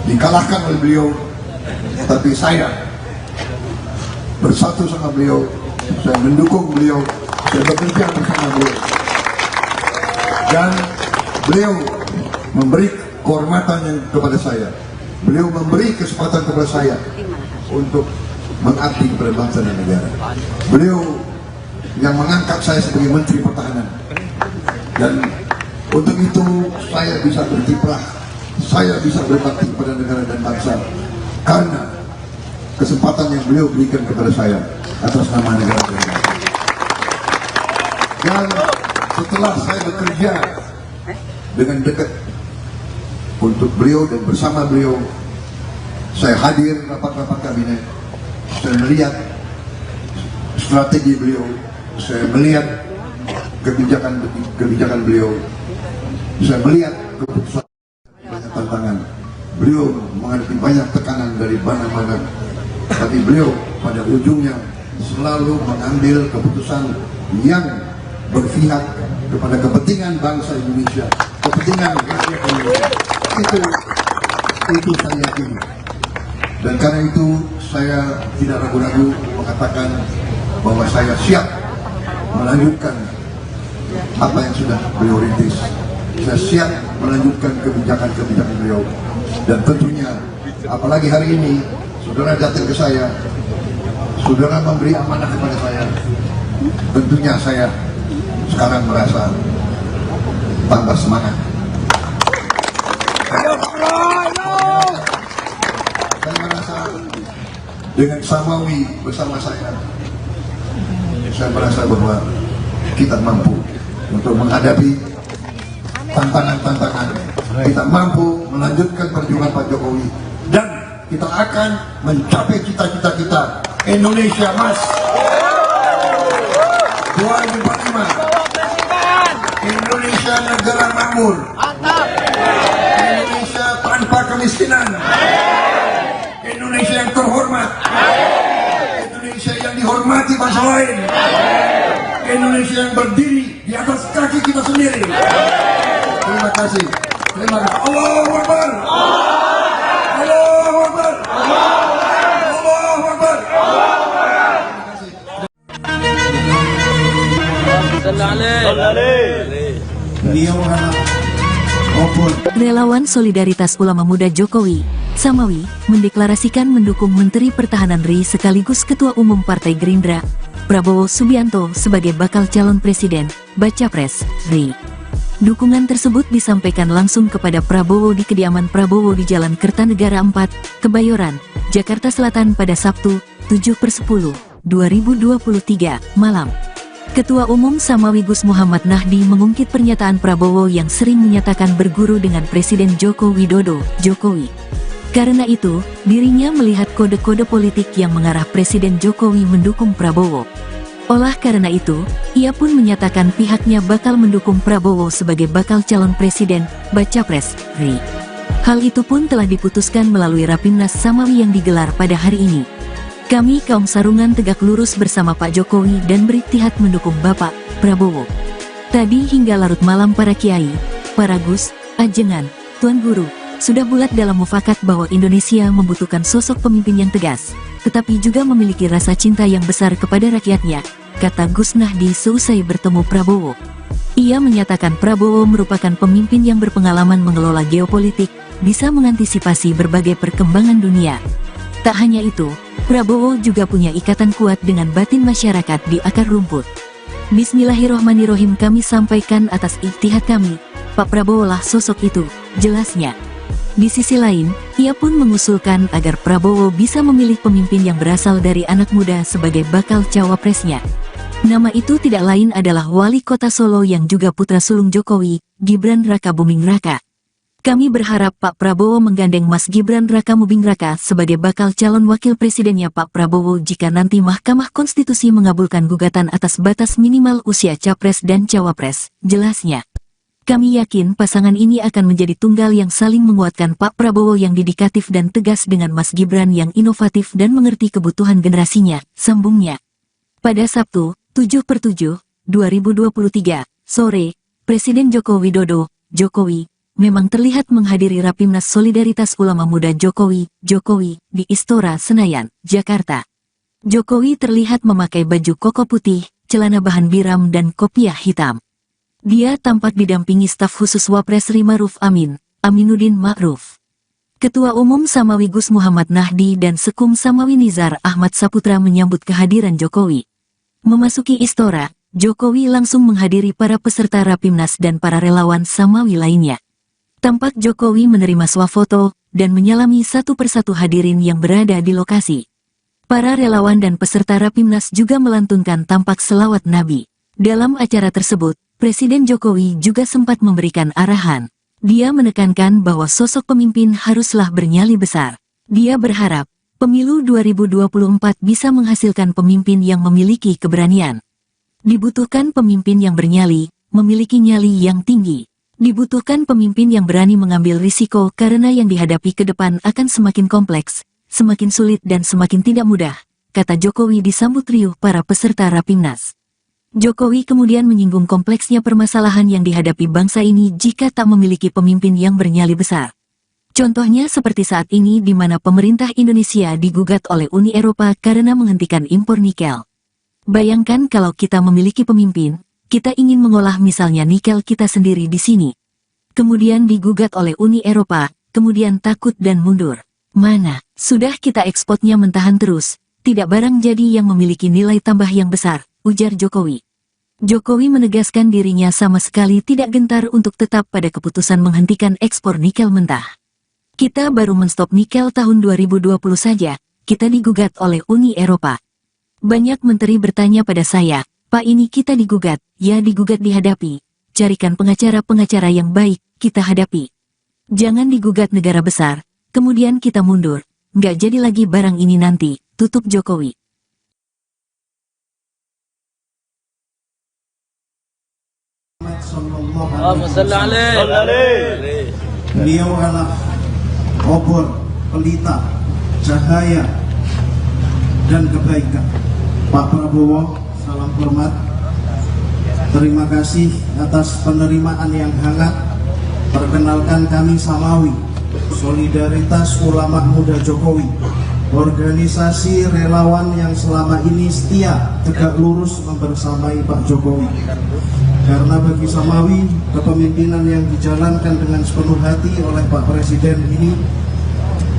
dikalahkan oleh beliau, tapi saya bersatu sama beliau, saya mendukung beliau, saya bekerja bersama beliau, dan beliau memberi kehormatan kepada saya, beliau memberi kesempatan kepada saya untuk mengabdi kepada bangsa dan negara. Beliau yang mengangkat saya sebagai Menteri Pertahanan, dan untuk itu saya bisa berkiprah, saya bisa berbakti kepada negara dan bangsa karena kesempatan yang beliau berikan kepada saya atas nama negara dan bangsa. Dan setelah saya bekerja dengan dekat untuk beliau dan bersama beliau, saya hadir rapat-rapat kabinet, saya melihat strategi beliau, saya melihat kebijakan beliau, saya melihat keputusan, banyak tantangan. Beliau menghadapi banyak tekanan dari mana-mana, tapi beliau pada ujungnya selalu mengambil keputusan yang berpihak kepada kepentingan bangsa Indonesia, kepentingan rakyat Indonesia. Itu saya yakini. Dan karena itu saya tidak ragu-ragu mengatakan bahwa saya siap melanjutkan apa yang sudah beliau rintis. Saya siap melanjutkan kebijakan-kebijakan beliau. Dan tentunya, apalagi hari ini, saudara datang ke saya, saudara memberi amanah kepada saya, tentunya saya sekarang merasa tambah semangat. Saya merasa dengan Samawi bersama saya merasa bahwa kita mampu untuk menghadapi tantangan-tantangan. Kita mampu melanjutkan perjuangan Pak Jokowi dan kita akan mencapai cita-cita kita. Indonesia Mas 2045, Indonesia negara makmur, Indonesia tanpa kemiskinan, Indonesia yang terhormat, Indonesia yang dihormati bangsa lain, Indonesia yang berdiri di atas kaki kita sendiri. Terima kasih. Terima kasih. Allahu Akbar. Allahu Akbar. Allahu Akbar. Beliau anak Opon. Relawan Solidaritas Ulama Muda Jokowi, Samawi, mendeklarasikan mendukung Menteri Pertahanan RI sekaligus Ketua Umum Partai Gerindra, Prabowo Subianto sebagai bakal calon presiden, Baca Pres, RI. Dukungan tersebut disampaikan langsung kepada Prabowo di kediaman Prabowo di Jalan Kertanegara 4, Kebayoran, Jakarta Selatan pada Sabtu, 7/10/2023, malam. Ketua Umum Samawi Gus Muhammad Nahdi mengungkit pernyataan Prabowo yang sering menyatakan berguru dengan Presiden Joko Widodo, Jokowi. Karena itu, dirinya melihat kode-kode politik yang mengarah Presiden Jokowi mendukung Prabowo. Olah karena itu, ia pun menyatakan pihaknya bakal mendukung Prabowo sebagai bakal calon presiden, Baca Pres, RI. Hal itu pun telah diputuskan melalui Rapimnas Samawi yang digelar pada hari ini. Kami kaum sarungan tegak lurus bersama Pak Jokowi dan beriktihad mendukung Bapak Prabowo. Tadi hingga larut malam para kiai, para gus, ajengan, tuan guru, sudah bulat dalam mufakat bahwa Indonesia membutuhkan sosok pemimpin yang tegas, tetapi juga memiliki rasa cinta yang besar kepada rakyatnya, kata Gus Nahdi seusai bertemu Prabowo. Ia menyatakan Prabowo merupakan pemimpin yang berpengalaman mengelola geopolitik, bisa mengantisipasi berbagai perkembangan dunia. Tak hanya itu, Prabowo juga punya ikatan kuat dengan batin masyarakat di akar rumput. Bismillahirrohmanirrohim, kami sampaikan atas ijtihad kami, Pak Prabowo lah sosok itu, jelasnya. Di sisi lain, ia pun mengusulkan agar Prabowo bisa memilih pemimpin yang berasal dari anak muda sebagai bakal cawapresnya. Nama itu tidak lain adalah Wali Kota Solo yang juga putra sulung Jokowi, Gibran Rakabuming Raka. Kami berharap Pak Prabowo menggandeng Mas Gibran Rakabuming Raka sebagai bakal calon wakil presidennya Pak Prabowo jika nanti Mahkamah Konstitusi mengabulkan gugatan atas batas minimal usia capres dan cawapres, jelasnya. Kami yakin pasangan ini akan menjadi tunggal yang saling menguatkan Pak Prabowo yang dedikatif dan tegas dengan Mas Gibran yang inovatif dan mengerti kebutuhan generasinya, sambungnya. Pada Sabtu, 7/7/2023, sore, Presiden Joko Widodo, Jokowi, memang terlihat menghadiri Rapimnas Solidaritas Ulama Muda Jokowi, di Istora Senayan, Jakarta. Jokowi terlihat memakai baju koko putih, celana bahan biram dan kopiah hitam. Dia tampak didampingi staf khusus Wapres RI Ma'ruf Amin, Aminuddin Ma'ruf. Ketua Umum Samawi Gus Muhammad Nahdi dan Sekum Samawi Nizar Ahmad Saputra menyambut kehadiran Jokowi. Memasuki Istora, Jokowi langsung menghadiri para peserta Rapimnas dan para relawan Samawi lainnya. Tampak Jokowi menerima swafoto dan menyalami satu persatu hadirin yang berada di lokasi. Para relawan dan peserta Rapimnas juga melantunkan tampak selawat Nabi. Dalam acara tersebut, Presiden Jokowi juga sempat memberikan arahan. Dia menekankan bahwa sosok pemimpin haruslah bernyali besar. Dia berharap, pemilu 2024 bisa menghasilkan pemimpin yang memiliki keberanian. Dibutuhkan pemimpin yang bernyali, memiliki nyali yang tinggi. Dibutuhkan pemimpin yang berani mengambil risiko karena yang dihadapi ke depan akan semakin kompleks, semakin sulit dan semakin tidak mudah, kata Jokowi disambut riuh para peserta Rapimnas. Jokowi kemudian menyinggung kompleksnya permasalahan yang dihadapi bangsa ini jika tak memiliki pemimpin yang bernyali besar. Contohnya seperti saat ini di mana pemerintah Indonesia digugat oleh Uni Eropa karena menghentikan impor nikel. Bayangkan kalau kita memiliki pemimpin, kita ingin mengolah misalnya nikel kita sendiri di sini. Kemudian digugat oleh Uni Eropa, kemudian takut dan mundur. Mana, sudah kita ekspornya mentahan terus, tidak barang jadi yang memiliki nilai tambah yang besar, ujar Jokowi. Jokowi menegaskan dirinya sama sekali tidak gentar untuk tetap pada keputusan menghentikan ekspor nikel mentah. Kita baru menstop nikel tahun 2020 saja, kita digugat oleh Uni Eropa. Banyak menteri bertanya pada saya, Pak ini kita digugat, ya digugat dihadapi, carikan pengacara-pengacara yang baik, kita hadapi. Jangan digugat negara besar, Kemudian kita mundur. Nggak jadi lagi barang ini nanti, tutup Jokowi. Allahumma salli alaihi. Beliau adalah obor, pelita, cahaya, dan kebaikan. Pak Prabowo, salam hormat. Terima kasih atas penerimaan yang hangat. Perkenalkan kami Samawi, Solidaritas Ulama Muda Jokowi, organisasi relawan yang selama ini setia tegak lurus membersamai Pak Jokowi. Karena bagi Samawi, kepemimpinan yang dijalankan dengan sepenuh hati oleh Pak Presiden ini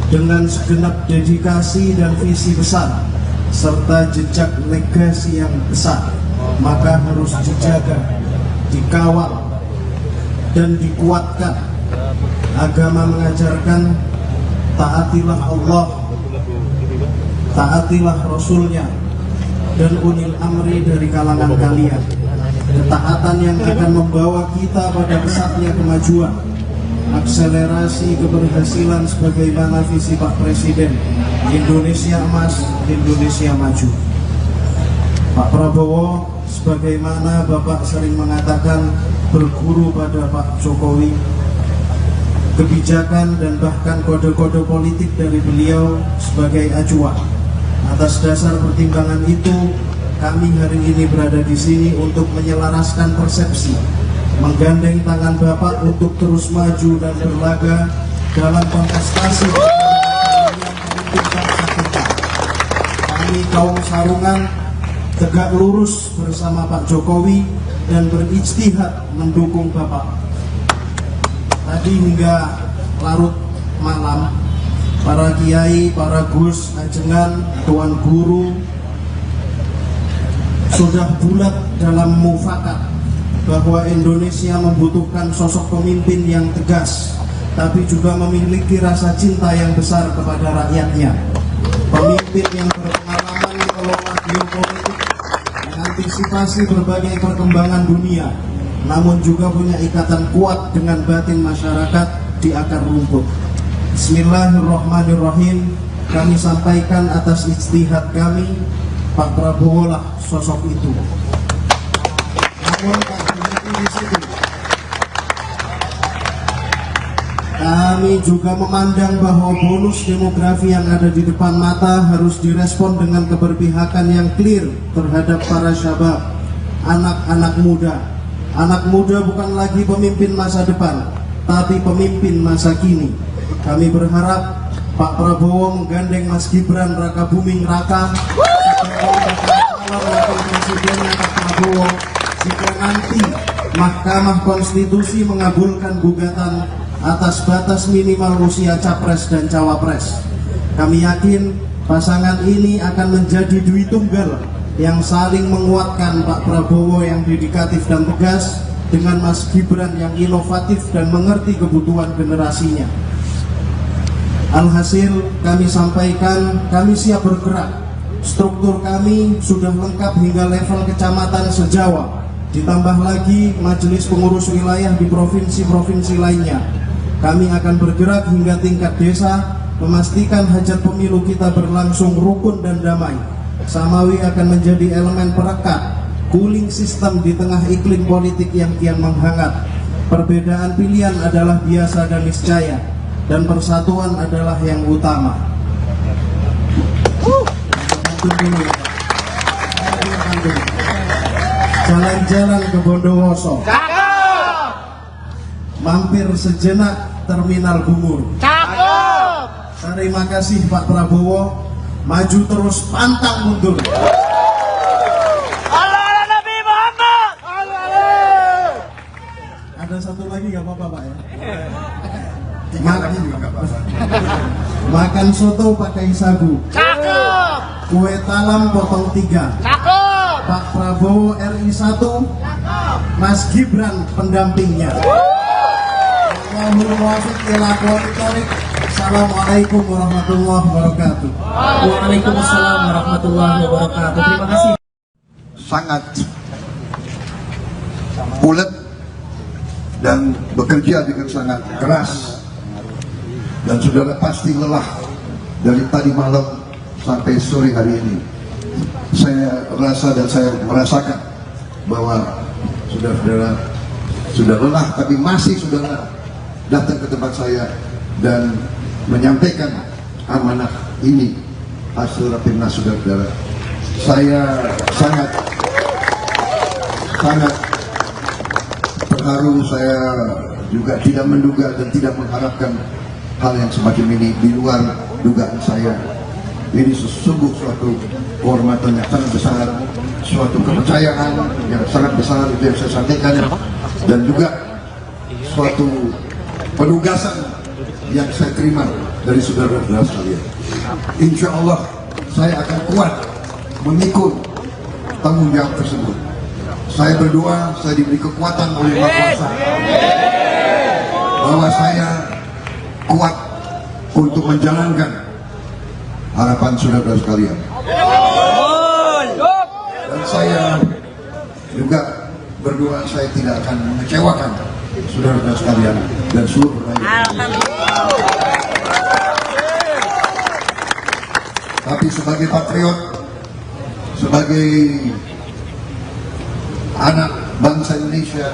dengan segenap dedikasi dan visi besar serta jejak legasi yang besar, maka harus dijaga, dikawal, dan dikuatkan. Agama mengajarkan taatilah Allah, taatilah Rasulnya, dan ulil amri dari kalangan kalian. Ketaatan yang akan membawa kita pada pesatnya kemajuan, akselerasi keberhasilan sebagaimana visi Pak Presiden, Indonesia Emas, Indonesia Maju. Pak Prabowo, sebagaimana Bapak sering mengatakan, berguru pada Pak Jokowi. Kebijakan dan bahkan kode-kode politik dari beliau sebagai acuan. Atas dasar pertimbangan itu, kami hari ini berada di sini untuk menyelaraskan persepsi, menggandeng tangan Bapak untuk terus maju dan berlaga dalam kontestasi yang memimpin bangsa kita. Kami kaum Sarungan tegak lurus bersama Pak Jokowi dan berijtihad mendukung Bapak. Tadi hingga larut malam, para kiai, para gus, ajengan, tuan guru sudah bulat dalam mufakat bahwa Indonesia membutuhkan sosok pemimpin yang tegas, tapi juga memiliki rasa cinta yang besar kepada rakyatnya. Pemimpin yang berpengalaman mengelola geopolitik, mengantisipasi berbagai perkembangan dunia, namun juga punya ikatan kuat dengan batin masyarakat di akar rumput. Bismillahirrahmanirrahim. Kami sampaikan atas ijtihad kami, Pak Prabowo lah sosok itu. Namun tak berhenti di situ. Kami juga memandang bahwa bonus demografi yang ada di depan mata harus direspon dengan keberpihakan yang clear terhadap para syabab, anak-anak muda. Anak muda bukan lagi pemimpin masa depan, tapi pemimpin masa kini. Kami berharap Pak Prabowo menggandeng Mas Gibran Raka Buming Raka wakil presidennya Pak Prabowo jika nanti Mahkamah Konstitusi mengabulkan gugatan atas batas minimal usia capres dan cawapres. Kami yakin pasangan ini akan menjadi dui tunggal yang saling menguatkan, Pak Prabowo yang dedikatif dan tegas dengan Mas Gibran yang inovatif dan mengerti kebutuhan generasinya. Alhasil kami sampaikan, kami siap bergerak. Struktur kami sudah lengkap hingga level kecamatan se-Jawa. Ditambah lagi majelis pengurus wilayah di provinsi-provinsi lainnya. Kami akan bergerak hingga tingkat desa, memastikan hajat pemilu kita berlangsung rukun dan damai. Samawi akan menjadi elemen perekat, cooling system di tengah iklim politik yang kian menghangat. Perbedaan pilihan adalah biasa dan niscaya, dan persatuan adalah yang utama. Jalan-jalan ke Bondowoso, mampir sejenak Terminal Bungur. Terima kasih Pak Prabowo, maju terus pantang mundur. Allah Nabi Muhammad. Ada satu lagi nggak apa-apa Pak ya? Tiga lagi juga nggak apa-apa. Makan soto pakai sagu, Cakep. kue talam potong 3. Cakep. Pak Prabowo RI 1, Mas Gibran pendampingnya. Allahumma wafiq ila aqwamit thoriq. Assalamualaikum warahmatullahi wabarakatuh. Waalaikumsalam warahmatullahi wabarakatuh. Terima kasih. Sangat bulat dan bekerja dengan sangat keras Dan saudara pasti lelah dari tadi malam sampai sore hari ini. Saya rasa dan saya merasakan bahwa saudara-saudara sudah lelah, tapi masih saudara datang ke tempat saya dan menyampaikan amanah ini hasil Rapimnas saudara-saudara. Saya sangat terharu. Saya juga tidak menduga dan tidak mengharapkan hal yang semacam ini di luar dugaan saya. Ini sesungguh suatu kehormatan yang sangat besar, suatu kepercayaan yang sangat besar, itu yang saya sampaikan, dan juga suatu penugasan yang saya terima dari saudara-saudara sekalian. Insya Allah saya akan kuat memikul tanggung jawab tersebut. Saya berdoa, saya diberi kekuatan oleh Yang Maha Kuasa bahwa saya kuat untuk menjalankan harapan saudara-saudara sekalian. Dan saya juga berdoa saya tidak akan mengecewakan saudara-saudara sekalian dan seluruh rakyat. Tapi sebagai patriot, sebagai anak bangsa Indonesia,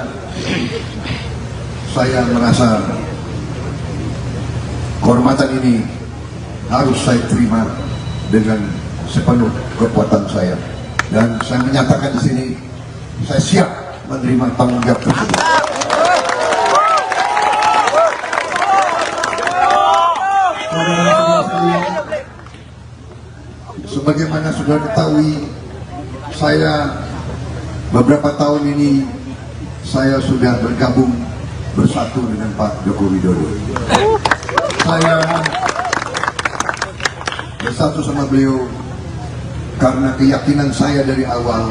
saya merasa kehormatan ini harus saya terima dengan sepenuh kekuatan saya, dan saya menyatakan di sini saya siap menerima tanggung jawab tersebut. Sebagaimana sudah ketahui, saya beberapa tahun ini saya sudah bergabung bersatu dengan Pak Joko Widodo. Saya bersatu sama beliau karena keyakinan saya dari awal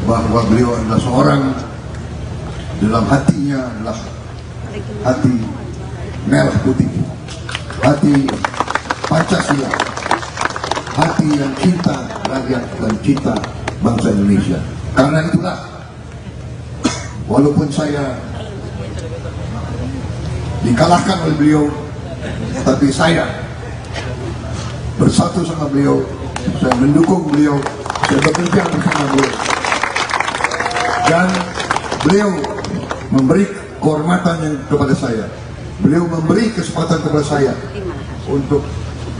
bahwa beliau adalah seorang, dalam hatinya adalah hati merah putih, hati Pancasila, hati yang cinta rakyat dan cinta bangsa Indonesia. Karena itulah, walaupun saya dikalahkan oleh beliau, tapi saya bersatu sama beliau, saya mendukung beliau, saya bekerja bersama beliau, dan beliau memberi kehormatan yang kepada saya, beliau memberi kesempatan kepada saya untuk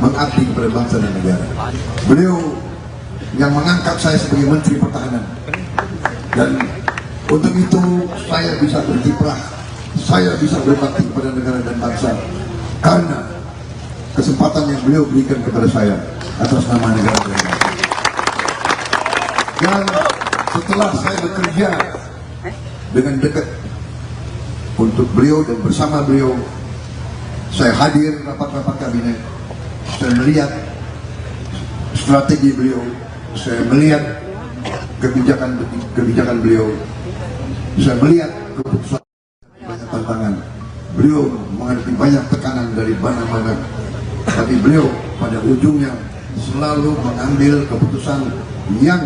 mengabdi kepada bangsa dan negara. Beliau yang mengangkat saya sebagai Menteri Pertahanan, dan untuk itu saya bisa berkiprah, saya bisa berbakti kepada negara dan bangsa karena kesempatan yang beliau berikan kepada saya atas nama negara dan bangsa. Dan setelah saya bekerja dengan dekat untuk beliau dan bersama beliau, saya hadir rapat-rapat kabinet, saya melihat strategi beliau, saya melihat kebijakan beliau, saya melihat keputusan, banyak tantangan. Beliau menghadapi banyak tekanan dari mana-mana, tapi beliau pada ujungnya selalu mengambil keputusan yang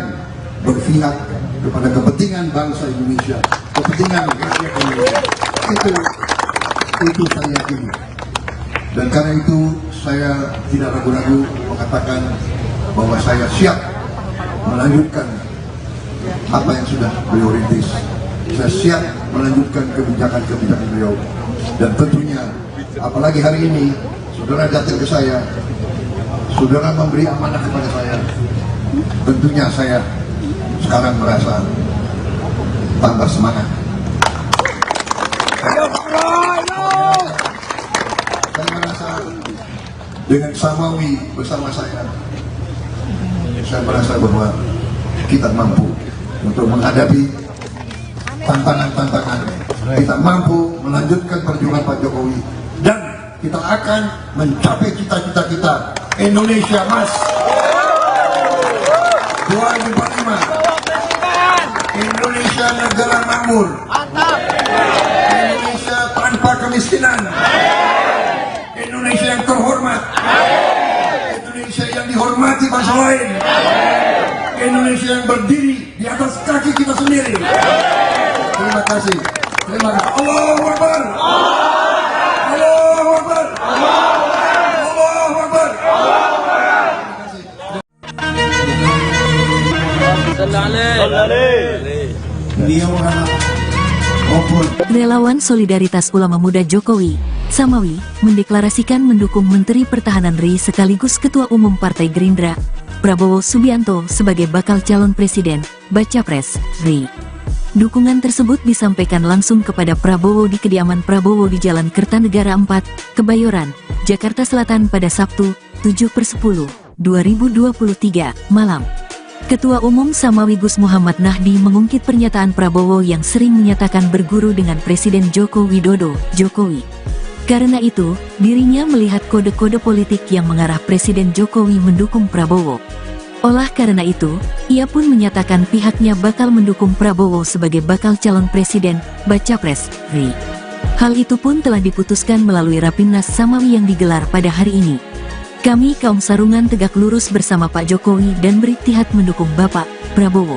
berpihak kepada kepentingan bangsa Indonesia, kepentingan rakyat Indonesia. Itu saya yakini. Dan karena itu saya tidak ragu-ragu mengatakan bahwa saya siap melanjutkan apa yang sudah beliau rintis. Saya siap melanjutkan kebijakan-kebijakan beliau. Dan tentunya, apalagi hari ini, saudara datang ke saya, saudara memberi amanah kepada saya. Tentunya saya sekarang merasa tambah semangat. Saya merasa dengan Samawi bersama saya merasa bahwa kita mampu untuk menghadapi tantangan-tantangan. Kita mampu melanjutkan perjuangan Pak Jokowi, dan kita akan mencapai cita-cita kita, Indonesia Emas 2045, Indonesia negara makmur, Indonesia tanpa kemiskinan, Indonesia yang terhormat, Indonesia yang dihormati bangsa lain, Indonesia yang berdiri di atas kaki kita sendiri. Terima kasih. Allahu Akbar. Allahu Akbar. صل عليه. Beliau adalah obor. Relawan Solidaritas Ulama Muda Jokowi, Samawi, mendeklarasikan mendukung Menteri Pertahanan RI sekaligus Ketua Umum Partai Gerindra, Prabowo Subianto sebagai bakal calon presiden, Baca Pres, RI. Dukungan tersebut disampaikan langsung kepada Prabowo di kediaman Prabowo di Jalan Kertanegara 4, Kebayoran, Jakarta Selatan pada Sabtu, 7/10/2023, malam. Ketua Umum Samawi Gus Muhammad Nahdi mengungkit pernyataan Prabowo yang sering menyatakan berguru dengan Presiden Joko Widodo, Jokowi. Karena itu, dirinya melihat kode-kode politik yang mengarah Presiden Jokowi mendukung Prabowo. Olah karena itu, ia pun menyatakan pihaknya bakal mendukung Prabowo sebagai bakal calon presiden, Baca Pres, RI. Hal itu pun telah diputuskan melalui Rapimnas Samawi yang digelar pada hari ini. Kami kaum sarungan tegak lurus bersama Pak Jokowi dan beriktihad mendukung Bapak Prabowo.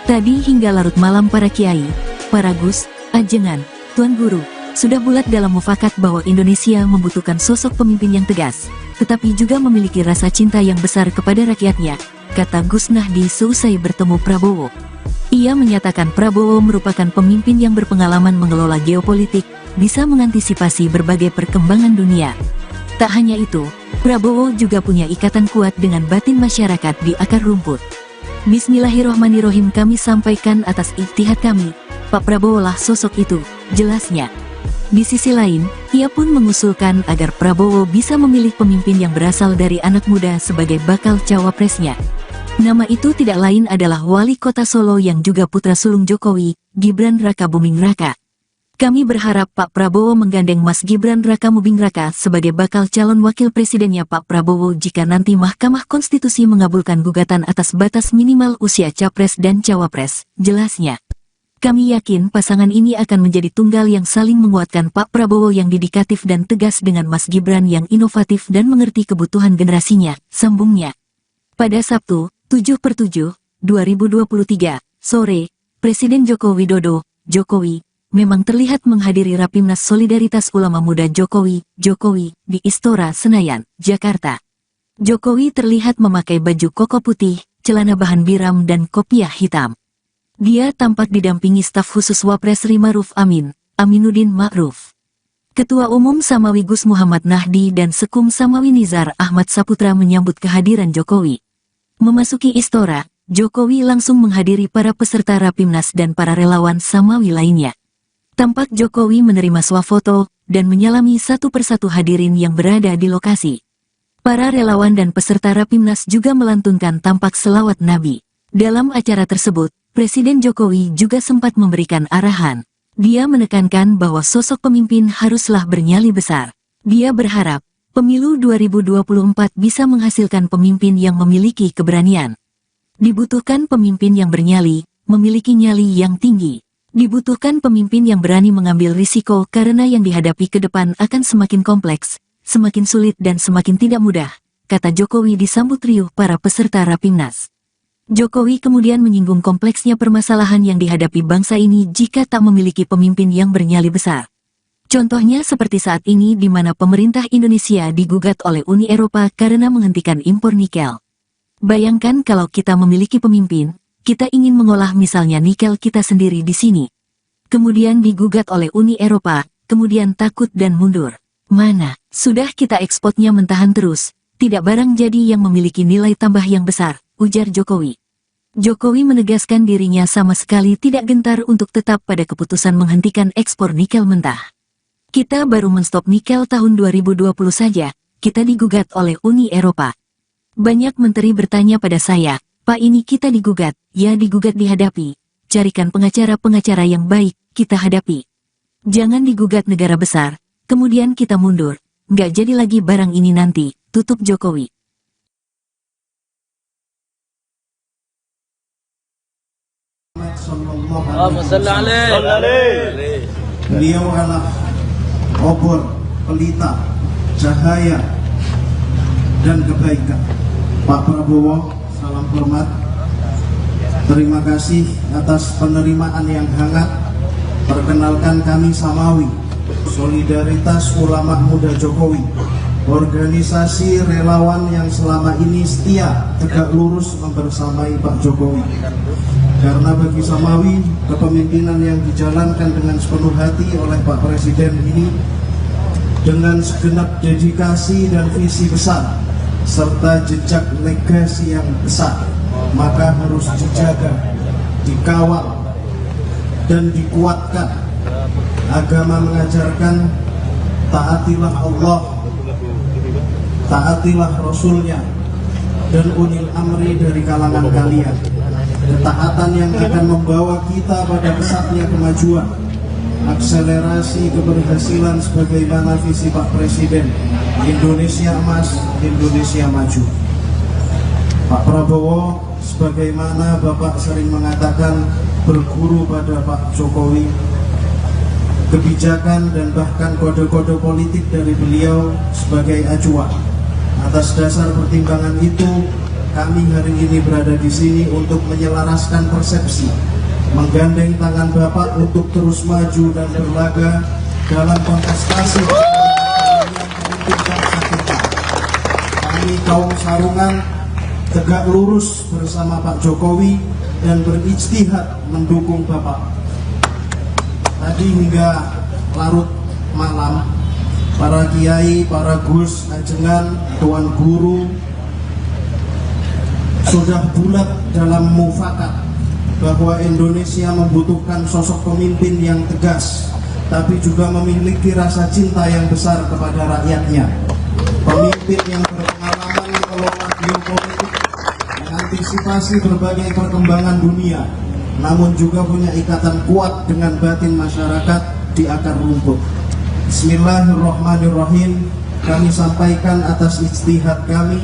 Tadi hingga larut malam para kiai, para gus, ajengan, tuan guru, sudah bulat dalam mufakat bahwa Indonesia membutuhkan sosok pemimpin yang tegas, tetapi juga memiliki rasa cinta yang besar kepada rakyatnya, kata Gus Nahdi seusai bertemu Prabowo. Ia menyatakan Prabowo merupakan pemimpin yang berpengalaman mengelola geopolitik, bisa mengantisipasi berbagai perkembangan dunia. Tak hanya itu, Prabowo juga punya ikatan kuat dengan batin masyarakat di akar rumput. Bismillahirrohmanirrohim, kami sampaikan atas ijtihad kami, Pak Prabowo lah sosok itu, jelasnya. Di sisi lain, ia pun mengusulkan agar Prabowo bisa memilih pemimpin yang berasal dari anak muda sebagai bakal cawapresnya. Nama itu tidak lain adalah Wali Kota Solo yang juga putra sulung Jokowi, Gibran Raka Buming Raka. Kami berharap Pak Prabowo menggandeng Mas Gibran Raka Buming Raka sebagai bakal calon wakil presidennya Pak Prabowo jika nanti Mahkamah Konstitusi mengabulkan gugatan atas batas minimal usia capres dan cawapres, jelasnya. Kami yakin pasangan ini akan menjadi tunggal yang saling menguatkan Pak Prabowo yang dedikatif dan tegas dengan Mas Gibran yang inovatif dan mengerti kebutuhan generasinya, sambungnya. Pada Sabtu, 7/7/2023, sore, Presiden Joko Widodo, Jokowi, memang terlihat menghadiri Rapimnas Solidaritas Ulama Muda Jokowi, di Istora Senayan, Jakarta. Jokowi terlihat memakai baju koko putih, celana bahan biram dan kopiah hitam. Dia tampak didampingi staf khusus Wapres RI Ma'ruf Amin, Aminuddin Ma'ruf. Ketua Umum Samawi Gus Muhammad Nahdi dan Sekum Samawi Nizar Ahmad Saputra menyambut kehadiran Jokowi. Memasuki Istora, Jokowi langsung menghadiri para peserta Rapimnas dan para relawan Samawi lainnya. Tampak Jokowi menerima swafoto dan menyalami satu persatu hadirin yang berada di lokasi. Para relawan dan peserta Rapimnas juga melantunkan tampak selawat Nabi. Dalam acara tersebut, Presiden Jokowi juga sempat memberikan arahan. Dia menekankan bahwa sosok pemimpin haruslah bernyali besar. Dia berharap, pemilu 2024 bisa menghasilkan pemimpin yang memiliki keberanian. Dibutuhkan pemimpin yang bernyali, memiliki nyali yang tinggi. Dibutuhkan pemimpin yang berani mengambil risiko karena yang dihadapi ke depan akan semakin kompleks, semakin sulit dan semakin tidak mudah, kata Jokowi disambut riuh para peserta Rapimnas. Jokowi kemudian menyinggung kompleksnya permasalahan yang dihadapi bangsa ini jika tak memiliki pemimpin yang bernyali besar. Contohnya seperti saat ini di mana pemerintah Indonesia digugat oleh Uni Eropa karena menghentikan impor nikel. Bayangkan kalau kita memiliki pemimpin, kita ingin mengolah misalnya nikel kita sendiri di sini. Kemudian digugat oleh Uni Eropa, kemudian takut dan mundur. Mana, sudah kita ekspornya mentahan terus, tidak barang jadi yang memiliki nilai tambah yang besar, ujar Jokowi. Jokowi menegaskan dirinya sama sekali tidak gentar untuk tetap pada keputusan menghentikan ekspor nikel mentah. Kita baru menstop nikel tahun 2020 saja, kita digugat oleh Uni Eropa. Banyak menteri bertanya pada saya, Pak ini kita digugat, ya digugat dihadapi. Carikan pengacara-pengacara yang baik, kita hadapi. Jangan digugat negara besar, kemudian kita mundur. Nggak jadi lagi barang ini nanti, tutup Jokowi. اللهم صل عليه. Beliau adalah obor, pelita, cahaya, dan kebaikan. Pak Prabowo, salam hormat. Terima kasih atas penerimaan yang hangat. Perkenalkan kami Samawi, Solidaritas Ulama Muda Jokowi. organisasi relawan yang selama ini setia tegak lurus membersamai Pak Jokowi. Karena bagi Samawi, kepemimpinan yang dijalankan dengan sepenuh hati oleh Pak Presiden ini dengan segenap dedikasi dan visi besar serta jejak legasi yang besar, maka harus dijaga, dikawal, dan dikuatkan. Agama mengajarkan taatilah Allah, taatilah Rasulnya, dan ulil amri dari kalangan kalian. Ketaatan yang akan membawa kita pada pesatnya kemajuan, akselerasi keberhasilan sebagaimana visi Pak Presiden, Indonesia Emas, Indonesia Maju. Pak Prabowo, sebagaimana Bapak sering mengatakan, berguru pada Pak Jokowi. Kebijakan dan bahkan kode-kode politik dari beliau sebagai acuan. Atas dasar pertimbangan itu, kami hari ini berada di sini untuk menyelaraskan persepsi, menggandeng tangan Bapak untuk terus maju dan berlaga dalam kontestasi yang memimpikan kita. Kami kaum Sarungan tegak lurus bersama Pak Jokowi dan berijtihad mendukung Bapak. Tadi hingga larut malam, para kiai, para gus, ajengan, tuan guru sudah bulat dalam mufakat bahwa Indonesia membutuhkan sosok pemimpin yang tegas, tapi juga memiliki rasa cinta yang besar kepada rakyatnya. Pemimpin yang berpengalaman mengelola geopolitik, mengantisipasi berbagai perkembangan dunia, namun juga punya ikatan kuat dengan batin masyarakat di akar rumput. Bismillahirrahmanirrahim. Kami sampaikan atas ijtihad kami,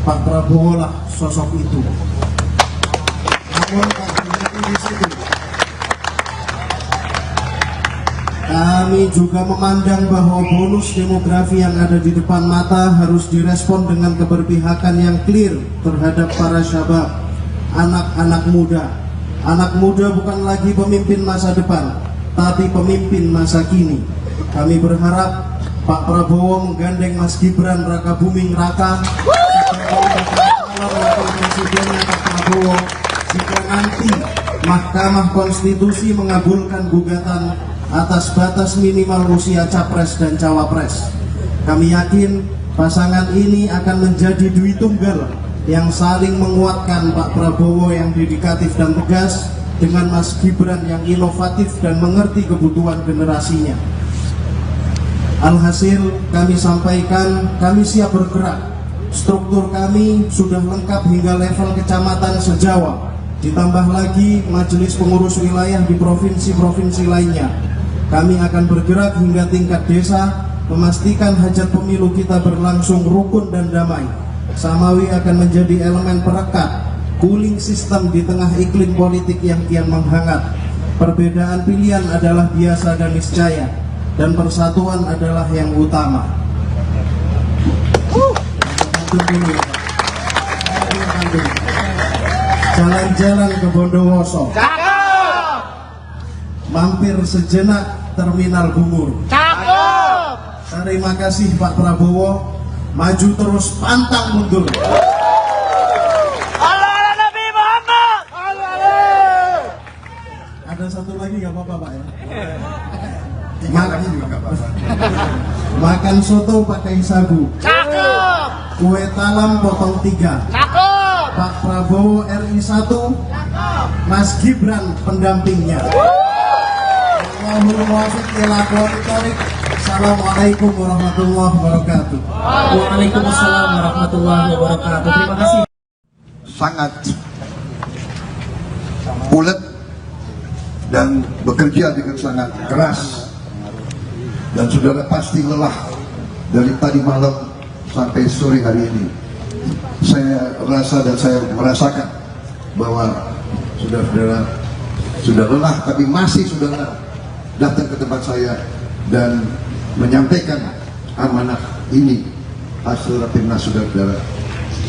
Pak Prabowo lah sosok itu. Namun tak berhenti di situ. Kami juga memandang bahwa bonus demografi yang ada di depan mata harus direspon dengan keberpihakan yang clear terhadap para syabab, anak-anak muda. Anak muda bukan lagi pemimpin masa depan, tapi pemimpin masa kini. Kami berharap Pak Prabowo menggandeng Mas Gibran Raka Buming Raka sebagai calon wakil presidennya Pak Prabowo jika nanti Mahkamah Konstitusi mengabulkan gugatan atas batas minimal usia capres dan cawapres. Kami yakin pasangan ini akan menjadi dui tunggal yang saling menguatkan, Pak Prabowo yang dedikatif dan tegas dengan Mas Gibran yang inovatif dan mengerti kebutuhan generasinya. Alhasil kami sampaikan, kami siap bergerak. Struktur kami sudah lengkap hingga level kecamatan se-Jawa. Ditambah lagi majelis pengurus wilayah di provinsi-provinsi lainnya. Kami akan bergerak hingga tingkat desa, memastikan hajat pemilu kita berlangsung rukun dan damai. Samawi akan menjadi elemen perekat, cooling system di tengah iklim politik yang kian menghangat. Perbedaan pilihan adalah biasa dan niscaya, dan persatuan adalah yang utama. Jalan-jalan ke Bondowoso, mampir sejenak Terminal Bungur. Terima kasih Pak Prabowo. Maju terus, pantang mundur. Allah Nabi Muhammad. Ada satu lagi nggak apa-apa Pak ya? Makan soto pakai sagu. Cakep. Kue talam potong 3. Cakep. Pak Prabowo RI 1. Mas Gibran pendampingnya. Allahumma muwaffiq ila aqwamit thoriq. Assalamualaikum warahmatullahi wabarakatuh. Waalaikumsalam warahmatullahi wabarakatuh. Terima kasih. Sangat ulet dan bekerja dengan sangat keras, dan saudara pasti lelah dari tadi malam sampai sore hari ini. Saya rasa dan saya merasakan bahwa saudara sudah lelah, tapi masih saudara datang ke tempat saya dan menyampaikan amanah ini hasil rapimnas saudara.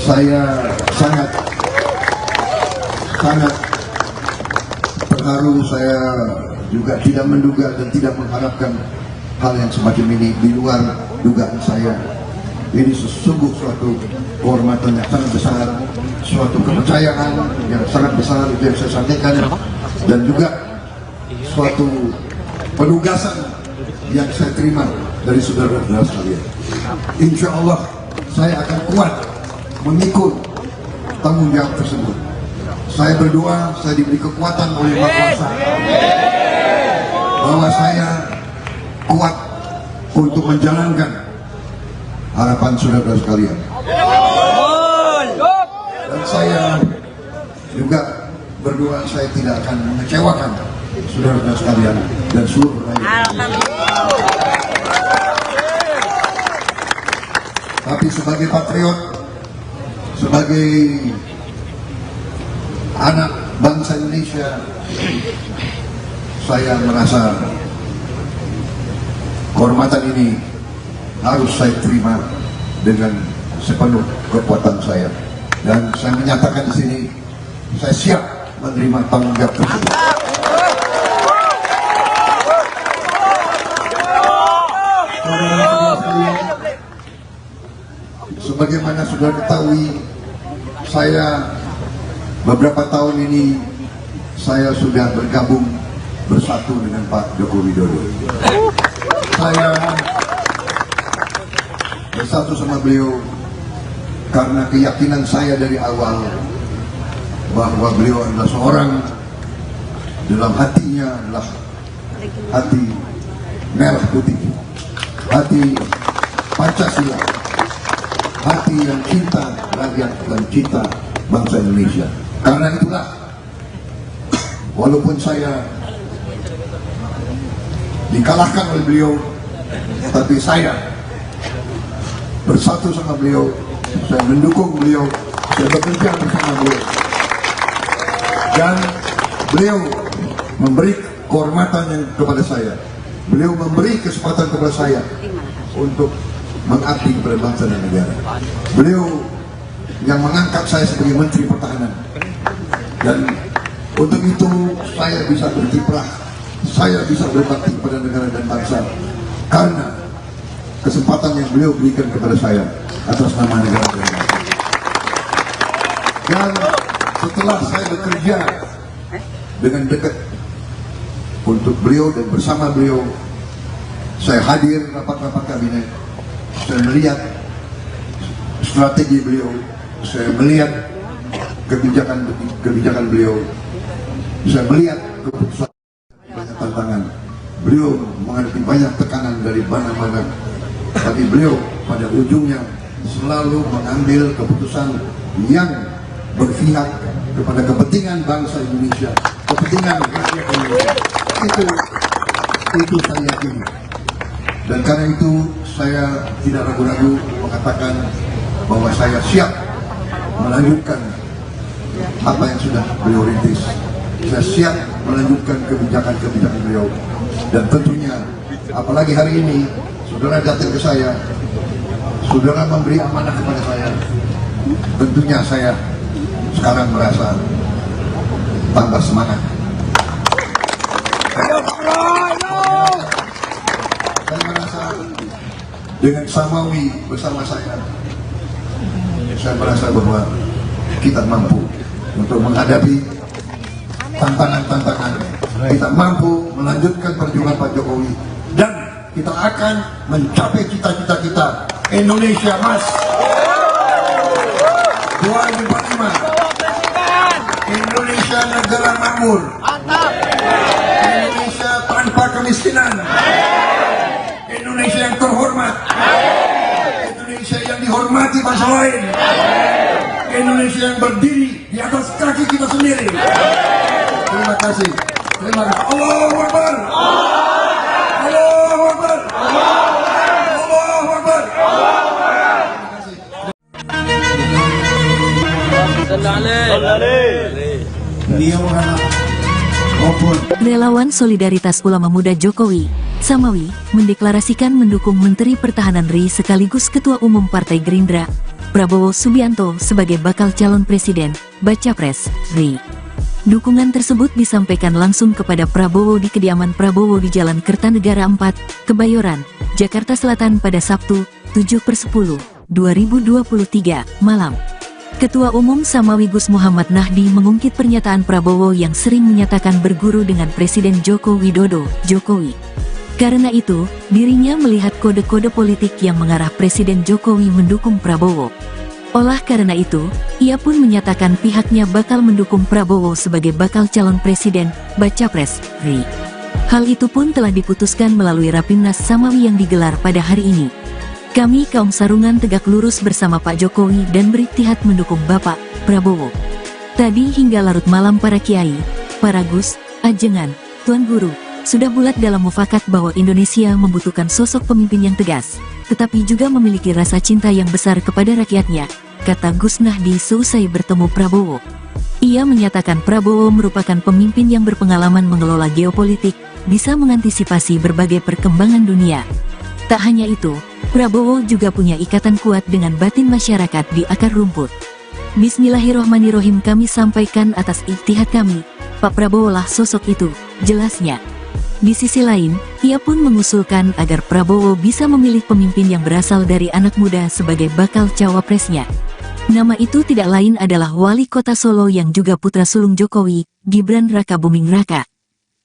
Saya sangat terharu. Saya juga tidak menduga dan tidak mengharapkan hal yang semacam ini, di luar dugaan saya. Ini sesungguh suatu kehormatan yang sangat besar, suatu kepercayaan yang sangat besar itu yang saya sampaikan, dan juga suatu penugasan yang saya terima dari saudara-saudara sekalian. Insya Allah saya akan kuat mengikut tanggung jawab tersebut. Saya berdoa, saya diberi kekuatan oleh Yang Maha Kuasa bahwa saya kuat untuk menjalankan harapan saudara sekalian. Dan saya juga berdoa saya tidak akan mengecewakan saudara sekalian dan seluruh rakyat. Tapi sebagai patriot, sebagai anak bangsa Indonesia, saya merasa kehormatan ini harus saya terima dengan sepenuh kekuatan saya, dan saya menyatakan di sini saya siap menerima tanggung jawab tersebut. Sebagaimana sudah ketahui, saya beberapa tahun ini saya sudah bergabung bersatu dengan Pak Joko Widodo. Saya bersatu sama beliau karena keyakinan saya dari awal bahwa beliau adalah seorang, dalam hatinya adalah hati merah putih, hati Pancasila, hati yang cinta rakyat dan cinta bangsa Indonesia. Karena itulah, walaupun saya dikalahkan oleh beliau, tapi saya bersatu sama beliau, saya mendukung beliau, saya bekerja bersama beliau, dan beliau memberi kehormatan kepada saya, beliau memberi kesempatan kepada saya untuk mengabdi kepada bangsa dan negara. Beliau yang mengangkat saya sebagai Menteri Pertahanan, dan untuk itu saya bisa berkiprah, saya bisa berbakti kepada negara dan bangsa karena kesempatan yang beliau berikan kepada saya atas nama negara dan bangsa. Dan setelah saya bekerja dengan dekat untuk beliau dan bersama beliau, saya hadir rapat-rapat kabinet, saya melihat strategi beliau, saya melihat kebijakan beliau, saya melihat keputusan, banyak tantangan. Beliau menghadapi banyak tekanan dari mana-mana, tapi beliau pada ujungnya selalu mengambil keputusan yang berpihak kepada kepentingan bangsa Indonesia, kepentingan rakyat Indonesia. Itu saya yakini. Dan karena itu saya tidak ragu-ragu mengatakan bahwa saya siap melanjutkan apa yang sudah beliau rintis. Saya siap melanjutkan kebijakan-kebijakan beliau. Dan tentunya, apalagi hari ini, saudara datang ke saya, saudara memberi amanah kepada saya, tentunya saya sekarang merasa tambah semangat. Saya merasa dengan Samawi bersama saya merasa bahwa kita mampu untuk menghadapi tantangan-tantangan. Kita mampu melanjutkan perjuangan Pak Jokowi, dan kita akan mencapai cita-cita kita, Indonesia Emas 2045, Indonesia negara makmur, Indonesia tanpa kemiskinan, Indonesia yang terhormat, Indonesia yang dihormati bangsa lain, Indonesia yang berdiri di atas kaki kita sendiri. Terima kasih. Terima kasih. Allahu Akbar. Allahu Akbar. Allahu Akbar. Beliau adalah Relawan Solidaritas Ulama Muda Jokowi, Samawi, mendeklarasikan mendukung Menteri Pertahanan RI sekaligus Ketua Umum Partai Gerindra, Prabowo Subianto sebagai bakal calon presiden, Baca Pres, RI. Dukungan tersebut disampaikan langsung kepada Prabowo di kediaman Prabowo di Jalan Kertanegara 4, Kebayoran, Jakarta Selatan pada Sabtu, 7/10. 2023, malam. Ketua Umum Samawi Gus Muhammad Nahdi mengungkit pernyataan Prabowo yang sering menyatakan berguru dengan Presiden Joko Widodo, Jokowi. Karena itu, dirinya melihat kode-kode politik yang mengarah Presiden Jokowi mendukung Prabowo. Olah karena itu, ia pun menyatakan pihaknya bakal mendukung Prabowo sebagai bakal calon presiden, baca pres, RI. Hal itu pun telah diputuskan melalui Rapimnas Samawi yang digelar pada hari ini. Kami kaum sarungan tegak lurus bersama Pak Jokowi dan beriktihad mendukung Bapak Prabowo. Tadi hingga larut malam para kiai, para gus, ajengan, tuan guru, sudah bulat dalam mufakat bahwa Indonesia membutuhkan sosok pemimpin yang tegas, tetapi juga memiliki rasa cinta yang besar kepada rakyatnya, kata Gus Nahdi seusai bertemu Prabowo. Ia menyatakan Prabowo merupakan pemimpin yang berpengalaman mengelola geopolitik, bisa mengantisipasi berbagai perkembangan dunia. Tak hanya itu, Prabowo juga punya ikatan kuat dengan batin masyarakat di akar rumput. Bismillahirrohmanirrohim, kami sampaikan atas ijtihad kami, Pak Prabowo lah sosok itu, jelasnya. Di sisi lain, ia pun mengusulkan agar Prabowo bisa memilih pemimpin yang berasal dari anak muda sebagai bakal cawapresnya. Nama itu tidak lain adalah Wali Kota Solo yang juga putra sulung Jokowi, Gibran Raka Buming Raka.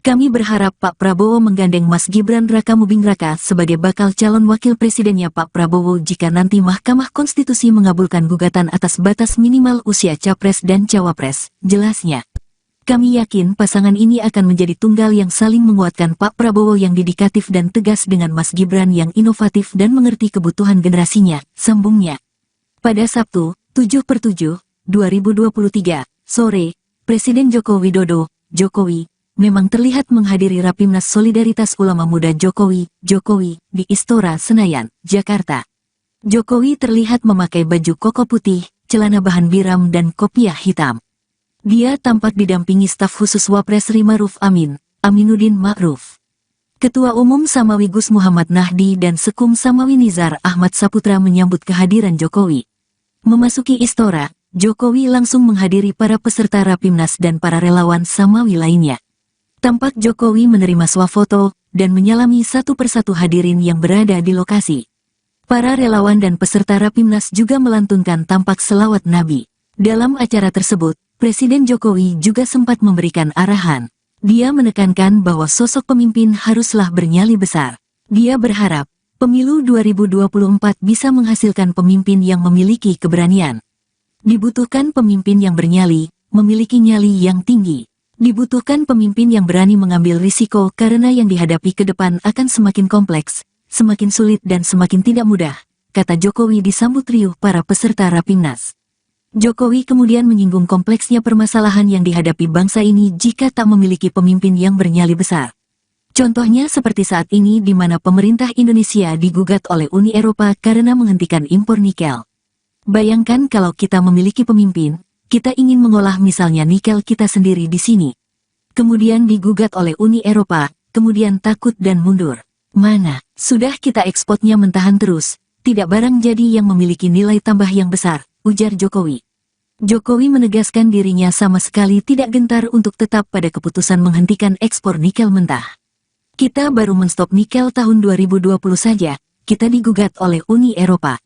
Kami berharap Pak Prabowo menggandeng Mas Gibran Raka Buming Raka sebagai bakal calon wakil presidennya Pak Prabowo jika nanti Mahkamah Konstitusi mengabulkan gugatan atas batas minimal usia capres dan cawapres, jelasnya. Kami yakin pasangan ini akan menjadi tunggal yang saling menguatkan Pak Prabowo yang dedikatif dan tegas dengan Mas Gibran yang inovatif dan mengerti kebutuhan generasinya, sambungnya. Pada Sabtu, 7/7, 2023, sore, Presiden Joko Widodo, Jokowi, memang terlihat menghadiri Rapimnas Solidaritas Ulama Muda Jokowi, di Istora Senayan, Jakarta. Jokowi terlihat memakai baju koko putih, celana bahan biram dan kopiah hitam. Dia tampak didampingi staf khusus Wapres RI Ma'ruf Amin, Aminuddin Ma'ruf. Ketua Umum Samawi Gus Muhammad Nahdi dan Sekum Samawi Nizar Ahmad Saputra menyambut kehadiran Jokowi. Memasuki Istora, Jokowi langsung menghadiri para peserta Rapimnas dan para relawan Samawi lainnya. Tampak Jokowi menerima swafoto dan menyalami satu persatu hadirin yang berada di lokasi. Para relawan dan peserta Rapimnas juga melantunkan tampak selawat Nabi. Dalam acara tersebut, Presiden Jokowi juga sempat memberikan arahan. Dia menekankan bahwa sosok pemimpin haruslah bernyali besar. Dia berharap, pemilu 2024 bisa menghasilkan pemimpin yang memiliki keberanian. Dibutuhkan pemimpin yang bernyali, memiliki nyali yang tinggi. Dibutuhkan pemimpin yang berani mengambil risiko karena yang dihadapi ke depan akan semakin kompleks, semakin sulit dan semakin tidak mudah, kata Jokowi disambut riuh para peserta Rapimnas. Jokowi kemudian menyinggung kompleksnya permasalahan yang dihadapi bangsa ini jika tak memiliki pemimpin yang bernyali besar. Contohnya seperti saat ini di mana pemerintah Indonesia digugat oleh Uni Eropa karena menghentikan impor nikel. Bayangkan kalau kita memiliki pemimpin, kita ingin mengolah misalnya nikel kita sendiri di sini. Kemudian digugat oleh Uni Eropa, kemudian takut dan mundur. Mana, sudah kita ekspornya mentahan terus, tidak barang jadi yang memiliki nilai tambah yang besar, ujar Jokowi. Jokowi menegaskan dirinya sama sekali tidak gentar untuk tetap pada keputusan menghentikan ekspor nikel mentah. Kita baru menstop nikel tahun 2020 saja, kita digugat oleh Uni Eropa.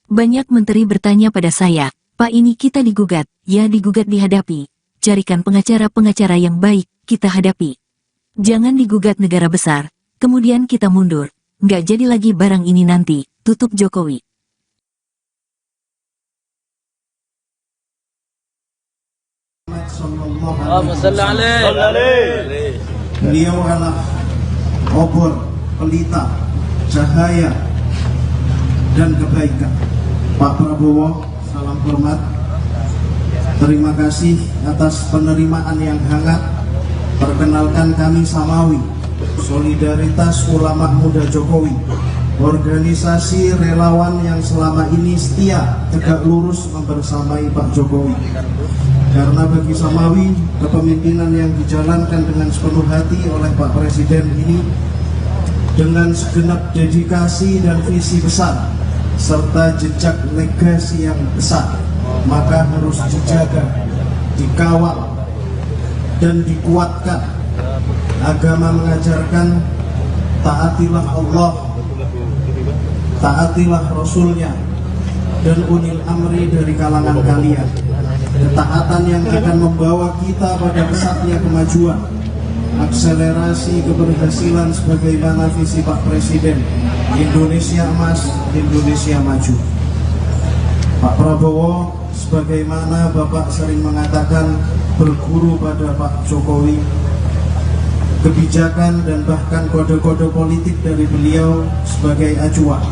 Banyak menteri bertanya pada saya, Pak ini kita digugat, ya digugat dihadapi, carikan pengacara-pengacara yang baik, kita hadapi. Jangan digugat negara besar, kemudian kita mundur, nggak jadi lagi barang ini nanti, tutup Jokowi. Beliau adalah obor, pelita, cahaya, dan kebaikan. Pak Prabowo, salam hormat. Terima kasih atas penerimaan yang hangat. Perkenalkan kami Samawi, Solidaritas Ulama Muda Jokowi, organisasi relawan yang selama ini setia tegak lurus membersamai Pak Jokowi. Karena bagi Samawi, kepemimpinan yang dijalankan dengan sepenuh hati oleh Pak Presiden ini dengan segenap dedikasi dan visi besar serta jejak legasi yang besar, maka harus dijaga, dikawal, dan dikuatkan. Agama mengajarkan taatilah Allah, taatilah Rasulnya, dan ulil amri dari kalangan kalian. Ketaatan yang akan membawa kita pada pesatnya kemajuan, akselerasi keberhasilan sebagaimana visi Pak Presiden, Indonesia Emas, Indonesia Maju. Pak Prabowo, sebagaimana Bapak sering mengatakan, berguru pada Pak Jokowi, kebijakan dan bahkan kode-kode politik dari beliau sebagai acuan.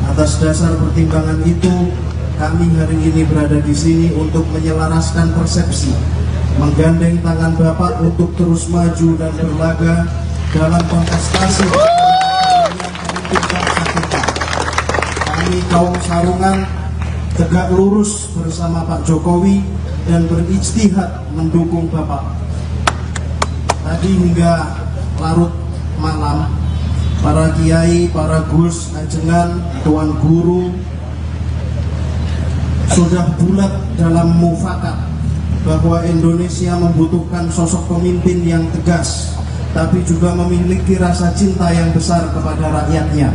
Atas dasar pertimbangan itu, kami hari ini berada di sini untuk menyelaraskan persepsi, menggandeng tangan Bapak untuk terus maju dan berlaga dalam kontestasi yang memimpin bangsa kita. Kami kaum Sarungan tegak lurus bersama Pak Jokowi dan berijtihad mendukung Bapak. Tadi hingga larut malam, para kiai, para gus, ajengan, tuan guru sudah bulat dalam mufakat bahwa Indonesia membutuhkan sosok pemimpin yang tegas, tapi juga memiliki rasa cinta yang besar kepada rakyatnya.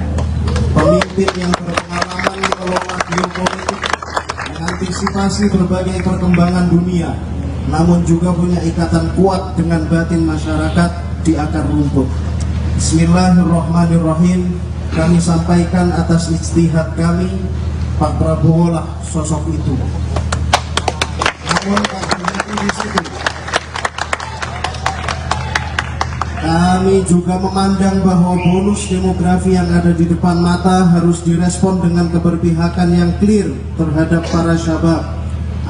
Pemimpin yang berpengalaman mengelola geopolitik, mengantisipasi berbagai perkembangan dunia, namun juga punya ikatan kuat dengan batin masyarakat di akar rumput. Bismillahirrahmanirrahim. Kami sampaikan atas ijtihad kami, Pak Prabowo lah sosok itu. Namun tak berhenti di situ. Kami juga memandang bahwa bonus demografi yang ada di depan mata harus direspon dengan keberpihakan yang clear terhadap para syabab,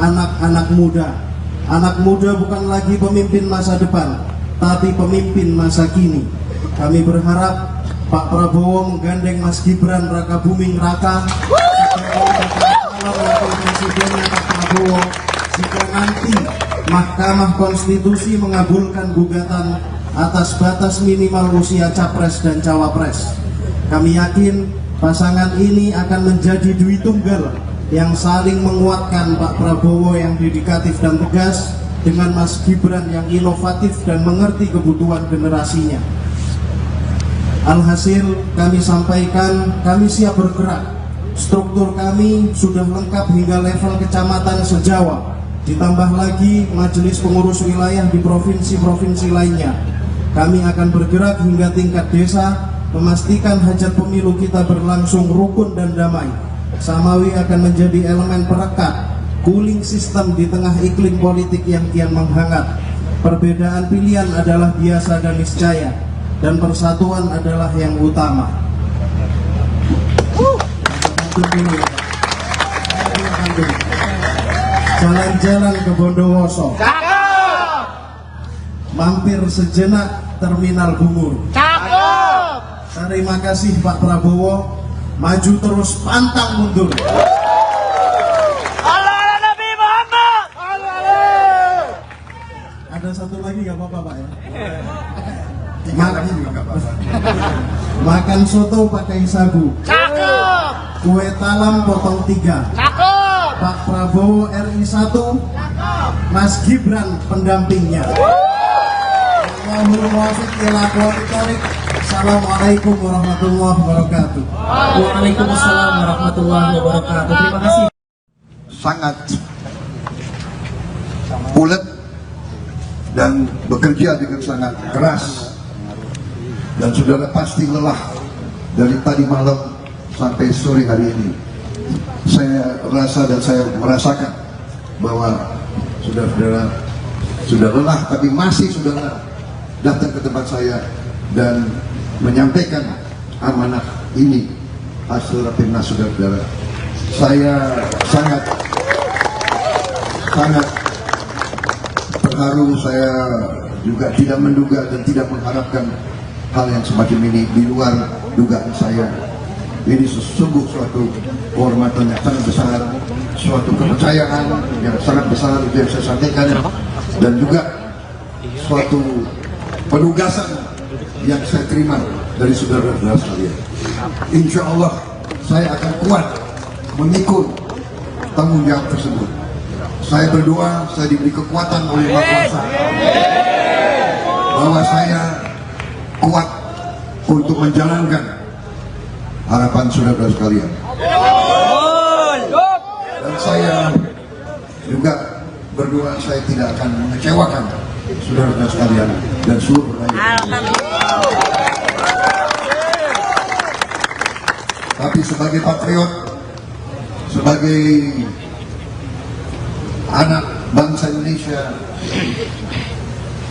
anak-anak muda. Anak muda bukan lagi pemimpin masa depan, tapi pemimpin masa kini. Kami berharap Pak Prabowo menggandeng Mas Gibran Raka Buming Raka wakil presidennya Pak Prabowo jika nanti Mahkamah Konstitusi mengabulkan gugatan atas batas minimal usia capres dan cawapres. Kami yakin pasangan ini akan menjadi dui tunggal yang saling menguatkan, Pak Prabowo yang dedikatif dan tegas dengan Mas Gibran yang inovatif dan mengerti kebutuhan generasinya. Alhasil kami sampaikan, kami siap bergerak. Struktur kami sudah lengkap hingga level kecamatan se-Jawa. Ditambah lagi majelis pengurus wilayah di provinsi-provinsi lainnya. Kami akan bergerak hingga tingkat desa, memastikan hajat pemilu kita berlangsung rukun dan damai. Samawi akan menjadi elemen perekat, cooling system di tengah iklim politik yang kian menghangat. Perbedaan pilihan adalah biasa dan niscaya, dan persatuan adalah yang utama. Jalan-jalan ke Bondowoso, mampir sejenak Terminal Bungur. Terima kasih Pak Prabowo, maju terus pantang mundur. Allah Nabi Muhammad. Ada satu lagi nggak apa-apa Pak ya? Makan soto pakai sagu, Cakep. kue talam potong 3. Cakep. Pak Prabowo RI 1, Mas Gibran pendampingnya. Assalamualaikum warahmatullahi wabarakatuh. Waalaikumsalam warahmatullahi wabarakatuh. Terima kasih. Sangat bulat dan bekerja dengan sangat keras, dan saudara pasti lelah dari tadi malam sampai sore hari ini. Saya rasa dan saya merasakan bahwa saudara-saudara sudah lelah, tapi masih saudara datang ke tempat saya dan menyampaikan amanah ini hasil rapimnas saudara-saudara. Saya sangat terharu. Saya juga tidak menduga dan tidak mengharapkan hal yang semacam ini di luar dugaan saya. Ini sesungguh suatu kehormatan yang sangat besar, suatu kepercayaan yang sangat besar, itu yang saya sampaikan, dan juga suatu penugasan yang saya terima dari saudara-saudara sekalian. Insya Allah saya akan kuat memikul tanggung jawab tersebut. Saya berdoa, saya diberi kekuatan oleh Maha Kuasa bahwa saya kuat untuk menjalankan harapan saudara-saudara sekalian. saya juga berdoa saya tidak akan mengecewakan saudara-saudara sekalian dan seluruh rakyat. Tapi sebagai patriot, sebagai anak bangsa Indonesia,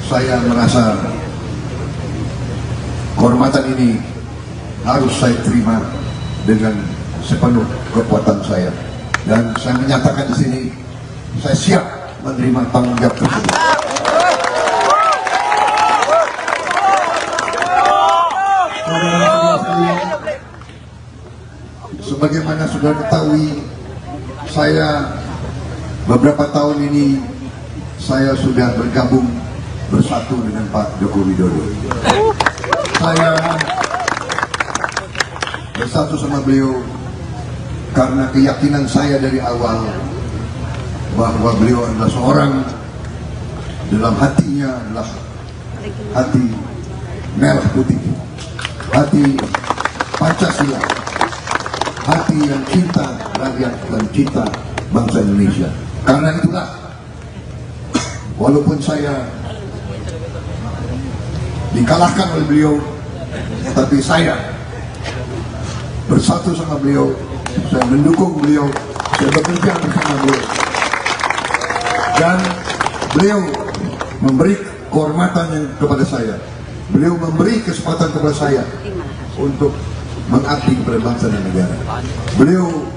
saya merasa kehormatan ini harus saya terima dengan sepenuh kekuatan saya, dan saya menyatakan di sini saya siap menerima tanggung jawab tersebut. Sebagaimana sudah ketahui, saya beberapa tahun ini saya sudah bergabung bersatu dengan Pak Joko Widodo. Saya bersatu sama beliau karena keyakinan saya dari awal bahwa beliau adalah seorang, dalam hatinya adalah hati merah putih, hati Pancasila, hati yang cinta rakyat dan cinta bangsa Indonesia. Karena itulah, walaupun saya dikalahkan oleh beliau, tapi saya bersatu sama beliau, saya mendukung beliau, saya bekerja bersama beliau, dan beliau memberi kehormatan kepada saya, beliau memberi kesempatan kepada saya untuk mengabdi kepada bangsa dan negara. Beliau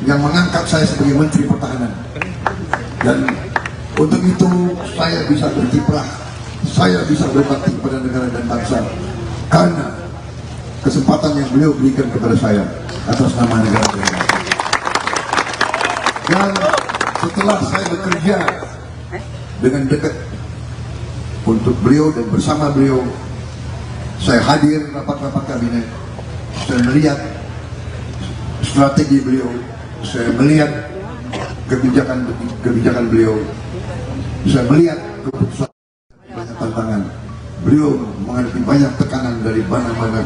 yang mengangkat saya sebagai Menteri Pertahanan, dan untuk itu saya bisa berkiprah, saya bisa berbakti kepada negara dan bangsa karena kesempatan yang beliau berikan kepada saya atas nama negara dan bangsa. Dan setelah saya bekerja dengan dekat untuk beliau dan bersama beliau, saya hadir rapat-rapat kabinet, saya melihat strategi beliau, saya melihat kebijakan beliau, saya melihat keputusan, banyak tantangan. Beliau menghadapi banyak tekanan dari mana-mana,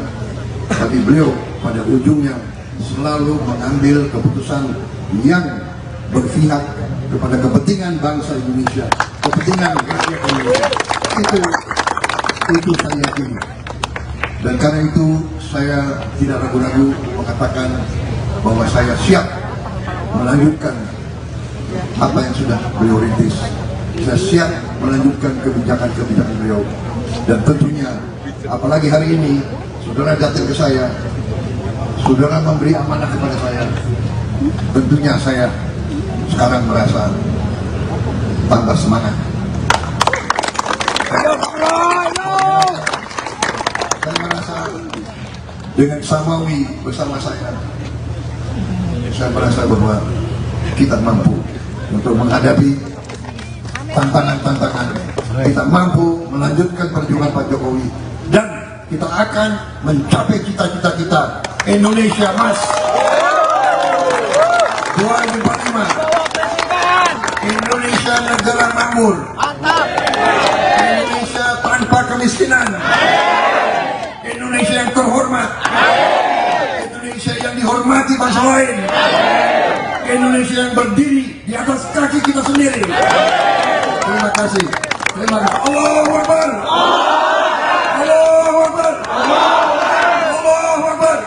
tapi beliau pada ujungnya selalu mengambil keputusan yang berpihak kepada kepentingan bangsa Indonesia, kepentingan rakyat Indonesia. Itu saya yakini. Dan karena itu saya tidak ragu-ragu mengatakan bahwa saya siap melanjutkan apa yang sudah beliau rintis. Saya siap melanjutkan kebijakan-kebijakan beliau. Dan tentunya, apalagi hari ini, saudara datang ke saya, saudara memberi amanah kepada saya, tentunya saya sekarang merasa tambah semangat. Saya merasa dengan Samawi bersama saya merasa bahwa kita mampu untuk menghadapi tantangan-tantangan. Kita mampu melanjutkan perjuangan Pak Jokowi, dan kita akan mencapai cita-cita kita. Indonesia Mas 2045, Indonesia negara makmur, Indonesia tanpa kemiskinan, Indonesia yang terhormat, Indonesia yang dihormati bangsa lain, Indonesia yang berdiri di atas kaki kita sendiri. Terima kasih. Terima kasih. Allahu Akbar. Allahu Akbar. Allahu Akbar.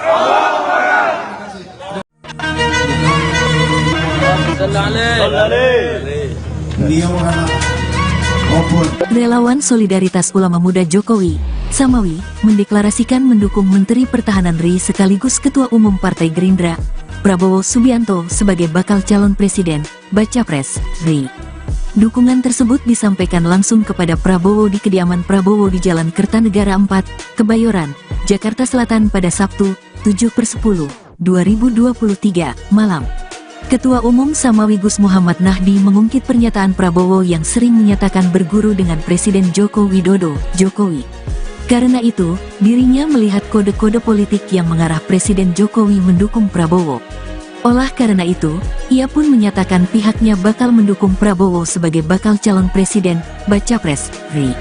Beliau adalah Relawan Solidaritas Ulama Muda Jokowi, Samawi, mendeklarasikan mendukung Menteri Pertahanan RI sekaligus Ketua Umum Partai Gerindra, Prabowo Subianto sebagai bakal calon presiden, Baca Pres, RI. Dukungan tersebut disampaikan langsung kepada Prabowo di kediaman Prabowo di Jalan Kertanegara 4, Kebayoran, Jakarta Selatan pada Sabtu, 7/10/2023, malam. Ketua Umum Samawi Gus Muhammad Nahdi mengungkit pernyataan Prabowo yang sering menyatakan berguru dengan Presiden Joko Widodo, Jokowi. Karena itu, dirinya melihat kode-kode politik yang mengarah Presiden Jokowi mendukung Prabowo. Olah karena itu, ia pun menyatakan pihaknya bakal mendukung Prabowo sebagai bakal calon presiden, Baca Pres, RI.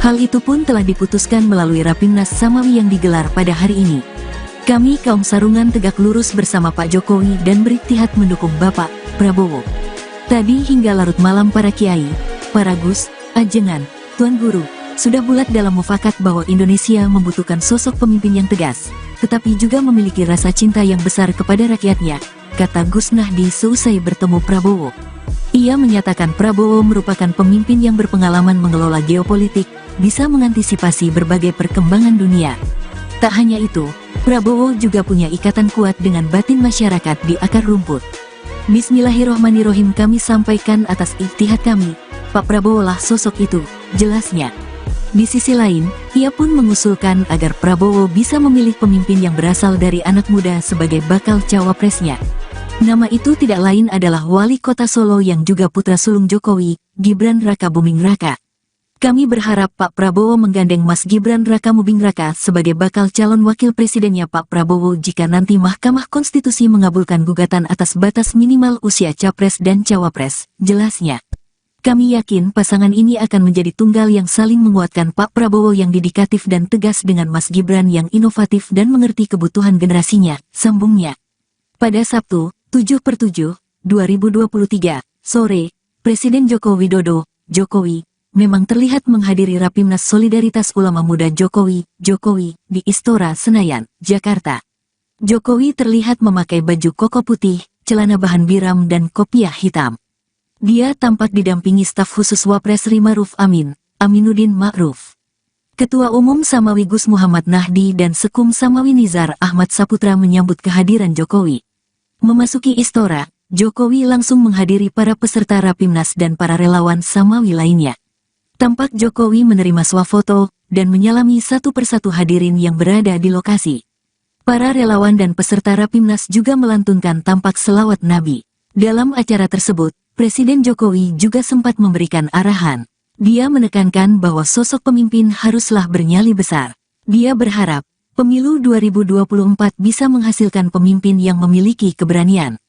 Hal itu pun telah diputuskan melalui Rapimnas Samawi yang digelar pada hari ini. Kami kaum sarungan tegak lurus bersama Pak Jokowi dan beriktihad mendukung Bapak, Prabowo. Tadi hingga larut malam para kiai, para gus, ajengan, tuan guru, sudah bulat dalam mufakat bahwa Indonesia membutuhkan sosok pemimpin yang tegas, tetapi juga memiliki rasa cinta yang besar kepada rakyatnya, kata Gus Nahdi seusai bertemu Prabowo. Ia menyatakan Prabowo merupakan pemimpin yang berpengalaman mengelola geopolitik, bisa mengantisipasi berbagai perkembangan dunia. Tak hanya itu, Prabowo juga punya ikatan kuat dengan batin masyarakat di akar rumput. Bismillahirrohmanirrohim, kami sampaikan atas ijtihad kami, Pak Prabowo lah sosok itu, jelasnya. Di sisi lain, ia pun mengusulkan agar Prabowo bisa memilih pemimpin yang berasal dari anak muda sebagai bakal cawapresnya. Nama itu tidak lain adalah Wali Kota Solo yang juga putra sulung Jokowi, Gibran Raka Buming Raka. Kami berharap Pak Prabowo menggandeng Mas Gibran Raka Buming Raka sebagai bakal calon wakil presidennya Pak Prabowo jika nanti Mahkamah Konstitusi mengabulkan gugatan atas batas minimal usia capres dan cawapres, jelasnya. Kami yakin pasangan ini akan menjadi tunggal yang saling menguatkan Pak Prabowo yang dedikatif dan tegas dengan Mas Gibran yang inovatif dan mengerti kebutuhan generasinya, sambungnya. Pada Sabtu, 7/7, 2023, sore, Presiden Joko Widodo, Jokowi, memang terlihat menghadiri Rapimnas Solidaritas Ulama Muda Jokowi, di Istora Senayan, Jakarta. Jokowi terlihat memakai baju koko putih, celana bahan biram dan kopiah hitam. Dia tampak didampingi staf khusus Wapres Ma'ruf Amin, Aminuddin Ma'ruf. Ketua Umum Samawi Gus Muhammad Nahdi dan Sekum Samawi Nizar Ahmad Saputra menyambut kehadiran Jokowi. Memasuki Istora, Jokowi langsung menghadiri para peserta Rapimnas dan para relawan Samawi lainnya. Tampak Jokowi menerima swafoto dan menyalami satu persatu hadirin yang berada di lokasi. Para relawan dan peserta Rapimnas juga melantunkan tampak selawat Nabi. Dalam acara tersebut, Presiden Jokowi juga sempat memberikan arahan. Dia menekankan bahwa sosok pemimpin haruslah bernyali besar. Dia berharap, pemilu 2024 bisa menghasilkan pemimpin yang memiliki keberanian.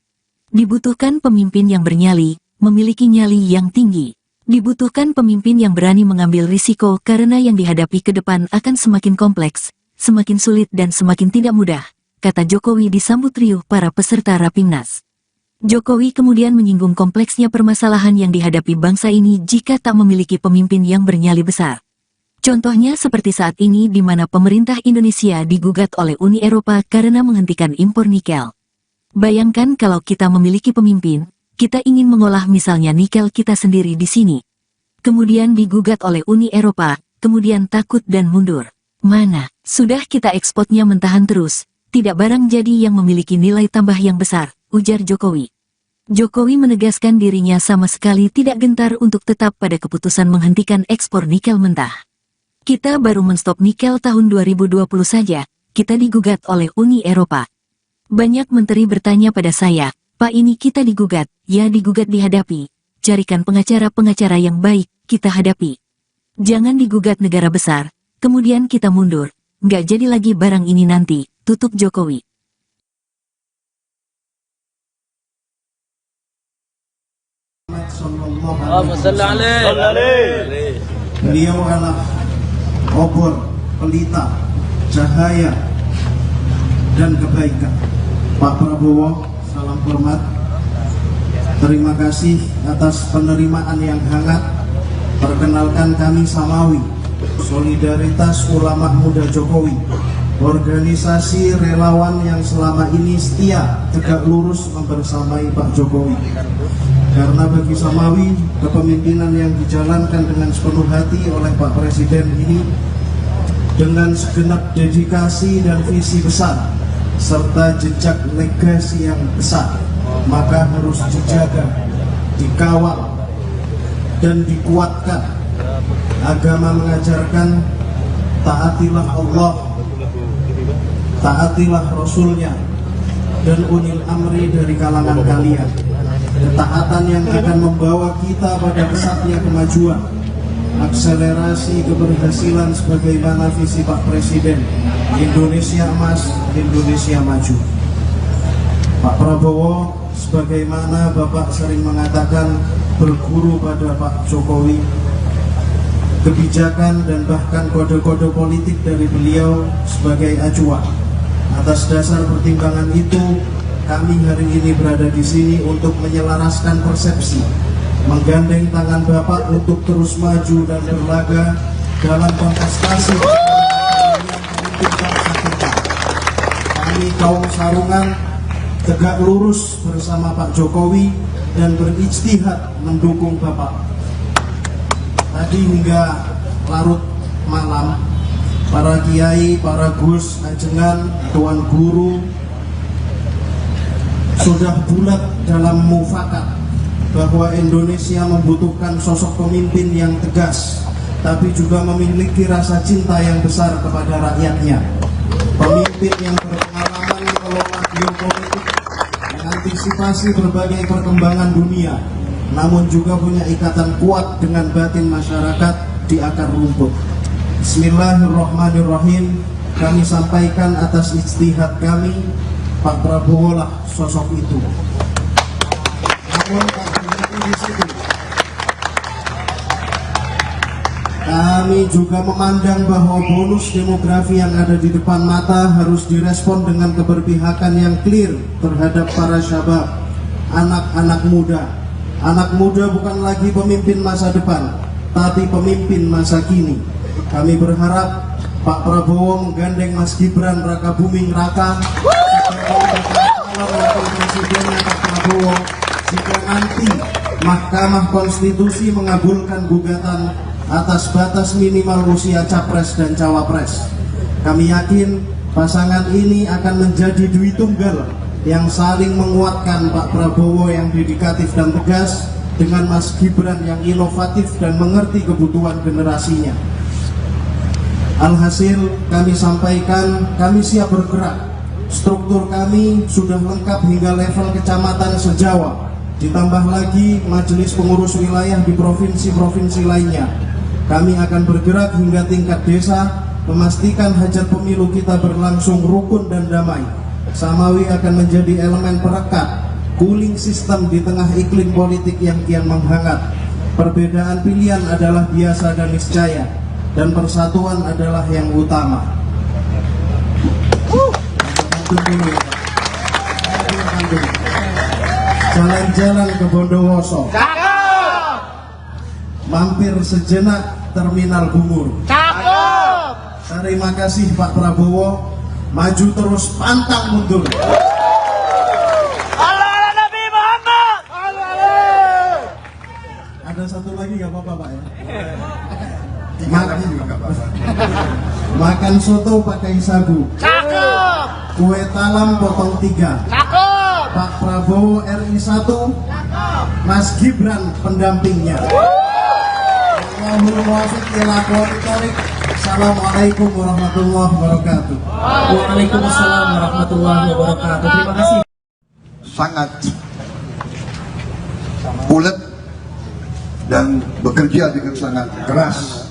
Dibutuhkan pemimpin yang bernyali, memiliki nyali yang tinggi. Dibutuhkan pemimpin yang berani mengambil risiko karena yang dihadapi ke depan akan semakin kompleks, semakin sulit dan semakin tidak mudah, kata Jokowi disambut riuh para peserta Rapimnas. Jokowi kemudian menyinggung kompleksnya permasalahan yang dihadapi bangsa ini jika tak memiliki pemimpin yang bernyali besar. Contohnya seperti saat ini di mana pemerintah Indonesia digugat oleh Uni Eropa karena menghentikan impor nikel. Bayangkan kalau kita memiliki pemimpin, kita ingin mengolah misalnya nikel kita sendiri di sini. Kemudian digugat oleh Uni Eropa, kemudian takut dan mundur. Mana, sudah kita ekspornya mentahan terus, tidak barang jadi yang memiliki nilai tambah yang besar, ujar Jokowi. Jokowi menegaskan dirinya sama sekali tidak gentar untuk tetap pada keputusan menghentikan ekspor nikel mentah. Kita baru menstop nikel tahun 2020 saja, kita digugat oleh Uni Eropa. Banyak menteri bertanya pada saya, Pak ini kita digugat, ya digugat dihadapi. Carikan pengacara-pengacara yang baik, kita hadapi. Jangan digugat negara besar, kemudian kita mundur. Nggak jadi lagi barang ini nanti, tutup Jokowi. Beliau adalah obor, pelita, cahaya, dan kebaikan. Pak Prabowo, salam hormat. Terima kasih atas penerimaan yang hangat. Perkenalkan kami Samawi, Solidaritas Ulama Muda Jokowi, organisasi relawan yang selama ini setia tegak lurus membersamai Pak Jokowi. Karena bagi Samawi, kepemimpinan yang dijalankan dengan sepenuh hati oleh Pak Presiden ini dengan segenap dedikasi dan visi besar serta jejak legasi yang besar, maka harus dijaga, dikawal, dan dikuatkan. Agama mengajarkan taatilah Allah, taatilah Rasulnya, dan ulil amri dari kalangan kalian. Ketaatan yang akan membawa kita pada pesatnya kemajuan, akselerasi keberhasilan sebagaimana visi Pak Presiden, Indonesia Emas, Indonesia Maju. Pak Prabowo, sebagaimana Bapak sering mengatakan, berguru pada Pak Jokowi. Kebijakan dan bahkan kode-kode politik dari beliau sebagai acuan. Atas dasar pertimbangan itu, kami hari ini berada di sini untuk menyelaraskan persepsi, menggandeng tangan Bapak untuk terus maju dan berlaga dalam kontestasi yang memimpin bangsa kita. Kami kaum Sarungan tegak lurus bersama Pak Jokowi dan berijtihad mendukung Bapak. Tadi hingga larut malam, para kiai, para gus, ajengan, tuan guru sudah bulat dalam mufakat bahwa Indonesia membutuhkan sosok pemimpin yang tegas, tapi juga memiliki rasa cinta yang besar kepada rakyatnya. Pemimpin yang berpengalaman mengelola geopolitik, mengantisipasi berbagai perkembangan dunia, namun juga punya ikatan kuat dengan batin masyarakat di akar rumput. Bismillahirrahmanirrahim. Kami sampaikan atas ijtihad kami, Pak Prabowo lah sosok itu. Namun tak berhenti di situ. Kami juga memandang bahwa bonus demografi yang ada di depan mata harus direspon dengan keberpihakan yang clear terhadap para syabab, anak-anak muda. Anak muda bukan lagi pemimpin masa depan, tapi pemimpin masa kini. Kami berharap Pak Prabowo menggandeng Mas Gibran Rakabuming Raka sebagai calon wakil presidennya Pak Prabowo jika nanti Mahkamah Konstitusi mengabulkan gugatan atas batas minimal usia capres dan cawapres. Kami yakin pasangan ini akan menjadi dui tunggal yang saling menguatkan, Pak Prabowo yang dedikatif dan tegas dengan Mas Gibran yang inovatif dan mengerti kebutuhan generasinya. Alhasil kami sampaikan, kami siap bergerak. Struktur kami sudah lengkap hingga level kecamatan se-Jawa. Ditambah lagi majelis pengurus wilayah di provinsi-provinsi lainnya. Kami akan bergerak hingga tingkat desa, memastikan hajat pemilu kita berlangsung rukun dan damai. Samawi akan menjadi elemen perekat, cooling system di tengah iklim politik yang kian menghangat. Perbedaan pilihan adalah biasa dan niscaya, dan persatuan adalah yang utama. Jalan-jalan ke Bondowoso, mampir sejenak Terminal Bungur. Terima kasih Pak Prabowo, maju terus pantang mundur. Allah Nabi Muhammad. Ada satu lagi nggak apa-apa Pak ya? Makan soto pakai sagu, Cakep. kue talam potong 3. Cakep. Pak Prabowo RI 1, Mas Gibran pendampingnya. Allahumma muwaffiq ila aqwamit thoriq. Assalamualaikum warahmatullahi wabarakatuh. Waalaikumsalam warahmatullahi wabarakatuh. Terima kasih. Sangat bulat dan bekerja dengan sangat keras,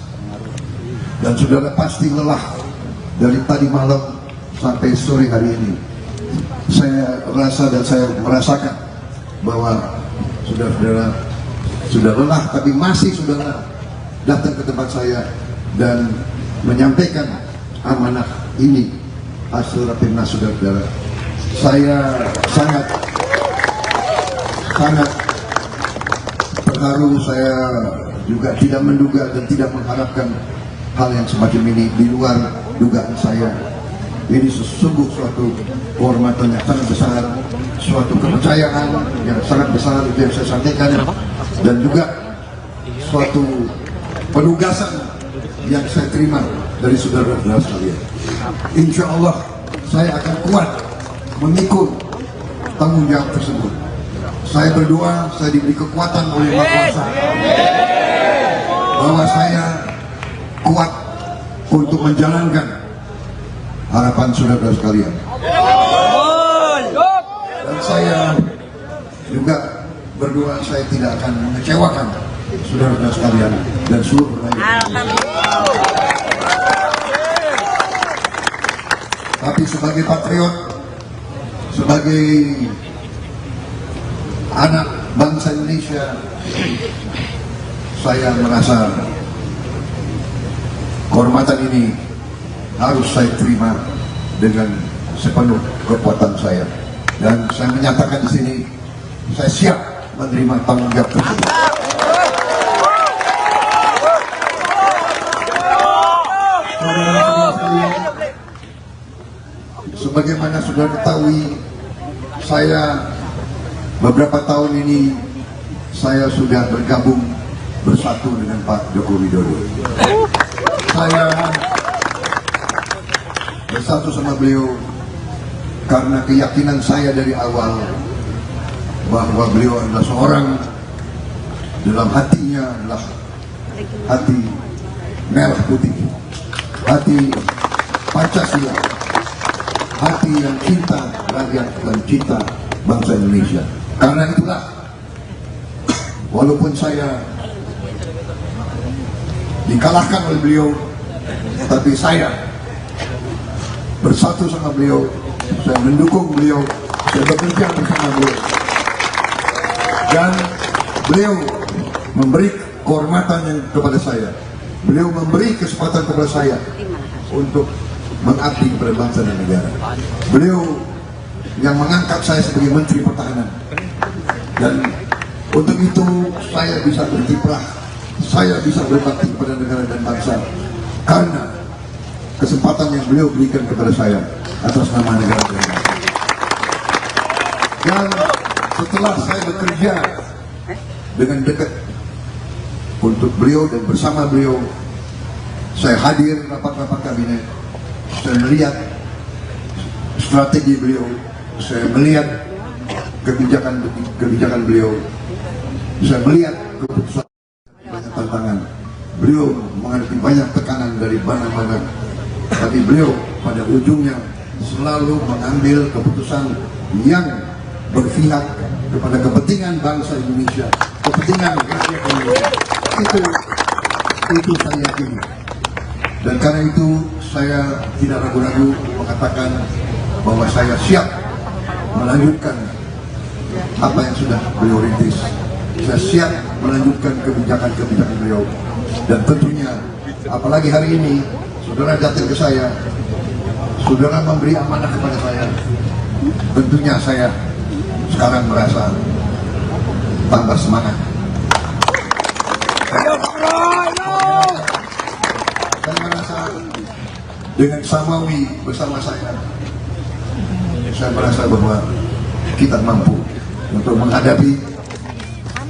dan saudara pasti lelah dari tadi malam sampai sore hari ini. Saya rasa dan saya merasakan bahwa saudara-saudara sudah lelah, tapi masih saudara datang ke tempat saya dan menyampaikan amanah ini hasil rapimnas saudara-saudara. Saya sangat terharu. Saya juga tidak menduga dan tidak mengharapkan hal yang semacam ini di luar dugaan saya. Ini sesungguh suatu kehormatan yang sangat besar, suatu kepercayaan yang sangat besar itu yang saya sampaikan, dan juga suatu penugasan yang saya terima dari saudara-saudara sekalian. Insya Allah saya akan kuat memikul tanggung jawab tersebut. Saya berdoa, saya diberi kekuatan oleh Yang Maha Kuasa bahwa saya kuat untuk menjalankan harapan saudara sekalian. Dan saya juga berdoa saya tidak akan mengecewakan saudara sekalian dan seluruh rakyat. Tapi sebagai patriot, sebagai anak bangsa Indonesia, saya merasa kehormatan ini harus saya terima dengan sepenuh kekuatan saya. Dan saya menyatakan di sini, saya siap menerima tanggung jawab tersebut. Saudara-saudara sekalian, sebagaimana sudah ketahui, saya beberapa tahun ini saya sudah bergabung bersatu dengan Pak Joko Widodo. Saya bersatu sama beliau karena keyakinan saya dari awal bahwa beliau adalah seorang, dalam hatinya adalah hati merah putih, hati Pancasila, hati yang cinta rakyat dan cinta bangsa Indonesia. Karena itulah, walaupun saya dikalahkan oleh beliau, tapi saya bersatu sama beliau, saya mendukung beliau, saya bekerja bersama beliau, dan beliau memberi kehormatan kepada saya, beliau memberi kesempatan kepada saya untuk mengabdi kepada bangsa dan negara. Beliau yang mengangkat saya sebagai Menteri Pertahanan, dan untuk itu saya bisa berkiprah, saya bisa berbakti kepada negara dan bangsa karena kesempatan yang beliau berikan kepada saya atas nama negara dan bangsa. Dan setelah saya bekerja dengan dekat untuk beliau dan bersama beliau, saya hadir rapat-rapat kabinet, saya melihat strategi beliau, saya melihat kebijakan beliau, saya melihat keputusan, banyak tantangan. Beliau menghadapi banyak tekanan dari mana-mana, tapi beliau pada ujungnya selalu mengambil keputusan yang berpihak kepada kepentingan bangsa Indonesia, kepentingan rakyat Indonesia. Itu saya yakini. Dan karena itu saya tidak ragu-ragu mengatakan bahwa saya siap melanjutkan apa yang sudah beliau rintis. Saya siap melanjutkan kebijakan-kebijakan beliau. Dan tentunya, apalagi hari ini, saudara datang ke saya, saudara memberi amanah kepada saya. Tentunya saya sekarang merasa tambah semangat. Saya merasa dengan Samawi bersama saya merasa bahwa kita mampu untuk menghadapi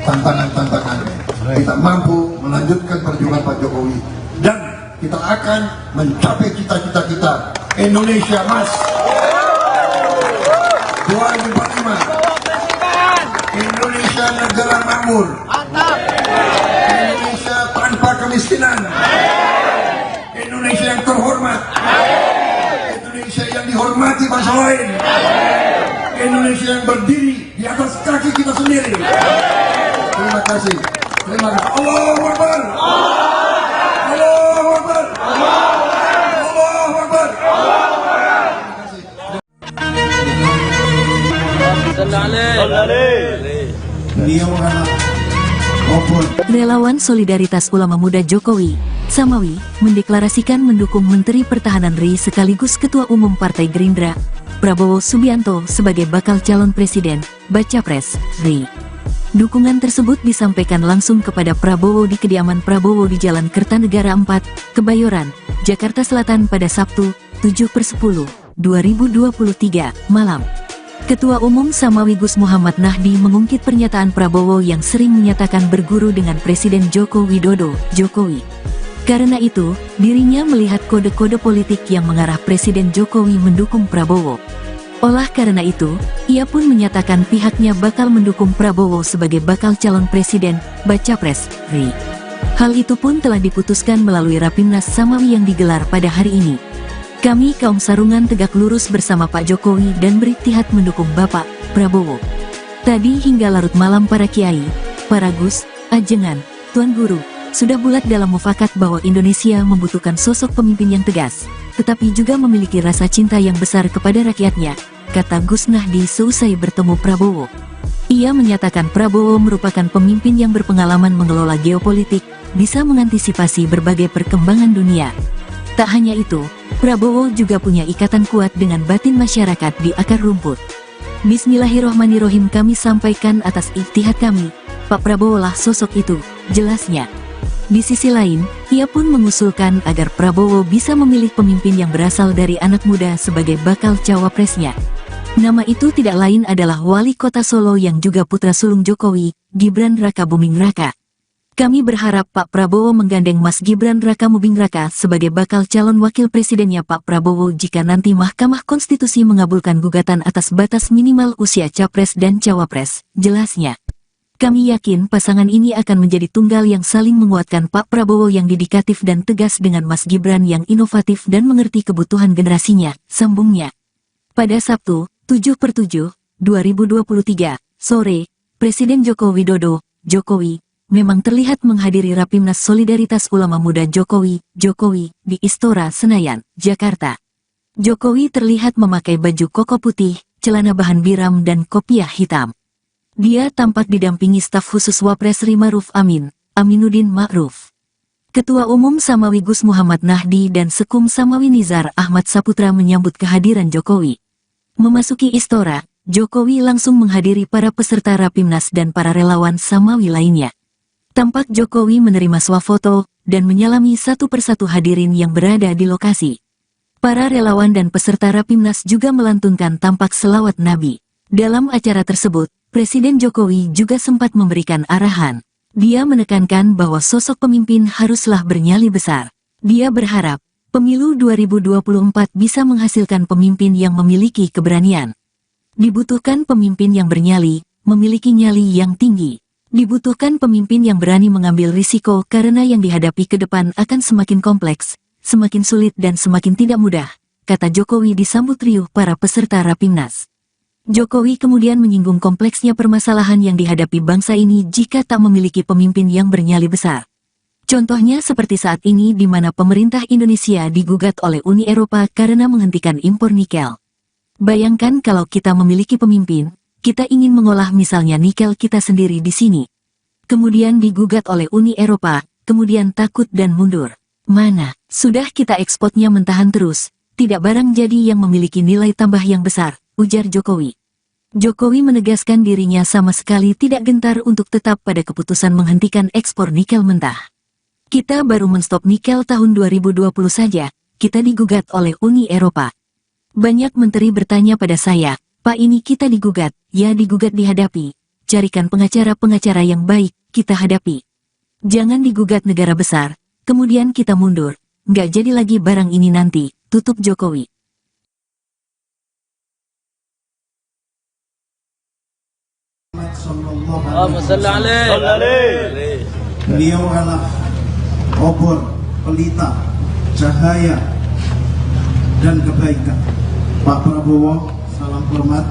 tantangan-tantangan. Kita mampu melanjutkan perjuangan Pak Jokowi, dan kita akan mencapai cita-cita kita, Indonesia Emas 2045, Indonesia negara makmur, Indonesia tanpa kemiskinan, Indonesia yang terhormat, Indonesia yang dihormati bangsa lain, Indonesia yang berdiri di atas kaki kita sendiri. Terima kasih. Terima kasih. Allahu Akbar. Allahu Akbar. Allahu Akbar. Beliau adalah maupun Relawan Solidaritas Ulama Muda Jokowi, Samawi, mendeklarasikan mendukung Menteri Pertahanan RI sekaligus Ketua Umum Partai Gerindra, Prabowo Subianto sebagai bakal calon presiden, Baca Pres, RI. Dukungan tersebut disampaikan langsung kepada Prabowo di kediaman Prabowo di Jalan Kertanegara 4, Kebayoran, Jakarta Selatan pada Sabtu, 7/10, 2023, malam. Ketua Umum Samawi Gus Muhammad Nahdi mengungkit pernyataan Prabowo yang sering menyatakan berguru dengan Presiden Joko Widodo, Jokowi. Karena itu, dirinya melihat kode-kode politik yang mengarah Presiden Jokowi mendukung Prabowo. Olah karena itu, ia pun menyatakan pihaknya bakal mendukung Prabowo sebagai bakal calon presiden, Baca Pres, RI. Hal itu pun telah diputuskan melalui Rapimnas Samawi yang digelar pada hari ini. Kami kaum sarungan tegak lurus bersama Pak Jokowi dan beriktihad mendukung Bapak Prabowo. Tadi hingga larut malam para kiai, para gus, ajengan, tuan guru, sudah bulat dalam mufakat bahwa Indonesia membutuhkan sosok pemimpin yang tegas, tetapi juga memiliki rasa cinta yang besar kepada rakyatnya, kata Gus Nahdi seusai bertemu Prabowo. Ia menyatakan Prabowo merupakan pemimpin yang berpengalaman mengelola geopolitik, bisa mengantisipasi berbagai perkembangan dunia. Tak hanya itu, Prabowo juga punya ikatan kuat dengan batin masyarakat di akar rumput. Bismillahirrohmanirrohim, kami sampaikan atas ijtihad kami, Pak Prabowo lah sosok itu, jelasnya. Di sisi lain, ia pun mengusulkan agar Prabowo bisa memilih pemimpin yang berasal dari anak muda sebagai bakal cawapresnya. Nama itu tidak lain adalah Wali Kota Solo yang juga putra sulung Jokowi, Gibran Raka Buming Raka. Kami berharap Pak Prabowo menggandeng Mas Gibran Raka Buming Raka sebagai bakal calon wakil presidennya Pak Prabowo jika nanti Mahkamah Konstitusi mengabulkan gugatan atas batas minimal usia capres dan cawapres, jelasnya. Kami yakin pasangan ini akan menjadi tunggal yang saling menguatkan Pak Prabowo yang dedikatif dan tegas dengan Mas Gibran yang inovatif dan mengerti kebutuhan generasinya, sambungnya. Pada Sabtu, 7/7, 2023, sore, Presiden Joko Widodo, Jokowi, memang terlihat menghadiri Rapimnas Solidaritas Ulama Muda Jokowi, di Istora Senayan, Jakarta. Jokowi terlihat memakai baju koko putih, celana bahan biram dan kopiah hitam. Dia tampak didampingi staf khusus Wapres Ma'ruf Amin, Aminuddin Ma'ruf. Ketua Umum Samawi Gus Muhammad Nahdi dan Sekum Samawi Nizar Ahmad Saputra menyambut kehadiran Jokowi. Memasuki Istora, Jokowi langsung menghadiri para peserta Rapimnas dan para relawan Samawi lainnya. Tampak Jokowi menerima swafoto dan menyalami satu persatu hadirin yang berada di lokasi. Para relawan dan peserta Rapimnas juga melantunkan tampak selawat Nabi. Dalam acara tersebut, Presiden Jokowi juga sempat memberikan arahan. Dia menekankan bahwa sosok pemimpin haruslah bernyali besar. Dia berharap, pemilu 2024 bisa menghasilkan pemimpin yang memiliki keberanian. Dibutuhkan pemimpin yang bernyali, memiliki nyali yang tinggi. Dibutuhkan pemimpin yang berani mengambil risiko karena yang dihadapi ke depan akan semakin kompleks, semakin sulit dan semakin tidak mudah, kata Jokowi disambut riuh para peserta Rapimnas. Jokowi kemudian menyinggung kompleksnya permasalahan yang dihadapi bangsa ini jika tak memiliki pemimpin yang bernyali besar. Contohnya seperti saat ini di mana pemerintah Indonesia digugat oleh Uni Eropa karena menghentikan impor nikel. Bayangkan kalau kita memiliki pemimpin, kita ingin mengolah misalnya nikel kita sendiri di sini. Kemudian digugat oleh Uni Eropa, kemudian takut dan mundur. Mana, sudah kita ekspornya mentahan terus, tidak barang jadi yang memiliki nilai tambah yang besar, ujar Jokowi. Jokowi menegaskan dirinya sama sekali tidak gentar untuk tetap pada keputusan menghentikan ekspor nikel mentah. Kita baru menstop nikel tahun 2020 saja, kita digugat oleh Uni Eropa. Banyak menteri bertanya pada saya, Pak ini kita digugat, ya digugat dihadapi. Carikan pengacara-pengacara yang baik, kita hadapi. Jangan digugat negara besar, kemudian kita mundur. Nggak jadi lagi barang ini nanti, tutup Jokowi. Beliau adalah obor, pelita, cahaya, dan kebaikan. Pak Prabowo, salam hormat.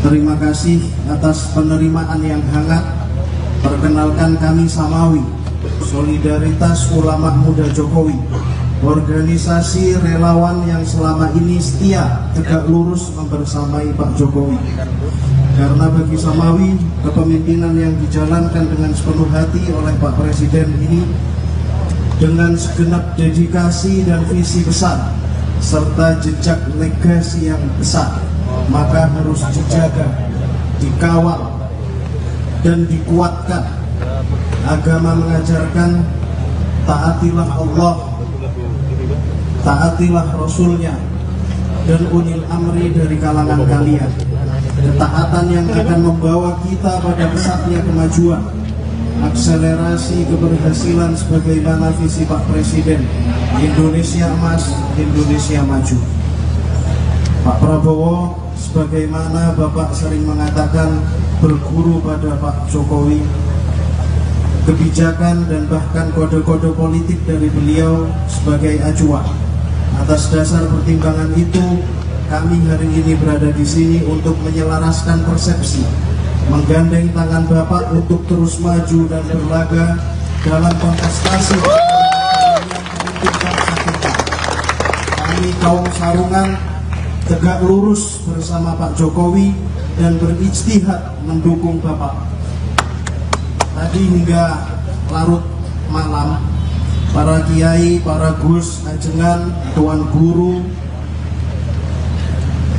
Terima kasih atas penerimaan yang hangat. Perkenalkan kami Samawi, Solidaritas Ulama Muda Jokowi, organisasi relawan yang selama ini setia tegak lurus membersamai Pak Jokowi. Karena bagi Samawi, kepemimpinan yang dijalankan dengan sepenuh hati oleh Pak Presiden ini dengan segenap dedikasi dan visi besar serta jejak legasi yang besar, maka harus dijaga, dikawal, dan dikuatkan. Agama mengajarkan taatilah Allah, taatilah Rasulnya, dan ulil amri dari kalangan kalian. Ketaatan yang akan membawa kita pada pesatnya kemajuan, akselerasi keberhasilan sebagaimana visi Pak Presiden, Indonesia Emas, Indonesia Maju. Pak Prabowo, sebagaimana Bapak sering mengatakan, berguru pada Pak Jokowi. Kebijakan dan bahkan kode-kode politik dari beliau sebagai acuan. Atas dasar pertimbangan itu, kami hari ini berada di sini untuk menyelaraskan persepsi, menggandeng tangan Bapak untuk terus maju dan berlaga dalam kontestasi yang memimpin bangsa kita. Kami kaum Sarungan tegak lurus bersama Pak Jokowi dan berijtihad mendukung Bapak. Tadi hingga larut malam, para kiai, para gus, ajengan, tuan guru,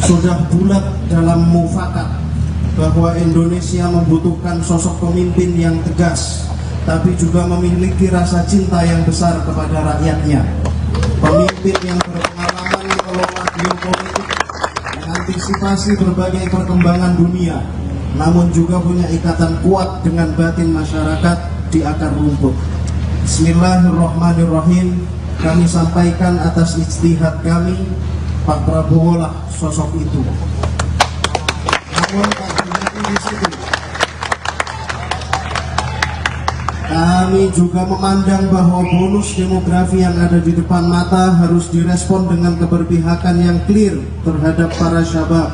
sudah bulat dalam mufakat bahwa Indonesia membutuhkan sosok pemimpin yang tegas, tapi juga memiliki rasa cinta yang besar kepada rakyatnya. Pemimpin yang berpengalaman mengelola geopolitik, mengantisipasi berbagai perkembangan dunia, namun juga punya ikatan kuat dengan batin masyarakat di akar rumput. Bismillahirrahmanirrahim. Kami sampaikan atas ijtihad kami, Pak Prabowo lah sosok itu. Namun Pak berhenti di situ. Kami juga memandang bahwa bonus demografi yang ada di depan mata harus direspon dengan keberpihakan yang clear terhadap para syabab,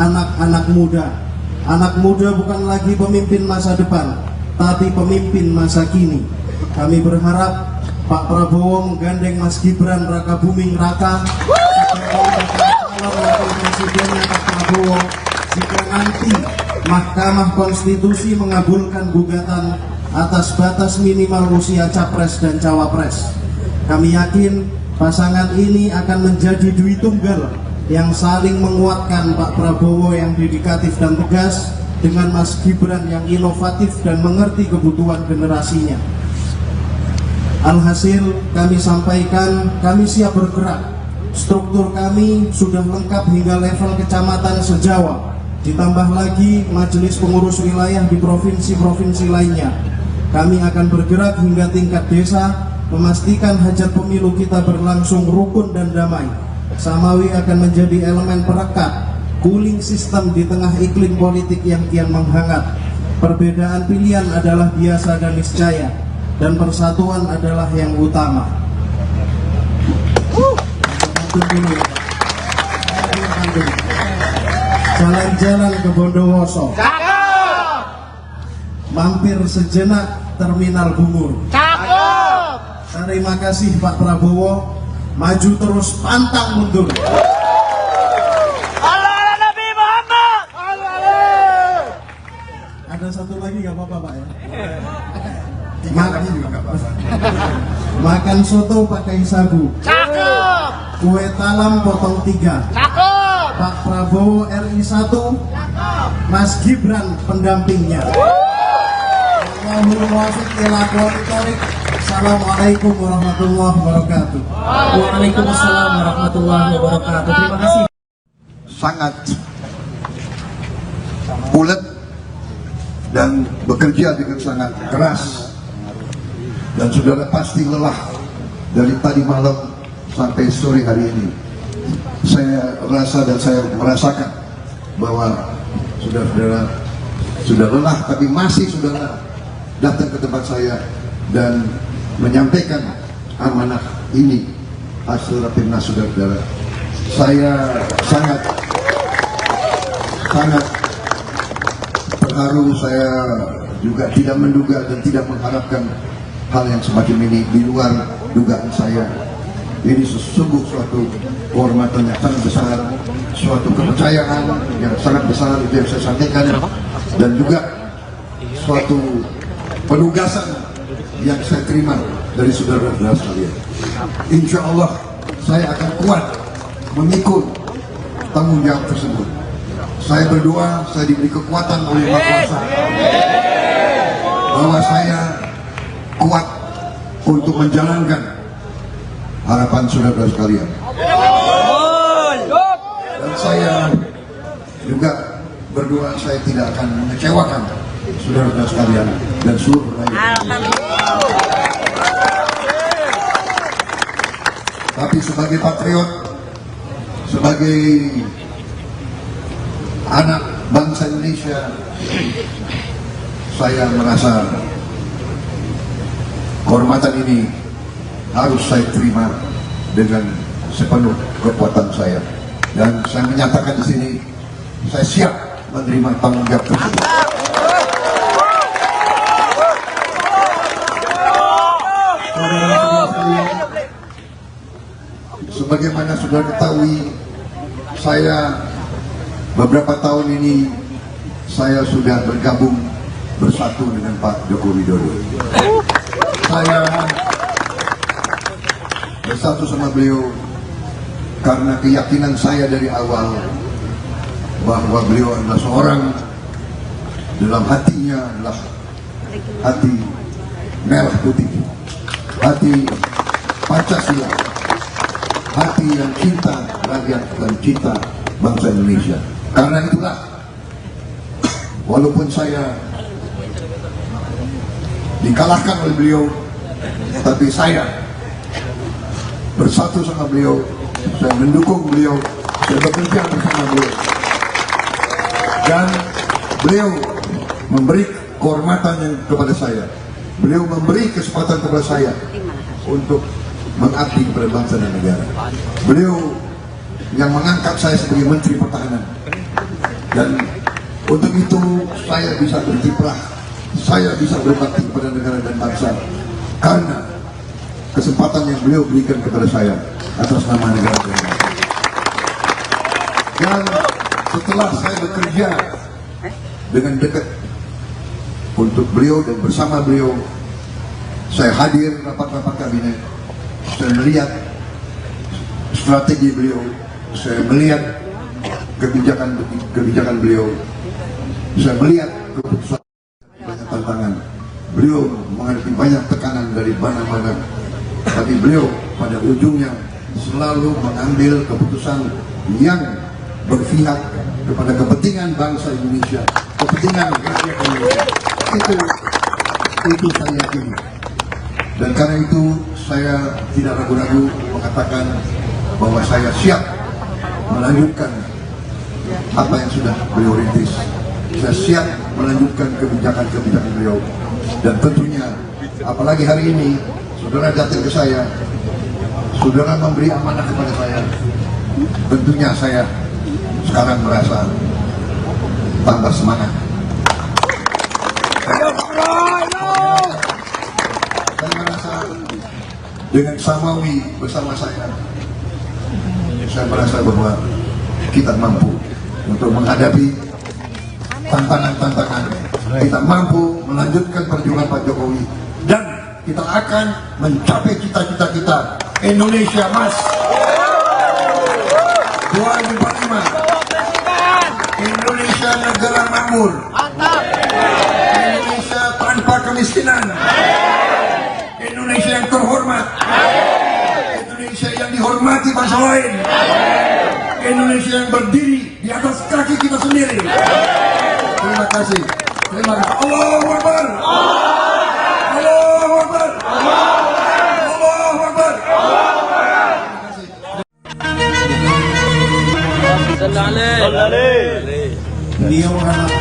anak-anak muda. Anak muda bukan lagi pemimpin masa depan, tapi pemimpin masa kini. Kami berharap Pak Prabowo menggandeng Mas Gibran Rakabuming Raka sebagai calon wakil presidennya Pak Prabowo jika nanti Mahkamah Konstitusi mengabulkan gugatan atas batas minimal usia capres dan cawapres. Kami yakin pasangan ini akan menjadi dui tunggal yang saling menguatkan, Pak Prabowo yang dedikatif dan tegas dengan Mas Gibran yang inovatif dan mengerti kebutuhan generasinya. Alhasil kami sampaikan, kami siap bergerak. Struktur kami sudah lengkap hingga level kecamatan se-Jawa. Ditambah lagi majelis pengurus wilayah di provinsi-provinsi lainnya. Kami akan bergerak hingga tingkat desa, memastikan hajat pemilu kita berlangsung rukun dan damai. Samawi akan menjadi elemen perekat, cooling system di tengah iklim politik yang kian menghangat. Perbedaan pilihan adalah biasa dan niscaya, dan persatuan adalah yang utama. Jalan-jalan ke Bondowoso, mampir sejenak Terminal Bungur. Terima kasih Pak Prabowo, maju terus pantang mundur. Allah Nabi Muhammad. Ada satu lagi nggak apa-apa Pak ya? Makanya juga nggak apa-apa. Makan soto pakai sagu, Cakep. kue talam potong 3. Cakep. Pak Prabowo RI 1, Mas Gibran pendampingnya. Allahumma muwaffiq ila aqwamit thoriq. Assalamualaikum warahmatullahi wabarakatuh. Waalaikumsalam warahmatullahi wabarakatuh. Terima kasih. Sangat bulat dan bekerja dengan sangat keras, dan saudara pasti lelah dari tadi malam sampai sore hari ini. Saya rasa dan saya merasakan bahwa saudara-saudara sudah lelah, tapi masih saudara datang ke tempat saya dan menyampaikan amanah ini hasil rapimnas saudara-saudara. Saya sangat terharu. Saya juga tidak menduga dan tidak mengharapkan hal yang semacam ini di luar dugaan saya. Ini sesungguh suatu kehormatan yang sangat besar, suatu kepercayaan yang sangat besar, itu yang saya sampaikan, dan juga suatu penugasan yang saya terima dari saudara-saudara sekalian. Insya Allah saya akan kuat memikul tanggung jawab tersebut. Saya berdoa, saya diberi kekuatan oleh Yang Maha Kuasa, bahwa saya kuat untuk menjalankan harapan saudara sekalian. Dan saya juga berdoa saya tidak akan mengecewakan saudara sekalian dan seluruh rakyat. Tapi sebagai patriot, sebagai anak bangsa Indonesia, saya merasa kehormatan ini harus saya terima dengan sepenuh kekuatan saya, dan saya menyatakan di sini saya siap menerima tanggung jawab tersebut. Sebagaimana sudah ketahui, saya beberapa tahun ini saya sudah bergabung bersatu dengan Pak Joko Widodo. Saya bersatu sama beliau karena keyakinan saya dari awal bahwa beliau adalah seorang dalam hatinya adalah hati merah putih, hati Pancasila, hati yang cinta rakyat dan cinta bangsa Indonesia. Karena itulah, walaupun saya dikalahkan oleh beliau, tapi saya bersatu sama beliau, saya mendukung beliau, saya bekerja bersama beliau, dan beliau memberi kehormatan yang kepada saya, beliau memberi kesempatan kepada saya untuk mengabdi kepada bangsa dan negara. Beliau yang mengangkat saya sebagai Menteri Pertahanan, dan untuk itu saya bisa berkiprah, saya bisa berbakti kepada negara dan bangsa karena kesempatan yang beliau berikan kepada saya atas nama negara dan bangsa. Dan setelah saya bekerja dengan dekat untuk beliau dan bersama beliau, saya hadir rapat-rapat kabinet, saya melihat strategi beliau, saya melihat kebijakan beliau, saya melihat keputusan, banyak tantangan. Beliau menghadapi banyak tekanan dari mana-mana, tapi beliau pada ujungnya selalu mengambil keputusan yang berpihak kepada kepentingan bangsa Indonesia, kepentingan rakyat Indonesia. Itu saya yakini. Dan karena itu saya tidak ragu-ragu mengatakan bahwa saya siap melanjutkan apa yang sudah beliau rintis. Saya siap melanjutkan kebijakan-kebijakan beliau. Dan tentunya, apalagi hari ini, saudara datang ke saya, saudara memberi amanah kepada saya, tentunya saya sekarang merasa tambah semangat. Saya merasa dengan Samawi bersama saya merasa bahwa kita mampu untuk menghadapi tantangan-tantangan. Kita mampu melanjutkan perjuangan Pak Jokowi, dan kita akan mencapai cita-cita kita, Indonesia Emas 2045, Indonesia negara makmur, Indonesia tanpa kemiskinan, Indonesia yang terhormat, Indonesia yang dihormati bangsa lain, Indonesia yang berdiri di atas kaki kita sendiri. Terima kasih. Terima kasih. Allahu Akbar. Allahu Akbar. Allahu Akbar. Beliau adalah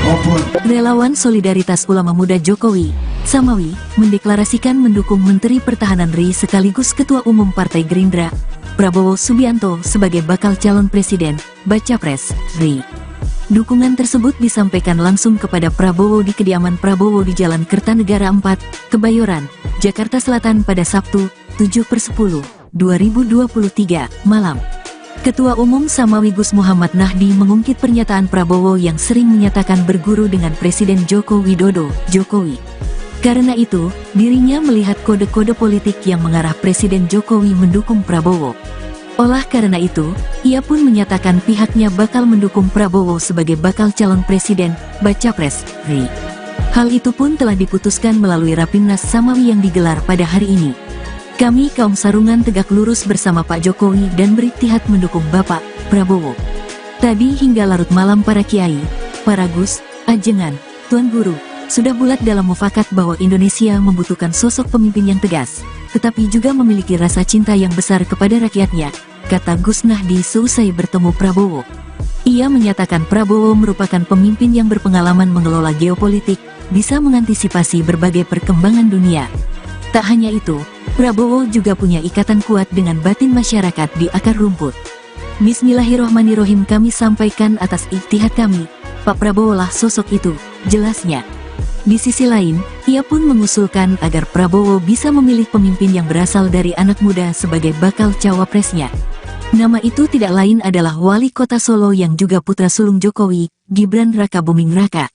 obor. Relawan Solidaritas Ulama Muda Jokowi, Samawi, mendeklarasikan mendukung Menteri Pertahanan RI sekaligus Ketua Umum Partai Gerindra, Prabowo Subianto sebagai bakal calon presiden, Baca Pres, RI. Dukungan tersebut disampaikan langsung kepada Prabowo di kediaman Prabowo di Jalan Kertanegara 4, Kebayoran, Jakarta Selatan pada Sabtu, 7/10/2023, malam. Ketua Umum Samawi Gus Muhammad Nahdi mengungkit pernyataan Prabowo yang sering menyatakan berguru dengan Presiden Joko Widodo, Jokowi. Karena itu, dirinya melihat kode-kode politik yang mengarah Presiden Jokowi mendukung Prabowo. Olah karena itu, ia pun menyatakan pihaknya bakal mendukung Prabowo sebagai bakal calon presiden, Baca Pres, RI. Hal itu pun telah diputuskan melalui Rapimnas Samawi yang digelar pada hari ini. Kami kaum sarungan tegak lurus bersama Pak Jokowi dan beriktihad mendukung Bapak Prabowo. Tadi hingga larut malam para kiai, para gus, ajengan, tuan guru, sudah bulat dalam mufakat bahwa Indonesia membutuhkan sosok pemimpin yang tegas, tetapi juga memiliki rasa cinta yang besar kepada rakyatnya, kata Gus Nahdi seusai bertemu Prabowo. Ia menyatakan Prabowo merupakan pemimpin yang berpengalaman mengelola geopolitik, bisa mengantisipasi berbagai perkembangan dunia. Tak hanya itu, Prabowo juga punya ikatan kuat dengan batin masyarakat di akar rumput. Bismillahirrohmanirrohim, kami sampaikan atas ijtihad kami, Pak Prabowo lah sosok itu, jelasnya. Di sisi lain, ia pun mengusulkan agar Prabowo bisa memilih pemimpin yang berasal dari anak muda sebagai bakal cawapresnya. Nama itu tidak lain adalah Wali Kota Solo yang juga putra sulung Jokowi, Gibran Raka Buming Raka.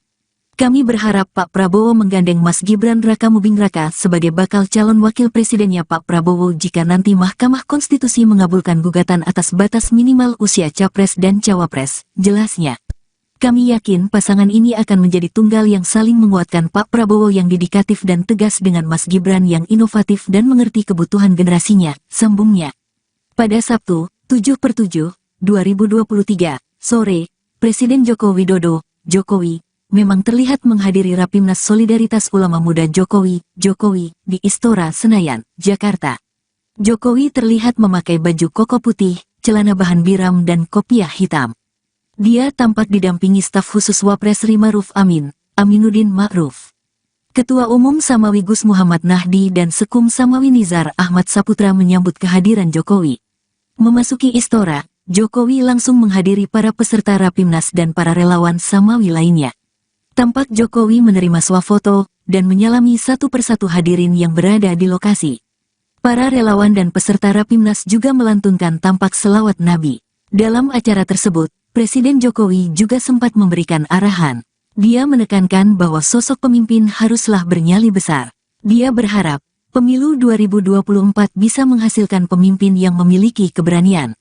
Kami berharap Pak Prabowo menggandeng Mas Gibran Rakabuming Raka sebagai bakal calon wakil presidennya Pak Prabowo jika nanti Mahkamah Konstitusi mengabulkan gugatan atas batas minimal usia capres dan cawapres, jelasnya. Kami yakin pasangan ini akan menjadi tunggal yang saling menguatkan Pak Prabowo yang dedikatif dan tegas dengan Mas Gibran yang inovatif dan mengerti kebutuhan generasinya, sambungnya. Pada Sabtu, 7/7, 2023, sore, Presiden Joko Widodo, Jokowi, memang terlihat menghadiri Rapimnas Solidaritas Ulama Muda Jokowi, di Istora Senayan, Jakarta. Jokowi terlihat memakai baju koko putih, celana bahan biram dan kopiah hitam. Dia tampak didampingi staf khusus Wapres Ri Ma'ruf Amin, Aminuddin Ma'ruf. Ketua Umum Samawi Gus Muhammad Nahdi dan Sekum Samawi Nizar Ahmad Saputra menyambut kehadiran Jokowi. Memasuki Istora, Jokowi langsung menghadiri para peserta Rapimnas dan para relawan Samawi lainnya. Tampak Jokowi menerima swafoto dan menyalami satu persatu hadirin yang berada di lokasi. Para relawan dan peserta Rapimnas juga melantunkan tampak selawat Nabi. Dalam acara tersebut, Presiden Jokowi juga sempat memberikan arahan. Dia menekankan bahwa sosok pemimpin haruslah bernyali besar. Dia berharap, pemilu 2024 bisa menghasilkan pemimpin yang memiliki keberanian.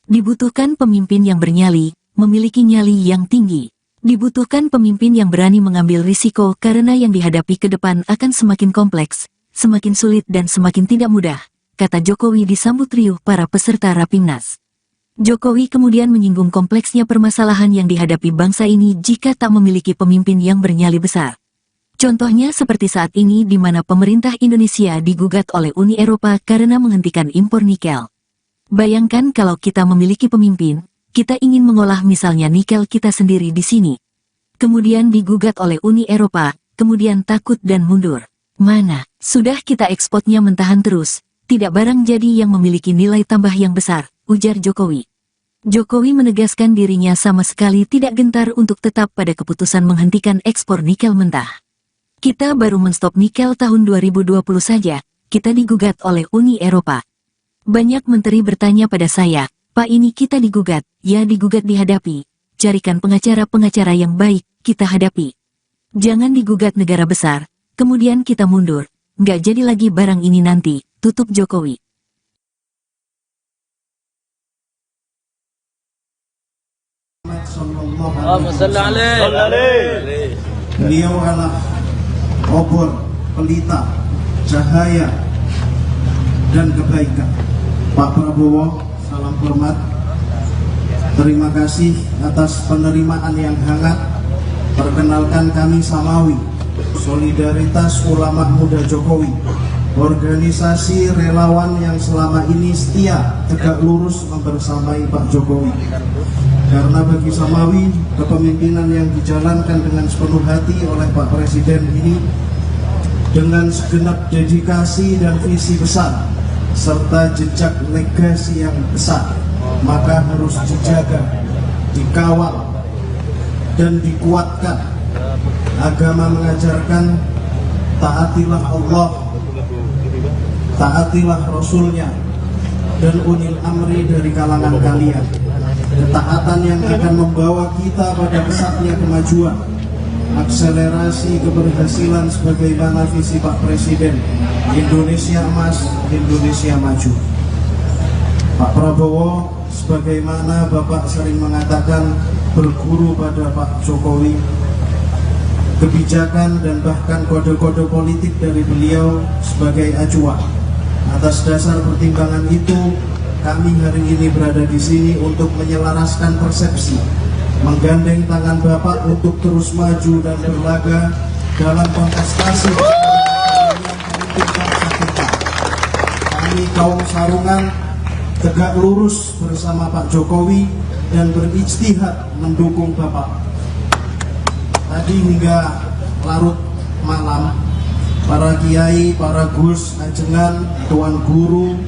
Dibutuhkan pemimpin yang bernyali, memiliki nyali yang tinggi. Dibutuhkan pemimpin yang berani mengambil risiko karena yang dihadapi ke depan akan semakin kompleks, semakin sulit dan semakin tidak mudah, kata Jokowi disambut riuh para peserta Rapimnas. Jokowi kemudian menyinggung kompleksnya permasalahan yang dihadapi bangsa ini jika tak memiliki pemimpin yang bernyali besar. Contohnya seperti saat ini di mana pemerintah Indonesia digugat oleh Uni Eropa karena menghentikan impor nikel. Bayangkan kalau kita memiliki pemimpin, kita ingin mengolah misalnya nikel kita sendiri di sini. Kemudian digugat oleh Uni Eropa, kemudian takut dan mundur. Mana, sudah kita ekspornya mentahan terus, tidak barang jadi yang memiliki nilai tambah yang besar, ujar Jokowi. Jokowi menegaskan dirinya sama sekali tidak gentar untuk tetap pada keputusan menghentikan ekspor nikel mentah. Kita baru menstop nikel tahun 2020 saja, kita digugat oleh Uni Eropa. Banyak menteri bertanya pada saya, Pak ini kita digugat, ya digugat dihadapi. Carikan pengacara-pengacara yang baik, kita hadapi. Jangan digugat negara besar, kemudian kita mundur. Nggak jadi lagi barang ini nanti, tutup Jokowi. Beliau adalah obor, pelita, cahaya, dan kebaikan. Pak Prabowo, salam hormat. Terima kasih atas penerimaan yang hangat. Perkenalkan kami Samawi, Solidaritas Ulama Muda Jokowi, organisasi relawan yang selama ini setia tegak lurus membersamai Pak Jokowi. Karena bagi Samawi, kepemimpinan yang dijalankan dengan sepenuh hati oleh Pak Presiden ini dengan segenap dedikasi dan visi besar serta jejak legasi yang besar, maka harus dijaga, dikawal, dan dikuatkan. Agama mengajarkan taatilah Allah, taatilah Rasulnya, dan ulil amri dari kalangan kalian. Ketaatan yang akan membawa kita pada pesatnya kemajuan, akselerasi keberhasilan sebagaimana visi Pak Presiden, Indonesia Emas, Indonesia Maju. Pak Prabowo, sebagaimana Bapak sering mengatakan, berguru pada Pak Jokowi, kebijakan dan bahkan kode-kode politik dari beliau sebagai acuan. Atas dasar pertimbangan itu, kami hari ini berada di sini untuk menyelaraskan persepsi, menggandeng tangan Bapak untuk terus maju dan berlaga dalam kontestasi kami kaum Sarungan tegak lurus bersama Pak Jokowi dan berijtihad mendukung Bapak. Tadi hingga larut malam, para kiai, para gus, ajengan, tuan guru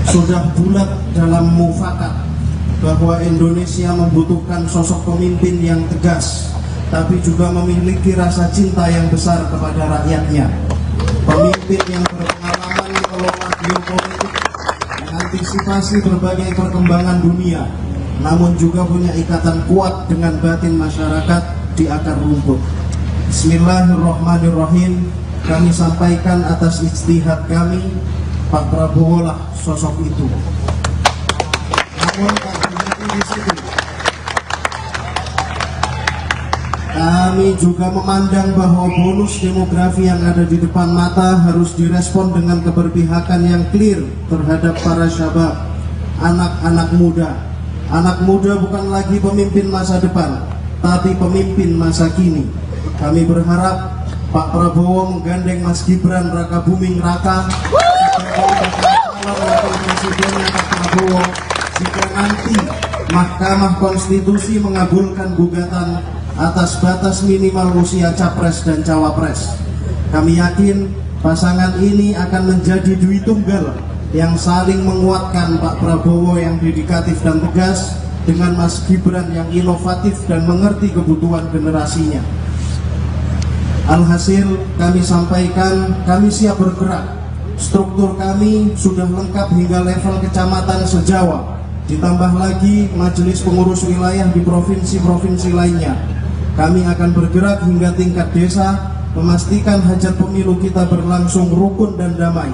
sudah bulat dalam mufakat bahwa Indonesia membutuhkan sosok pemimpin yang tegas, tapi juga memiliki rasa cinta yang besar kepada rakyatnya. Pemimpin yang berpengalaman mengelola geopolitik, mengantisipasi berbagai perkembangan dunia, namun juga punya ikatan kuat dengan batin masyarakat di akar rumput. Bismillahirrahmanirrahim. Kami sampaikan atas ijtihad kami, Pak Prabowo lah sosok itu. Namun tak berhenti di situ. Kami juga memandang bahwa bonus demografi yang ada di depan mata harus direspon dengan keberpihakan yang clear terhadap para syabab, anak-anak muda. Anak muda bukan lagi pemimpin masa depan, tapi pemimpin masa kini. Kami berharap Pak Prabowo menggandeng Mas Gibran Raka Buming Raka sebagai calon wakil presidennya Pak Prabowo jika nanti Mahkamah Konstitusi mengabulkan gugatan atas batas minimal usia capres dan cawapres. Kami yakin pasangan ini akan menjadi dui tunggal yang saling menguatkan, Pak Prabowo yang dedikatif dan tegas dengan Mas Gibran yang inovatif dan mengerti kebutuhan generasinya. Alhasil kami sampaikan, kami siap bergerak. Struktur kami sudah lengkap hingga level kecamatan se-Jawa. Ditambah lagi majelis pengurus wilayah di provinsi-provinsi lainnya. Kami akan bergerak hingga tingkat desa, memastikan hajat pemilu kita berlangsung rukun dan damai.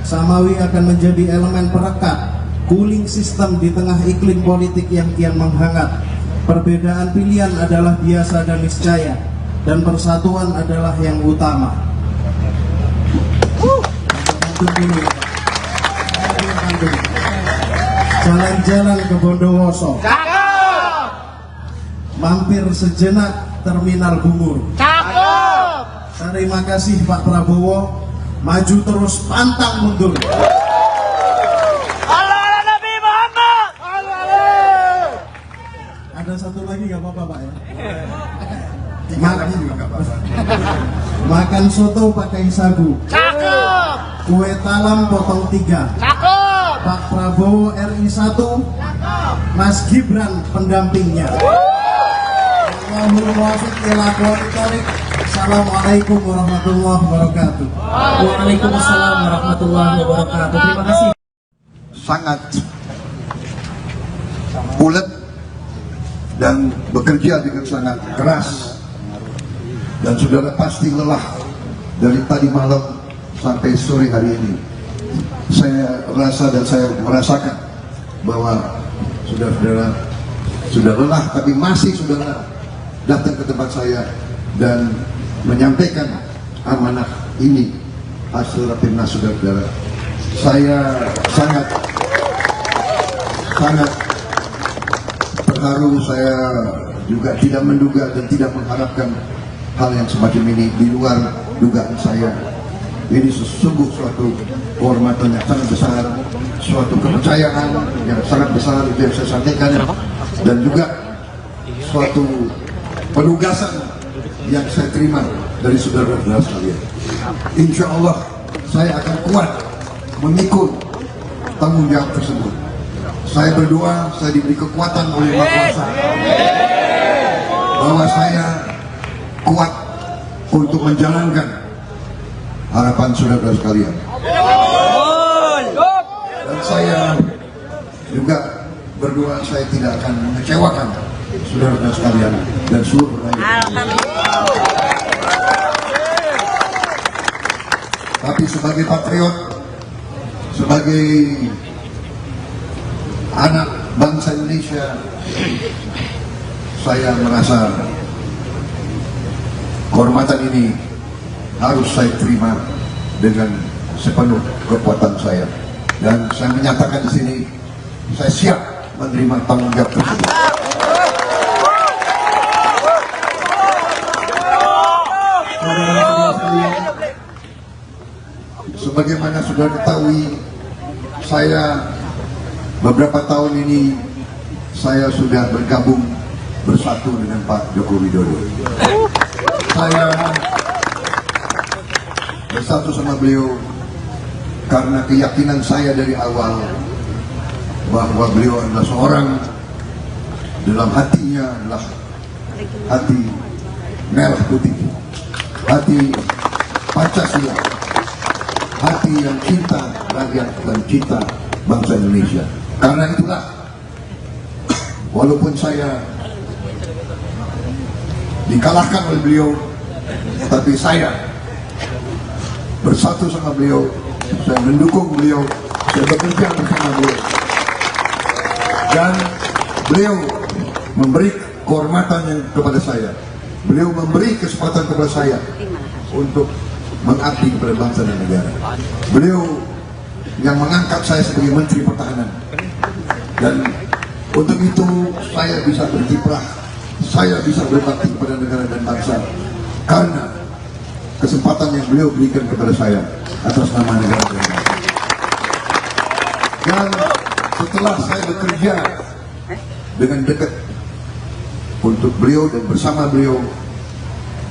Samawi akan menjadi elemen perekat, cooling system di tengah iklim politik yang kian menghangat. Perbedaan pilihan adalah biasa dan niscaya, dan persatuan adalah yang utama. Jalan-jalan ke Bondowoso, mampir sejenak Terminal Bungur. Cakep. Terima kasih Pak Prabowo, maju terus pantang mundur. Allah Nabi Muhammad. Ada satu lagi nggak apa-apa Pak ya? Makan soto pakai sagu, Cakep. kue talam potong 3. Cakep. Pak Prabowo RI 1, Mas Gibran pendampingnya. Assalamualaikum warahmatullahi wabarakatuh. Waalaikumsalam warahmatullahi wabarakatuh. Terima kasih. Sangat ulet dan bekerja dengan sangat keras, dan saudara pasti lelah dari tadi malam sampai sore hari ini. Saya rasa dan saya merasakan bahwa saudara-saudara sudah lelah, tapi masih saudara datang ke tempat saya dan menyampaikan amanah ini hasil rapimnas saudara-saudara. Saya sangat terharu. Saya juga tidak menduga dan tidak mengharapkan hal yang semacam ini di luar dugaan saya. Ini sesungguh suatu kehormatan yang sangat besar, suatu kepercayaan yang sangat besar yang saya sampaikan, dan juga suatu penugasan yang saya terima dari saudara-saudara sekalian. Insya Allah saya akan kuat memikul tanggung jawab tersebut. Saya berdoa, saya diberi kekuatan oleh Yang Maha Kuasa bahwa saya kuat untuk menjalankan harapan saudara-saudara sekalian. Dan saya juga berdoa saya tidak akan mengecewakan saudara-saudara sekalian dan seluruh rakyat. Tapi sebagai patriot, sebagai anak bangsa Indonesia, saya merasa kehormatan ini harus saya terima dengan sepenuh kekuatan saya, dan saya menyatakan di sini saya siap menerima tanggung jawab tersebut. Sebagaimana sudah ketahui, saya beberapa tahun ini saya sudah bergabung bersatu dengan Pak Joko Widodo. Saya bersatu sama beliau karena keyakinan saya dari awal bahwa beliau adalah seorang, dalam hatinya adalah hati merah putih, hati Pancasila, hati yang cinta rakyat dan cinta bangsa Indonesia. Karena itulah, walaupun saya dikalahkan oleh beliau, tapi saya bersatu sama beliau, saya mendukung beliau, saya bekerja bersama beliau, dan beliau memberi kehormatan yang kepada saya, beliau memberi kesempatan kepada saya untuk mengabdi kepada bangsa dan negara. Beliau yang mengangkat saya sebagai Menteri Pertahanan, dan untuk itu saya bisa berkiprah, saya bisa berbakti kepada negara dan bangsa karena kesempatan yang beliau berikan kepada saya atas nama negara dan bangsa. Dan setelah saya bekerja dengan dekat untuk beliau dan bersama beliau,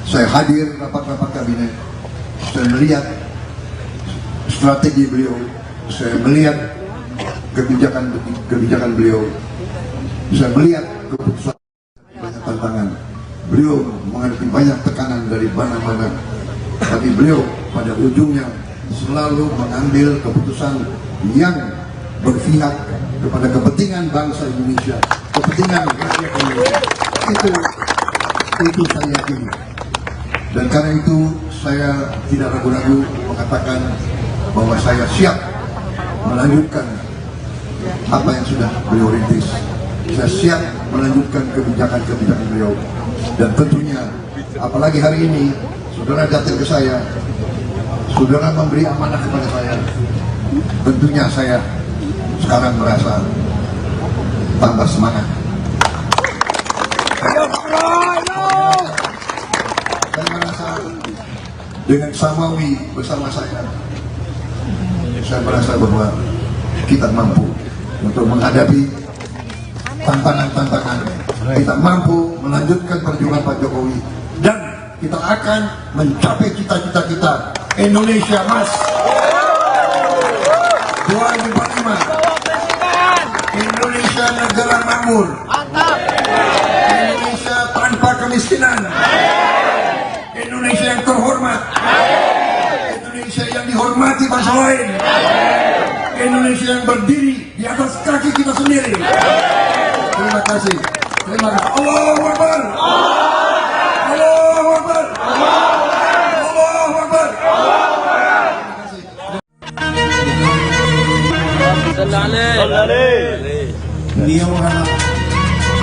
saya hadir rapat-rapat kabinet, saya melihat strategi beliau, saya melihat kebijakan beliau, saya melihat keputusan, banyak tantangan. Beliau menghadapi banyak tekanan dari mana-mana, tapi beliau pada ujungnya selalu mengambil keputusan yang berpihak kepada kepentingan bangsa Indonesia, kepentingan rakyat Indonesia. Itu saya yakini. Dan karena itu saya tidak ragu-ragu mengatakan bahwa saya siap melanjutkan apa yang sudah beliau rintis. Saya siap melanjutkan kebijakan-kebijakan beliau. Dan tentunya, apalagi hari ini, saudara datang ke saya, saudara memberi amanah kepada saya. Tentunya saya sekarang merasa tambah semangat. Saya merasa dengan Samawi bersama saya merasa bahwa kita mampu untuk menghadapi tantangan-tantangan. Kita mampu melanjutkan perjuangan Pak Jokowi, dan kita akan mencapai cita-cita kita, Indonesia Emas 2045, Indonesia negara makmur, Indonesia tanpa kemiskinan, Indonesia yang terhormat, Indonesia yang dihormati bangsa lain, Indonesia yang berdiri di atas kaki kita sendiri. Terima kasih. Terima kasih. Allahu Akbar. Allahu Akbar. Allahu Akbar. Beliau anak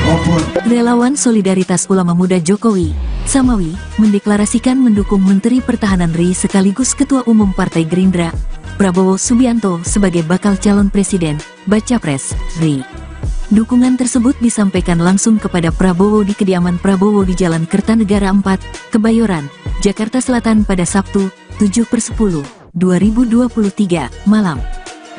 maupun Relawan Solidaritas Ulama Muda Jokowi, Samawi, mendeklarasikan mendukung Menteri Pertahanan RI sekaligus Ketua Umum Partai Gerindra, Prabowo Subianto sebagai bakal calon presiden, Baca Pres, RI. Dukungan tersebut disampaikan langsung kepada Prabowo di kediaman Prabowo di Jalan Kertanegara 4, Kebayoran, Jakarta Selatan pada Sabtu, 7/10, 2023, malam.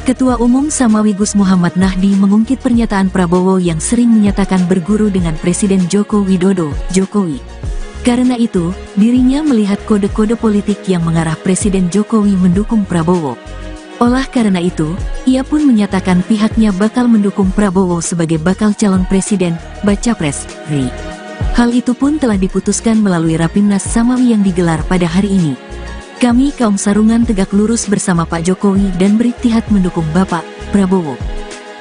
Ketua Umum Samawi Gus Muhammad Nahdi mengungkit pernyataan Prabowo yang sering menyatakan berguru dengan Presiden Joko Widodo, Jokowi. Karena itu, dirinya melihat kode-kode politik yang mengarah Presiden Jokowi mendukung Prabowo. Oleh karena itu, ia pun menyatakan pihaknya bakal mendukung Prabowo sebagai bakal calon presiden, Baca Pres, RI. Hal itu pun telah diputuskan melalui Rapimnas Samawi yang digelar pada hari ini. Kami kaum sarungan tegak lurus bersama Pak Jokowi dan beriktihad mendukung Bapak Prabowo.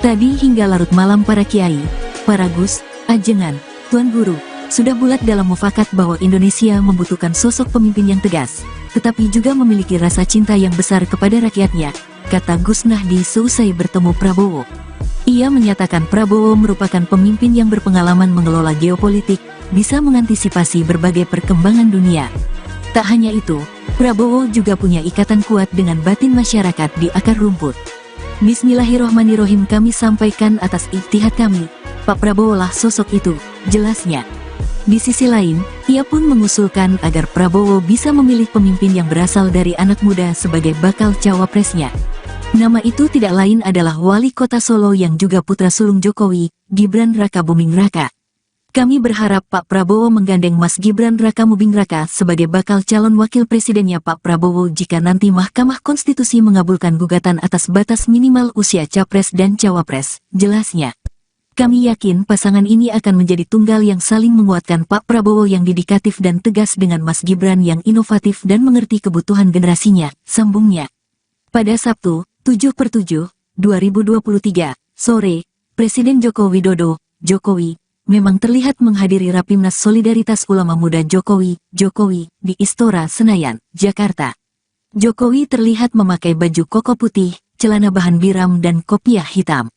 Tadi hingga larut malam para kiai, para gus, ajengan, tuan guru, sudah bulat dalam mufakat bahwa Indonesia membutuhkan sosok pemimpin yang tegas, tetapi juga memiliki rasa cinta yang besar kepada rakyatnya, kata Gus Nahdi seusai bertemu Prabowo. Ia menyatakan Prabowo merupakan pemimpin yang berpengalaman mengelola geopolitik, bisa mengantisipasi berbagai perkembangan dunia. Tak hanya itu, Prabowo juga punya ikatan kuat dengan batin masyarakat di akar rumput. Bismillahirrohmanirrohim, kami sampaikan atas ijtihad kami, Pak Prabowo lah sosok itu, jelasnya. Di sisi lain, ia pun mengusulkan agar Prabowo bisa memilih pemimpin yang berasal dari anak muda sebagai bakal cawapresnya. Nama itu tidak lain adalah Wali Kota Solo yang juga putra sulung Jokowi, Gibran Rakabuming Raka. Kami berharap Pak Prabowo menggandeng Mas Gibran Rakabuming Raka sebagai bakal calon wakil presidennya Pak Prabowo jika nanti Mahkamah Konstitusi mengabulkan gugatan atas batas minimal usia capres dan cawapres, jelasnya. Kami yakin pasangan ini akan menjadi tunggal yang saling menguatkan Pak Prabowo yang dedikatif dan tegas dengan Mas Gibran yang inovatif dan mengerti kebutuhan generasinya, sambungnya. Pada Sabtu, 7/7, 2023, sore, Presiden Joko Widodo, Jokowi, memang terlihat menghadiri Rapimnas Solidaritas Ulama Muda Jokowi di Istora Senayan, Jakarta. Jokowi terlihat memakai baju koko putih, celana bahan biram dan kopiah hitam.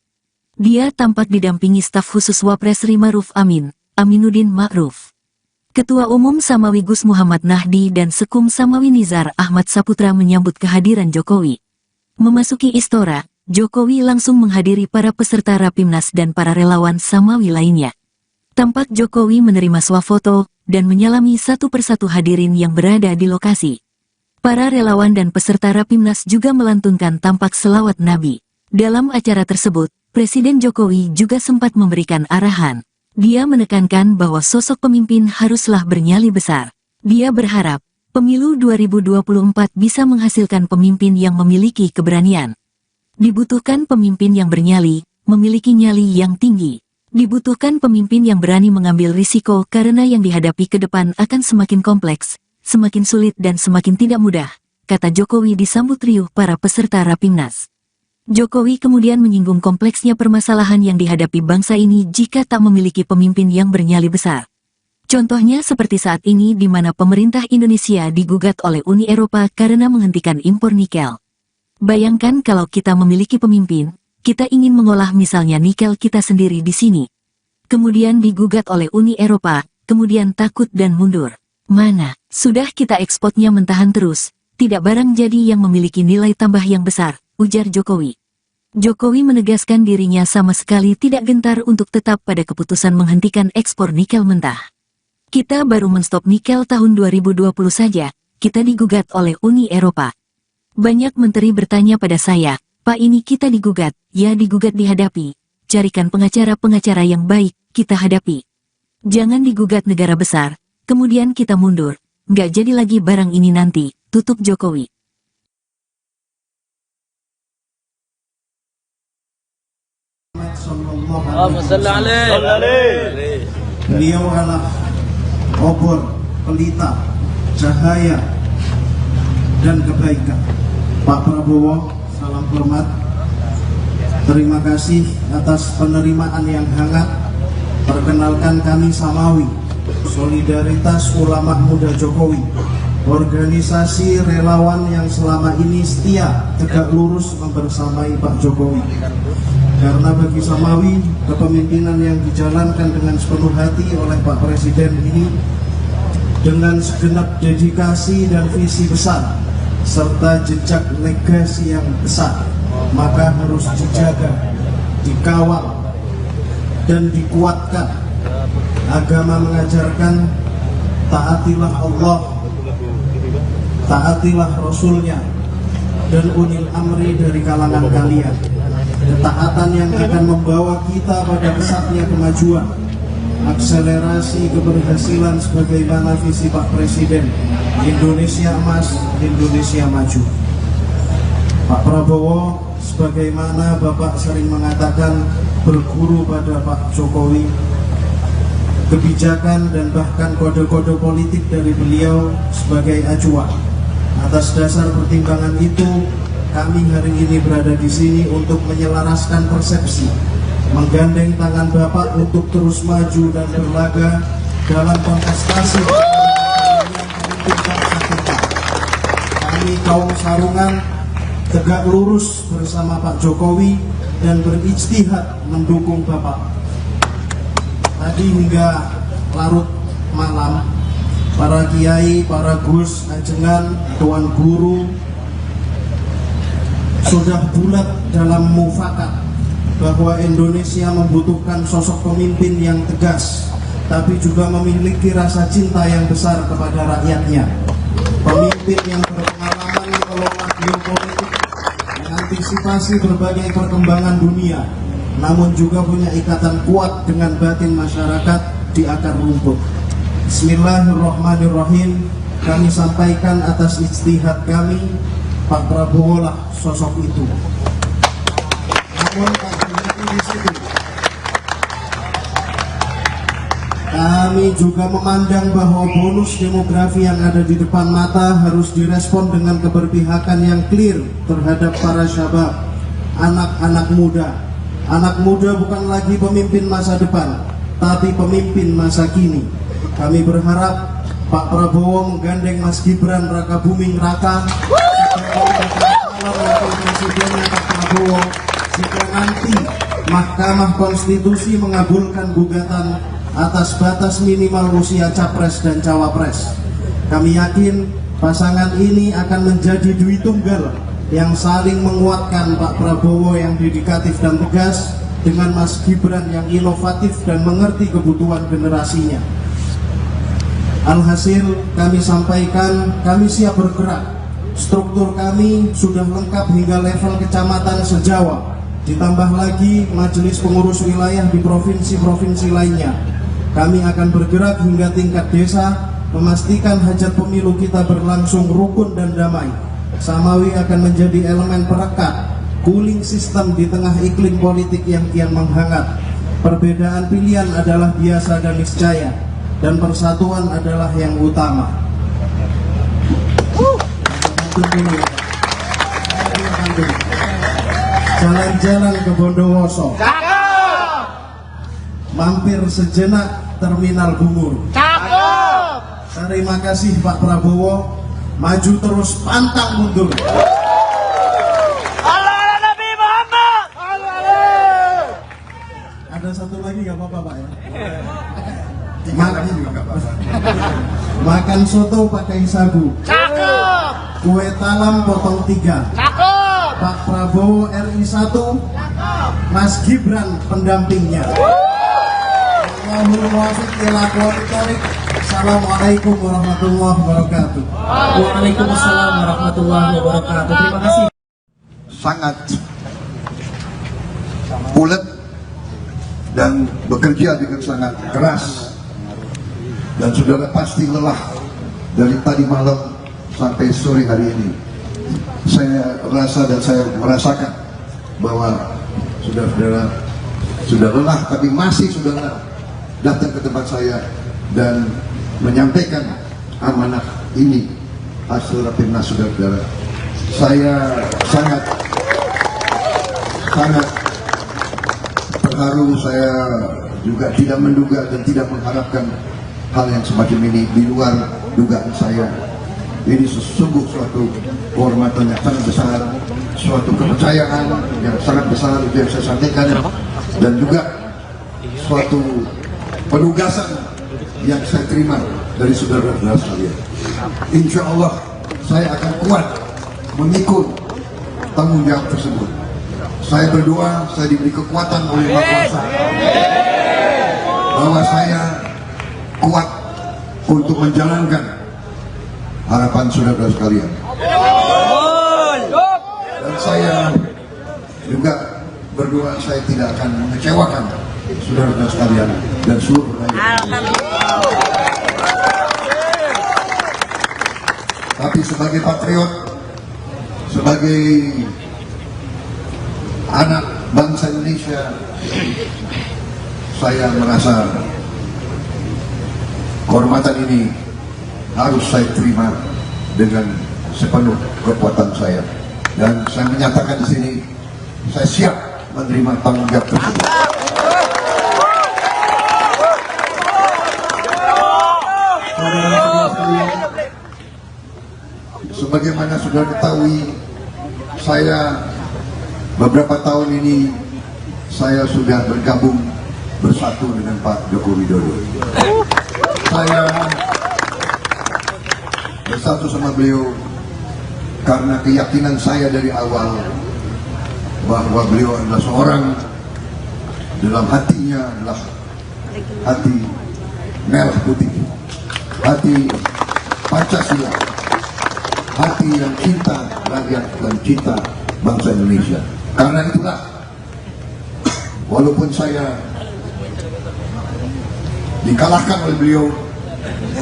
Dia tampak didampingi staf khusus Wapres Ri Ma'ruf Amin, Aminuddin Ma'ruf. Ketua Umum Samawi Gus Muhammad Nahdi dan Sekum Samawi Nizar Ahmad Saputra menyambut kehadiran Jokowi. Memasuki Istora, Jokowi langsung menghadiri para peserta Rapimnas dan para relawan Samawi lainnya. Tampak Jokowi menerima swafoto dan menyalami satu persatu hadirin yang berada di lokasi. Para relawan dan peserta Rapimnas juga melantunkan tampak selawat Nabi. Dalam acara tersebut, Presiden Jokowi juga sempat memberikan arahan. Dia menekankan bahwa sosok pemimpin haruslah bernyali besar. Dia berharap, pemilu 2024 bisa menghasilkan pemimpin yang memiliki keberanian. Dibutuhkan pemimpin yang bernyali, memiliki nyali yang tinggi. Dibutuhkan pemimpin yang berani mengambil risiko karena yang dihadapi ke depan akan semakin kompleks, semakin sulit dan semakin tidak mudah, kata Jokowi disambut riuh para peserta Rapimnas. Jokowi kemudian menyinggung kompleksnya permasalahan yang dihadapi bangsa ini jika tak memiliki pemimpin yang bernyali besar. Contohnya seperti saat ini di mana pemerintah Indonesia digugat oleh Uni Eropa karena menghentikan impor nikel. Bayangkan kalau kita memiliki pemimpin, kita ingin mengolah misalnya nikel kita sendiri di sini. Kemudian digugat oleh Uni Eropa, kemudian takut dan mundur. Mana, sudah kita ekspornya mentahan terus, tidak barang jadi yang memiliki nilai tambah yang besar, ujar Jokowi. Jokowi menegaskan dirinya sama sekali tidak gentar untuk tetap pada keputusan menghentikan ekspor nikel mentah. Kita baru menstop nikel tahun 2020 saja, kita digugat oleh Uni Eropa. Banyak menteri bertanya pada saya, Pak ini kita digugat, ya digugat dihadapi, carikan pengacara-pengacara yang baik, kita hadapi. Jangan digugat negara besar, kemudian kita mundur, nggak jadi lagi barang ini nanti, tutup Jokowi. Beliau adalah obor, pelita, cahaya, dan kebaikan. Pak Prabowo, salam hormat. Terima kasih atas penerimaan yang hangat. Perkenalkan kami Samawi, Solidaritas Ulama Muda Jokowi, organisasi relawan yang selama ini setia tegak lurus membersamai Pak Jokowi. Karena bagi Samawi, kepemimpinan yang dijalankan dengan sepenuh hati oleh Pak Presiden ini dengan segenap dedikasi dan visi besar serta jejak legasi yang besar, maka harus dijaga, dikawal, dan dikuatkan. Agama mengajarkan taatilah Allah, taatilah Rasulnya, dan ulil amri dari kalangan kalian. Ketaatan yang akan membawa kita pada pesatnya kemajuan, akselerasi keberhasilan sebagaimana visi Pak Presiden, Indonesia Emas, Indonesia Maju. Pak Prabowo, sebagaimana Bapak sering mengatakan, berguru pada Pak Jokowi. Kebijakan dan bahkan kode-kode politik dari beliau sebagai acuan. Atas dasar pertimbangan itu, kami hari ini berada di sini untuk menyelaraskan persepsi, menggandeng tangan Bapak untuk terus maju dan berlaga dalam kontestasi yang memimpin bangsa kita. Kami kaum Sarungan tegak lurus bersama Pak Jokowi dan berijtihad mendukung Bapak. Tadi hingga larut malam, para kiai, para gus, ajengan, tuan guru sudah bulat dalam mufakat bahwa Indonesia membutuhkan sosok pemimpin yang tegas, tapi juga memiliki rasa cinta yang besar kepada rakyatnya. Pemimpin yang berpengalaman mengelola geopolitik, mengantisipasi berbagai perkembangan dunia, namun juga punya ikatan kuat dengan batin masyarakat di akar rumput. Bismillahirrahmanirrahim. Kami sampaikan atas ijtihad kami, Pak Prabowo lah sosok itu. Namun tak berhenti di situ. Kami juga memandang bahwa bonus demografi yang ada di depan mata harus direspon dengan keberpihakan yang clear terhadap para syabab, anak-anak muda. Anak muda bukan lagi pemimpin masa depan, tapi pemimpin masa kini. Kami berharap Pak Prabowo menggandeng Mas Gibran Raka Buming Raka sebagai calon wakil presidennya Pak Prabowo jika nanti Mahkamah Konstitusi mengabulkan gugatan atas batas minimal usia capres dan cawapres. Kami yakin pasangan ini akan menjadi dui tunggal yang saling menguatkan, Pak Prabowo yang dedikatif dan tegas dengan Mas Gibran yang inovatif dan mengerti kebutuhan generasinya. Alhasil kami sampaikan, kami siap bergerak. Struktur kami sudah lengkap hingga level kecamatan se-Jawa. Ditambah lagi majelis pengurus wilayah di provinsi-provinsi lainnya. Kami akan bergerak hingga tingkat desa, memastikan hajat pemilu kita berlangsung rukun dan damai. Samawi akan menjadi elemen perekat, cooling system di tengah iklim politik yang kian menghangat. Perbedaan pilihan adalah biasa dan niscaya, dan persatuan adalah yang utama. Jalan-jalan ke Bondowoso, Cakep. mampir sejenak Terminal Bungur. Cakep. Terima kasih Pak Prabowo, maju terus pantang mundur. Allah Nabi Muhammad. Ada satu lagi nggak apa-apa Pak ya? Makanya juga nggak apa-apa. Makan soto pakai sagu, Cakep. kue talam potong 3. Cakep. Pak Prabowo RI 1, Mas Gibran pendampingnya. Allahul muwaffiq ila aqwamit thoriq. Assalamualaikum warahmatullahi wabarakatuh. Waalaikumsalam warahmatullahi wabarakatuh. Terima kasih. Sangat ulet dan bekerja dengan sangat keras, dan saudara pasti lelah dari tadi malam sampai sore hari ini. Saya rasa dan saya merasakan bahwa saudara-saudara sudah lelah, tapi masih saudara datang ke tempat saya dan menyampaikan amanah ini hasil rapimnas saudara-saudara. Saya sangat terharu. Saya juga tidak menduga dan tidak mengharapkan hal yang semacam ini di luar dugaan saya. Ini sesungguh suatu kehormatan yang sangat besar, suatu kepercayaan yang sangat besar, itu yang saya sampaikan, dan juga suatu penugasan yang saya terima dari saudara-saudara sekalian. Insya Allah saya akan kuat memikul tanggung jawab tersebut. Saya berdoa, saya diberi kekuatan oleh Maha Kuasa bahwa saya kuat untuk menjalankan harapan saudara sekalian. Dan saya juga berdoa saya tidak akan mengecewakan saudara sekalian dan seluruh rakyat. Tapi sebagai patriot, sebagai anak bangsa Indonesia, saya merasa kehormatan ini harus saya terima dengan sepenuh kekuatan saya, dan saya menyatakan di sini saya siap menerima tanggung jawab tersebut. Sebagaimana sudah ketahui, saya beberapa tahun ini saya sudah bergabung bersatu dengan Pak Joko Widodo. Saya bersatu sama beliau karena keyakinan saya dari awal bahwa beliau adalah seorang, dalam hatinya adalah hati merah putih, hati Pancasila, hati yang cinta rakyat dan cinta bangsa Indonesia. Karena itulah, walaupun saya dikalahkan oleh beliau,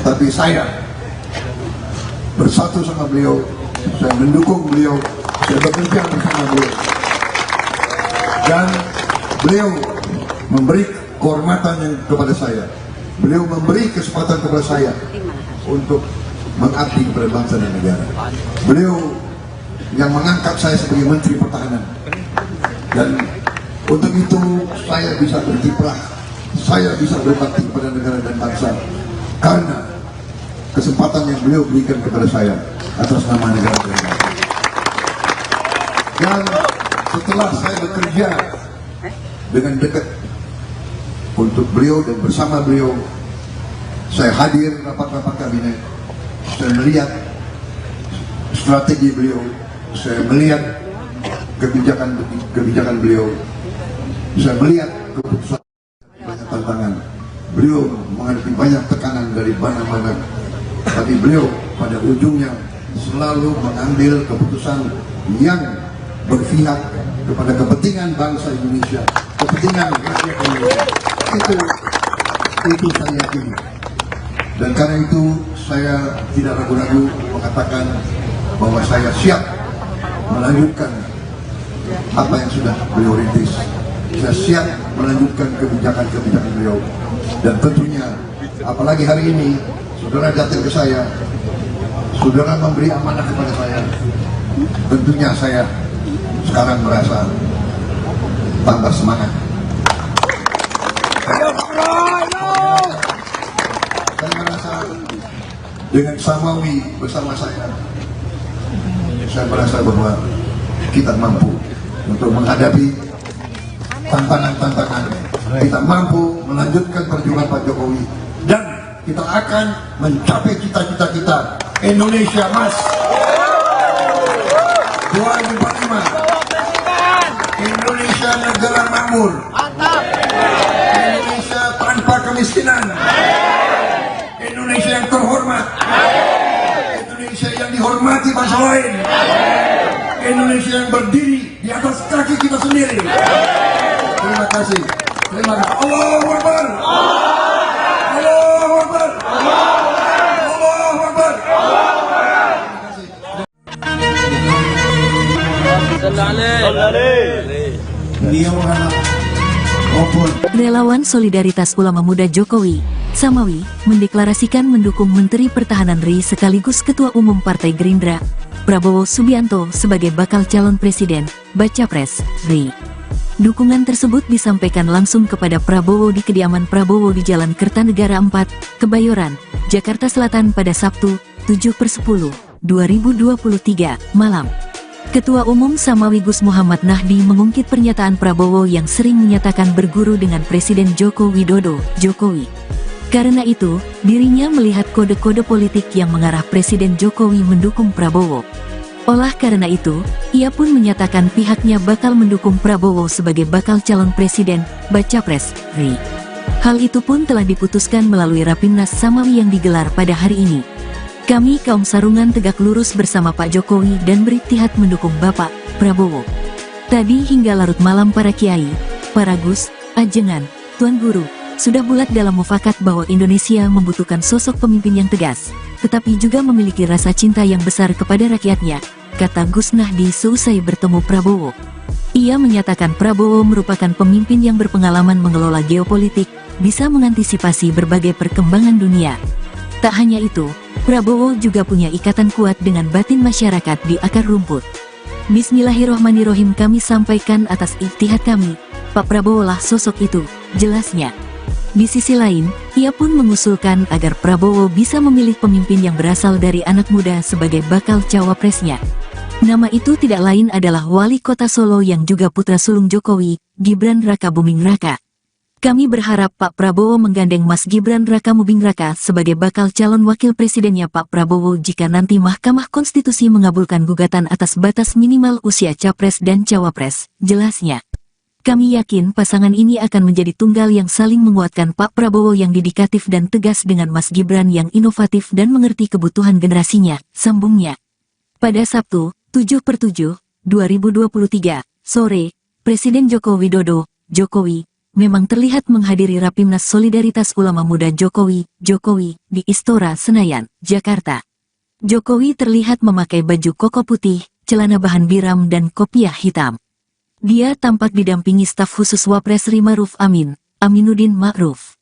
tapi saya bersatu sama beliau, saya mendukung beliau, saya bekerja bersama beliau, dan beliau memberi kehormatan yang kepada saya, beliau memberi kesempatan kepada saya untuk mengabdi kepada bangsa dan negara. Beliau yang mengangkat saya sebagai Menteri Pertahanan, dan untuk itu saya bisa berkiprah saya bisa berbakti kepada negara dan bangsa karena kesempatan yang beliau berikan kepada saya atas nama negara dan bangsa. Dan setelah saya bekerja dengan dekat untuk beliau dan bersama beliau, saya hadir rapat-rapat kabinet, saya melihat strategi beliau, saya melihat kebijakan beliau, saya melihat keputusan, banyak tantangan. Beliau menghadapi banyak tekanan dari mana-mana, tapi beliau pada ujungnya selalu mengambil keputusan yang berpihak kepada kepentingan bangsa Indonesia, kepentingan rakyat Indonesia. Itu saya yakini. Dan karena itu saya tidak ragu-ragu mengatakan bahwa saya siap melanjutkan apa yang sudah beliau rintis. Saya siap melanjutkan kebijakan-kebijakan beliau. Dan tentunya, apalagi hari ini, saudara datang ke saya, saudara memberi amanah kepada saya. Tentunya saya sekarang merasa tambah semangat. Saya merasa dengan Samawi bersama saya merasa bahwa kita mampu untuk menghadapi tantangan-tantangan. Kita mampu melanjutkan perjuangan Pak Jokowi dan kita akan mencapai cita-cita kita, Indonesia Emas 2045. Indonesia negara makmur, Indonesia tanpa kemiskinan, Indonesia yang terhormat, Indonesia yang dihormati bangsa lain, Indonesia yang berdiri di atas kaki kita sendiri. Terima kasih. Terima kasih. Allahu Akbar. Allahu Akbar. Allahu Akbar. Beliau adalah opor. Relawan Solidaritas Ulama Muda Jokowi, Samawi, mendeklarasikan mendukung Menteri Pertahanan RI sekaligus Ketua Umum Partai Gerindra, Prabowo Subianto sebagai bakal calon presiden, Baca Pres, RI. Dukungan tersebut disampaikan langsung kepada Prabowo di kediaman Prabowo di Jalan Kertanegara 4, Kebayoran, Jakarta Selatan pada Sabtu, 7/10/2023, malam. Ketua Umum Samawi Gus Muhammad Nahdi mengungkit pernyataan Prabowo yang sering menyatakan berguru dengan Presiden Joko Widodo, Jokowi. Karena itu, dirinya melihat kode-kode politik yang mengarah Presiden Jokowi mendukung Prabowo. Olah karena itu, ia pun menyatakan pihaknya bakal mendukung Prabowo sebagai bakal calon presiden, Baca Pres, RI. Hal itu pun telah diputuskan melalui Rapimnas Samawi yang digelar pada hari ini. Kami kaum sarungan tegak lurus bersama Pak Jokowi dan beriktihad mendukung Bapak Prabowo. Tadi hingga larut malam para kiai, para gus, ajengan, tuan guru, sudah bulat dalam mufakat bahwa Indonesia membutuhkan sosok pemimpin yang tegas, tetapi juga memiliki rasa cinta yang besar kepada rakyatnya, kata Gus Nahdi seusai bertemu Prabowo. Ia menyatakan Prabowo merupakan pemimpin yang berpengalaman mengelola geopolitik, bisa mengantisipasi berbagai perkembangan dunia. Tak hanya itu, Prabowo juga punya ikatan kuat dengan batin masyarakat di akar rumput. Bismillahirrohmanirrohim, kami sampaikan atas ijtihad kami, Pak Prabowo lah sosok itu, jelasnya. Di sisi lain, ia pun mengusulkan agar Prabowo bisa memilih pemimpin yang berasal dari anak muda sebagai bakal cawapresnya. Nama itu tidak lain adalah Wali Kota Solo yang juga putra sulung Jokowi, Gibran Raka Buming Raka. Kami berharap Pak Prabowo menggandeng Mas Gibran Raka Buming Raka sebagai bakal calon wakil presidennya Pak Prabowo jika nanti Mahkamah Konstitusi mengabulkan gugatan atas batas minimal usia capres dan cawapres, jelasnya. Kami yakin pasangan ini akan menjadi tunggal yang saling menguatkan Pak Prabowo yang dedikatif dan tegas dengan Mas Gibran yang inovatif dan mengerti kebutuhan generasinya, sambungnya. Pada Sabtu, 7/7/2023, sore, Presiden Joko Widodo, Jokowi, memang terlihat menghadiri Rapimnas Solidaritas Ulama Muda Jokowi, di Istora Senayan, Jakarta. Jokowi terlihat memakai baju koko putih, celana bahan biram dan kopiah hitam. Dia tampak didampingi staf khusus Wapres RI Ma'ruf Amin, Aminuddin Ma'ruf.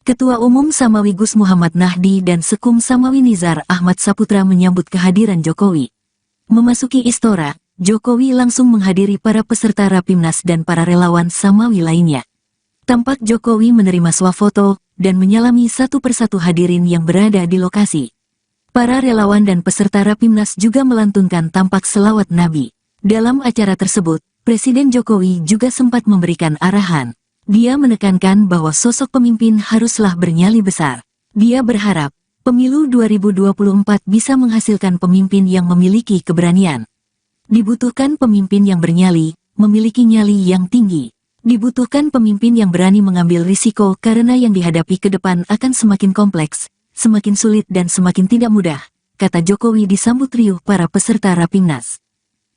Ketua Umum Samawi Gus Muhammad Nahdi dan Sekum Samawi Nizar Ahmad Saputra menyambut kehadiran Jokowi. Memasuki Istora, Jokowi langsung menghadiri para peserta Rapimnas dan para relawan Samawi lainnya. Tampak Jokowi menerima swafoto dan menyalami satu persatu hadirin yang berada di lokasi. Para relawan dan peserta Rapimnas juga melantunkan tampak selawat Nabi. Dalam acara tersebut, Presiden Jokowi juga sempat memberikan arahan. Dia menekankan bahwa sosok pemimpin haruslah bernyali besar. Dia berharap, pemilu 2024 bisa menghasilkan pemimpin yang memiliki keberanian. Dibutuhkan pemimpin yang bernyali, memiliki nyali yang tinggi. Dibutuhkan pemimpin yang berani mengambil risiko karena yang dihadapi ke depan akan semakin kompleks, semakin sulit dan semakin tidak mudah, kata Jokowi disambut riuh para peserta Rapimnas.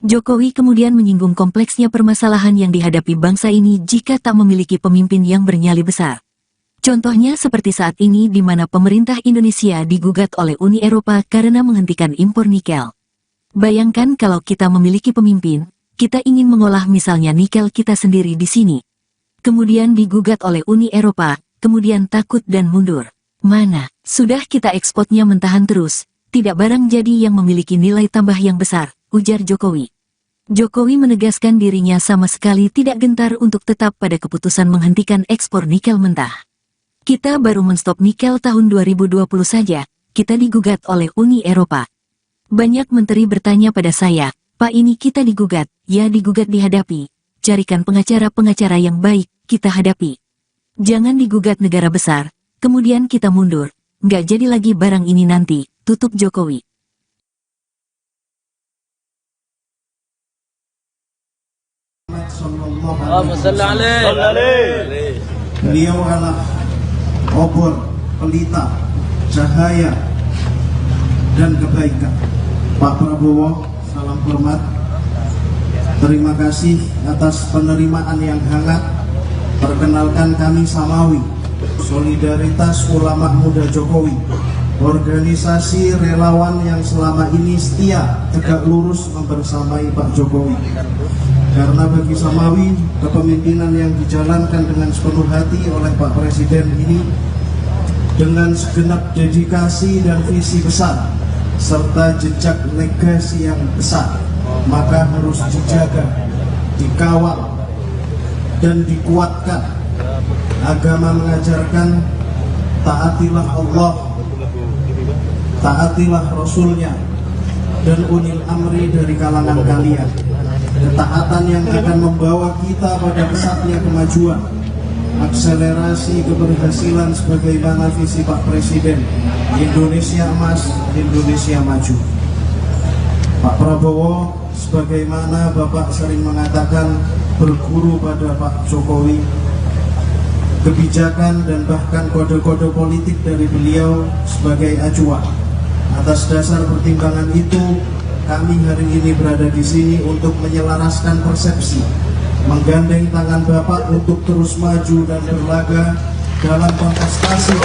Jokowi kemudian menyinggung kompleksnya permasalahan yang dihadapi bangsa ini jika tak memiliki pemimpin yang bernyali besar. Contohnya seperti saat ini di mana pemerintah Indonesia digugat oleh Uni Eropa karena menghentikan impor nikel. Bayangkan kalau kita memiliki pemimpin, kita ingin mengolah misalnya nikel kita sendiri di sini. Kemudian digugat oleh Uni Eropa, kemudian takut dan mundur. Mana, sudah kita ekspornya mentahan terus, tidak barang jadi yang memiliki nilai tambah yang besar, ujar Jokowi. Jokowi menegaskan dirinya sama sekali tidak gentar untuk tetap pada keputusan menghentikan ekspor nikel mentah. Kita baru menstop nikel tahun 2020 saja, kita digugat oleh Uni Eropa. Banyak menteri bertanya pada saya, Pak ini kita digugat, ya digugat dihadapi. Carikan pengacara-pengacara yang baik, kita hadapi. Jangan digugat negara besar, kemudian kita mundur. Nggak jadi lagi barang ini nanti, tutup Jokowi. Beliau adalah obor, pelita, cahaya, dan kebaikan. Pak Prabowo, salam hormat. Terima kasih atas penerimaan yang hangat. Perkenalkan kami Samawi, Solidaritas Ulama Muda Jokowi, organisasi relawan yang selama ini setia tegak lurus membersamai Pak Jokowi. Karena bagi Samawi, kepemimpinan yang dijalankan dengan sepenuh hati oleh Pak Presiden ini dengan segenap dedikasi dan visi besar serta jejak legasi yang besar, maka harus dijaga, dikawal, dan dikuatkan. Agama mengajarkan taatilah Allah, taatilah Rasulnya, dan ulil amri dari kalangan kalian. Ketaatan yang akan membawa kita pada pesatnya kemajuan, akselerasi keberhasilan sebagaimana visi Pak Presiden, Indonesia Emas, Indonesia Maju. Pak Prabowo, sebagaimana Bapak sering mengatakan, berguru pada Pak Jokowi, kebijakan dan bahkan kode-kode politik dari beliau sebagai acuan. Atas dasar pertimbangan itu, kami hari ini berada di sini untuk menyelaraskan persepsi, menggandeng tangan Bapak untuk terus maju dan berlaga dalam kontestasi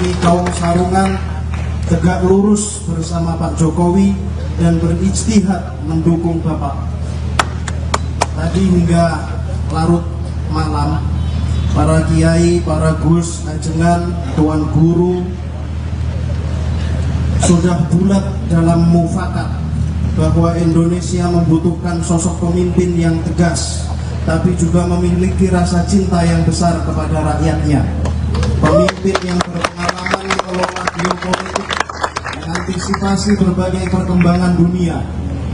kami kaum Sarungan tegak lurus bersama Pak Jokowi dan berijtihad mendukung Bapak. Tadi hingga larut malam, para kiai, para gus, ajengan, tuan guru sudah bulat dalam mufakat bahwa Indonesia membutuhkan sosok pemimpin yang tegas, tapi juga memiliki rasa cinta yang besar kepada rakyatnya. Pemimpin yang berpengalaman mengelola geopolitik, mengantisipasi berbagai perkembangan dunia,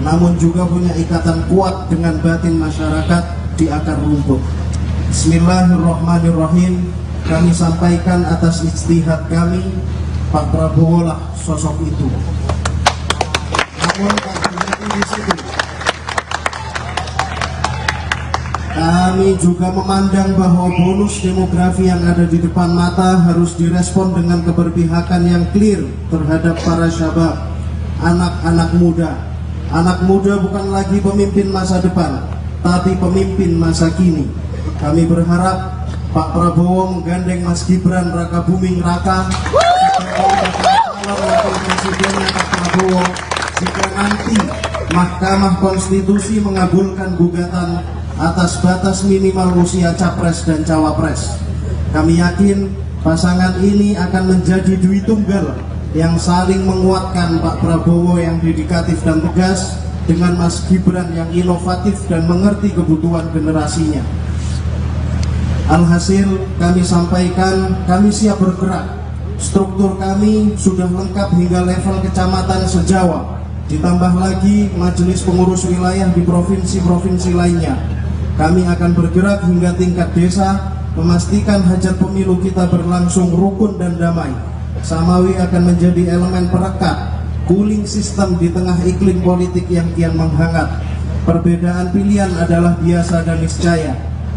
namun juga punya ikatan kuat dengan batin masyarakat di akar rumput. Bismillahirrahmanirrahim. Kami sampaikan atas ijtihad kami, Pak Prabowo lah sosok itu. Namun di situ, kami juga memandang bahwa bonus demografi yang ada di depan mata harus direspon dengan keberpihakan yang clear terhadap para syabab, anak-anak muda. Anak muda bukan lagi pemimpin masa depan, tapi pemimpin masa kini. Kami berharap Pak Prabowo menggandeng Mas Gibran Raka Buming Raka sebagai calon wakil presidennya Pak Prabowo jika nanti Mahkamah Konstitusi mengabulkan gugatan atas batas minimal usia capres dan cawapres. Kami yakin pasangan ini akan menjadi dui tunggal yang saling menguatkan Pak Prabowo yang dedikatif dan tegas dengan Mas Gibran yang inovatif dan mengerti kebutuhan generasinya. Alhasil kami sampaikan, kami siap bergerak. Struktur kami sudah lengkap hingga level kecamatan se-Jawa. Ditambah lagi majelis pengurus wilayah di provinsi-provinsi lainnya. Kami akan bergerak hingga tingkat desa, memastikan hajat pemilu kita berlangsung rukun dan damai. Samawi akan menjadi elemen perekat, cooling system di tengah iklim politik yang kian menghangat. Perbedaan pilihan adalah biasa dan niscaya,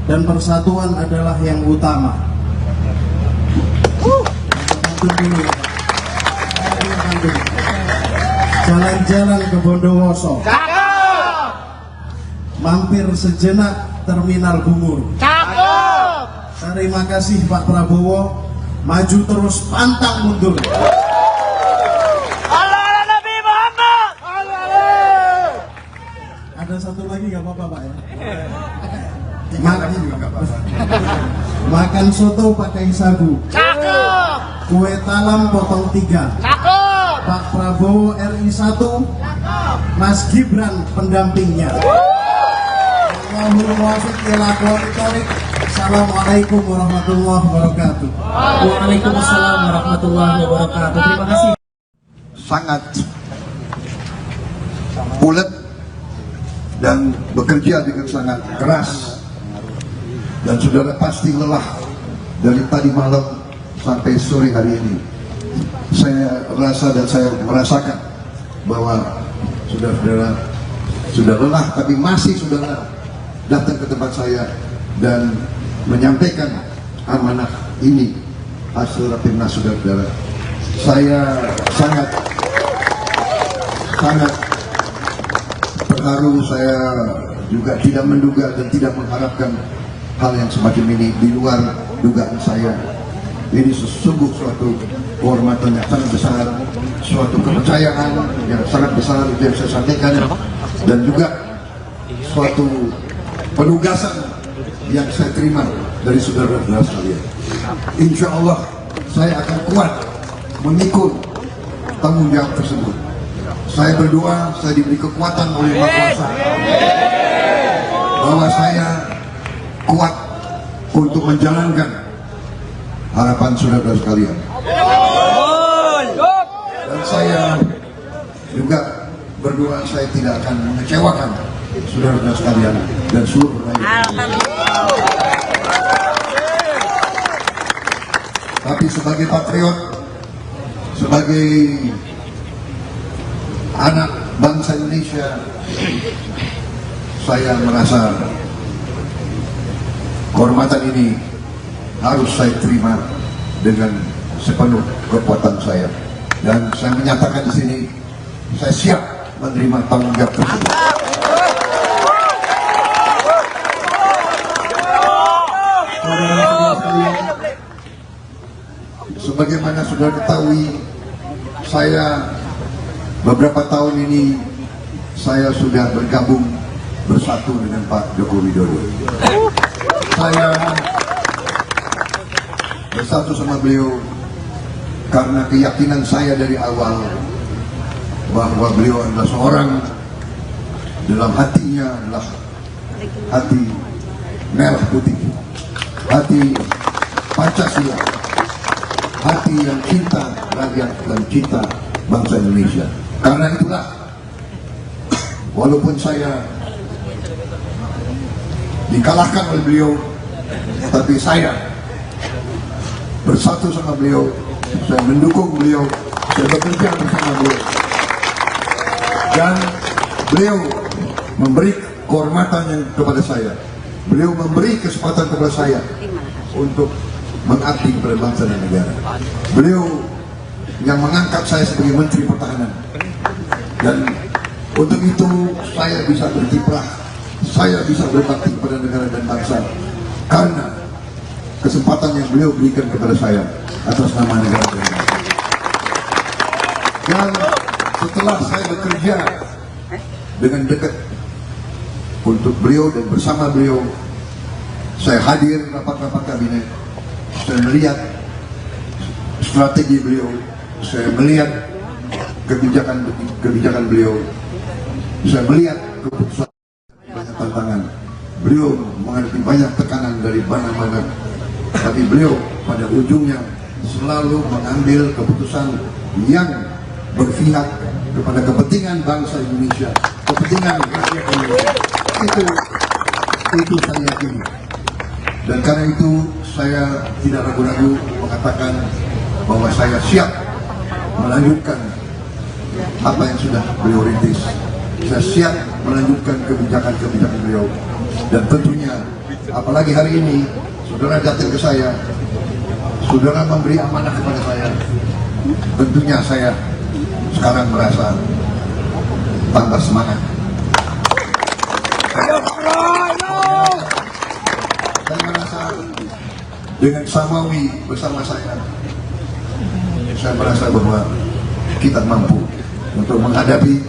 dan persatuan adalah yang utama. Jalan-jalan ke Bondowoso, Cakep. mampir sejenak Terminal Bungur. Cakep. Terima kasih Pak Prabowo, maju terus pantang mundur. Allah Nabi Muhammad. Ada satu lagi nggak apa-apa Pak ya? Makan juga nggak apa-apa. Makan soto pakai sagu, Cakep. kue talam potong 3. Cakep. Pak Prabowo RI 1, Mas Gibran pendampingnya. Allahumma wafiq ila aqwamit thoriq. Assalamualaikum warahmatullahi wabarakatuh. Waalaikumsalam warahmatullahi wabarakatuh. Terima kasih. Sangat ulet dan bekerja dengan sangat keras, dan saudara pasti lelah dari tadi malam sampai sore hari ini. Saya rasa dan saya merasakan bahwa saudara-saudara sudah lelah, tapi masih saudara datang ke tempat saya dan menyampaikan amanah ini hasil rapimnas saudara-saudara. Saya sangat terharu. Saya juga tidak menduga dan tidak mengharapkan hal yang semacam ini di luar dugaan saya. Ini sesungguh suatu kehormatan yang sangat besar, suatu kepercayaan yang sangat besar itu yang saya sampaikan, dan juga suatu penugasan yang saya terima dari saudara-saudara sekalian. Insya Allah saya akan kuat memikul tanggung jawab tersebut. Saya berdoa, saya diberi kekuatan oleh Yang Maha Kuasa bahwa saya kuat untuk menjalankan harapan saudara sekalian. Dan saya juga berdoa saya tidak akan mengecewakan saudara sekalian dan seluruh rakyat. Tapi sebagai patriot, sebagai anak bangsa Indonesia, saya merasa kehormatan ini harus saya terima dengan sepenuh kekuatan saya, dan saya menyatakan di sini saya siap menerima tanggung jawab tersebut. Sebagaimana sudah ketahui, saya beberapa tahun ini saya sudah bergabung bersatu dengan Pak Joko Widodo. Saya bersatu sama beliau karena keyakinan saya dari awal bahwa beliau adalah seorang, dalam hatinya adalah hati merah putih, hati Pancasila, hati yang cinta rakyat dan cinta bangsa Indonesia. Karena itulah, walaupun saya dikalahkan oleh beliau, tapi saya bersatu sama beliau, saya mendukung beliau, saya bekerja bersama beliau, dan beliau memberi kehormatan kepada saya, beliau memberi kesempatan kepada saya untuk mengabdi kepada bangsa dan negara. Beliau yang mengangkat saya sebagai Menteri Pertahanan, dan untuk itu saya bisa berkiprah, saya bisa berbakti kepada negara dan bangsa karena kesempatan yang beliau berikan kepada saya atas nama negara dan bangsa. Dan setelah saya bekerja dengan dekat untuk beliau dan bersama beliau, saya hadir rapat-rapat kabinet, saya melihat strategi beliau, saya melihat kebijakan beliau, Saya melihat keputusan banyak tantangan. Beliau menghadapi banyak tekanan dari mana-mana, tapi beliau pada ujungnya selalu mengambil keputusan yang berpihak kepada kepentingan bangsa Indonesia, kepentingan rakyat Indonesia. Itu saya yakini. Dan karena itu saya tidak ragu-ragu mengatakan bahwa saya siap melanjutkan apa yang sudah beliau rintis. Saya siap melanjutkan kebijakan-kebijakan beliau. Dan tentunya, apalagi hari ini, saudara datang ke saya, saudara memberi amanah kepada saya. Tentunya saya sekarang merasa tambah semangat. Saya merasa dengan Samawi bersama saya merasa bahwa kita mampu untuk menghadapi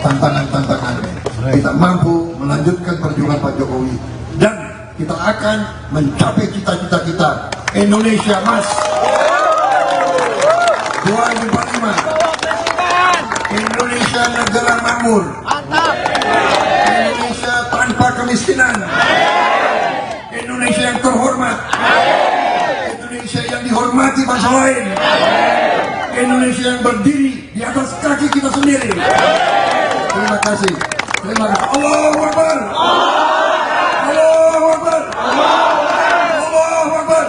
tantangan-tantangan. Kita mampu melanjutkan perjuangan Pak Jokowi dan kita akan mencapai cita-cita kita. Indonesia Mas 2045. Indonesia negara makmur. Indonesia tanpa kemiskinan. Indonesia yang terhormat. Indonesia yang dihormati bangsa lain. Indonesia yang berdiri di atas kaki kita sendiri. Terima kasih. Terima kasih. Allahu Akbar. Allahu Akbar. Allahu Akbar.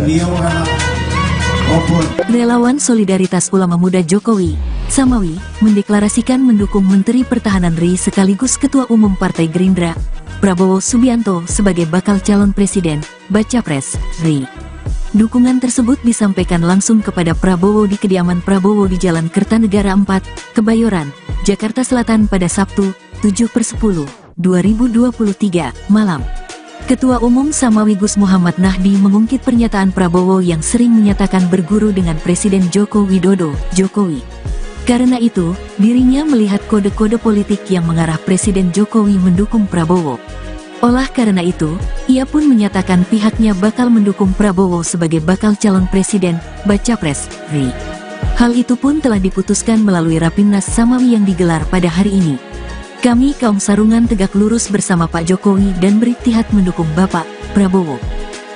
Beliau adalah Opon. Relawan Solidaritas Ulama Muda Jokowi, Samawi, mendeklarasikan mendukung Menteri Pertahanan RI sekaligus Ketua Umum Partai Gerindra, Prabowo Subianto sebagai bakal calon presiden, Baca Pres, RI. Dukungan tersebut disampaikan langsung kepada Prabowo di kediaman Prabowo di Jalan Kertanegara 4, Kebayoran, Jakarta Selatan pada Sabtu, 7/10/2023, malam. Ketua Umum Samawi Gus Muhammad Nahdi mengungkit pernyataan Prabowo yang sering menyatakan berguru dengan Presiden Joko Widodo, Jokowi. Karena itu, dirinya melihat kode-kode politik yang mengarah Presiden Jokowi mendukung Prabowo. Olah karena itu, ia pun menyatakan pihaknya bakal mendukung Prabowo sebagai bakal calon presiden, Baca Pres, RI. Hal itu pun telah diputuskan melalui Rapimnas Samawi yang digelar pada hari ini. Kami kaum sarungan tegak lurus bersama Pak Jokowi dan beriktihad mendukung Bapak Prabowo.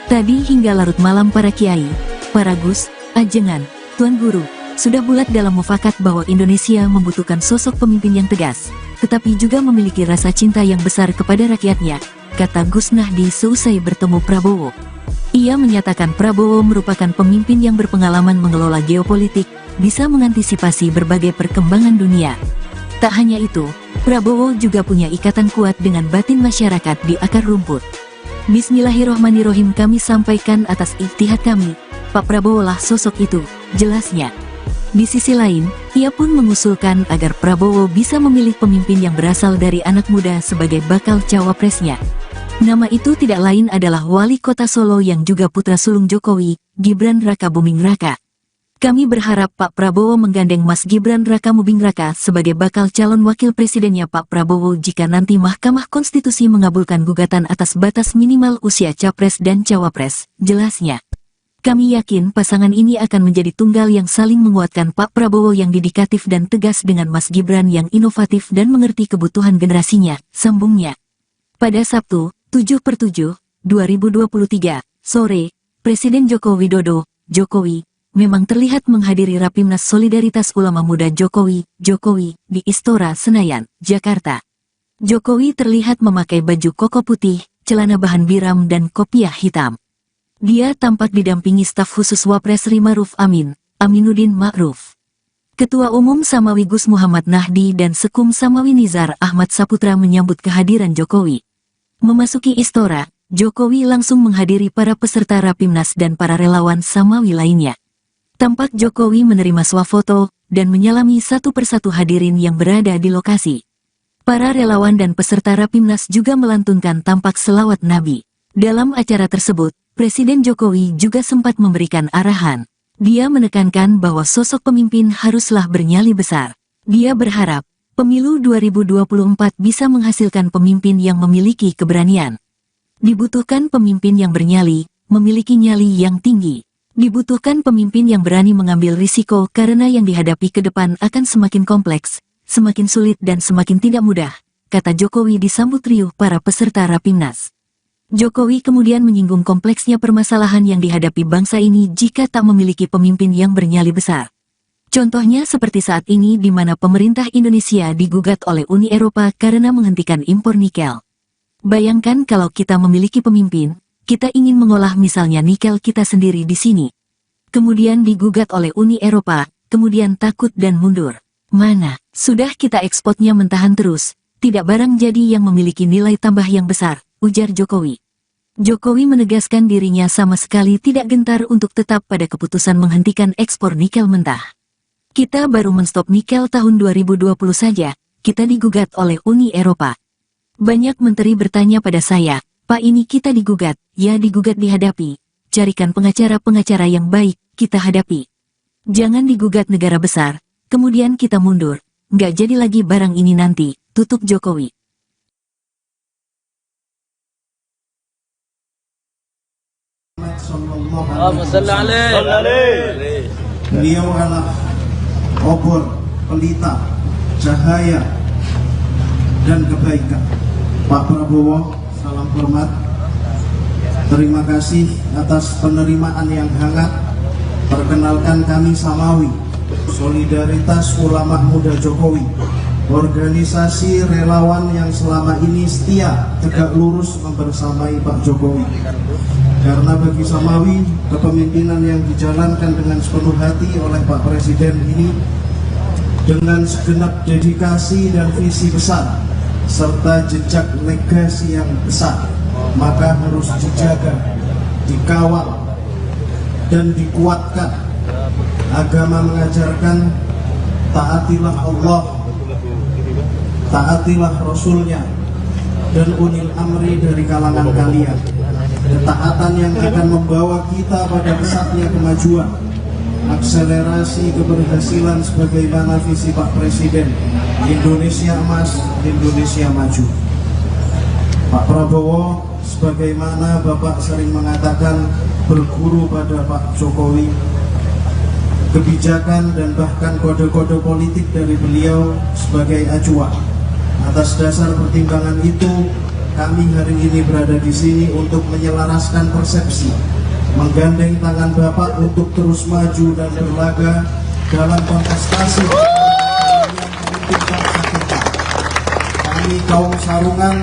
Tadi hingga larut malam para kiai, para gus, ajengan, tuan guru, sudah bulat dalam mufakat bahwa Indonesia membutuhkan sosok pemimpin yang tegas, tetapi juga memiliki rasa cinta yang besar kepada rakyatnya, kata Gus Nahdi seusai bertemu Prabowo. Ia menyatakan Prabowo merupakan pemimpin yang berpengalaman mengelola geopolitik, bisa mengantisipasi berbagai perkembangan dunia. Tak hanya itu, Prabowo juga punya ikatan kuat dengan batin masyarakat di akar rumput. Bismillahirrohmanirrohim, kami sampaikan atas ijtihad kami, Pak Prabowo lah sosok itu, jelasnya. Di sisi lain, ia pun mengusulkan agar Prabowo bisa memilih pemimpin yang berasal dari anak muda sebagai bakal cawapresnya. Nama itu tidak lain adalah Wali Kota Solo yang juga putra sulung Jokowi, Gibran Raka Buming Raka. Kami berharap Pak Prabowo menggandeng Mas Gibran Raka Buming Raka sebagai bakal calon wakil presidennya Pak Prabowo jika nanti Mahkamah Konstitusi mengabulkan gugatan atas batas minimal usia capres dan cawapres, jelasnya. Kami yakin pasangan ini akan menjadi tunggal yang saling menguatkan Pak Prabowo yang dedikatif dan tegas dengan Mas Gibran yang inovatif dan mengerti kebutuhan generasinya, sambungnya. Pada Sabtu, 7/7/2023, sore, Presiden Joko Widodo, Jokowi, memang terlihat menghadiri Rapimnas Solidaritas Ulama Muda Jokowi, di Istora Senayan, Jakarta. Jokowi terlihat memakai baju koko putih, celana bahan biram dan kopiah hitam. Dia tampak didampingi staf khusus Wapres RI Ma'ruf Amin, Aminuddin Ma'ruf. Ketua Umum Samawi Gus Muhammad Nahdi dan Sekum Samawi Nizar Ahmad Saputra menyambut kehadiran Jokowi. Memasuki Istora, Jokowi langsung menghadiri para peserta Rapimnas dan para relawan Samawi lainnya. Tampak Jokowi menerima swafoto dan menyalami satu persatu hadirin yang berada di lokasi. Para relawan dan peserta Rapimnas juga melantunkan tampak selawat Nabi. Dalam acara tersebut, Presiden Jokowi juga sempat memberikan arahan. Dia menekankan bahwa sosok pemimpin haruslah bernyali besar. Dia berharap, pemilu 2024 bisa menghasilkan pemimpin yang memiliki keberanian. Dibutuhkan pemimpin yang bernyali, memiliki nyali yang tinggi. Dibutuhkan pemimpin yang berani mengambil risiko karena yang dihadapi ke depan akan semakin kompleks, semakin sulit dan semakin tidak mudah, kata Jokowi disambut riuh para peserta Rapimnas. Jokowi kemudian menyinggung kompleksnya permasalahan yang dihadapi bangsa ini jika tak memiliki pemimpin yang bernyali besar. Contohnya seperti saat ini di mana pemerintah Indonesia digugat oleh Uni Eropa karena menghentikan impor nikel. Bayangkan kalau kita memiliki pemimpin, kita ingin mengolah misalnya nikel kita sendiri di sini. Kemudian digugat oleh Uni Eropa, kemudian takut dan mundur. Mana, sudah kita ekspornya mentahan terus, tidak barang jadi yang memiliki nilai tambah yang besar, ujar Jokowi. Jokowi menegaskan dirinya sama sekali tidak gentar untuk tetap pada keputusan menghentikan ekspor nikel mentah. Kita baru menstop nikel tahun 2020 saja, kita digugat oleh Uni Eropa. Banyak menteri bertanya pada saya, Pak ini kita digugat, ya digugat dihadapi. Carikan pengacara-pengacara yang baik, kita hadapi. Jangan digugat negara besar, kemudian kita mundur. Nggak jadi lagi barang ini nanti, tutup Jokowi. Beliau adalah obor, pelita, cahaya, dan kebaikan. Pak Prabowo, salam hormat. Terima kasih atas penerimaan yang hangat. Perkenalkan kami Samawi, Solidaritas Ulama Muda Jokowi, organisasi relawan yang selama ini setia tegak lurus membersamai Pak Jokowi. Karena bagi Samawi, kepemimpinan yang dijalankan dengan sepenuh hati oleh Pak Presiden ini dengan segenap dedikasi dan visi besar serta jejak legasi yang besar, maka harus dijaga, dikawal, dan dikuatkan. Agama mengajarkan taatilah Allah, taatilah Rasulnya, dan ulil amri dari kalangan kalian. Ketaatan yang akan membawa kita pada pesatnya kemajuan, akselerasi keberhasilan sebagaimana visi Pak Presiden, Indonesia Emas, Indonesia Maju. Pak Prabowo, sebagaimana Bapak sering mengatakan, berguru pada Pak Jokowi. Kebijakan dan bahkan kode-kode politik dari beliau sebagai acuan. Atas dasar pertimbangan itu, kami hari ini berada di sini untuk menyelaraskan persepsi, menggandeng tangan Bapak untuk terus maju dan berlaga dalam kontestasi yang memimpin bangsa kita. Kami kaum Sarungan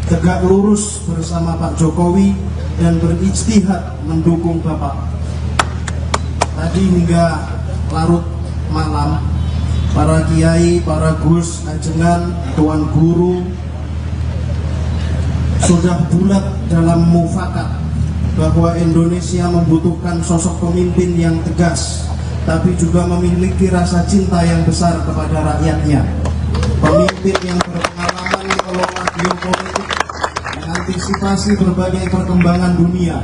tegak lurus bersama Pak Jokowi dan berijtihad mendukung Bapak. Tadi hingga larut malam, para kiai, para gus, ajengan, tuan guru sudah bulat dalam mufakat bahwa Indonesia membutuhkan sosok pemimpin yang tegas, tapi juga memiliki rasa cinta yang besar kepada rakyatnya. Pemimpin yang berpengalaman mengelola geopolitik, mengantisipasi berbagai perkembangan dunia,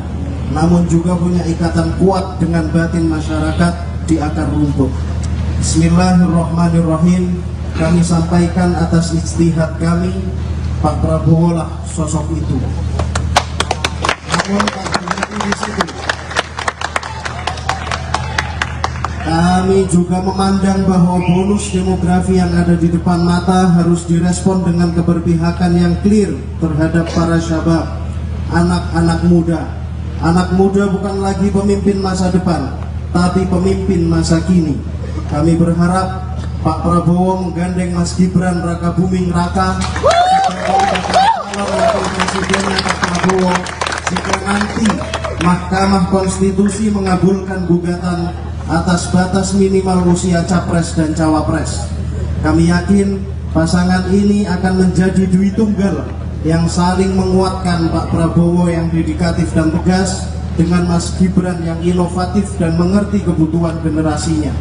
namun juga punya ikatan kuat dengan batin masyarakat di akar rumput. Bismillahirrahmanirrahim. Kami sampaikan atas ijtihad kami, Pak Prabowo lah sosok itu. Namun tak berhenti di situ. Kami juga memandang bahwa bonus demografi yang ada di depan mata harus direspon dengan keberpihakan yang clear terhadap para syabab, anak-anak muda. Anak muda bukan lagi pemimpin masa depan, tapi pemimpin masa kini. Kami berharap Pak Prabowo menggandeng Mas Gibran Rakabuming Raka calon presidennya Pak Prabowo jika nanti Mahkamah Konstitusi mengabulkan gugatan atas batas minimal usia capres dan cawapres. Kami yakin pasangan ini akan menjadi dui tunggal yang saling menguatkan, Pak Prabowo yang dedikatif dan tegas dengan Mas Gibran yang inovatif dan mengerti kebutuhan generasinya.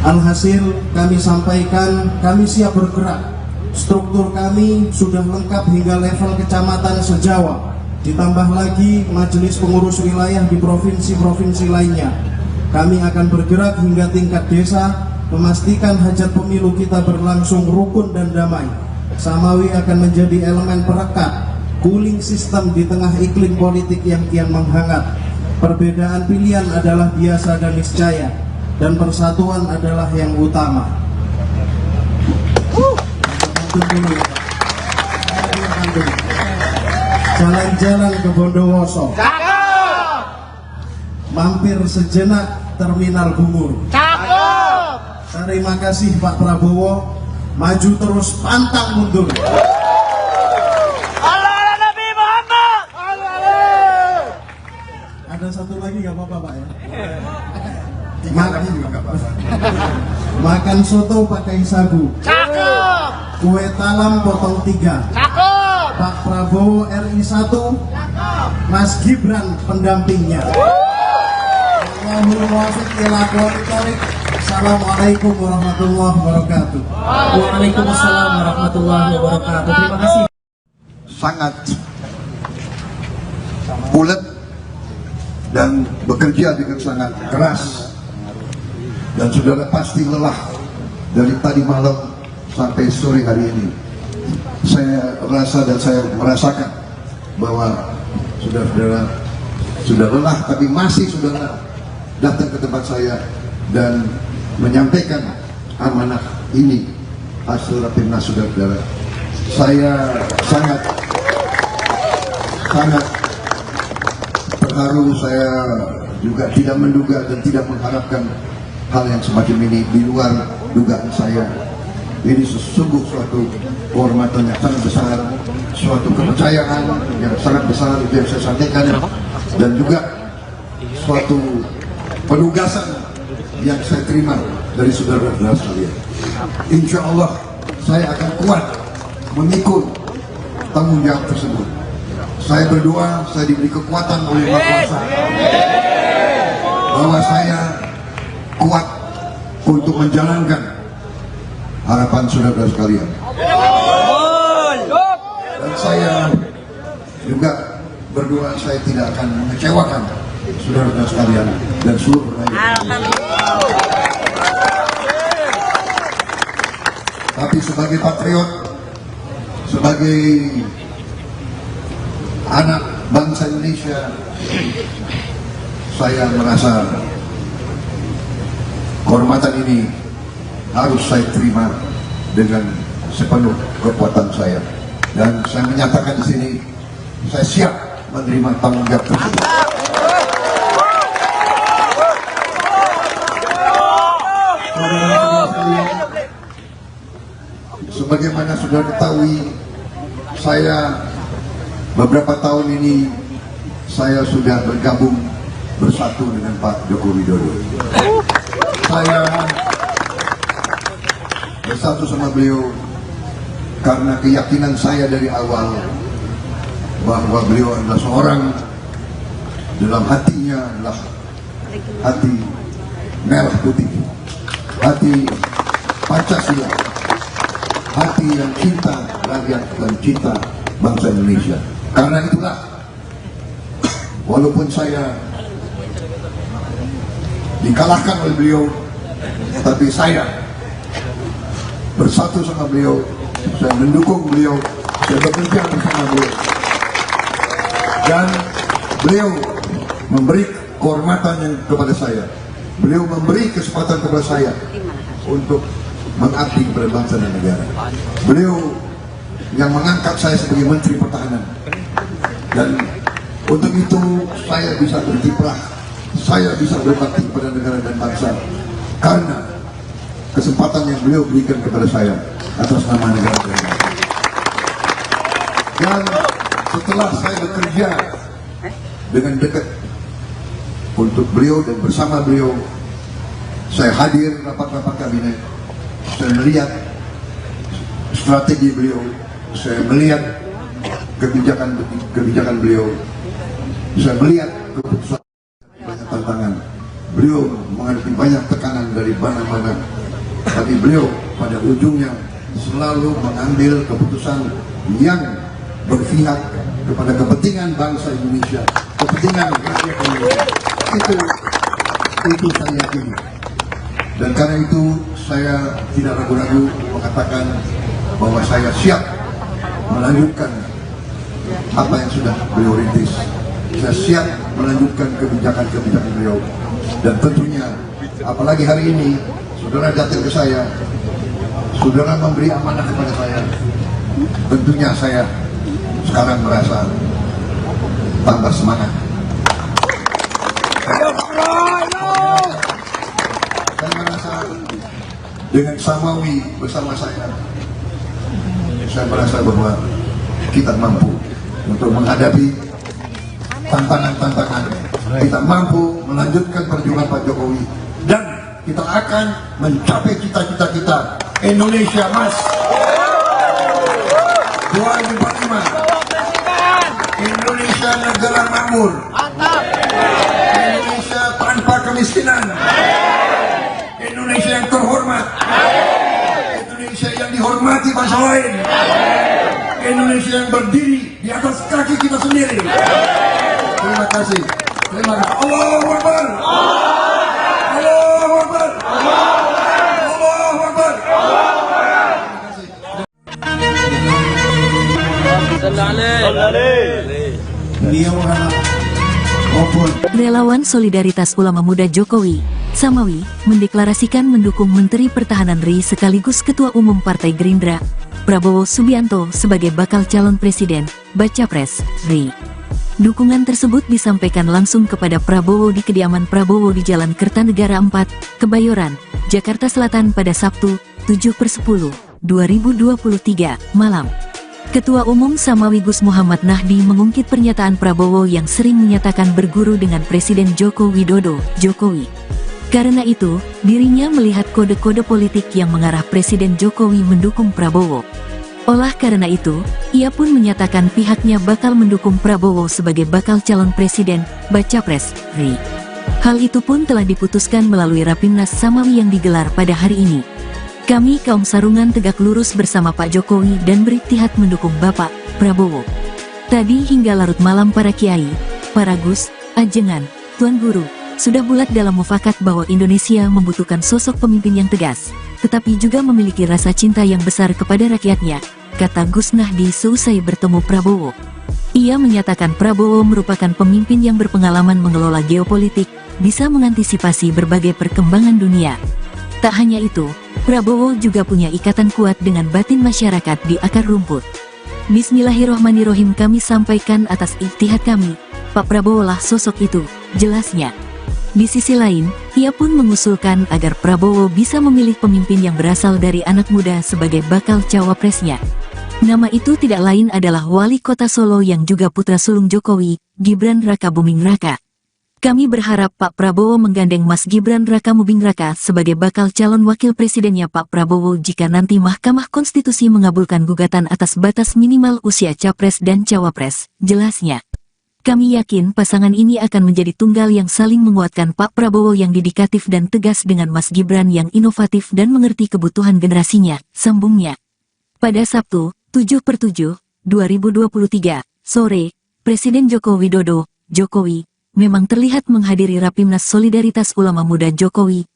Alhasil kami sampaikan, kami siap bergerak. Struktur kami sudah lengkap hingga level kecamatan se-Jawa. Ditambah lagi majelis pengurus wilayah di provinsi-provinsi lainnya. Kami akan bergerak hingga tingkat desa, memastikan hajat pemilu kita berlangsung rukun dan damai. Samawi akan menjadi elemen perekat, cooling system di tengah iklim politik yang kian menghangat. Perbedaan pilihan adalah biasa dan niscaya, dan persatuan adalah yang utama. Jalan-jalan ke Bondowoso, Cakep. mampir sejenak Terminal Bungur. Cakep. Terima kasih Pak Prabowo, maju terus pantang mundur. Allah Nabi Muhammad. Ada satu lagi nggak apa-apa Pak ya? Tiga lagi juga nggak apa-apa. Makan soto pakai sagu, Cakep. kue talam potong 3. Cakep. Pak Prabowo RI 1, Mas Gibran pendampingnya. Allahumma wafiq ila aqwamit thoriq. Assalamualaikum warahmatullahi wabarakatuh. Waalaikumsalam warahmatullahi wabarakatuh. Terima kasih. Sangat ulet dan bekerja dengan sangat keras, dan saudara pasti lelah dari tadi malam sampai sore hari ini. Saya rasa dan saya merasakan bahwa saudara-saudara sudah lelah, tapi masih saudara datang ke tempat saya dan menyampaikan amanah ini hasil rapimnas saudara-saudara. Saya sangat terharu. Saya juga tidak menduga dan tidak mengharapkan hal yang semacam ini di luar dugaan saya. Ini sesungguh suatu kehormatan yang sangat besar, suatu kepercayaan yang sangat besar, itu yang saya sampaikan, dan juga suatu penugasan yang saya terima dari saudara-saudara sekalian. Insya Allah saya akan kuat memikul tanggung jawab tersebut. Saya berdoa, saya diberi kekuatan oleh Yang Maha Kuasa, bahwa saya kuat untuk menjalankan harapan saudara sekalian. Dan saya juga berdoa saya tidak akan mengecewakan saudara sekalian dan seluruh rakyat. Tapi sebagai patriot, sebagai anak bangsa Indonesia, saya merasa kehormatan ini harus saya terima dengan sepenuh kekuatan saya, dan saya menyatakan di sini saya siap menerima tanggung jawab tersebut. Sebagaimana sudah ketahui, saya beberapa tahun ini saya sudah bergabung bersatu dengan Pak Joko Widodo. Saya bersatu sama beliau karena keyakinan saya dari awal bahwa beliau adalah seorang, dalam hatinya adalah hati merah putih, hati Pancasila, hati yang cinta rakyat dan cinta bangsa Indonesia. Karena itulah, walaupun saya dikalahkan oleh beliau, tapi saya bersatu sama beliau, saya mendukung beliau, saya bekerja bersama beliau, dan beliau memberi kehormatan yang kepada saya, beliau memberi kesempatan kepada saya untuk mengabdi kepada bangsa dan negara. Beliau yang mengangkat saya sebagai Menteri Pertahanan, dan untuk itu saya bisa berkiprah, saya bisa berbakti kepada negara dan bangsa karena kesempatan yang beliau berikan kepada saya atas nama negara dan bangsa. Dan setelah saya bekerja dengan dekat untuk beliau dan bersama beliau, saya hadir rapat-rapat kabinet, saya melihat strategi beliau, saya melihat kebijakan beliau, saya melihat keputusan, banyak tantangan. Beliau menghadapi banyak tekanan dari mana-mana, tapi beliau pada ujungnya selalu mengambil keputusan yang berpihak kepada kepentingan bangsa Indonesia, kepentingan rakyat Indonesia. Itu saya yakini. Dan karena itu saya tidak ragu-ragu mengatakan bahwa saya siap melanjutkan apa yang sudah beliau rintis. saya siap melanjutkan kebijakan-kebijakan beliau. Dan tentunya, apalagi hari ini, saudara datang ke saya, saudara memberi amanah kepada saya. Tentunya saya sekarang merasa tambah semangat. Saya merasa dengan Samawi bersama saya merasa bahwa kita mampu untuk menghadapi tantangan-tantangan. Kita mampu melanjutkan perjuangan Pak Jokowi dan kita akan mencapai cita-cita kita Indonesia Emas 2045. Indonesia negara makmur. Indonesia tanpa kemiskinan. Indonesia yang terhormat. Indonesia yang dihormati bangsa lain. Indonesia yang berdiri di atas kaki kita sendiri. Terima kasih. Terima kasih. Allahu Akbar. Allahu Akbar. Allahu Akbar. Beliau adalah Opon. Relawan Solidaritas Ulama Muda Jokowi, Samawi, mendeklarasikan mendukung Menteri Pertahanan RI sekaligus Ketua Umum Partai Gerindra, Prabowo Subianto sebagai bakal calon presiden, Baca Pres, RI. Dukungan tersebut disampaikan langsung kepada Prabowo di kediaman Prabowo di Jalan Kertanegara 4, Kebayoran, Jakarta Selatan pada Sabtu, 7/10/2023, malam. Ketua Umum Samawi Gus Muhammad Nahdi mengungkit pernyataan Prabowo yang sering menyatakan berguru dengan Presiden Joko Widodo, Jokowi. Karena itu, dirinya melihat kode-kode politik yang mengarah Presiden Jokowi mendukung Prabowo. Olah karena itu, ia pun menyatakan pihaknya bakal mendukung Prabowo sebagai bakal calon presiden, Baca Pres, RI. Hal itu pun telah diputuskan melalui Rapimnas Samawi yang digelar pada hari ini. Kami kaum sarungan tegak lurus bersama Pak Jokowi dan beriktihad mendukung Bapak Prabowo. Tadi hingga larut malam para kiai, para gus, ajengan, tuan guru, sudah bulat dalam mufakat bahwa Indonesia membutuhkan sosok pemimpin yang tegas, tetapi juga memiliki rasa cinta yang besar kepada rakyatnya, kata Gus Nahdi seusai bertemu Prabowo. Ia menyatakan Prabowo merupakan pemimpin yang berpengalaman mengelola geopolitik, bisa mengantisipasi berbagai perkembangan dunia. Tak hanya itu, Prabowo juga punya ikatan kuat dengan batin masyarakat di akar rumput. Bismillahirrohmanirrohim, kami sampaikan atas ijtihad kami, Pak Prabowo lah sosok itu, jelasnya. Di sisi lain, ia pun mengusulkan agar Prabowo bisa memilih pemimpin yang berasal dari anak muda sebagai bakal cawapresnya. Nama itu tidak lain adalah Wali Kota Solo yang juga putra sulung Jokowi, Gibran Rakabuming Raka. Kami berharap Pak Prabowo menggandeng Mas Gibran Rakabuming Raka sebagai bakal calon wakil presidennya Pak Prabowo jika nanti Mahkamah Konstitusi mengabulkan gugatan atas batas minimal usia capres dan cawapres, jelasnya. Kami yakin pasangan ini akan menjadi tunggal yang saling menguatkan Pak Prabowo yang dedikatif dan tegas dengan Mas Gibran yang inovatif dan mengerti kebutuhan generasinya, sambungnya. Pada Sabtu, 7/7/2023, sore, Presiden Joko Widodo, Jokowi, memang terlihat menghadiri Rapimnas Solidaritas Ulama Muda Jokowi,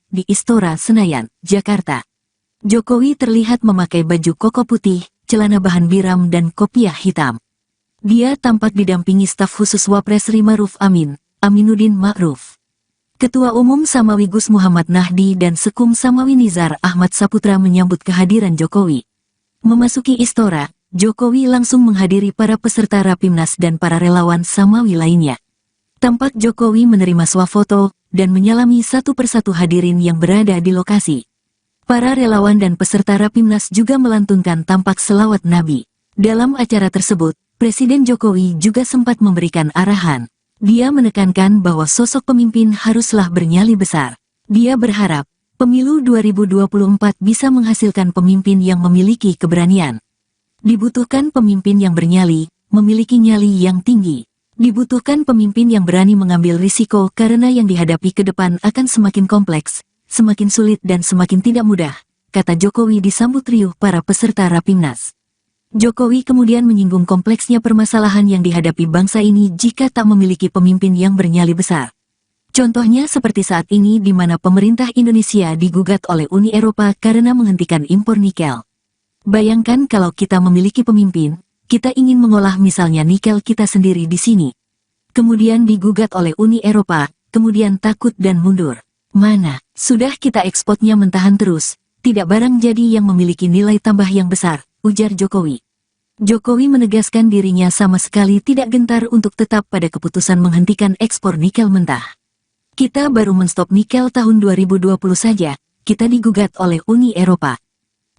di Istora Senayan, Jakarta. Jokowi terlihat memakai baju koko putih, celana bahan biram dan kopiah hitam. Dia tampak didampingi staf khusus Wapres RI Ma'ruf Amin, Aminuddin Ma'ruf. Ketua Umum Samawi Gus Muhammad Nahdi dan Sekum Samawi Nizar Ahmad Saputra menyambut kehadiran Jokowi. Memasuki Istora, Jokowi langsung menghadiri para peserta Rapimnas dan para relawan Samawi lainnya. Tampak Jokowi menerima swafoto dan menyalami satu persatu hadirin yang berada di lokasi. Para relawan dan peserta Rapimnas juga melantunkan tampak selawat Nabi. Dalam acara tersebut, Presiden Jokowi juga sempat memberikan arahan. Dia menekankan bahwa sosok pemimpin haruslah bernyali besar. Dia berharap, pemilu 2024 bisa menghasilkan pemimpin yang memiliki keberanian. Dibutuhkan pemimpin yang bernyali, memiliki nyali yang tinggi. Dibutuhkan pemimpin yang berani mengambil risiko karena yang dihadapi ke depan akan semakin kompleks, semakin sulit dan semakin tidak mudah, kata Jokowi disambut riuh para peserta Rapimnas. Jokowi kemudian menyinggung kompleksnya permasalahan yang dihadapi bangsa ini jika tak memiliki pemimpin yang bernyali besar. Contohnya seperti saat ini di mana pemerintah Indonesia digugat oleh Uni Eropa karena menghentikan impor nikel. Bayangkan kalau kita memiliki pemimpin, kita ingin mengolah misalnya nikel kita sendiri di sini. kemudian digugat oleh Uni Eropa, kemudian takut dan mundur. Mana, sudah kita ekspornya mentahan terus, tidak barang jadi yang memiliki nilai tambah yang besar, ujar Jokowi. Jokowi menegaskan dirinya sama sekali tidak gentar untuk tetap pada keputusan menghentikan ekspor nikel mentah. Kita baru menstop nikel tahun 2020 saja, kita digugat oleh Uni Eropa.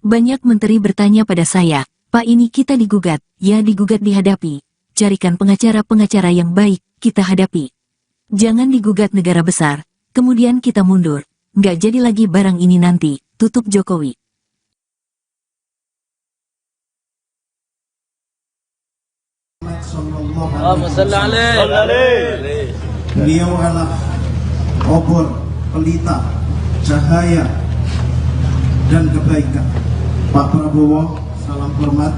Banyak menteri bertanya pada saya, Pak ini kita digugat, ya digugat dihadapi. Carikan pengacara-pengacara yang baik, kita hadapi. Jangan digugat negara besar, kemudian kita mundur. Nggak jadi lagi barang ini nanti, tutup Jokowi. Allahumma salli alaihi. Beliau adalah obor, pelita, cahaya, dan kebaikan. Pak Prabowo, salam hormat.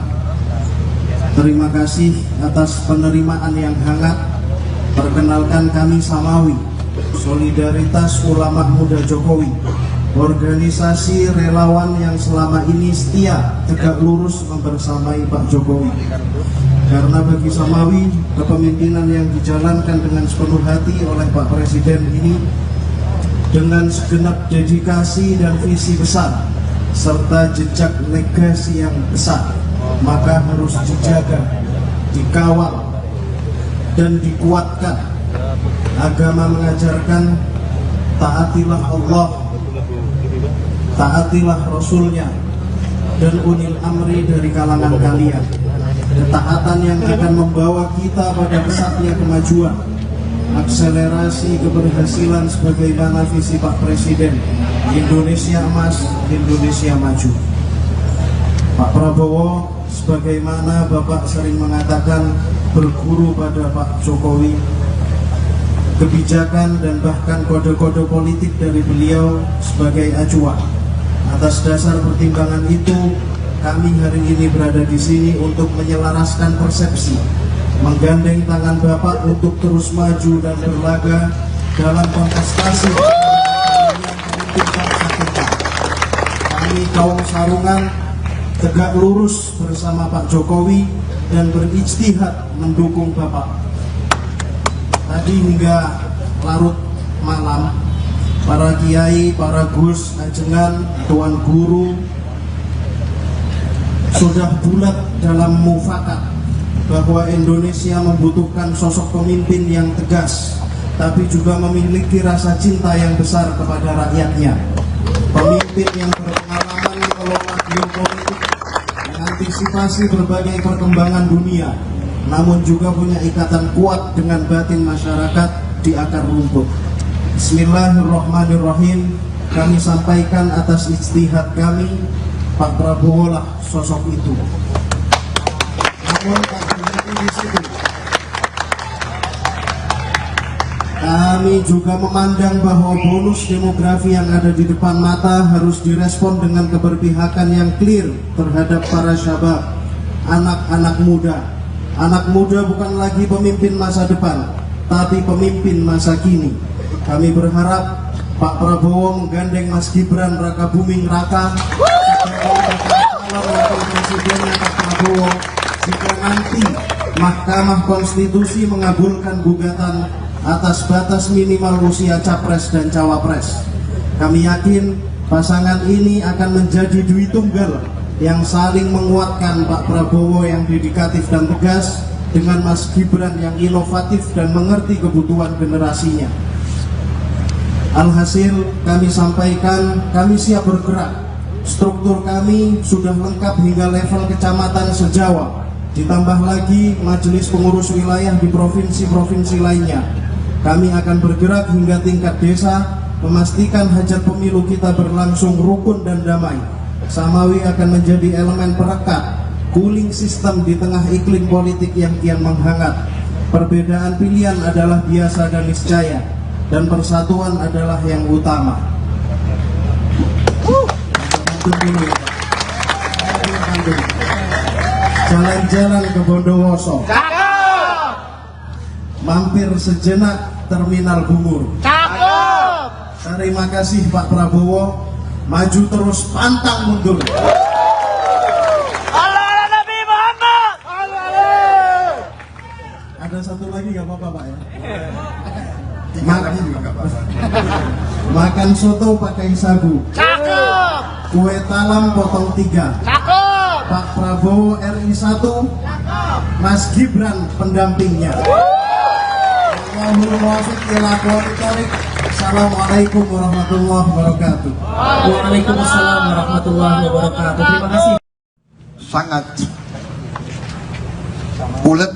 Terima kasih atas penerimaan yang hangat. Perkenalkan kami Samawi, Solidaritas Ulama Muda Jokowi, organisasi relawan yang selama ini setia tegak lurus membersamai Pak Jokowi. Karena bagi Samawi, kepemimpinan yang dijalankan dengan sepenuh hati oleh Pak Presiden ini dengan segenap dedikasi dan visi besar serta jejak legasi yang besar, maka harus dijaga, dikawal, dan dikuatkan. Agama mengajarkan taatilah Allah, taatilah Rasulnya, dan ulil amri dari kalangan kalian. Ketaatan yang akan membawa kita pada pesatnya kemajuan, akselerasi keberhasilan sebagaimana visi Pak Presiden, Indonesia Emas, Indonesia Maju. Pak Prabowo, sebagaimana Bapak sering mengatakan, berguru pada Pak Jokowi, kebijakan dan bahkan kode-kode politik dari beliau sebagai acuan. Atas dasar pertimbangan itu, kami hari ini berada di sini untuk menyelaraskan persepsi, menggandeng tangan Bapak untuk terus maju dan berlaga dalam kontestasi yang menentukan kita. Kami kaum Sarungan tegak lurus bersama Pak Jokowi dan berijtihad mendukung Bapak. Tadi hingga larut malam, para kiai, para gus, ajengan, tuan guru sudah bulat dalam mufakat bahwa Indonesia membutuhkan sosok pemimpin yang tegas, tapi juga memiliki rasa cinta yang besar kepada rakyatnya. Pemimpin yang berpengalaman mengelola geopolitik, mengantisipasi berbagai perkembangan dunia, namun juga punya ikatan kuat dengan batin masyarakat di akar rumput. Bismillahirrahmanirrahim. Kami sampaikan atas ijtihad kami, Pak Prabowo lah sosok itu. Namun tak berhenti di situ. Kami juga memandang bahwa bonus demografi yang ada di depan mata harus direspon dengan keberpihakan yang clear terhadap para syabab, anak-anak muda. Anak muda bukan lagi pemimpin masa depan, tapi pemimpin masa kini. Kami berharap Pak Prabowo menggandeng Mas Gibran Raka Buming Raka wakil presidennya Pak Prabowo jika nanti Mahkamah Konstitusi mengabulkan gugatan atas batas minimal usia capres dan cawapres. Kami yakin pasangan ini akan menjadi dui tunggal yang saling menguatkan, Pak Prabowo yang dedikatif dan tegas dengan Mas Gibran yang inovatif dan mengerti kebutuhan generasinya. Alhasil kami sampaikan, kami siap bergerak. Struktur kami sudah lengkap hingga level kecamatan se-Jawa. Ditambah lagi majelis pengurus wilayah di provinsi-provinsi lainnya. Kami akan bergerak hingga tingkat desa, memastikan hajat pemilu kita berlangsung rukun dan damai. Samawi akan menjadi elemen perekat, cooling system di tengah iklim politik yang kian menghangat. Perbedaan pilihan adalah biasa dan niscaya, dan persatuan adalah yang utama. Jalan-jalan ke Bondowoso, mampir sejenak Terminal Bungur. Terima kasih Pak Prabowo, maju terus pantang mundur. Allah Nabi Muhammad. Ada satu lagi nggak apa-apa Pak ya? Makan soto pakai sagu. Cakep. Kue talam potong 3. Cakep. Pak Prabowo RI 1. Mas Gibran pendampingnya. Allahumma wafiq ila aqwamit thoriq. Assalamualaikum warahmatullahi wabarakatuh. Waalaikumsalam warahmatullahi wabarakatuh. Terima kasih. Sangat ulet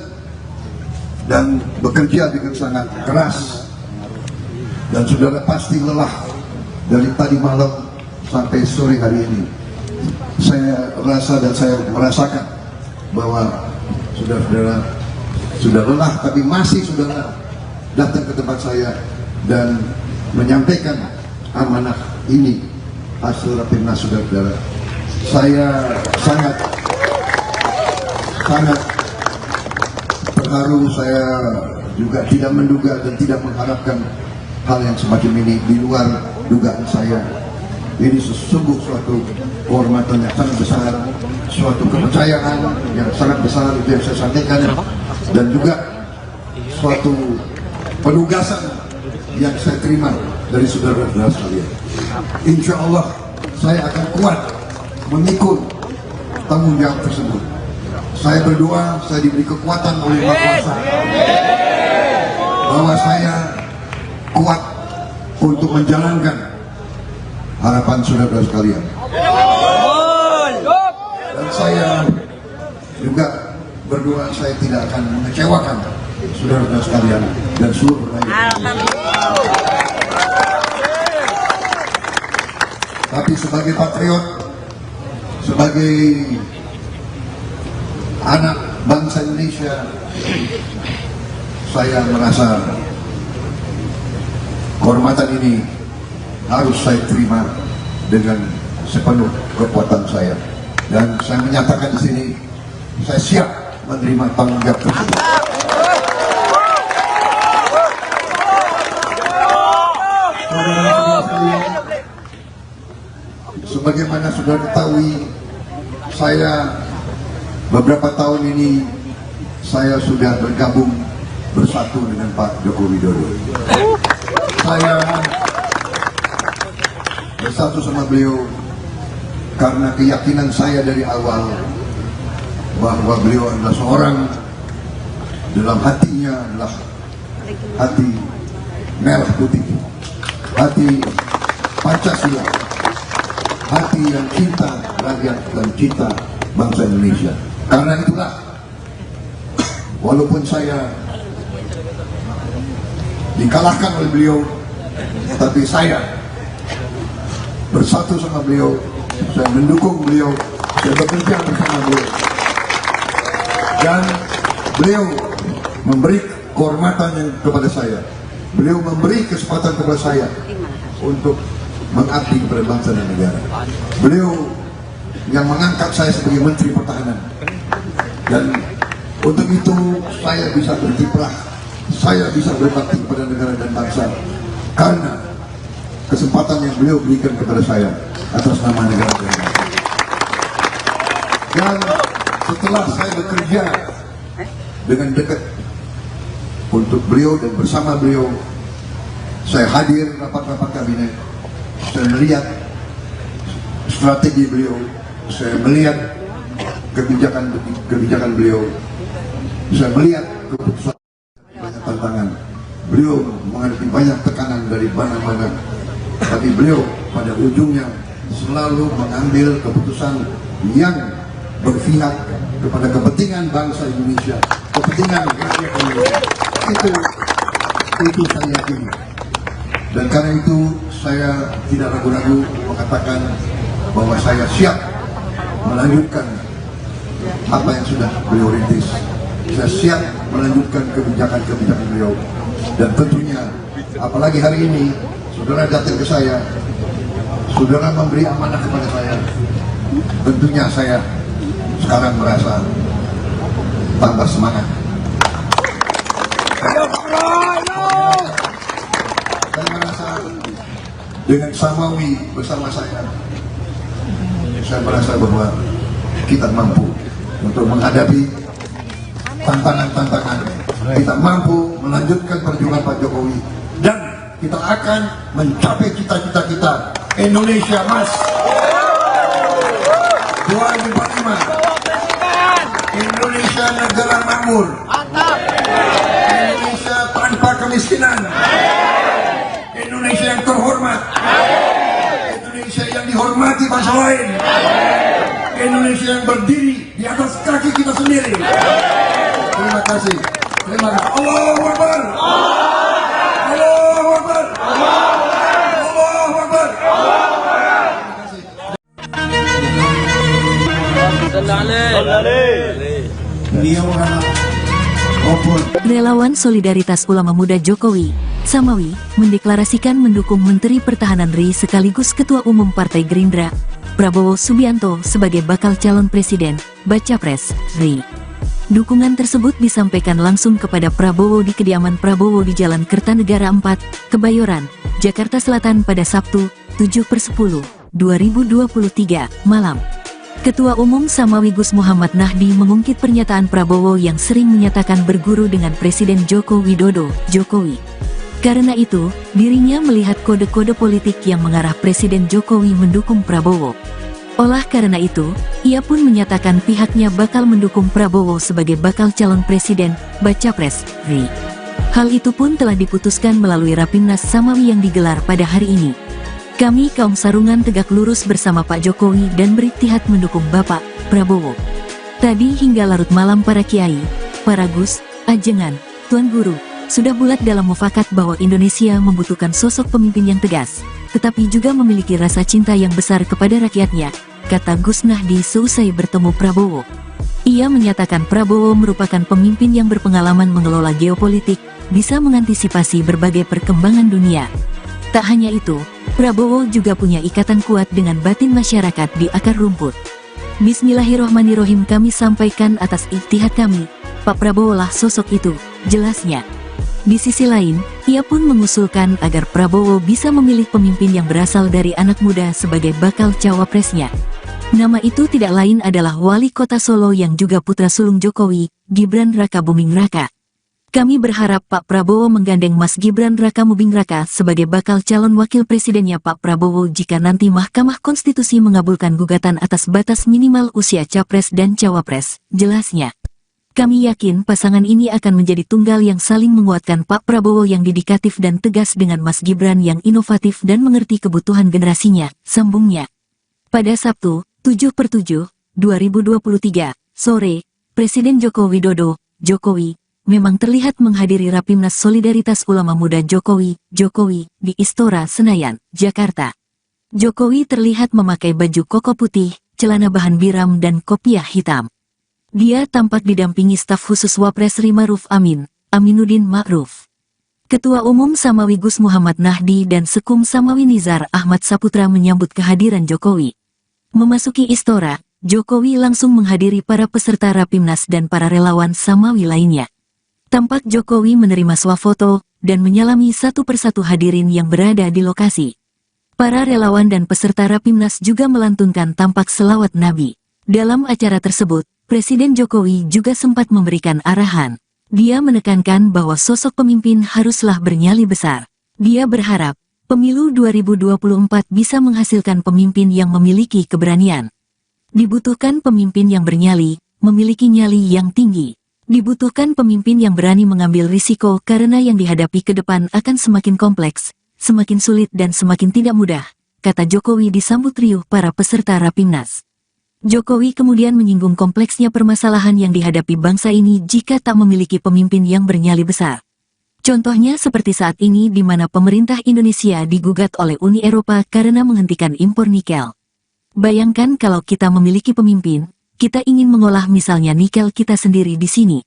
dan bekerja dengan sangat keras, dan saudara pasti lelah dari tadi malam sampai sore hari ini. Saya rasa dan saya merasakan bahwa saudara-saudara sudah lelah, tapi masih saudara datang ke tempat saya dan menyampaikan amanah ini hasil rapimnas saudara-saudara. Saya sangat terharu. Saya juga tidak menduga dan tidak mengharapkan hal yang semacam ini di luar dugaan saya. Ini sesungguh suatu kehormatan yang sangat besar, suatu kepercayaan yang sangat besar, itu yang saya sampaikan, dan juga suatu penugasan yang saya terima dari saudara-saudara sekalian. Insya Allah saya akan kuat memikul tanggung jawab tersebut. Saya berdoa, saya diberi kekuatan oleh Yang Maha Kuasa bahwa saya kuat untuk menjalankan harapan saudara-saudara sekalian. Dan saya juga berdoa saya tidak akan mengecewakan saudara-saudara sekalian dan seluruh rakyat. Tapi sebagai patriot, sebagai anak bangsa Indonesia, saya merasa kehormatan ini harus saya terima dengan sepenuh kekuatan saya, dan saya menyatakan di sini saya siap menerima tanggung jawab tersebut. Sebagaimana sudah diketahui, saya beberapa tahun ini saya sudah bergabung bersatu dengan Pak Joko Widodo. Saya bersatu sama beliau karena keyakinan saya dari awal bahwa beliau adalah seorang, dalam hatinya adalah hati merah putih, hati Pancasila, hati yang cinta rakyat dan cinta bangsa Indonesia. Karena itulah, walaupun saya dikalahkan oleh beliau, tapi saya bersatu sama beliau, saya mendukung beliau, saya bekerja bersama beliau, dan beliau memberi kehormatan yang kepada saya, beliau memberi kesempatan kepada saya untuk mengabdi kepada bangsa dan negara. Beliau yang mengangkat saya sebagai Menteri Pertahanan, dan untuk itu saya bisa berkiprah, saya bisa berbakti kepada negara dan bangsa karena kesempatan yang beliau berikan kepada saya atas nama negara dan bangsa. Dan setelah saya bekerja dengan dekat untuk beliau dan bersama beliau, saya hadir rapat-rapat kabinet, saya melihat strategi beliau, saya melihat kebijakan beliau, saya melihat keputusan, banyak tantangan. Beliau menghadapi banyak tekanan dari mana-mana, tapi beliau pada ujungnya selalu mengambil keputusan yang berpihak kepada kepentingan bangsa Indonesia, kepentingan rakyat Indonesia. Itu saya yakini. Dan karena itu saya tidak ragu-ragu mengatakan bahwa saya siap melanjutkan apa yang sudah beliau rintis. Saya siap melanjutkan kebijakan-kebijakan beliau. Dan tentunya, apalagi hari ini, saudara datang ke saya, saudara memberi amanah kepada saya. Tentunya saya sekarang merasa tambah semangat. Saya merasa dengan Samawi bersama saya merasa bahwa kita mampu untuk menghadapi tantangan-tantangan. Kita mampu melanjutkan perjuangan Pak Jokowi, dan kita akan mencapai cita-cita kita. Indonesia Mas 2045. Indonesia negara makmur. Indonesia tanpa kemiskinan. Indonesia yang terhormat. Indonesia yang dihormati bangsa lain. Indonesia yang berdiri di atas kaki kita sendiri. Terima kasih. Terima kasih. Allahu Akbar. Allahu Akbar. Allahu Akbar. صل عليه. Beliau adalah Opon. Relawan Solidaritas Ulama Muda Jokowi, Samawi, mendeklarasikan mendukung Menteri Pertahanan RI sekaligus Ketua Umum Partai Gerindra, Prabowo Subianto sebagai bakal calon presiden, Baca Pres, RI. Dukungan tersebut disampaikan langsung kepada Prabowo di kediaman Prabowo di Jalan Kertanegara 4, Kebayoran, Jakarta Selatan pada Sabtu, 7/10/2023, malam. Ketua Umum Samawi Gus Muhammad Nahdi mengungkit pernyataan Prabowo yang sering menyatakan berguru dengan Presiden Joko Widodo, Jokowi. Karena itu, dirinya melihat kode-kode politik yang mengarah Presiden Jokowi mendukung Prabowo. Olah karena itu, ia pun menyatakan pihaknya bakal mendukung Prabowo sebagai bakal calon presiden, Baca Pres, RI. Hal itu pun telah diputuskan melalui Rapimnas Samawi yang digelar pada hari ini. Kami kaum sarungan tegak lurus bersama Pak Jokowi dan beriktihad mendukung Bapak Prabowo. Tadi hingga larut malam para kiai, para gus, ajengan, tuan guru, sudah bulat dalam mufakat bahwa Indonesia membutuhkan sosok pemimpin yang tegas, tetapi juga memiliki rasa cinta yang besar kepada rakyatnya, kata Gus Nahdi seusai bertemu Prabowo. Ia menyatakan Prabowo merupakan pemimpin yang berpengalaman mengelola geopolitik, bisa mengantisipasi berbagai perkembangan dunia. Tak hanya itu, Prabowo juga punya ikatan kuat dengan batin masyarakat di akar rumput. Bismillahirrohmanirrohim, kami sampaikan atas ijtihad kami, Pak Prabowo lah sosok itu, jelasnya. Di sisi lain, ia pun mengusulkan agar Prabowo bisa memilih pemimpin yang berasal dari anak muda sebagai bakal cawapresnya. Nama itu tidak lain adalah Wali Kota Solo yang juga putra sulung Jokowi, Gibran Raka Buming Raka. Kami berharap Pak Prabowo menggandeng Mas Gibran Raka Buming Raka sebagai bakal calon wakil presidennya Pak Prabowo jika nanti Mahkamah Konstitusi mengabulkan gugatan atas batas minimal usia capres dan cawapres, jelasnya. Kami yakin pasangan ini akan menjadi tunggal yang saling menguatkan Pak Prabowo yang dedikatif dan tegas dengan Mas Gibran yang inovatif dan mengerti kebutuhan generasinya, sambungnya. Pada Sabtu, 7/7/2023, sore, Presiden Joko Widodo, Jokowi, memang terlihat menghadiri Rapimnas Solidaritas Ulama Muda Jokowi, di Istora Senayan, Jakarta. Jokowi terlihat memakai baju koko putih, celana bahan biram dan kopiah hitam. Dia tampak didampingi staf khusus Wapres RI Ma'ruf Amin, Aminuddin Ma'ruf. Ketua Umum Samawi Gus Muhammad Nahdi dan Sekum Samawi Nizar Ahmad Saputra menyambut kehadiran Jokowi. Memasuki Istora, Jokowi langsung menghadiri para peserta Rapimnas dan para relawan Samawi lainnya. Tampak Jokowi menerima swafoto dan menyalami satu persatu hadirin yang berada di lokasi. Para relawan dan peserta Rapimnas juga melantunkan tampak selawat Nabi. Dalam acara tersebut, Presiden Jokowi juga sempat memberikan arahan. Dia menekankan bahwa sosok pemimpin haruslah bernyali besar. Dia berharap, pemilu 2024 bisa menghasilkan pemimpin yang memiliki keberanian. Dibutuhkan pemimpin yang bernyali, memiliki nyali yang tinggi. Dibutuhkan pemimpin yang berani mengambil risiko karena yang dihadapi ke depan akan semakin kompleks, semakin sulit dan semakin tidak mudah, kata Jokowi disambut riuh para peserta Rapimnas. Jokowi kemudian menyinggung kompleksnya permasalahan yang dihadapi bangsa ini jika tak memiliki pemimpin yang bernyali besar. Contohnya seperti saat ini di mana pemerintah Indonesia digugat oleh Uni Eropa karena menghentikan impor nikel. Bayangkan kalau kita memiliki pemimpin, kita ingin mengolah misalnya nikel kita sendiri di sini.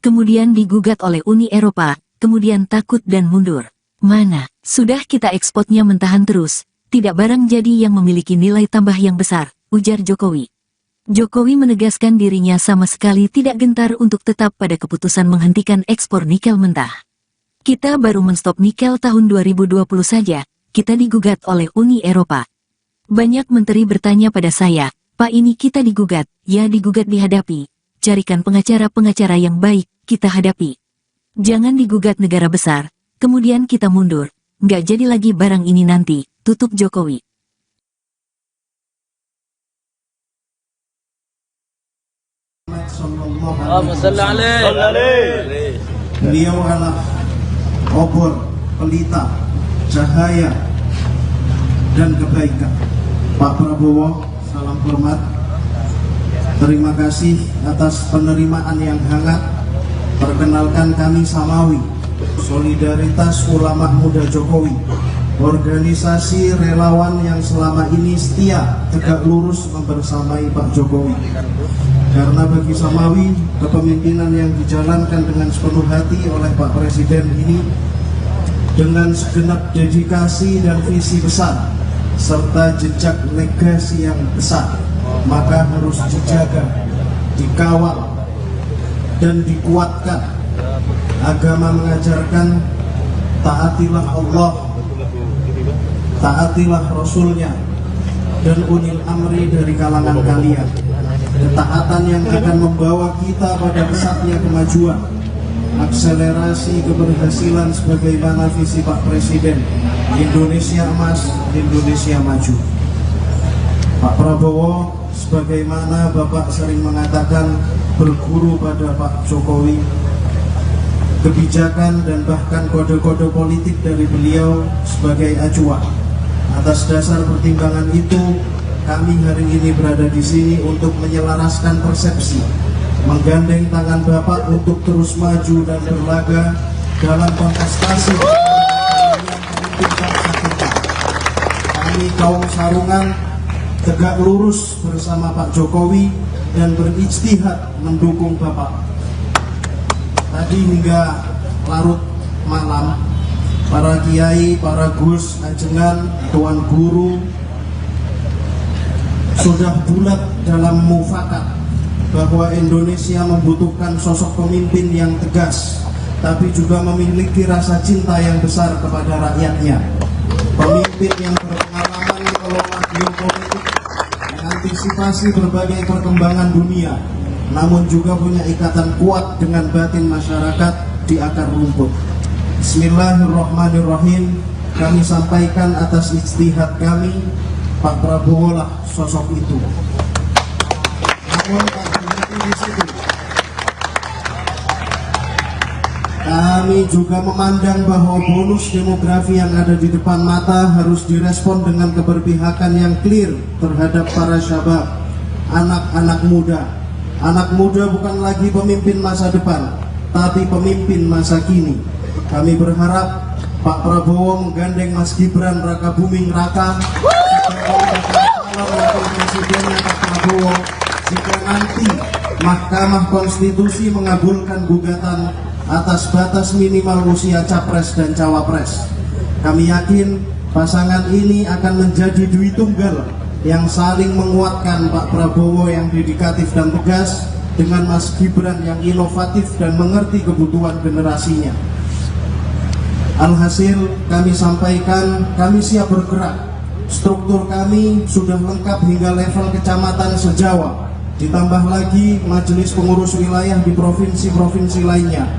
Kemudian digugat oleh Uni Eropa, kemudian takut dan mundur. Mana, sudah kita ekspornya mentahan terus, tidak barang jadi yang memiliki nilai tambah yang besar, ujar Jokowi. Jokowi menegaskan dirinya sama sekali tidak gentar untuk tetap pada keputusan menghentikan ekspor nikel mentah. Kita baru menstop nikel tahun 2020 saja, kita digugat oleh Uni Eropa. Banyak menteri bertanya pada saya, Pak ini kita digugat, ya digugat dihadapi, carikan pengacara-pengacara yang baik, kita hadapi. Jangan digugat negara besar, kemudian kita mundur, nggak jadi lagi barang ini nanti, tutup Jokowi. اللهم صل عليه. Beliau adalah obor, pelita, cahaya, dan kebaikan. Pak Prabowo, salam hormat. Terima kasih atas penerimaan yang hangat. Perkenalkan, kami Samawi, Solidaritas Ulama Muda Jokowi, organisasi relawan yang selama ini setia tegak lurus membersamai Pak Jokowi. Karena bagi Samawi, kepemimpinan yang dijalankan dengan sepenuh hati oleh Pak Presiden ini dengan segenap dedikasi dan visi besar serta jejak legasi yang besar, maka harus dijaga, dikawal, dan dikuatkan. Agama mengajarkan taatilah Allah, taatilah Rasulnya, dan ulil amri dari kalangan kalian. Ketaatan yang akan membawa kita pada pesatnya kemajuan, akselerasi keberhasilan sebagaimana visi Pak Presiden, Indonesia Emas, Indonesia Maju. Pak Prabowo, sebagaimana Bapak sering mengatakan, berguru pada Pak Jokowi. Kebijakan dan bahkan kode-kode politik dari beliau sebagai acuan. Atas dasar pertimbangan itu, kami hari ini berada di sini untuk menyelaraskan persepsi, menggandeng tangan Bapak untuk terus maju dan berlaga dalam kontestasi yang memimpin bangsa kita. Kami kaum Sarungan tegak lurus bersama Pak Jokowi dan berijtihad mendukung Bapak. Tadi hingga larut malam, para kiai, para gus, ajengan, tuan guru sudah bulat dalam mufakat bahwa Indonesia membutuhkan sosok pemimpin yang tegas, tapi juga memiliki rasa cinta yang besar kepada rakyatnya. Pemimpin yang berpengalaman mengelola geopolitik, mengantisipasi berbagai perkembangan dunia, namun juga punya ikatan kuat dengan batin masyarakat di akar rumput. Bismillahirrahmanirrahim. Kami sampaikan atas ijtihad kami, Pak Prabowo lah sosok itu. Namun tak berhenti di situ. Kami juga memandang bahwa bonus demografi yang ada di depan mata harus direspon dengan keberpihakan yang clear terhadap para syabab, anak-anak muda. Anak muda bukan lagi pemimpin masa depan, tapi pemimpin masa kini. Kami berharap Pak Prabowo menggandeng Mas Gibran Rakabuming Raka Wakil Presidennya Pak Prabowo jika nanti Mahkamah Konstitusi mengabulkan gugatan atas batas minimal usia capres dan cawapres. Kami yakin pasangan ini akan menjadi dui tunggal yang saling menguatkan, Pak Prabowo yang dedikatif dan tegas dengan Mas Gibran yang inovatif dan mengerti kebutuhan generasinya. Alhasil kami sampaikan, kami siap bergerak. Struktur kami sudah lengkap hingga level kecamatan se-Jawa. Ditambah lagi majelis pengurus wilayah di provinsi-provinsi lainnya.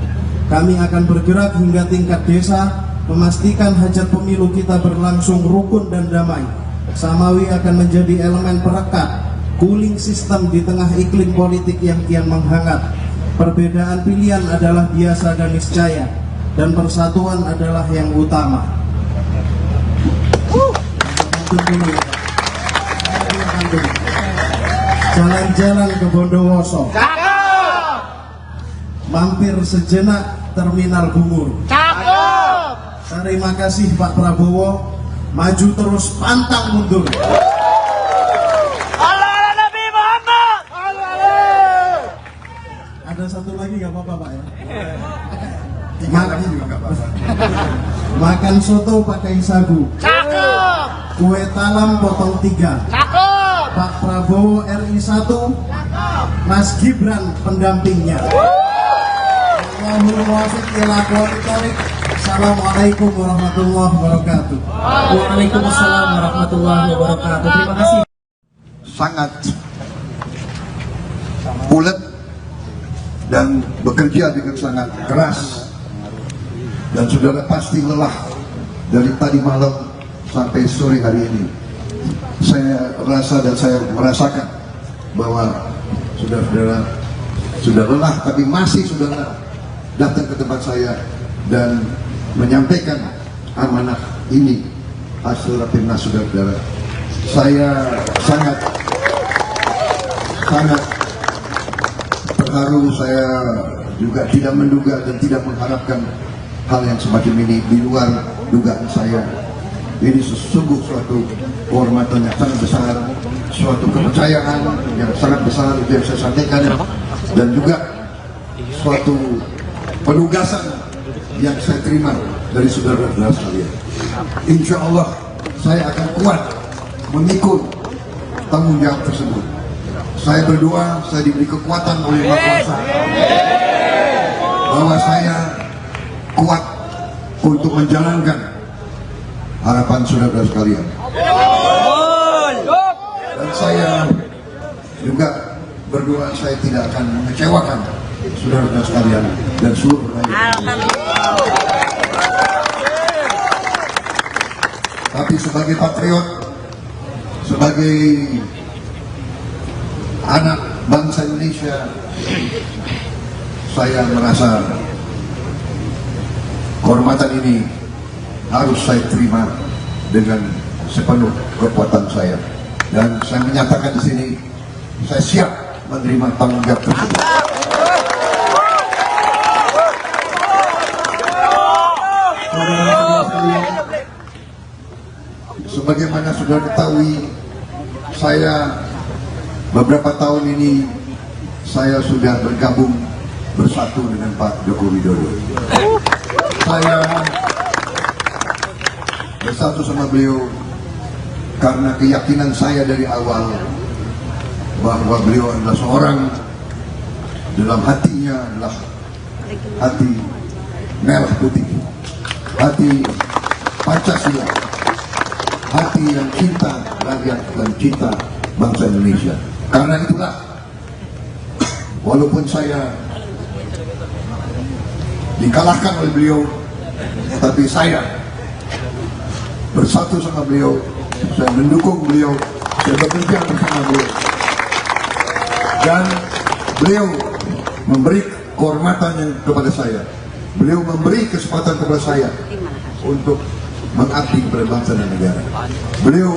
Kami akan bergerak hingga tingkat desa, memastikan hajat pemilu kita berlangsung rukun dan damai. Samawi akan menjadi elemen perekat, cooling system di tengah iklim politik yang kian menghangat. Perbedaan pilihan adalah biasa dan niscaya, dan persatuan adalah yang utama. Jalan-jalan ke Bondowoso, mampir sejenak Terminal Bungur. Terima kasih Pak Prabowo, maju terus pantang mundur. Ada satu lagi nggak apa-apa Pak ya? Makan juga nggak apa-apa. Makan soto pakai sagu. Kue talam potong 3. Pak Prabowo RI 1. Mas Gibran pendampingnya. Allahumma muwaffiq ila aqwamit thoriq. Assalamualaikum warahmatullahi wabarakatuh. Waalaikumsalam warahmatullahi wabarakatuh. Terima kasih. Sangat bulat dan bekerja dengan sangat keras, dan saudara pasti lelah dari tadi malam sampai sore hari ini. Saya rasa dan saya merasakan bahwa saudara-saudara sudah lelah, tapi masih saudara datang ke tempat saya dan menyampaikan amanah ini hasil Rapimnas saudara-saudara. Saya sangat terharu. Saya juga tidak menduga dan tidak mengharapkan hal yang semacam ini di luar dugaan saya. Ini sesungguh suatu kehormatan yang sangat besar, suatu kepercayaan yang sangat besar itu yang saya sampaikan, dan juga suatu penugasan yang saya terima dari saudara-saudara sekalian. Insya Allah saya akan kuat memikul tanggung jawab tersebut. Saya berdoa, saya diberi kekuatan oleh Yang Maha Kuasa bahwa saya kuat untuk menjalankan harapan saudara sekalian. Dan saya juga berdoa saya tidak akan mengecewakan saudara sekalian dan seluruh rakyat. Tapi sebagai patriot, sebagai anak bangsa Indonesia, saya merasa kehormatan ini harus saya terima dengan sepenuh kekuatan saya, dan saya menyatakan di sini saya siap menerima tanggung jawab tersebut. Sebagaimana sudah ketahui, saya beberapa tahun ini saya sudah bergabung bersatu dengan Pak Joko Widodo. Saya bersatu sama beliau karena keyakinan saya dari awal bahwa beliau adalah seorang, dalam hatinya adalah hati merah putih, hati Pancasila, hati yang cinta rakyat dan cinta bangsa Indonesia. Karena itulah, walaupun saya dikalahkan oleh beliau, tapi saya bersatu sama beliau, saya mendukung beliau, saya bekerja bersama beliau, dan beliau memberi kehormatan yang kepada saya, beliau memberi kesempatan kepada saya untuk mengabdi kepada bangsa dan negara. Beliau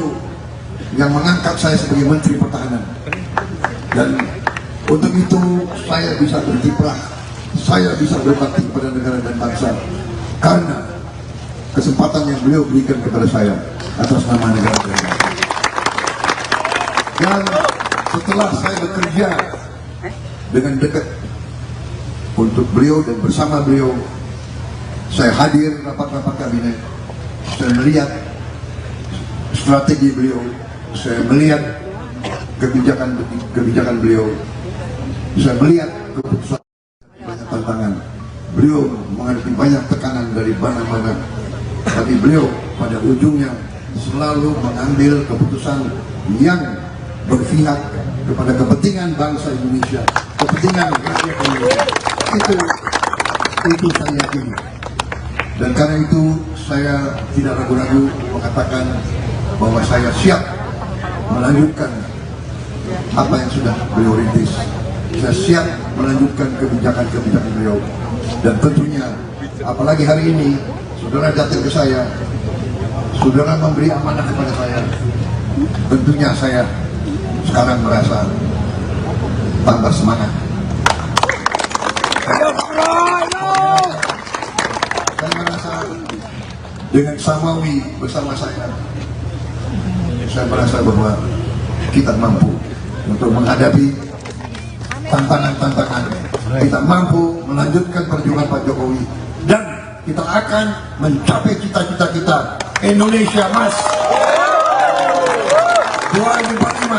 yang mengangkat saya sebagai Menteri Pertahanan, dan untuk itu saya bisa berkiprah, saya bisa berbakti kepada negara dan bangsa karena kesempatan yang beliau berikan kepada saya atas nama negara dan bangsa. Dan setelah saya bekerja dengan dekat untuk beliau dan bersama beliau, saya hadir rapat-rapat kabinet, saya melihat strategi beliau, saya melihat kebijakan beliau, saya melihat keputusan, banyak tantangan. Beliau menghadapi banyak tekanan dari mana-mana, tapi beliau pada ujungnya selalu mengambil keputusan yang berpihak kepada kepentingan bangsa Indonesia, kepentingan rakyat Indonesia. Itu saya yakini. Dan karena itu saya tidak ragu-ragu mengatakan bahwa saya siap melanjutkan apa yang sudah beliau rintis. Saya siap melanjutkan kebijakan-kebijakan beliau. Dan tentunya, apalagi hari ini, saudara datang ke saya, saudara memberi amanah kepada saya, tentunya saya sekarang merasa tambah semangat. Saya merasa dengan Samawi bersama saya merasa bahwa kita mampu untuk menghadapi tantangan-tantangan. Kita mampu melanjutkan perjuangan Pak Jokowi, dan kita akan mencapai cita-cita kita, Indonesia Emas 2045,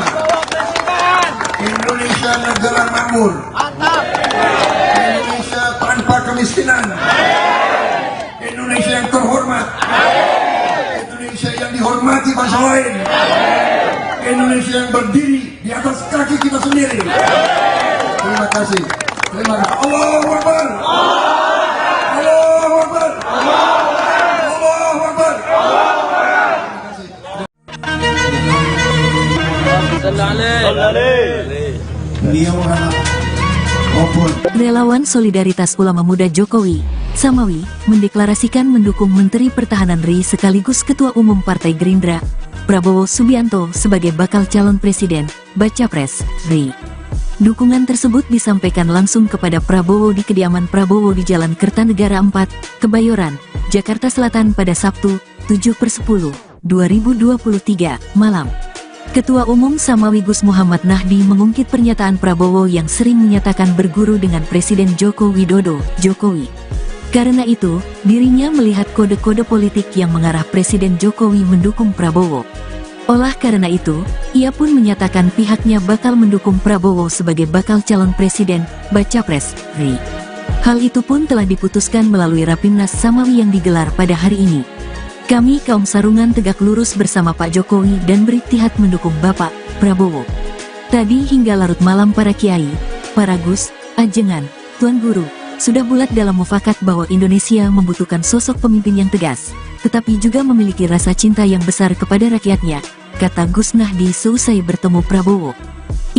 Indonesia negara makmur, Indonesia tanpa kemiskinan, Indonesia yang terhormat, Indonesia yang dihormati bangsa lain, Indonesia yang berdiri di atas kaki kita sendiri. Terima kasih. Terima kasih. Allahu Akbar. Allahu Akbar. Allahu Akbar. صل عليه. Beliau adalah obor. Relawan Solidaritas Ulama Muda Jokowi, Samawi, mendeklarasikan mendukung Menteri Pertahanan RI sekaligus Ketua Umum Partai Gerindra, Prabowo Subianto sebagai bakal calon presiden, Baca Pres, RI. Dukungan tersebut disampaikan langsung kepada Prabowo di kediaman Prabowo di Jalan Kertanegara 4, Kebayoran, Jakarta Selatan pada Sabtu, 7/10/2023, malam. Ketua Umum Samawi Gus Muhammad Nahdi mengungkit pernyataan Prabowo yang sering menyatakan berguru dengan Presiden Joko Widodo, Jokowi. Karena itu, dirinya melihat kode-kode politik yang mengarah Presiden Jokowi mendukung Prabowo. Olah karena itu, ia pun menyatakan pihaknya bakal mendukung Prabowo sebagai bakal calon presiden, Baca Pres, RI. Hal itu pun telah diputuskan melalui Rapimnas Samawi yang digelar pada hari ini. Kami kaum sarungan tegak lurus bersama Pak Jokowi dan beriktihad mendukung Bapak Prabowo. Tadi hingga larut malam para kiai, para gus, ajengan, tuan guru, sudah bulat dalam mufakat bahwa Indonesia membutuhkan sosok pemimpin yang tegas, tetapi juga memiliki rasa cinta yang besar kepada rakyatnya, kata Gus Nahdi seusai bertemu Prabowo.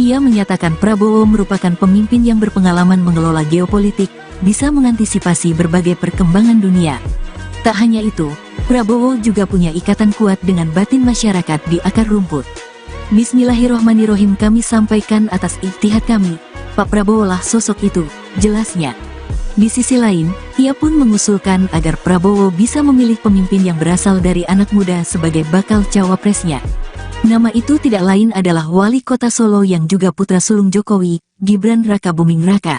Ia menyatakan Prabowo merupakan pemimpin yang berpengalaman mengelola geopolitik, bisa mengantisipasi berbagai perkembangan dunia. Tak hanya itu, Prabowo juga punya ikatan kuat dengan batin masyarakat di akar rumput. Bismillahirrohmanirrohim, kami sampaikan atas ijtihad kami, Pak Prabowo lah sosok itu, jelasnya. Di sisi lain, ia pun mengusulkan agar Prabowo bisa memilih pemimpin yang berasal dari anak muda sebagai bakal cawapresnya. Nama itu tidak lain adalah Wali Kota Solo yang juga putra sulung Jokowi, Gibran Raka Buming Raka.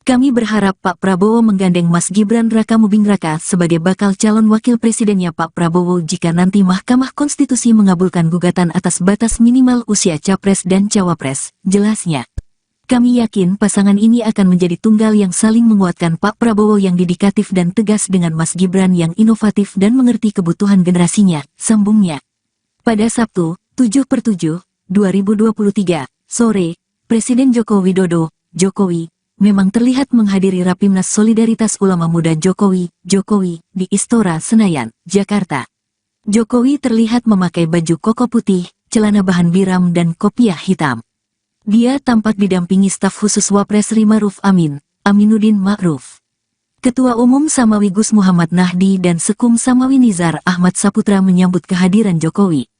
Kami berharap Pak Prabowo menggandeng Mas Gibran Raka Buming Raka sebagai bakal calon wakil presidennya Pak Prabowo jika nanti Mahkamah Konstitusi mengabulkan gugatan atas batas minimal usia capres dan cawapres, jelasnya. Kami yakin pasangan ini akan menjadi tunggal yang saling menguatkan Pak Prabowo yang dedikatif dan tegas dengan Mas Gibran yang inovatif dan mengerti kebutuhan generasinya, sambungnya. Pada Sabtu, 7/7/2023, sore, Presiden Joko Widodo, Jokowi, memang terlihat menghadiri Rapimnas Solidaritas Ulama Muda Jokowi, di Istora Senayan, Jakarta. Jokowi terlihat memakai baju koko putih, celana bahan biram dan kopiah hitam. Dia tampak didampingi staf khusus Wapres RI Ma'ruf Amin, Aminuddin Ma'ruf. Ketua Umum Samawi Gus Muhammad Nahdi dan Sekum Samawi Nizar Ahmad Saputra menyambut kehadiran Jokowi.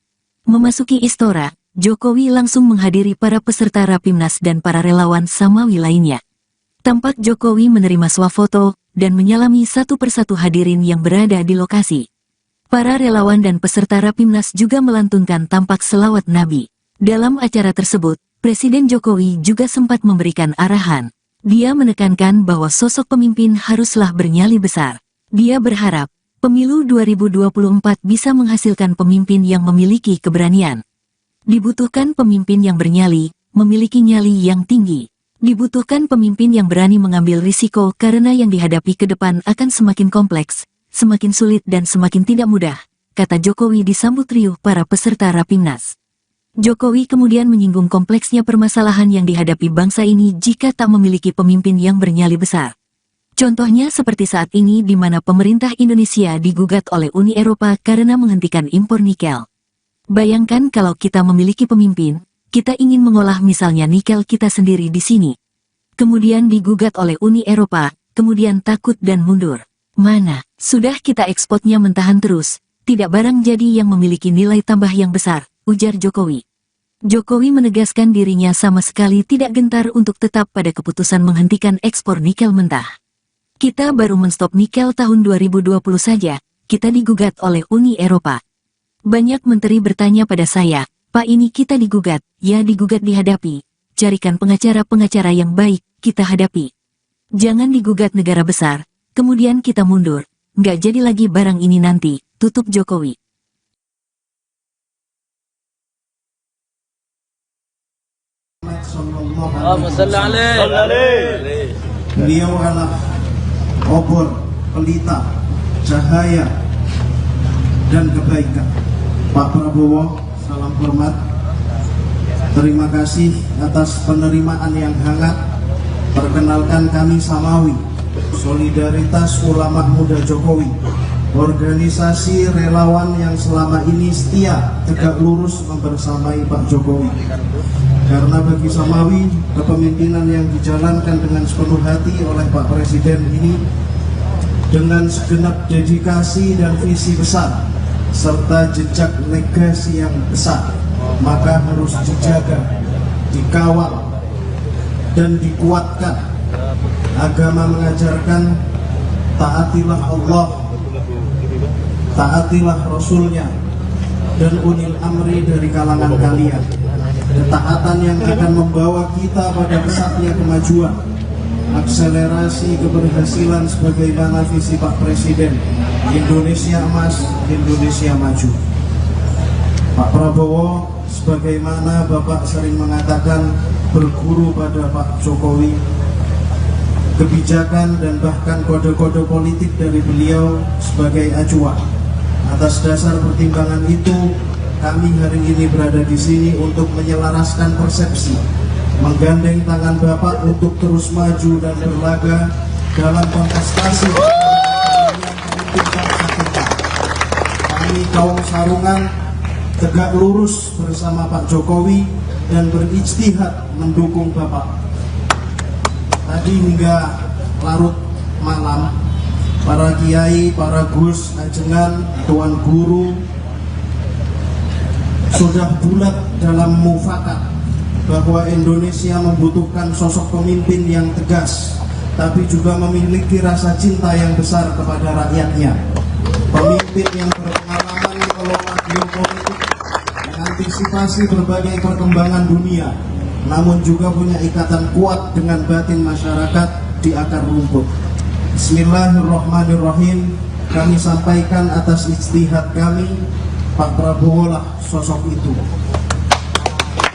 Memasuki Istora, Jokowi langsung menghadiri para peserta Rapimnas dan para relawan Samawi lainnya. Tampak Jokowi menerima swafoto dan menyalami satu persatu hadirin yang berada di lokasi. Para relawan dan peserta Rapimnas juga melantunkan tampak selawat Nabi. Dalam acara tersebut, Presiden Jokowi juga sempat memberikan arahan. Dia menekankan bahwa sosok pemimpin haruslah bernyali besar. Dia berharap, pemilu 2024 bisa menghasilkan pemimpin yang memiliki keberanian. Dibutuhkan pemimpin yang bernyali, memiliki nyali yang tinggi. Dibutuhkan pemimpin yang berani mengambil risiko karena yang dihadapi ke depan akan semakin kompleks, semakin sulit dan semakin tidak mudah, kata Jokowi disambut riuh para peserta Rapimnas. Jokowi kemudian menyinggung kompleksnya permasalahan yang dihadapi bangsa ini jika tak memiliki pemimpin yang bernyali besar. Contohnya seperti saat ini di mana pemerintah Indonesia digugat oleh Uni Eropa karena menghentikan impor nikel. Bayangkan kalau kita memiliki pemimpin, kita ingin mengolah misalnya nikel kita sendiri di sini. Kemudian digugat oleh Uni Eropa, kemudian takut dan mundur. Mana, sudah kita ekspornya mentahan terus, tidak barang jadi yang memiliki nilai tambah yang besar, ujar Jokowi. Jokowi menegaskan dirinya sama sekali tidak gentar untuk tetap pada keputusan menghentikan ekspor nikel mentah. Kita baru menstop nikel tahun 2020 saja, kita digugat oleh Uni Eropa. Banyak menteri bertanya pada saya, Pak ini kita digugat, ya digugat dihadapi. Carikan pengacara-pengacara yang baik, kita hadapi. Jangan digugat negara besar, kemudian kita mundur. Nggak jadi lagi barang ini nanti, tutup Jokowi. اللهم صل عليه. Beliau adalah obor, pelita, cahaya, dan kebaikan. Pak Prabowo, salam hormat. Terima kasih atas penerimaan yang hangat. Perkenalkan kami Samawi, Solidaritas Ulama Muda Jokowi, organisasi relawan yang selama ini setia tegak lurus membersamai Pak Jokowi. Karena bagi Samawi, kepemimpinan yang dijalankan dengan sepenuh hati oleh Pak Presiden ini dengan segenap dedikasi dan visi besar serta jejak legasi yang besar, maka harus dijaga, dikawal, dan dikuatkan. Agama mengajarkan taatilah Allah, taatilah Rasulnya, dan ulil amri dari kalangan kalian. Ketaatan yang akan membawa kita pada pesatnya kemajuan, akselerasi keberhasilan sebagaimana visi Pak Presiden, Indonesia Emas, Indonesia Maju. Pak Prabowo, sebagaimana Bapak sering mengatakan, berguru pada Pak Jokowi. Kebijakan dan bahkan kode-kode politik dari beliau sebagai acuan. Atas dasar pertimbangan itu, kami hari ini berada di sini untuk menyelaraskan persepsi, menggandeng tangan Bapak untuk terus maju dan berlaga dalam kontestasi yang memimpikan satu kita. Kami kaum sarungan tegak lurus bersama Pak Jokowi dan berijtihad mendukung Bapak. Tadi hingga larut malam, para kiai, para gus, ajengan, tuan guru sudah bulat dalam mufakat bahwa Indonesia membutuhkan sosok pemimpin yang tegas, tapi juga memiliki rasa cinta yang besar kepada rakyatnya. Pemimpin yang berpengalaman mengelola geopolitik, mengantisipasi berbagai perkembangan dunia, namun juga punya ikatan kuat dengan batin masyarakat di akar rumput. Bismillahirrahmanirrahim. Kami sampaikan atas ijtihad kami, Pak Prabowo lah sosok itu.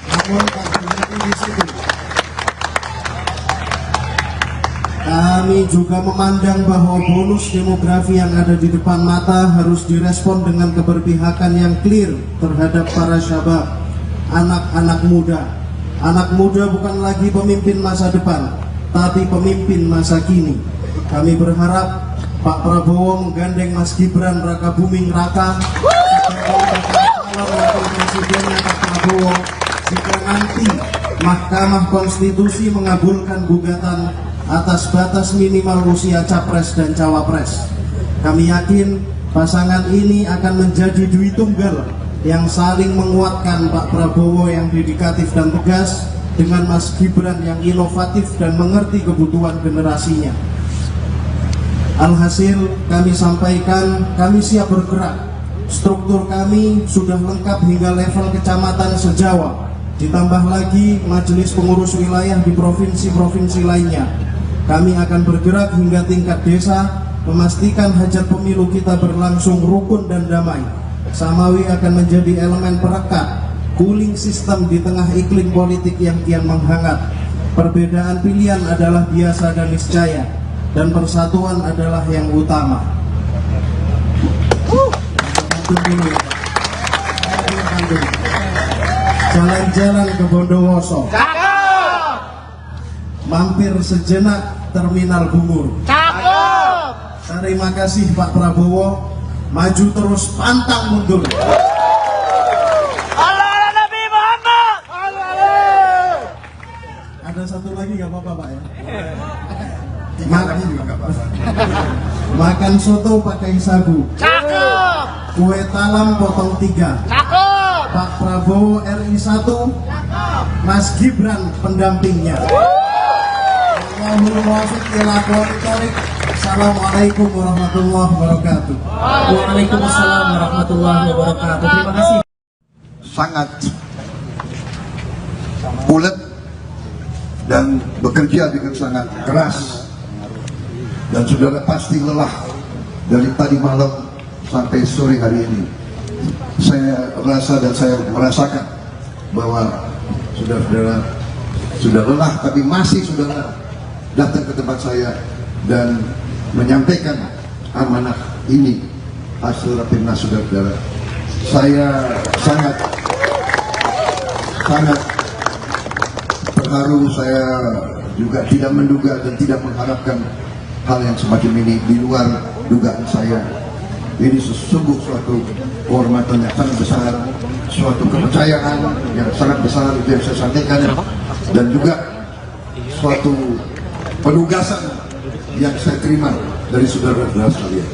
Namun tak berhenti di situ. Kami juga memandang bahwa bonus demografi yang ada di depan mata harus direspon dengan keberpihakan yang clear terhadap para syabab, anak-anak muda. Anak muda bukan lagi pemimpin masa depan, tapi pemimpin masa kini. Kami berharap Pak Prabowo menggandeng Mas Gibran Raka Buming Raka sebagai calon wakil presidennya Pak Prabowo jika nanti Mahkamah Konstitusi mengabulkan gugatan atas batas minimal usia capres dan cawapres. Kami yakin pasangan ini akan menjadi dui tunggal yang saling menguatkan, Pak Prabowo yang dedikatif dan tegas dengan Mas Gibran yang inovatif dan mengerti kebutuhan generasinya. Alhasil kami sampaikan, kami siap bergerak. Struktur kami sudah lengkap hingga level kecamatan se-Jawa. Ditambah lagi majelis pengurus wilayah di provinsi-provinsi lainnya. Kami akan bergerak hingga tingkat desa, memastikan hajat pemilu kita berlangsung rukun dan damai. Samawi akan menjadi elemen perekat, cooling system di tengah iklim politik yang kian menghangat. Perbedaan pilihan adalah biasa dan niscaya, dan persatuan adalah yang utama. Jalan-jalan ke Bondowoso, mampir sejenak Terminal Bungur. Terima kasih Pak Prabowo. Maju terus, pantang mundur. Ada satu lagi nggak apa-apa Pak ya? Makan soto pakai sagu. Kue talam potong 3. Pak Prabowo RI 1. Mas Gibran pendampingnya. Assalamualaikum warahmatullahi wabarakatuh. Waalaikumsalam warahmatullahi wabarakatuh. Terima kasih. Sangat bulat dan bekerja dengan sangat keras, dan saudara pasti lelah dari tadi malam sampai sore hari ini. Saya rasa dan saya merasakan bahwa saudara-saudara sudah lelah, tapi masih saudara datang ke tempat saya dan menyampaikan amanah ini hasil rapimnas saudara-saudara. Saya sangat terharu. Saya juga tidak menduga dan tidak mengharapkan hal yang semacam ini, di luar dugaan saya. Ini sesungguh suatu kehormatan yang sangat besar, suatu kepercayaan yang sangat besar itu yang saya sampaikan, dan juga suatu penugasan yang saya terima dari saudara-saudara sekalian.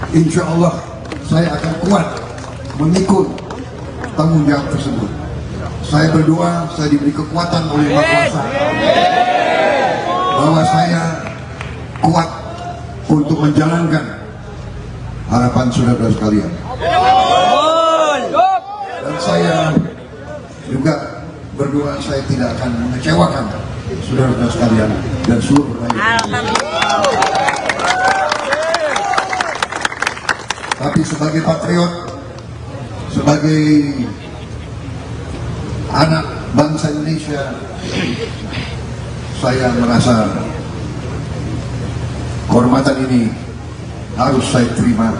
Insya Allah saya akan kuat memikul tanggung jawab tersebut. Saya berdoa, saya diberi kekuatan oleh Yang Maha Kuasa bahwa saya kuat untuk menjalankan harapan saudara-saudara sekalian. Dan saya juga berdoa saya tidak akan mengecewakan saudara-saudara sekalian dan seluruh rakyat. Tapi sebagai patriot, sebagai anak bangsa Indonesia, saya merasa kehormatan ini harus saya terima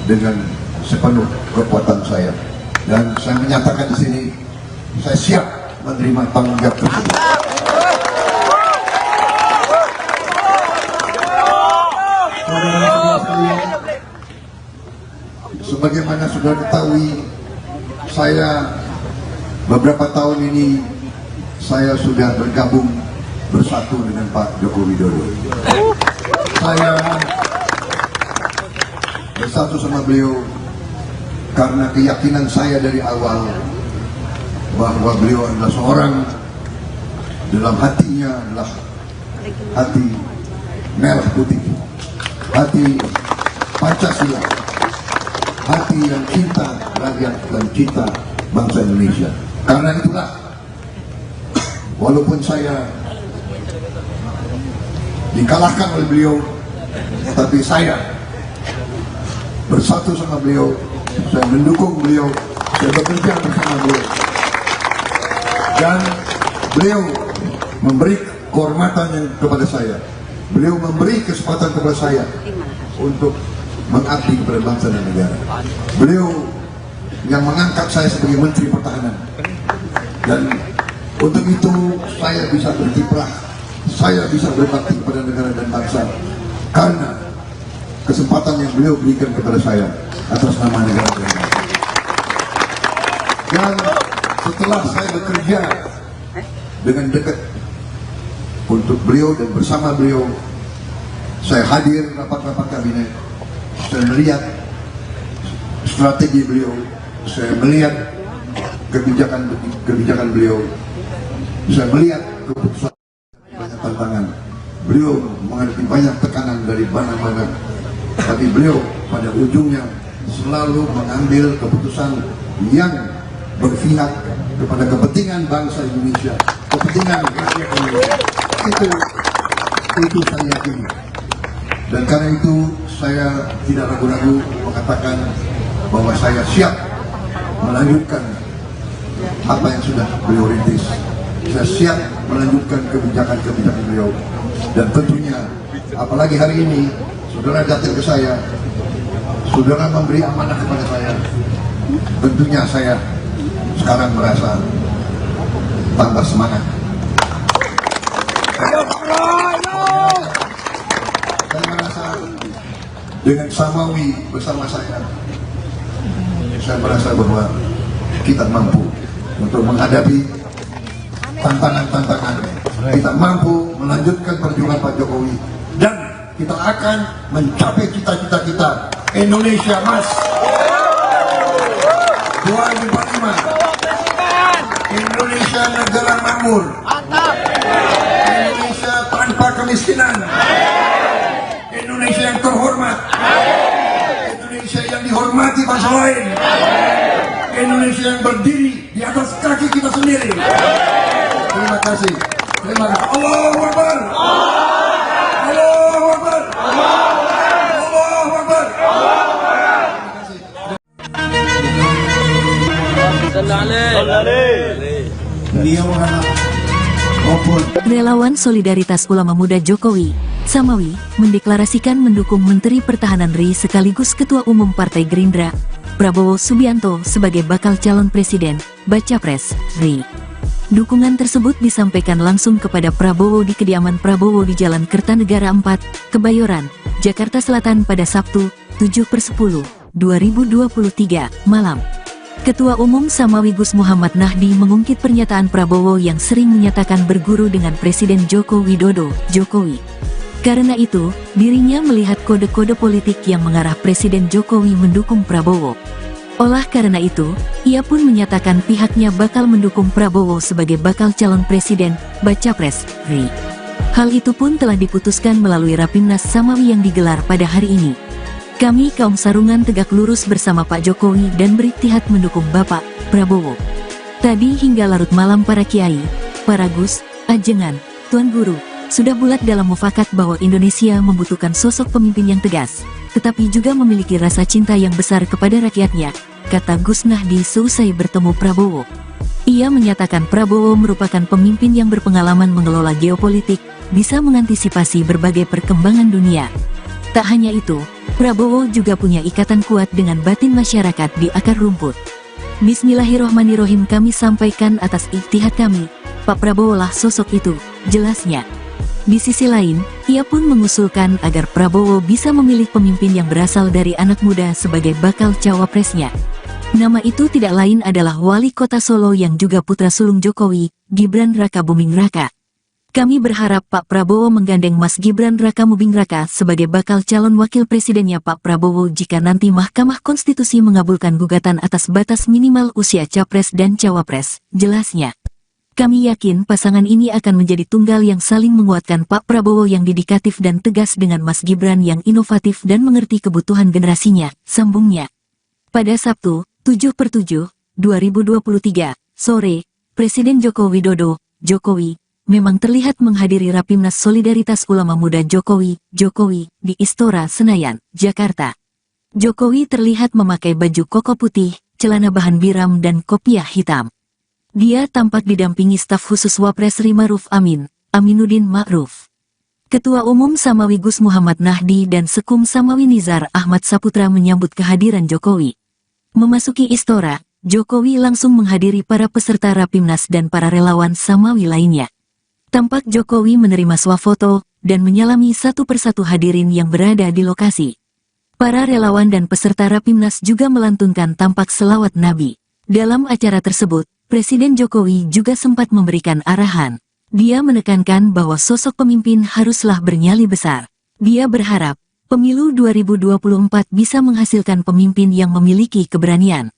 dengan sepenuh kekuatan saya, dan saya menyatakan di sini saya siap menerima tanggung jawab tersebut. Sebagaimana sudah diketahui, saya beberapa tahun ini saya sudah bergabung bersatu dengan Pak Joko Widodo. Saya bersatu sama beliau karena keyakinan saya dari awal bahwa beliau adalah seorang, dalam hatinya adalah hati merah putih, hati Pancasila, hati yang cinta rakyat dan cinta bangsa Indonesia. Karena itulah, walaupun saya dikalahkan oleh beliau, tapi saya bersatu sama beliau, saya mendukung beliau, saya bekerja bersama beliau, dan beliau memberi kehormatan yang kepada saya, beliau memberi kesempatan kepada saya untuk mengabdi kepada bangsa dan negara. Beliau yang mengangkat saya sebagai Menteri Pertahanan, dan untuk itu saya bisa berkiprah, saya bisa berbakti kepada negara dan bangsa karena kesempatan yang beliau berikan kepada saya atas nama negara dan bangsa. Dan setelah saya bekerja dengan dekat untuk beliau dan bersama beliau, saya hadir rapat-rapat kabinet, saya melihat strategi beliau, saya melihat kebijakan beliau, saya melihat keputusan, banyak tantangan. Beliau menghadapi banyak tekanan dari mana-mana, tapi beliau pada ujungnya selalu mengambil keputusan yang berpihak kepada kepentingan bangsa Indonesia, kepentingan rakyat Indonesia. Itu saya yakini. Dan karena itu saya tidak ragu-ragu mengatakan bahwa saya siap melanjutkan apa yang sudah beliau rintis. Saya siap melanjutkan kebijakan-kebijakan beliau. Dan tentunya, apalagi hari ini, saudara datang ke saya, saudara memberi amanah kepada saya. Tentunya saya sekarang merasa tambah semangat. Saya merasa dengan Samawi bersama saya merasa bahwa kita mampu untuk menghadapi tantangan-tantangan. Kita mampu melanjutkan perjuangan Pak Jokowi, dan kita akan mencapai cita-cita kita, Indonesia Emas 2045, Indonesia negara makmur, Indonesia tanpa kemiskinan, Indonesia yang terhormat, Indonesia yang dihormati bangsa lain, Indonesia yang berdiri di atas kaki kita sendiri. Terima kasih. Terima kasih. Allahu Akbar. Allahu Akbar. Allahu Akbar. Beliau adalah Relawan Solidaritas Ulama Muda Jokowi, Samawi, mendeklarasikan mendukung Menteri Pertahanan RI sekaligus Ketua Umum Partai Gerindra, Prabowo Subianto sebagai bakal calon presiden, Baca Pres, RI. Dukungan tersebut disampaikan langsung kepada Prabowo di kediaman Prabowo di Jalan Kertanegara 4, Kebayoran, Jakarta Selatan pada Sabtu, 7/10. 2023, malam. Ketua Umum Samawi Gus Muhammad Nahdi mengungkit pernyataan Prabowo yang sering menyatakan berguru dengan Presiden Joko Widodo, Jokowi. Karena itu, dirinya melihat kode-kode politik yang mengarah Presiden Jokowi mendukung Prabowo. Olah karena itu, ia pun menyatakan pihaknya bakal mendukung Prabowo sebagai bakal calon presiden, baca pres, RI. Hal itu pun telah diputuskan melalui Rapimnas Samawi yang digelar pada hari ini. Kami kaum sarungan tegak lurus bersama Pak Jokowi dan beriktihad mendukung Bapak Prabowo. Tadi hingga larut malam para kiai, para gus, ajengan, tuan guru, sudah bulat dalam mufakat bahwa Indonesia membutuhkan sosok pemimpin yang tegas, tetapi juga memiliki rasa cinta yang besar kepada rakyatnya, kata Gus Nahdi seusai bertemu Prabowo. Ia menyatakan Prabowo merupakan pemimpin yang berpengalaman mengelola geopolitik, bisa mengantisipasi berbagai perkembangan dunia. Tak hanya itu, Prabowo juga punya ikatan kuat dengan batin masyarakat di akar rumput. Bismillahirrohmanirrohim, kami sampaikan atas ijtihad kami, Pak Prabowo lah sosok itu, jelasnya. Di sisi lain, ia pun mengusulkan agar Prabowo bisa memilih pemimpin yang berasal dari anak muda sebagai bakal cawapresnya. Nama itu tidak lain adalah Wali Kota Solo yang juga putra sulung Jokowi, Gibran Raka Buming Raka. Kami berharap Pak Prabowo menggandeng Mas Gibran Raka Buming Raka sebagai bakal calon wakil presidennya Pak Prabowo jika nanti Mahkamah Konstitusi mengabulkan gugatan atas batas minimal usia capres dan cawapres, jelasnya. Kami yakin pasangan ini akan menjadi tunggal yang saling menguatkan Pak Prabowo yang dedikatif dan tegas dengan Mas Gibran yang inovatif dan mengerti kebutuhan generasinya, sambungnya. Pada Sabtu, 7/7, 2023, sore, Presiden Joko Widodo, Jokowi, memang terlihat menghadiri Rapimnas Solidaritas Ulama Muda Jokowi, di Istora Senayan, Jakarta. Jokowi terlihat memakai baju koko putih, celana bahan biram dan kopiah hitam. Dia tampak didampingi staf khusus Wapres RI Ma'ruf Amin, Aminuddin Ma'ruf. Ketua Umum Samawi Gus Muhammad Nahdi dan Sekum Samawi Nizar Ahmad Saputra menyambut kehadiran Jokowi. Memasuki Istora, Jokowi langsung menghadiri para peserta Rapimnas dan para relawan Samawi lainnya. Tampak Jokowi menerima swafoto dan menyalami satu persatu hadirin yang berada di lokasi. Para relawan dan peserta Rapimnas juga melantunkan tampak selawat Nabi. Dalam acara tersebut, Presiden Jokowi juga sempat memberikan arahan. Dia menekankan bahwa sosok pemimpin haruslah bernyali besar. Dia berharap, pemilu 2024 bisa menghasilkan pemimpin yang memiliki keberanian.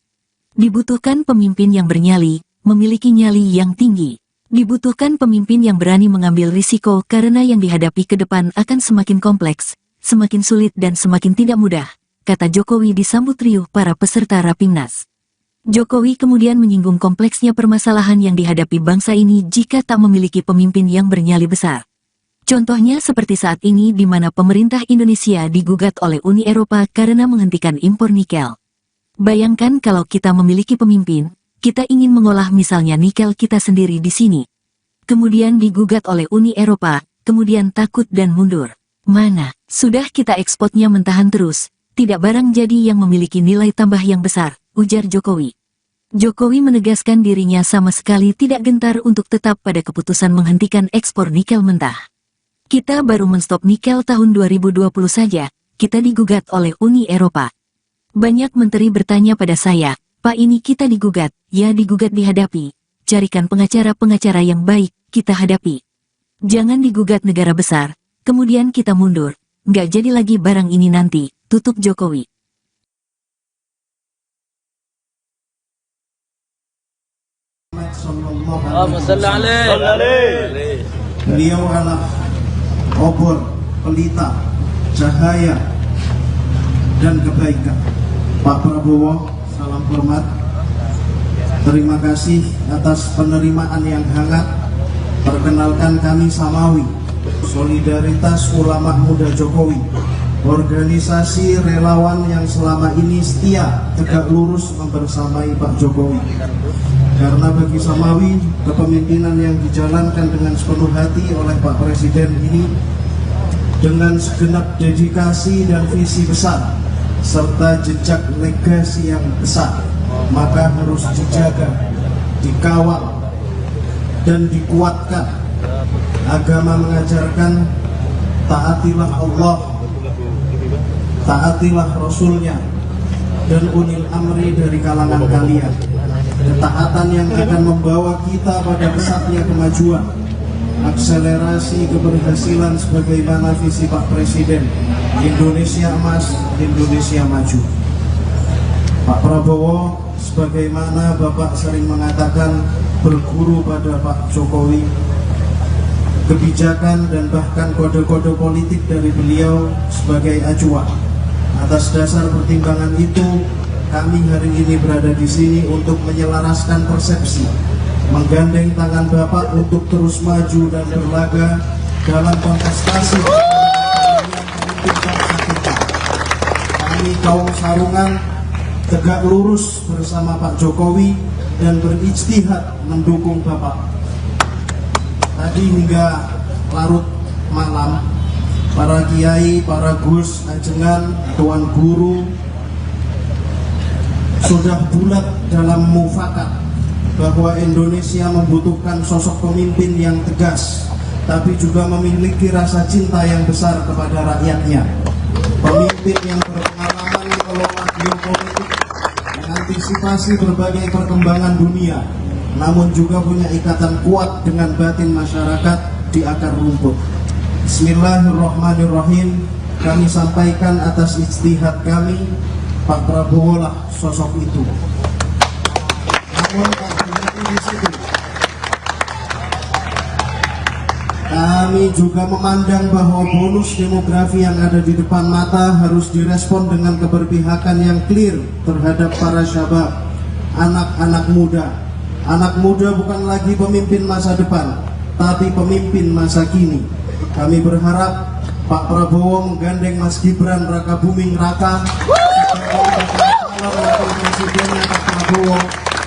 Dibutuhkan pemimpin yang bernyali, memiliki nyali yang tinggi. Dibutuhkan pemimpin yang berani mengambil risiko karena yang dihadapi ke depan akan semakin kompleks, semakin sulit dan semakin tidak mudah, kata Jokowi disambut riuh para peserta Rapimnas. Jokowi kemudian menyinggung kompleksnya permasalahan yang dihadapi bangsa ini jika tak memiliki pemimpin yang bernyali besar. Contohnya seperti saat ini di mana pemerintah Indonesia digugat oleh Uni Eropa karena menghentikan impor nikel. Bayangkan kalau kita memiliki pemimpin, kita ingin mengolah misalnya nikel kita sendiri di sini. Kemudian digugat oleh Uni Eropa, kemudian takut dan mundur. Mana, sudah kita ekspornya mentahan terus, tidak barang jadi yang memiliki nilai tambah yang besar, ujar Jokowi. Jokowi menegaskan dirinya sama sekali tidak gentar untuk tetap pada keputusan menghentikan ekspor nikel mentah. Kita baru menstop nikel tahun 2020 saja, kita digugat oleh Uni Eropa. Banyak menteri bertanya pada saya, Pak ini kita digugat, ya digugat dihadapi. Carikan pengacara-pengacara yang baik, kita hadapi. Jangan digugat negara besar, kemudian kita mundur. Nggak jadi lagi barang ini nanti, tutup Jokowi. Allahumma salli alaihi. Beliau adalah obor, pelita, cahaya, dan kebaikan. Pak Prabowo, salam hormat. Terima kasih atas penerimaan yang hangat. Perkenalkan kami Samawi, Solidaritas Ulama Muda Jokowi, organisasi relawan yang selama ini setia tegak lurus membersamai Pak Jokowi. Karena bagi Samawi, kepemimpinan yang dijalankan dengan sepenuh hati oleh Pak Presiden ini dengan segenap dedikasi dan visi besar serta jejak legasi yang besar, maka harus dijaga, dikawal, dan dikuatkan. Agama mengajarkan taatilah Allah, taatilah Rasulnya, dan ulil amri dari kalangan kalian. Ketaatan yang akan membawa kita pada pesatnya kemajuan, akselerasi keberhasilan sebagaimana visi Pak Presiden, Indonesia Emas, Indonesia Maju. Pak Prabowo, sebagaimana Bapak sering mengatakan, berguru pada Pak Jokowi, kebijakan dan bahkan kode-kode politik dari beliau sebagai acuan. Atas dasar pertimbangan itu, kami hari ini berada di sini untuk menyelaraskan persepsi, menggandeng tangan Bapak untuk terus maju dan berlaga dalam kontestasi yang memimpin bangsa kita. Kami kaum Sarungan tegak lurus bersama Pak Jokowi dan berijtihad mendukung Bapak. Tadi hingga larut malam, para kiai, para gus, ajengan, tuan guru sudah bulat dalam mufakat bahwa Indonesia membutuhkan sosok pemimpin yang tegas, tapi juga memiliki rasa cinta yang besar kepada rakyatnya. Pemimpin yang berpengalaman mengelola geopolitik, mengantisipasi berbagai perkembangan dunia, namun juga punya ikatan kuat dengan batin masyarakat di akar rumput. Bismillahirrahmanirrahim. Kami sampaikan atas ijtihad kami, Pak Prabowo lah sosok itu. Namun Pak berhenti di situ. Kami juga memandang bahwa bonus demografi yang ada di depan mata harus direspon dengan keberpihakan yang clear terhadap para syabab, anak-anak muda. Anak muda bukan lagi pemimpin masa depan, tapi pemimpin masa kini. Kami berharap Pak Prabowo menggandeng Mas Gibran Rakabuming Raka calon presidennya Pak Prabowo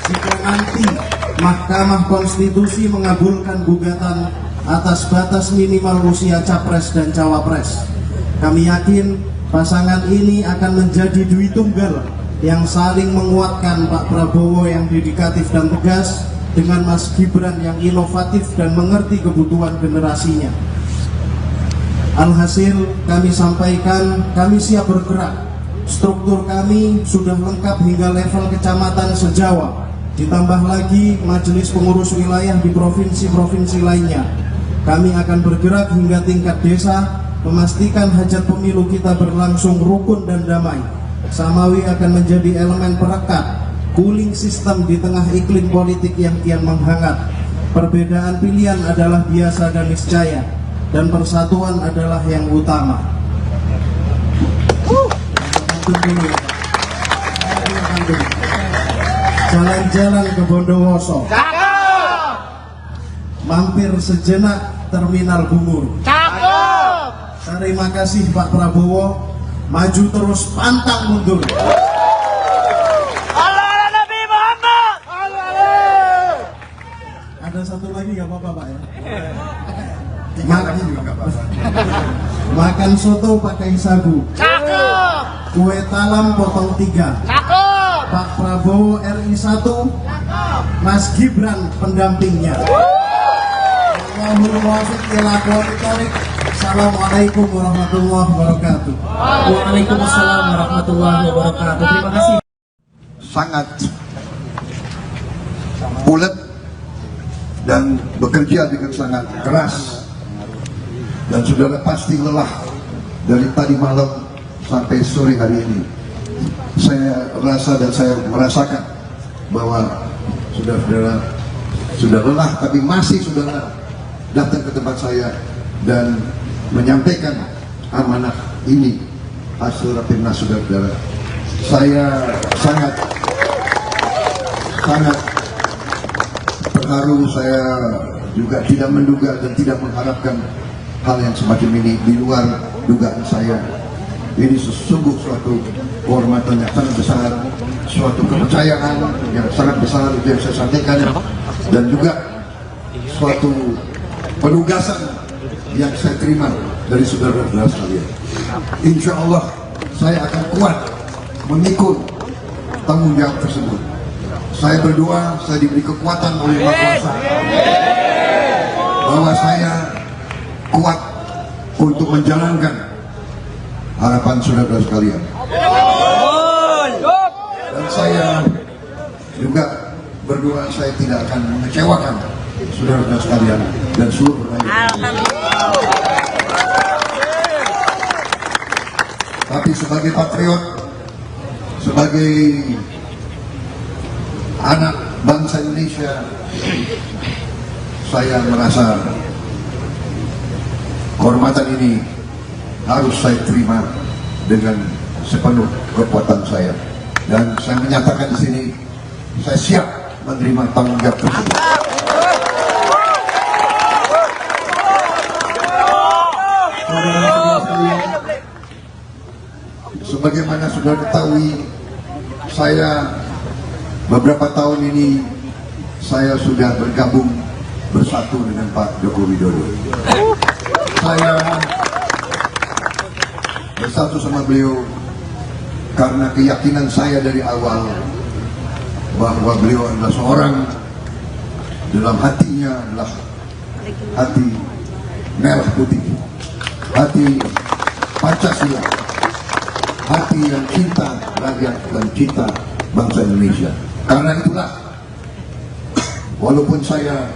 jika nanti Mahkamah Konstitusi mengabulkan gugatan atas batas minimal usia capres dan cawapres. Kami yakin pasangan ini akan menjadi dui tunggal yang saling menguatkan, Pak Prabowo yang dedikatif dan tegas dengan Mas Gibran yang inovatif dan mengerti kebutuhan generasinya. Alhasil kami sampaikan, kami siap bergerak. Struktur kami sudah lengkap hingga level kecamatan se-Jawa. Ditambah lagi majelis pengurus wilayah di provinsi-provinsi lainnya. Kami akan bergerak hingga tingkat desa, memastikan hajat pemilu kita berlangsung rukun dan damai. Samawi akan menjadi elemen perekat, cooling system di tengah iklim politik yang kian menghangat. Perbedaan pilihan adalah biasa dan niscaya, dan persatuan adalah yang utama. Jalan-jalan ke Bondowoso, mampir sejenak Terminal Bungur. Terima kasih Pak Prabowo, maju terus pantang mundur. Ada satu lagi nggak apa-apa Pak ya? Makan soto pakai sagu. Kue talam potong 3. Pak Prabowo RI 1. Mas Gibran pendampingnya. Assalamualaikum warahmatullahi wabarakatuh. Waalaikumsalam warahmatullahi wabarakatuh. Terima kasih. Sangat ulet dan bekerja dengan sangat keras, dan saudara pasti lelah dari tadi malam sampai sore hari ini. Saya rasa dan saya merasakan bahwa saudara-saudara sudah lelah, tapi masih saudara datang ke tempat saya dan menyampaikan amanah ini hasil rapimnas saudara-saudara. Saya sangat terharu. Saya juga tidak menduga dan tidak mengharapkan hal yang semacam ini di luar dugaan saya. Ini sesungguh suatu kehormatan yang sangat besar, suatu kepercayaan yang sangat besar yang saya sampaikan, dan juga suatu penugasan yang saya terima dari saudara-saudara sekalian. Insya Allah saya akan kuat memikul tanggung jawab tersebut. Saya berdoa, saya diberi kekuatan oleh Yang Maha Kuasa bahwa saya kuat untuk menjalankan harapan saudara-saudara sekalian. Dan saya juga berdoa saya tidak akan mengecewakan saudara-saudara sekalian dan seluruh rakyat. Tapi sebagai patriot, sebagai anak bangsa Indonesia, saya merasa kehormatan ini harus saya terima dengan sepenuh kekuatan saya. Dan saya menyatakan di sini, saya siap menerima tanggung jawab tersebut. Sebagaimana sudah ketahui, saya beberapa tahun ini saya sudah bergabung bersatu dengan Pak Joko Widodo. Saya bersatu sama beliau karena keyakinan saya dari awal bahwa beliau adalah seorang, dalam hatinya adalah hati merah putih, hati Pancasila, hati yang cinta rakyat dan cinta bangsa Indonesia. Karena itulah, walaupun saya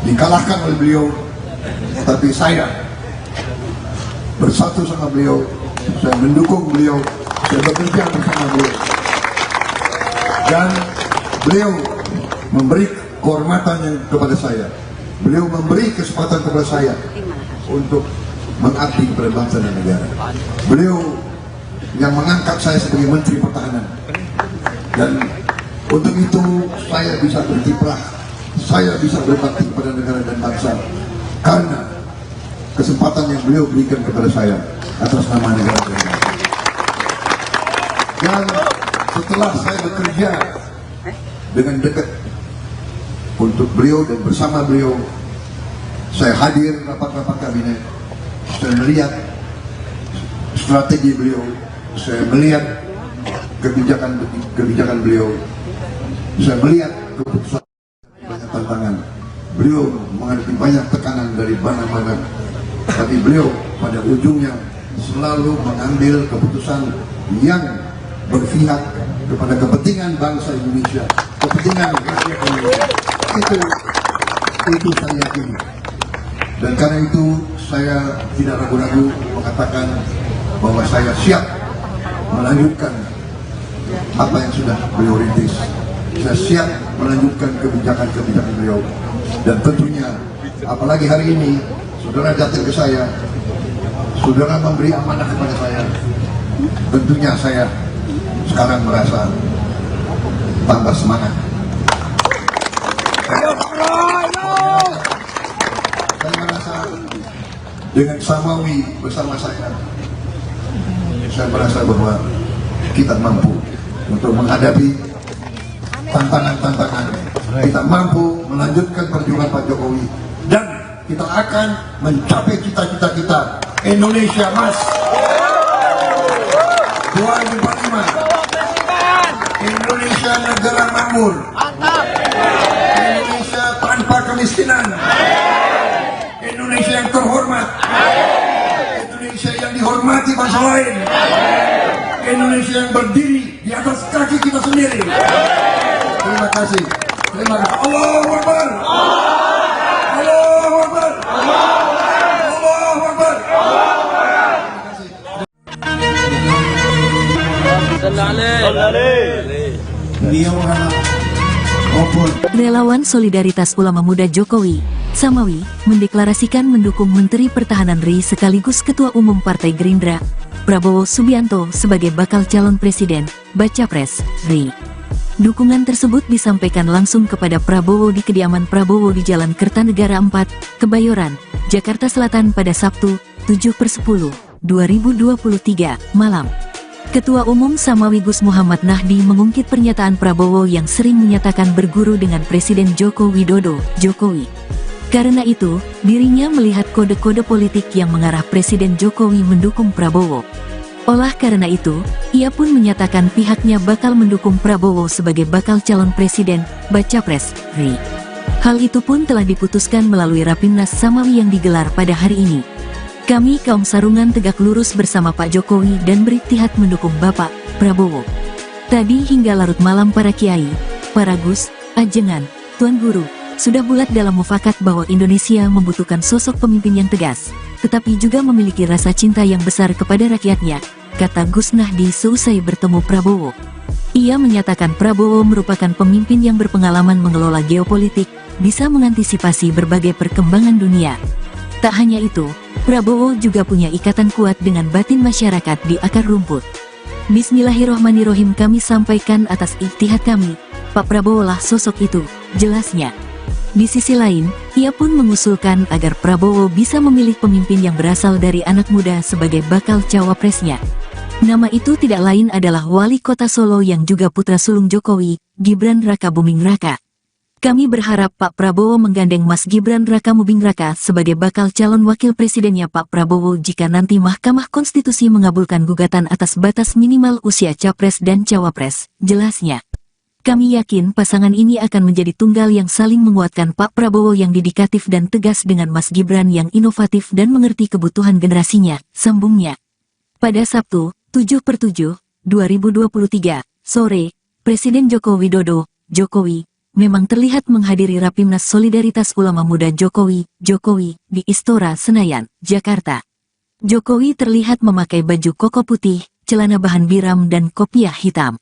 dikalahkan oleh beliau, tapi saya bersatu sama beliau, saya mendukung beliau, saya bekerja bersama beliau, dan beliau memberi kehormatan yang kepada saya, beliau memberi kesempatan kepada saya untuk mengabdi kepada bangsa dan negara. Beliau yang mengangkat saya sebagai Menteri Pertahanan, dan untuk itu saya bisa berkiprah, saya bisa berbakti kepada negara dan bangsa karena kesempatan yang beliau berikan kepada saya atas nama negara dan bangsa. Dan setelah saya bekerja dengan dekat untuk beliau dan bersama beliau, saya hadir rapat-rapat kabinet, saya melihat strategi beliau, saya melihat kebijakan beliau, saya melihat keputusan, banyak tantangan. Beliau menghadapi banyak tekanan dari mana-mana, tapi beliau pada ujungnya selalu mengambil keputusan yang berpihak kepada kepentingan bangsa Indonesia, kepentingan rakyat Indonesia. Itu saya yakini. Dan karena itu saya tidak ragu-ragu mengatakan bahwa saya siap melanjutkan apa yang sudah beliau rintis. Saya siap melanjutkan kebijakan-kebijakan beliau. Dan tentunya, apalagi hari ini, saudara datang ke saya, saudara memberi amanah kepada saya, tentunya saya sekarang merasa tambah semangat. Saya merasa dengan Samawi bersama saya merasa bahwa kita mampu untuk menghadapi tantangan-tantangan. Kita mampu melanjutkan perjuangan Pak Jokowi, dan kita akan mencapai cita-cita kita, Indonesia Emas 2045, Indonesia negara makmur, Indonesia tanpa kemiskinan, Indonesia yang terhormat, Indonesia yang dihormati bangsa lain, Indonesia yang berdiri di atas kaki kita sendiri. Terima kasih. Terima kasih. Allahu Akbar. Allahu Akbar. Allahu Akbar. Beliau adalah Relawan Solidaritas Ulama Muda Jokowi, Samawi, mendeklarasikan mendukung Menteri Pertahanan RI sekaligus Ketua Umum Partai Gerindra, Prabowo Subianto sebagai bakal calon presiden, baca pres, RI. Dukungan tersebut disampaikan langsung kepada Prabowo di kediaman Prabowo di Jalan Kertanegara 4, Kebayoran, Jakarta Selatan pada Sabtu, 7/10/2023, malam. Ketua Umum Samawi Gus Muhammad Nahdi mengungkit pernyataan Prabowo yang sering menyatakan berguru dengan Presiden Joko Widodo, Jokowi. Karena itu, dirinya melihat kode-kode politik yang mengarah Presiden Jokowi mendukung Prabowo. Olah karena itu, ia pun menyatakan pihaknya bakal mendukung Prabowo sebagai bakal calon presiden, baca pres, RI. Hal itu pun telah diputuskan melalui Rapimnas Samawi yang digelar pada hari ini. Kami kaum sarungan tegak lurus bersama Pak Jokowi dan beriktihad mendukung Bapak Prabowo. Tadi hingga larut malam para kiai, para gus, ajengan, tuan guru, sudah bulat dalam mufakat bahwa Indonesia membutuhkan sosok pemimpin yang tegas, tetapi juga memiliki rasa cinta yang besar kepada rakyatnya, kata Gus Nahdi seusai bertemu Prabowo. Ia menyatakan Prabowo merupakan pemimpin yang berpengalaman mengelola geopolitik, bisa mengantisipasi berbagai perkembangan dunia. Tak hanya itu, Prabowo juga punya ikatan kuat dengan batin masyarakat di akar rumput. Bismillahirrohmanirrohim, kami sampaikan atas ijtihad kami, Pak Prabowo lah sosok itu, jelasnya. Di sisi lain, ia pun mengusulkan agar Prabowo bisa memilih pemimpin yang berasal dari anak muda sebagai bakal cawapresnya. Nama itu tidak lain adalah Wali Kota Solo yang juga putra sulung Jokowi, Gibran Raka Buming Raka. Kami berharap Pak Prabowo menggandeng Mas Gibran Raka Buming Raka sebagai bakal calon wakil presidennya Pak Prabowo jika nanti Mahkamah Konstitusi mengabulkan gugatan atas batas minimal usia capres dan cawapres, jelasnya. Kami yakin pasangan ini akan menjadi tunggal yang saling menguatkan Pak Prabowo yang dedikatif dan tegas dengan Mas Gibran yang inovatif dan mengerti kebutuhan generasinya, sambungnya. Pada Sabtu, 7/7, 2023, sore, Presiden Joko Widodo, Jokowi, memang terlihat menghadiri Rapimnas Solidaritas Ulama Muda Jokowi, di Istora Senayan, Jakarta. Jokowi terlihat memakai baju koko putih, celana bahan biram dan kopiah hitam.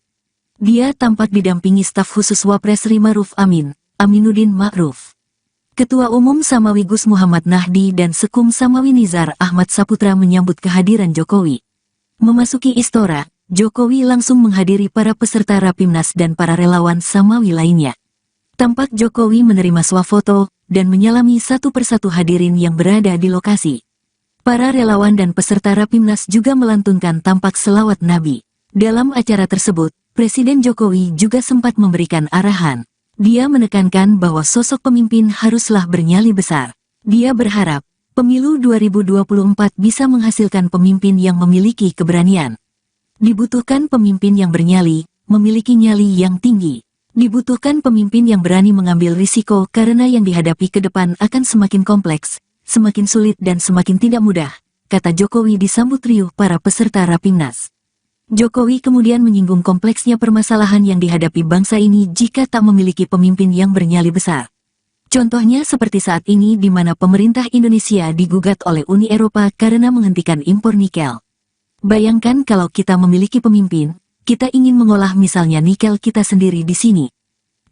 Dia tampak didampingi staf khusus Wapres Ma'ruf Amin, Aminuddin Ma'ruf. Ketua Umum Samawi Gus Muhammad Nahdi dan Sekum Samawi Nizar Ahmad Saputra menyambut kehadiran Jokowi. Memasuki Istora, Jokowi langsung menghadiri para peserta Rapimnas dan para relawan Samawi lainnya. Tampak Jokowi menerima swafoto dan menyalami satu persatu hadirin yang berada di lokasi. Para relawan dan peserta Rapimnas juga melantunkan tampak selawat Nabi. Dalam acara tersebut, Presiden Jokowi juga sempat memberikan arahan. Dia menekankan bahwa sosok pemimpin haruslah bernyali besar. Dia berharap Pemilu 2024 bisa menghasilkan pemimpin yang memiliki keberanian. Dibutuhkan pemimpin yang bernyali, memiliki nyali yang tinggi. Dibutuhkan pemimpin yang berani mengambil risiko karena yang dihadapi ke depan akan semakin kompleks, semakin sulit dan semakin tidak mudah, kata Jokowi disambut riuh para peserta Rapimnas. Jokowi kemudian menyinggung kompleksnya permasalahan yang dihadapi bangsa ini jika tak memiliki pemimpin yang bernyali besar. Contohnya seperti saat ini di mana pemerintah Indonesia digugat oleh Uni Eropa karena menghentikan impor nikel. Bayangkan kalau kita memiliki pemimpin, kita ingin mengolah misalnya nikel kita sendiri di sini.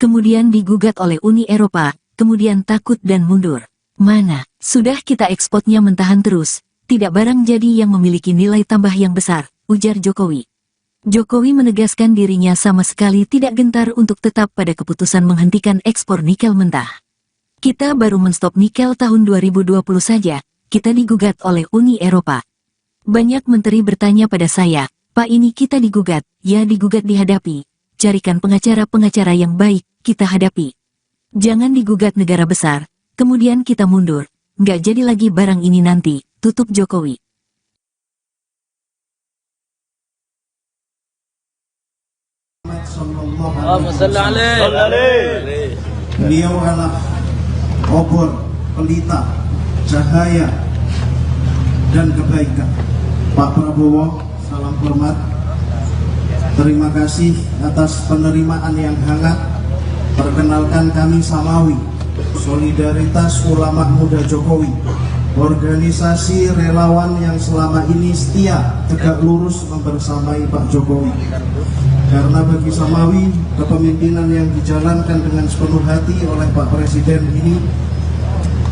Kemudian digugat oleh Uni Eropa, kemudian takut dan mundur. Mana, sudah kita ekspornya mentahan terus, tidak barang jadi yang memiliki nilai tambah yang besar, ujar Jokowi. Jokowi menegaskan dirinya sama sekali tidak gentar untuk tetap pada keputusan menghentikan ekspor nikel mentah. Kita baru menstop nikel tahun 2020 saja, kita digugat oleh Uni Eropa. Banyak menteri bertanya pada saya, Pak ini kita digugat, ya digugat dihadapi. Carikan pengacara-pengacara yang baik, kita hadapi. Jangan digugat negara besar, kemudian kita mundur, nggak jadi lagi barang ini nanti, tutup Jokowi. Beliau adalah obor, pelita, cahaya, dan kebaikan. Pak Prabowo, salam hormat. Terima kasih atas penerimaan yang hangat. Perkenalkan kami Samawi, Solidaritas Ulama Muda Jokowi, organisasi relawan yang selama ini setia tegak lurus membersamai Pak Jokowi. Karena bagi Samawi, kepemimpinan yang dijalankan dengan sepenuh hati oleh Pak Presiden ini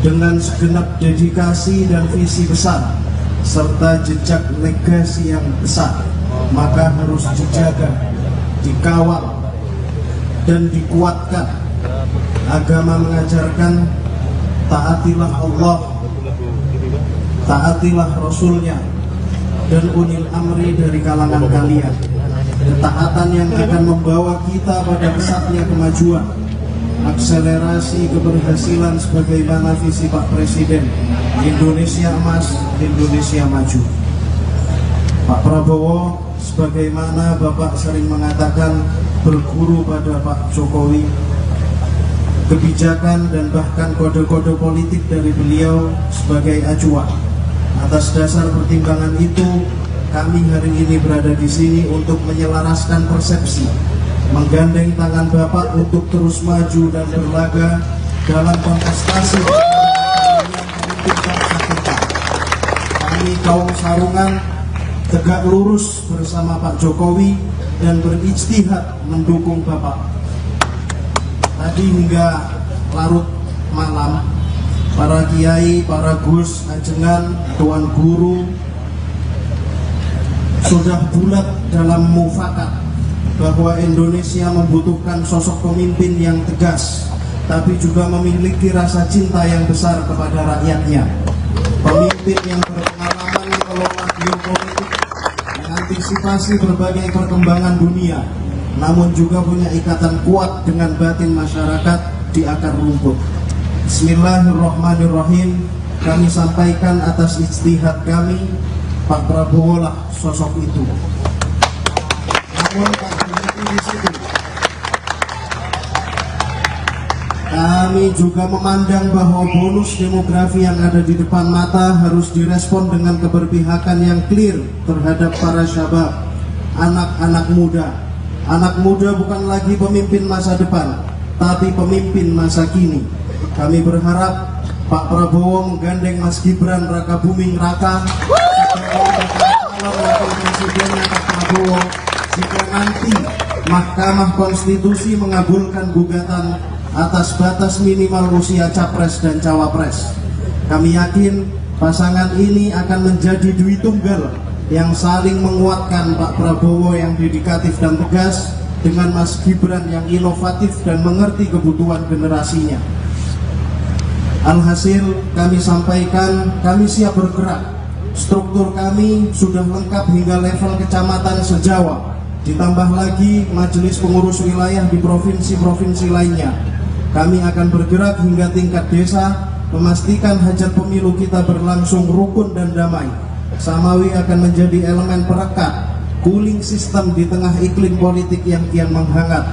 dengan segenap dedikasi dan visi besar serta jejak legasi yang besar, maka harus dijaga, dikawal, dan dikuatkan. Agama mengajarkan taatilah Allah, taatilah Rasulnya, dan ulil amri dari kalangan kalian. Ketaatan yang akan membawa kita pada pesatnya kemajuan, akselerasi keberhasilan sebagaimana visi Pak Presiden, Indonesia Emas, Indonesia Maju. Pak Prabowo, sebagaimana Bapak sering mengatakan, berguru pada Pak Jokowi, kebijakan dan bahkan kode-kode politik dari beliau sebagai acuan. Atas dasar pertimbangan itu, kami hari ini berada di sini untuk menyelaraskan persepsi, menggandeng tangan Bapak untuk terus maju dan berlaga dalam kontestasi yang memimpin bangsa kita. Kami kaum Sarungan tegak lurus bersama Pak Jokowi dan berijtihad mendukung Bapak. Tadi hingga larut malam, para kiai, para gus, ajengan, tuan guru sudah bulat dalam mufakat bahwa Indonesia membutuhkan sosok pemimpin yang tegas, tapi juga memiliki rasa cinta yang besar kepada rakyatnya. Pemimpin yang berpengalaman mengelola geopolitik, mengantisipasi berbagai perkembangan dunia, namun juga punya ikatan kuat dengan batin masyarakat di akar rumput. Bismillahirrahmanirrahim. Kami sampaikan atas ijtihad kami, Pak Prabowo lah sosok itu. Namun tak berhenti di situ. Kami juga memandang bahwa bonus demografi yang ada di depan mata harus direspon dengan keberpihakan yang clear terhadap para syabab, anak-anak muda. Anak muda bukan lagi pemimpin masa depan, tapi pemimpin masa kini. Kami berharap Pak Prabowo menggandeng Mas Gibran Rakabuming Raka sebagai calon wakil presidennya Pak Prabowo jika nanti Mahkamah Konstitusi mengabulkan gugatan atas batas minimal usia capres dan cawapres. Kami yakin pasangan ini akan menjadi dui tunggal yang saling menguatkan, Pak Prabowo yang dedikatif dan tegas dengan Mas Gibran yang inovatif dan mengerti kebutuhan generasinya. Alhasil kami sampaikan, kami siap bergerak. Struktur kami sudah lengkap hingga level kecamatan se-Jawa. Ditambah lagi majelis pengurus wilayah di provinsi-provinsi lainnya. Kami akan bergerak hingga tingkat desa, memastikan hajat pemilu kita berlangsung rukun dan damai. Samawi akan menjadi elemen perekat, cooling system di tengah iklim politik yang kian menghangat.